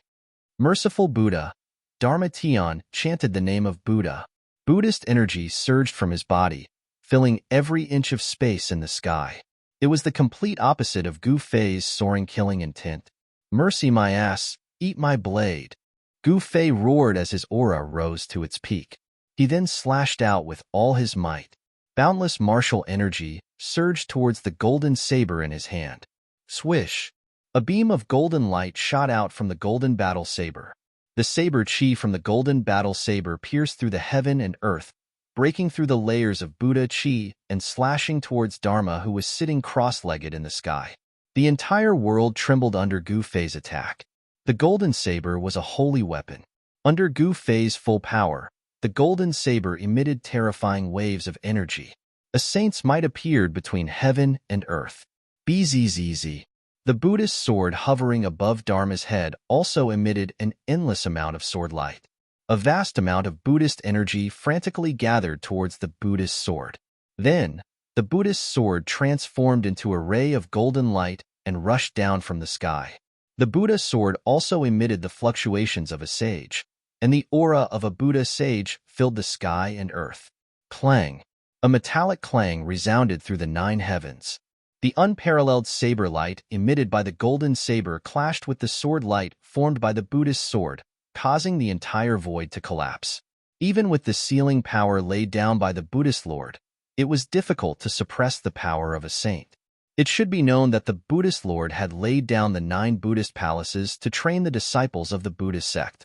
S1: Merciful Buddha, Dharma Tian chanted the name of Buddha. Buddhist energy surged from his body, filling every inch of space in the sky. It was the complete opposite of Gu Fei's soaring killing intent. Mercy my ass, eat my blade. Gu Fei roared as his aura rose to its peak. He then slashed out with all his might. Boundless martial energy surged towards the golden saber in his hand. Swish! A beam of golden light shot out from the golden battle saber. The saber chi from the golden battle saber pierced through the heaven and earth, breaking through the layers of Buddha chi and slashing towards Dharma, who was sitting cross-legged in the sky. The entire world trembled under Gu Fei's attack. The golden saber was a holy weapon. Under Gu Fei's full power, the golden saber emitted terrifying waves of energy. A saint's might appeared between heaven and earth. Bzzz. The Buddhist sword hovering above Dharma's head also emitted an endless amount of sword light. A vast amount of Buddhist energy frantically gathered towards the Buddhist sword. Then, the Buddhist sword transformed into a ray of golden light and rushed down from the sky. The Buddha sword also emitted the fluctuations of a sage, and the aura of a Buddha sage filled the sky and earth. Clang! A metallic clang resounded through the 9 heavens. The unparalleled saber light emitted by the golden saber clashed with the sword light formed by the Buddhist sword, causing the entire void to collapse. Even with the sealing power laid down by the Buddhist Lord, it was difficult to suppress the power of a saint. It should be known that the Buddhist Lord had laid down the 9 Buddhist palaces to train the disciples of the Buddhist sect.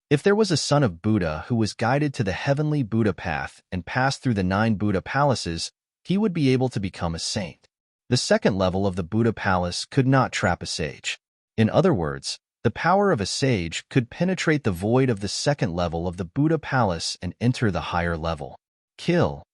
S1: If there was a son of Buddha who was guided to the heavenly Buddha path and passed through the 9 Buddha palaces, he would be able to become a saint. The second level of the Buddha palace could not trap a sage. In other words, the power of a sage could penetrate the void of the second level of the Buddha palace and enter the higher level. Kill!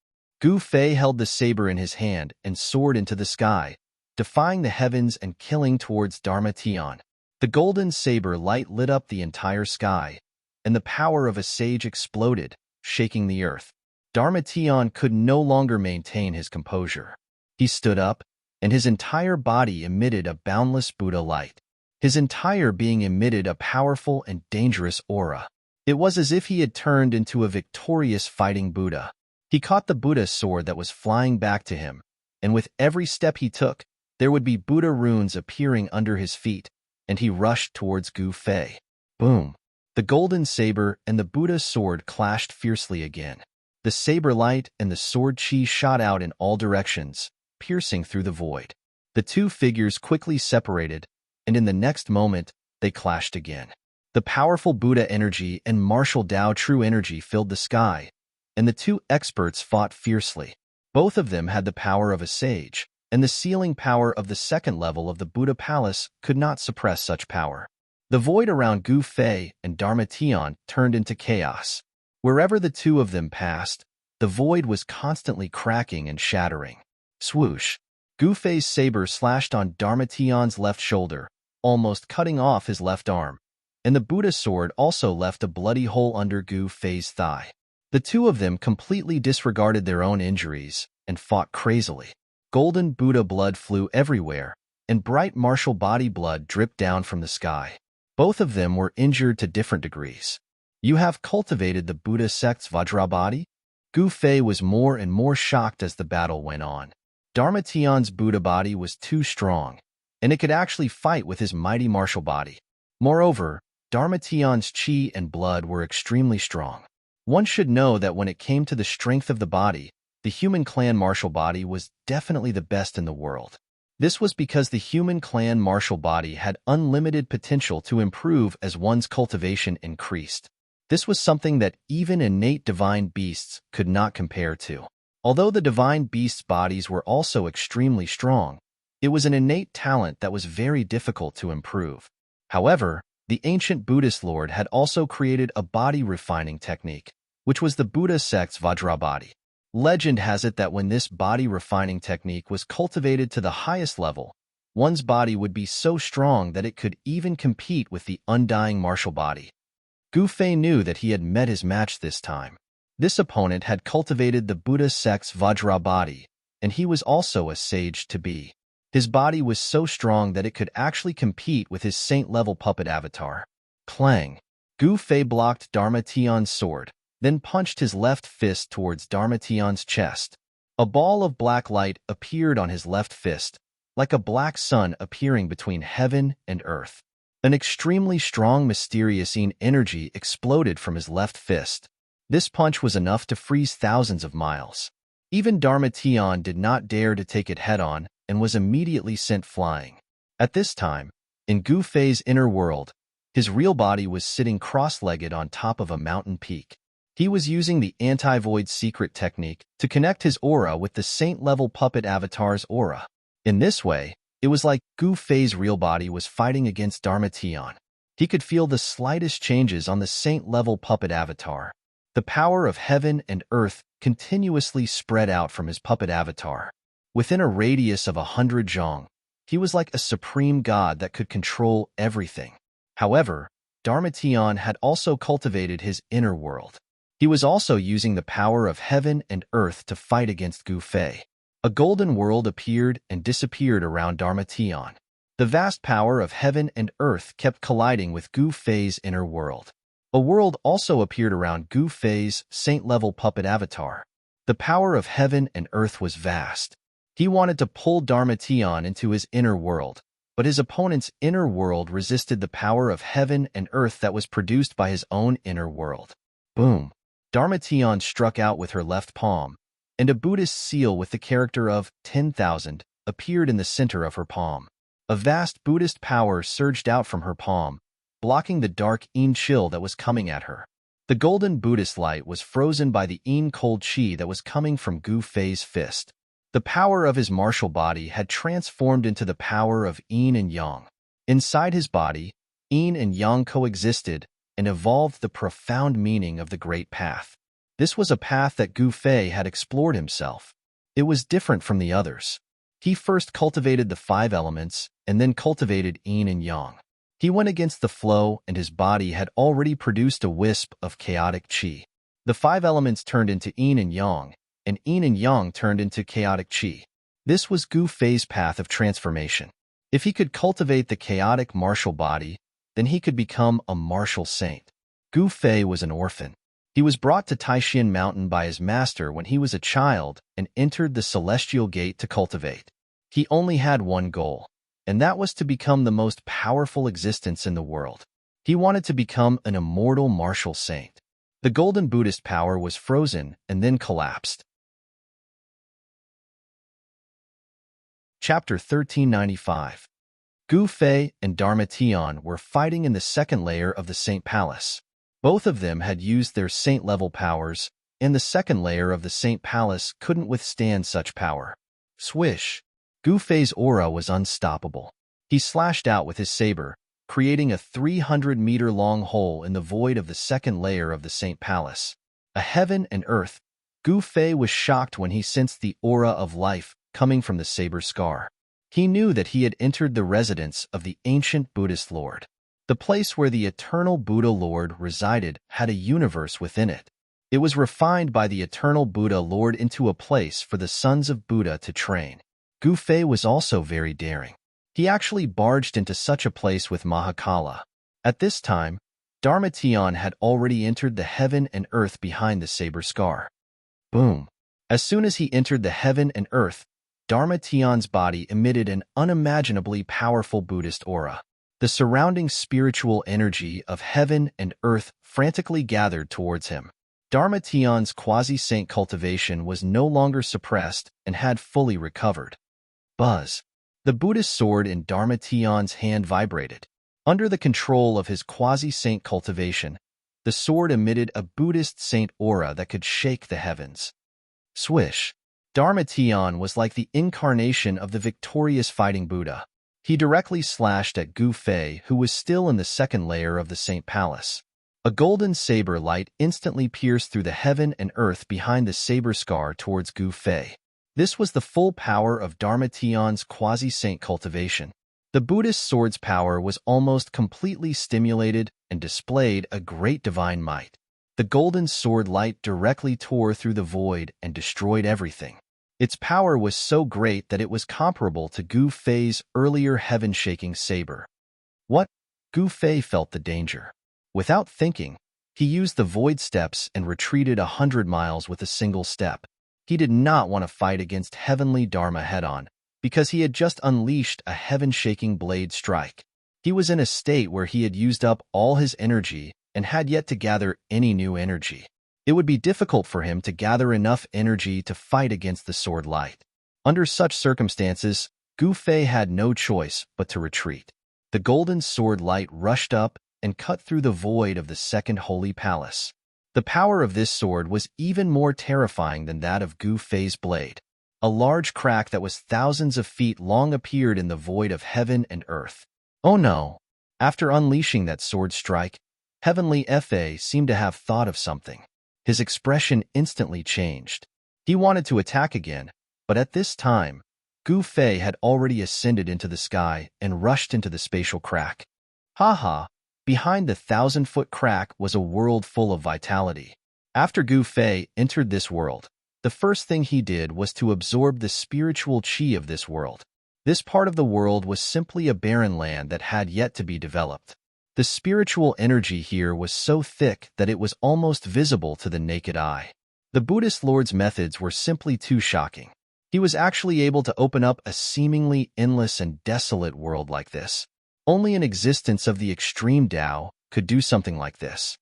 S1: Gu Fei held the saber in his hand and soared into the sky, defying the heavens and killing towards Dharma Tian. The golden saber light lit up the entire sky, and the power of a sage exploded, shaking the earth. Dharma Tian could no longer maintain his composure. He stood up, and his entire body emitted a boundless Buddha light. His entire being emitted a powerful and dangerous aura. It was as if he had turned into a victorious fighting Buddha. He caught the Buddha sword that was flying back to him, and with every step he took, there would be Buddha runes appearing under his feet, and he rushed towards Gu Fei. Boom! The golden saber and the Buddha sword clashed fiercely again. The saber light and the sword chi shot out in all directions, piercing through the void. The two figures quickly separated, and in the next moment, they clashed again. The powerful Buddha energy and martial Tao true energy filled the sky, and the two experts fought fiercely. Both of them had the power of a sage, and the sealing power of the second level of the Buddha palace could not suppress such power. The void around Gu Fei and Dharma Tian turned into chaos. Wherever the two of them passed, the void was constantly cracking and shattering. Swoosh! Gu Fei's saber slashed on Dharma Tian's left shoulder, almost cutting off his left arm, and the Buddha sword also left a bloody hole under Gu Fei's thigh. The two of them completely disregarded their own injuries and fought crazily. Golden Buddha blood flew everywhere, and bright martial body blood dripped down from the sky. Both of them were injured to different degrees. You have cultivated the Buddha sect's Vajrabody? Gu Fei was more and more shocked as the battle went on. Dharma Tian's Buddha body was too strong, and it could actually fight with his mighty martial body. Moreover, Dharma Tian's chi and blood were extremely strong. One should know that when it came to the strength of the body, the human clan martial body was definitely the best in the world. This was because the human clan martial body had unlimited potential to improve as one's cultivation increased. This was something that even innate divine beasts could not compare to. Although the divine beasts' bodies were also extremely strong, it was an innate talent that was very difficult to improve. However, the ancient Buddhist Lord had also created a body refining technique, which was the Buddha sect's Vajrabody. Legend has it that when this body refining technique was cultivated to the highest level, one's body would be so strong that it could even compete with the undying martial body. Gu Fei knew that he had met his match this time. This opponent had cultivated the Buddha sect's Vajrabody, and he was also a sage to be. His body was so strong that it could actually compete with his saint-level puppet avatar. Clang! Gu Fei blocked Dharma Tian's sword, then punched his left fist towards Dharma Tian's chest. A ball of black light appeared on his left fist, like a black sun appearing between heaven and earth. An extremely strong mysterious energy exploded from his left fist. This punch was enough to freeze thousands of miles. Even Dharma Tian did not dare to take it head-on and was immediately sent flying. At this time, in Gu Fei's inner world, his real body was sitting cross-legged on top of a mountain peak. He was using the anti-void secret technique to connect his aura with the saint-level puppet avatar's aura. In this way, it was like Gu Fei's real body was fighting against Dharma Tian. He could feel the slightest changes on the saint-level puppet avatar. The power of heaven and earth continuously spread out from his puppet avatar. Within a radius of 100 zhong, he was like a supreme god that could control everything. However, Dharma Tian had also cultivated his inner world. He was also using the power of heaven and earth to fight against Gu Fei. A golden world appeared and disappeared around Dharma Tian. The vast power of heaven and earth kept colliding with Gu Fei's inner world. A world also appeared around Gu Fei's saint-level puppet avatar. The power of heaven and earth was vast. He wanted to pull Dharma Tian into his inner world, but his opponent's inner world resisted the power of heaven and earth that was produced by his own inner world. Boom! Dharma Tian struck out with her left palm, and a Buddhist seal with the character of 10,000 appeared in the center of her palm. A vast Buddhist power surged out from her palm, blocking the dark chill that was coming at her. The golden Buddhist light was frozen by the cold chi that was coming from Gu Fei's fist. The power of his martial body had transformed into the power of yin and yang. Inside his body, yin and yang coexisted and evolved the profound meaning of the Great Path. This was a path that Gu Fei had explored himself. It was different from the others. He first cultivated the 5 elements and then cultivated yin and yang. He went against the flow and his body had already produced a wisp of chaotic chi. The 5 elements turned into yin and yang turned into chaotic chi. This was Gu Fei's path of transformation. If he could cultivate the chaotic martial body, then he could become a martial saint. Gu Fei was an orphan. He was brought to Taishan Mountain by his master when he was a child and entered the celestial gate to cultivate. He only had one goal, and that was to become the most powerful existence in the world. He wanted to become an immortal martial saint. The golden Buddhist power was frozen and then collapsed. Chapter 1395. Gu Fei and Dharma Tian were fighting in the second layer of the Saint Palace. Both of them had used their saint-level powers, and the second layer of the Saint Palace couldn't withstand such power. Swish! Gu Fei's aura was unstoppable. He slashed out with his saber, creating a 300-meter-long hole in the void of the second layer of the Saint Palace. A heaven and earth, Gu Fei was shocked when he sensed the aura of life coming from the saber scar. He knew that he had entered the residence of the ancient Buddhist Lord. The place where the eternal Buddha Lord resided had a universe within it. It was refined by the eternal Buddha Lord into a place for the sons of Buddha to train. Gu Fei was also very daring. He actually barged into such a place with Mahakala. At this time, Dharma Tian had already entered the heaven and earth behind the saber scar. Boom! As soon as he entered the heaven and earth, Dharma Tian's body emitted an unimaginably powerful Buddhist aura. The surrounding spiritual energy of heaven and earth frantically gathered towards him. Dharma Tian's quasi-saint cultivation was no longer suppressed and had fully recovered. Buzz! The Buddhist sword in Dharma Tian's hand vibrated. Under the control of his quasi-saint cultivation, the sword emitted a Buddhist saint aura that could shake the heavens. Swish! Dharma Tian was like the incarnation of the victorious fighting Buddha. He directly slashed at Gu Fei, who was still in the second layer of the Saint Palace. A golden saber light instantly pierced through the heaven and earth behind the saber scar towards Gu Fei. This was the full power of Dharma Tian's quasi-saint cultivation. The Buddhist sword's power was almost completely stimulated and displayed a great divine might. The golden sword light directly tore through the void and destroyed everything. Its power was so great that it was comparable to Gu Fei's earlier heaven-shaking saber. What? Gu Fei felt the danger. Without thinking, he used the void steps and retreated 100 miles with a single step. He did not want to fight against heavenly Dharma head-on, because he had just unleashed a heaven-shaking blade strike. He was in a state where he had used up all his energy and had yet to gather any new energy. It would be difficult for him to gather enough energy to fight against the sword light. Under such circumstances, Gu Fei had no choice but to retreat. The golden sword light rushed up and cut through the void of the second holy palace. The power of this sword was even more terrifying than that of Gu Fei's blade. A large crack that was thousands of feet long appeared in the void of heaven and earth. Oh no! After unleashing that sword strike, Heavenly Fa seemed to have thought of something. His expression instantly changed. He wanted to attack again, but at this time, Gu Fei had already ascended into the sky and rushed into the spatial crack. Ha! Behind the 1,000-foot crack was a world full of vitality. After Gu Fei entered this world, the first thing he did was to absorb the spiritual qi of this world. This part of the world was simply a barren land that had yet to be developed. The spiritual energy here was so thick that it was almost visible to the naked eye. The Buddhist Lord's methods were simply too shocking. He was actually able to open up a seemingly endless and desolate world like this. Only an existence of the extreme Tao could do something like this.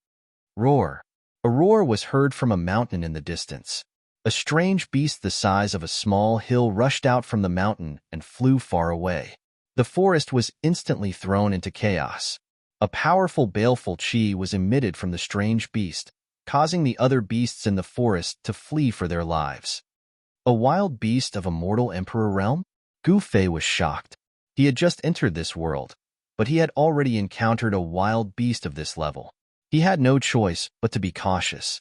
S1: Roar! A roar was heard from a mountain in the distance. A strange beast the size of a small hill rushed out from the mountain and flew far away. The forest was instantly thrown into chaos. A powerful baleful qi was emitted from the strange beast, causing the other beasts in the forest to flee for their lives. A wild beast of a mortal emperor realm? Gu Fei was shocked. He had just entered this world, but he had already encountered a wild beast of this level. He had no choice but to be cautious.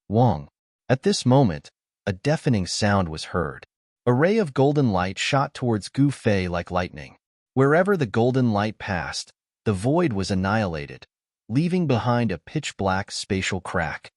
S1: Wong. At this moment, a deafening sound was heard. A ray of golden light shot towards Gu Fei like lightning. Wherever the golden light passed, the void was annihilated, leaving behind a pitch-black spatial crack.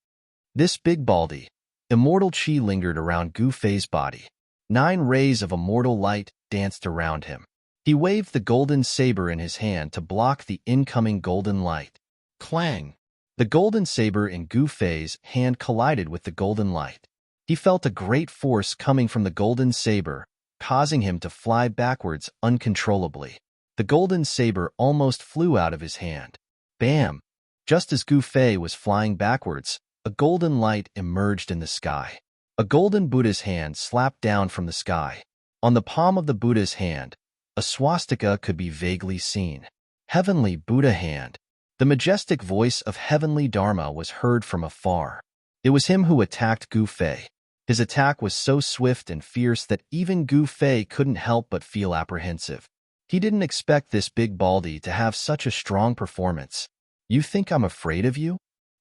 S1: This big baldy, immortal qi lingered around Gu Fei's body. 9 rays of immortal light danced around him. He waved the golden saber in his hand to block the incoming golden light. Clang! The golden saber in Gu Fei's hand collided with the golden light. He felt a great force coming from the golden saber, causing him to fly backwards uncontrollably. The golden saber almost flew out of his hand. Bam! Just as Gu Fei was flying backwards, a golden light emerged in the sky. A golden Buddha's hand slapped down from the sky. On the palm of the Buddha's hand, A swastika could be vaguely seen. Heavenly Buddha hand. The majestic voice of Heavenly Dharma was heard from afar. It was him who attacked Gu Fei. His attack was so swift and fierce that even Gu Fei couldn't help but feel apprehensive. He didn't expect this big baldy to have such a strong performance. You think I'm afraid of you?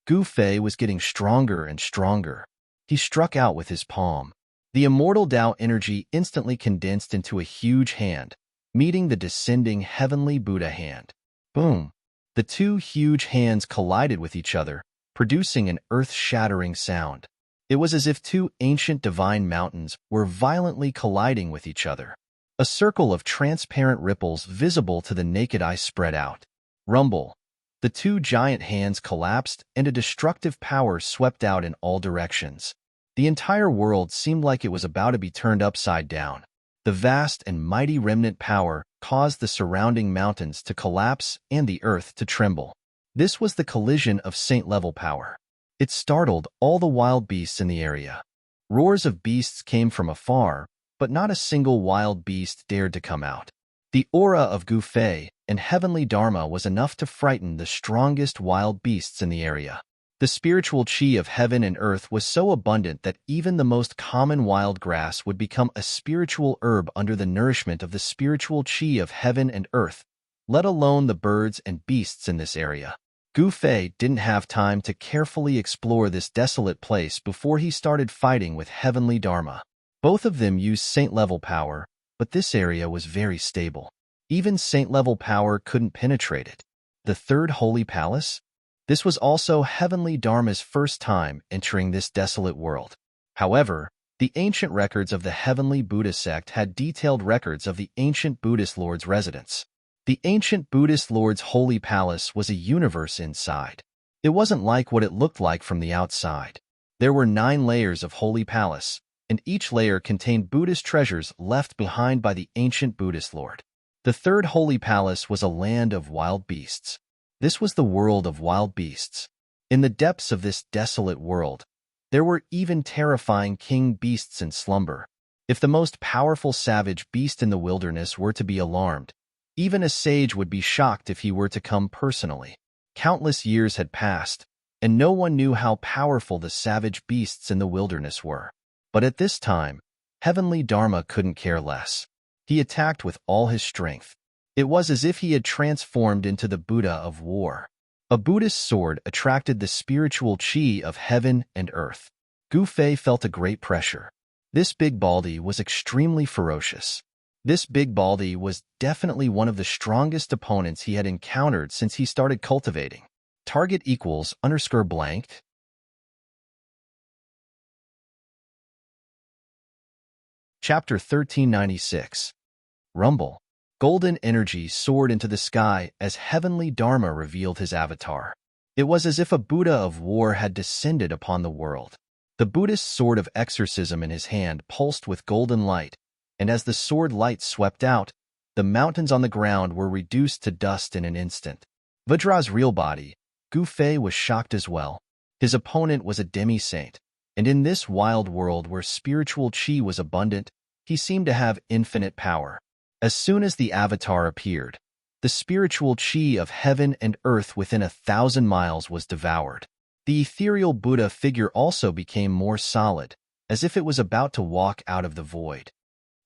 S1: Gu Fei was getting stronger and stronger. He struck out with his palm. The immortal Tao energy instantly condensed into a huge hand, meeting the descending Heavenly Buddha hand. Boom! The two huge hands collided with each other, producing an earth-shattering sound. It was as if two ancient divine mountains were violently colliding with each other. A circle of transparent ripples visible to the naked eye spread out. Rumble! The two giant hands collapsed and a destructive power swept out in all directions. The entire world seemed like it was about to be turned upside down. The vast and mighty remnant power caused the surrounding mountains to collapse and the earth to tremble. This was the collision of saint-level power. It startled all the wild beasts in the area. Roars of beasts came from afar, but not a single wild beast dared to come out. The aura of Gu Fei and Heavenly Dharma was enough to frighten the strongest wild beasts in the area. The spiritual chi of heaven and earth was so abundant that even the most common wild grass would become a spiritual herb under the nourishment of the spiritual chi of heaven and earth, let alone the birds and beasts in this area. Gu Fei didn't have time to carefully explore this desolate place before he started fighting with Heavenly Dharma. Both of them used saint-level power, but this area was very stable. Even saint-level power couldn't penetrate it. The third holy palace? This was also Heavenly Dharma's first time entering this desolate world. However, the ancient records of the Heavenly Buddha sect had detailed records of the ancient Buddhist Lord's residence. The ancient Buddhist Lord's holy palace was a universe inside. It wasn't like what it looked like from the outside. There were 9 layers of holy palace, and each layer contained Buddhist treasures left behind by the ancient Buddhist Lord. The third holy palace was a land of wild beasts. This was the world of wild beasts. In the depths of this desolate world, there were even terrifying king beasts in slumber. If the most powerful savage beast in the wilderness were to be alarmed, even a sage would be shocked if he were to come personally. Countless years had passed, and no one knew how powerful the savage beasts in the wilderness were. But at this time, Heavenly Dharma couldn't care less. He attacked with all his strength. It was as if he had transformed into the Buddha of war. A Buddhist sword attracted the spiritual chi of heaven and earth. Gu Fei felt a great pressure. This big baldy was extremely ferocious. This big baldy was definitely one of the strongest opponents he had encountered since he started cultivating. Target equals _blanked. Chapter 1396. Rumble. Golden energy soared into the sky as Heavenly Dharma revealed his avatar. It was as if a Buddha of war had descended upon the world. The Buddhist sword of exorcism in his hand pulsed with golden light, and as the sword light swept out, the mountains on the ground were reduced to dust in an instant. Vajra's real body, Gu Fei, was shocked as well. His opponent was a demi-saint, and in this wild world where spiritual chi was abundant, he seemed to have infinite power. As soon as the avatar appeared, the spiritual chi of heaven and earth within 1,000 miles was devoured. The ethereal Buddha figure also became more solid, as if it was about to walk out of the void.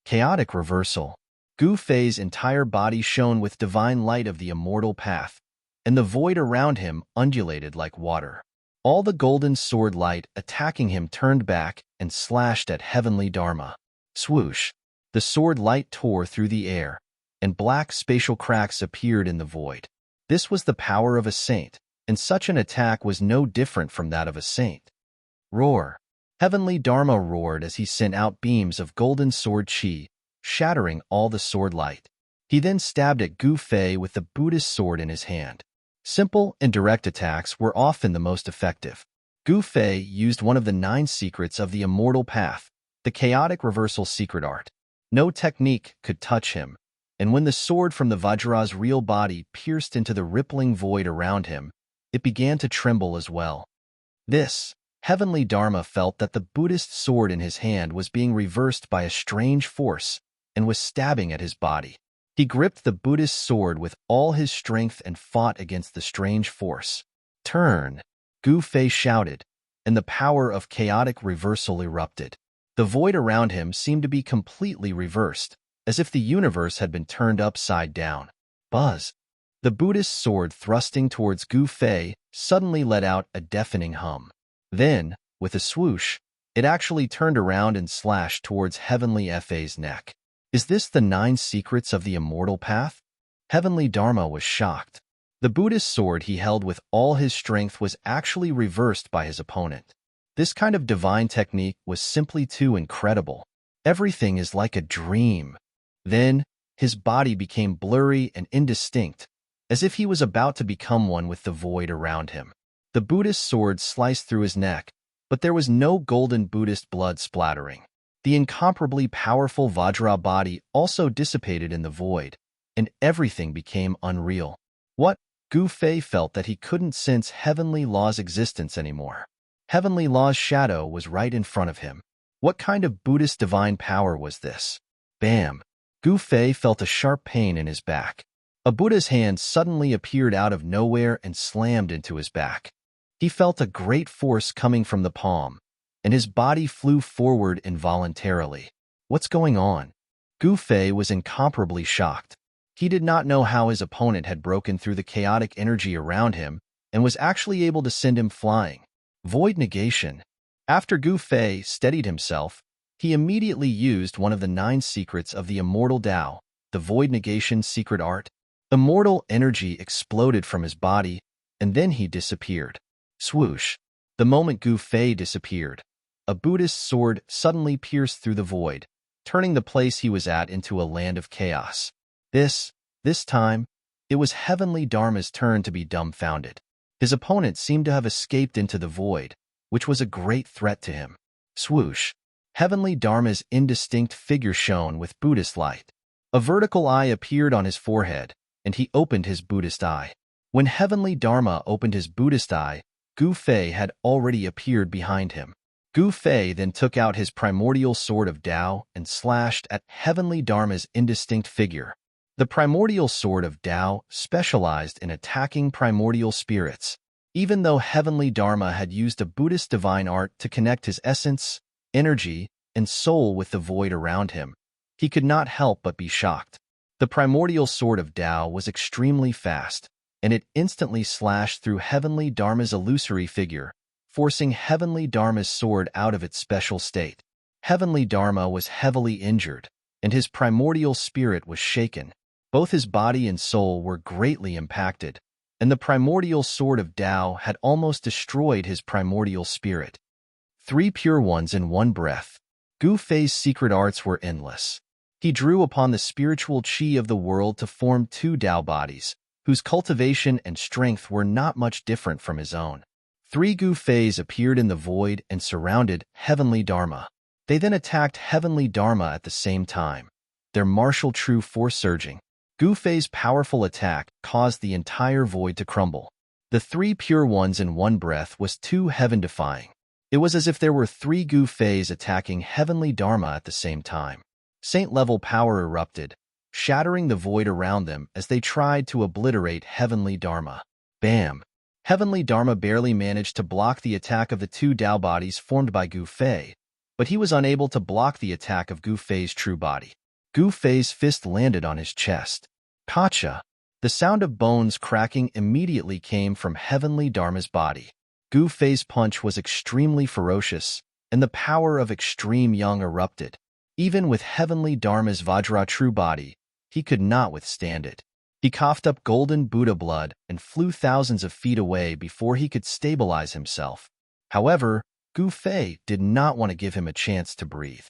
S1: Chaotic reversal. Gu Fei's entire body shone with divine light of the immortal path, and the void around him undulated like water. All the golden sword light attacking him turned back and slashed at Heavenly Dharma. Swoosh! The sword light tore through the air, and black spatial cracks appeared in the void. This was the power of a saint, and such an attack was no different from that of a saint. Roar! Heavenly Dharma roared as he sent out beams of golden sword chi, shattering all the sword light. He then stabbed at Gu Fei with the Buddhist sword in his hand. Simple and direct attacks were often the most effective. Gu Fei used one of the 9 secrets of the immortal path, the chaotic reversal secret art. No technique could touch him, and when the sword from the Vajra's real body pierced into the rippling void around him, it began to tremble as well. Heavenly Dharma felt that the Buddhist sword in his hand was being reversed by a strange force and was stabbing at his body. He gripped the Buddhist sword with all his strength and fought against the strange force. Turn! Gu Fei shouted, and the power of chaotic reversal erupted. The void around him seemed to be completely reversed, as if the universe had been turned upside down. Buzz! The Buddhist sword thrusting towards Gu Fei suddenly let out a deafening hum. Then, with a swoosh, it actually turned around and slashed towards Heavenly Fa's neck. Is this the 9 secrets of the immortal path? Heavenly Dharma was shocked. The Buddhist sword he held with all his strength was actually reversed by his opponent. This kind of divine technique was simply too incredible. Everything is like a dream. Then, his body became blurry and indistinct, as if he was about to become one with the void around him. The Buddhist sword sliced through his neck, but there was no golden Buddhist blood splattering. The incomparably powerful Vajra body also dissipated in the void, and everything became unreal. What? Gu Fei felt that he couldn't sense Heavenly Law's existence anymore. Heavenly Law's shadow was right in front of him. What kind of Buddhist divine power was this? Bam! Gu Fei felt a sharp pain in his back. A Buddha's hand suddenly appeared out of nowhere and slammed into his back. He felt a great force coming from the palm, and his body flew forward involuntarily. What's going on? Gu Fei was incomparably shocked. He did not know how his opponent had broken through the chaotic energy around him and was actually able to send him flying. Void negation. After Gu Fei steadied himself, he immediately used one of the 9 secrets of the immortal Tao, the void negation secret art. Immortal energy exploded from his body, and then he disappeared. Swoosh! The moment Gu Fei disappeared, a Buddhist sword suddenly pierced through the void, turning the place he was at into a land of chaos. This time, it was Heavenly Dharma's turn to be dumbfounded. His opponent seemed to have escaped into the void, which was a great threat to him. Swoosh! Heavenly Dharma's indistinct figure shone with Buddhist light. A vertical eye appeared on his forehead, and he opened his Buddhist eye. When Heavenly Dharma opened his Buddhist eye, Gu Fei had already appeared behind him. Gu Fei then took out his primordial sword of Tao and slashed at Heavenly Dharma's indistinct figure. The primordial sword of Tao specialized in attacking primordial spirits. Even though Heavenly Dharma had used a Buddhist divine art to connect his essence, energy, and soul with the void around him, he could not help but be shocked. The primordial sword of Tao was extremely fast, and it instantly slashed through Heavenly Dharma's illusory figure, forcing Heavenly Dharma's sword out of its special state. Heavenly Dharma was heavily injured, and his primordial spirit was shaken. Both his body and soul were greatly impacted, and the primordial sword of Tao had almost destroyed his primordial spirit. 3 pure ones in one breath. Gu Fei's secret arts were endless. He drew upon the spiritual qi of the world to form 2 Tao bodies, whose cultivation and strength were not much different from his own. 3 Gu Feis appeared in the void and surrounded Heavenly Dharma. They then attacked Heavenly Dharma at the same time, their martial true force surging. Gu Fei's powerful attack caused the entire void to crumble. The 3 pure ones in one breath was too heaven-defying. It was as if there were 3 Gu Feis attacking Heavenly Dharma at the same time. Saint-level power erupted, shattering the void around them as they tried to obliterate Heavenly Dharma. Bam! Heavenly Dharma barely managed to block the attack of the 2 Tao bodies formed by Gu Fei, but he was unable to block the attack of Gu Fei's true body. Gu Fei's fist landed on his chest. Pacha! The sound of bones cracking immediately came from Heavenly Dharma's body. Gu Fei's punch was extremely ferocious, and the power of extreme yang erupted. Even with Heavenly Dharma's Vajra true body, he could not withstand it. He coughed up golden Buddha blood and flew thousands of feet away before he could stabilize himself. However, Gu Fei did not want to give him a chance to breathe.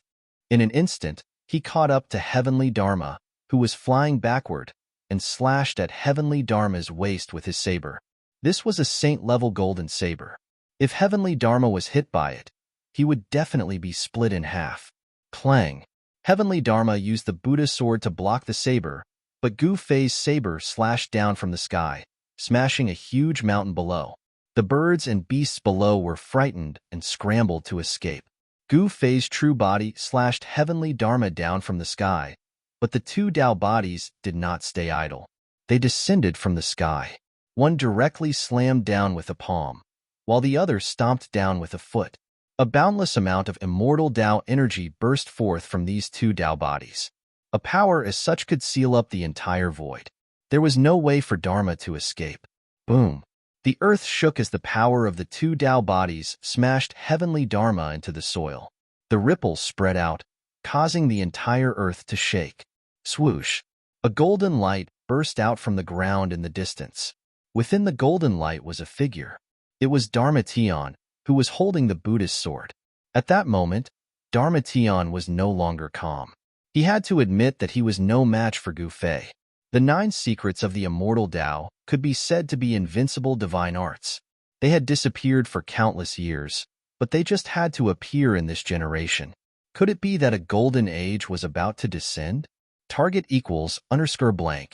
S1: In an instant, he caught up to Heavenly Dharma, who was flying backward, and slashed at Heavenly Dharma's waist with his saber. This was a saint-level golden saber. If Heavenly Dharma was hit by it, he would definitely be split in half. Clang! Heavenly Dharma used the Buddha sword to block the saber, but Gu Fei's saber slashed down from the sky, smashing a huge mountain below. The birds and beasts below were frightened and scrambled to escape. Gu Fei's true body slashed Heavenly Dharma down from the sky, But the two Tao bodies did not stay idle. They descended from the sky. One directly slammed down with a palm, while the other stomped down with a foot. A boundless amount of immortal Tao energy burst forth from these two Tao bodies. A power as such could seal up the entire void. There was no way for Dharma to escape. Boom! The earth shook as the power of the two Tao bodies smashed heavenly Dharma into the soil. The ripples spread out, causing the entire earth to shake. Swoosh! A golden light burst out from the ground in the distance. Within the golden light was a figure. It was Dharmatian, who was holding the Buddhist sword. At that moment, Dharmatian was no longer calm. He had to admit that he was no match for Gu Fei. The 9 secrets of the immortal Tao could be said to be invincible divine arts. They had disappeared for countless years, but they just had to appear in this generation. Could it be that a golden age was about to descend? Target =_blank.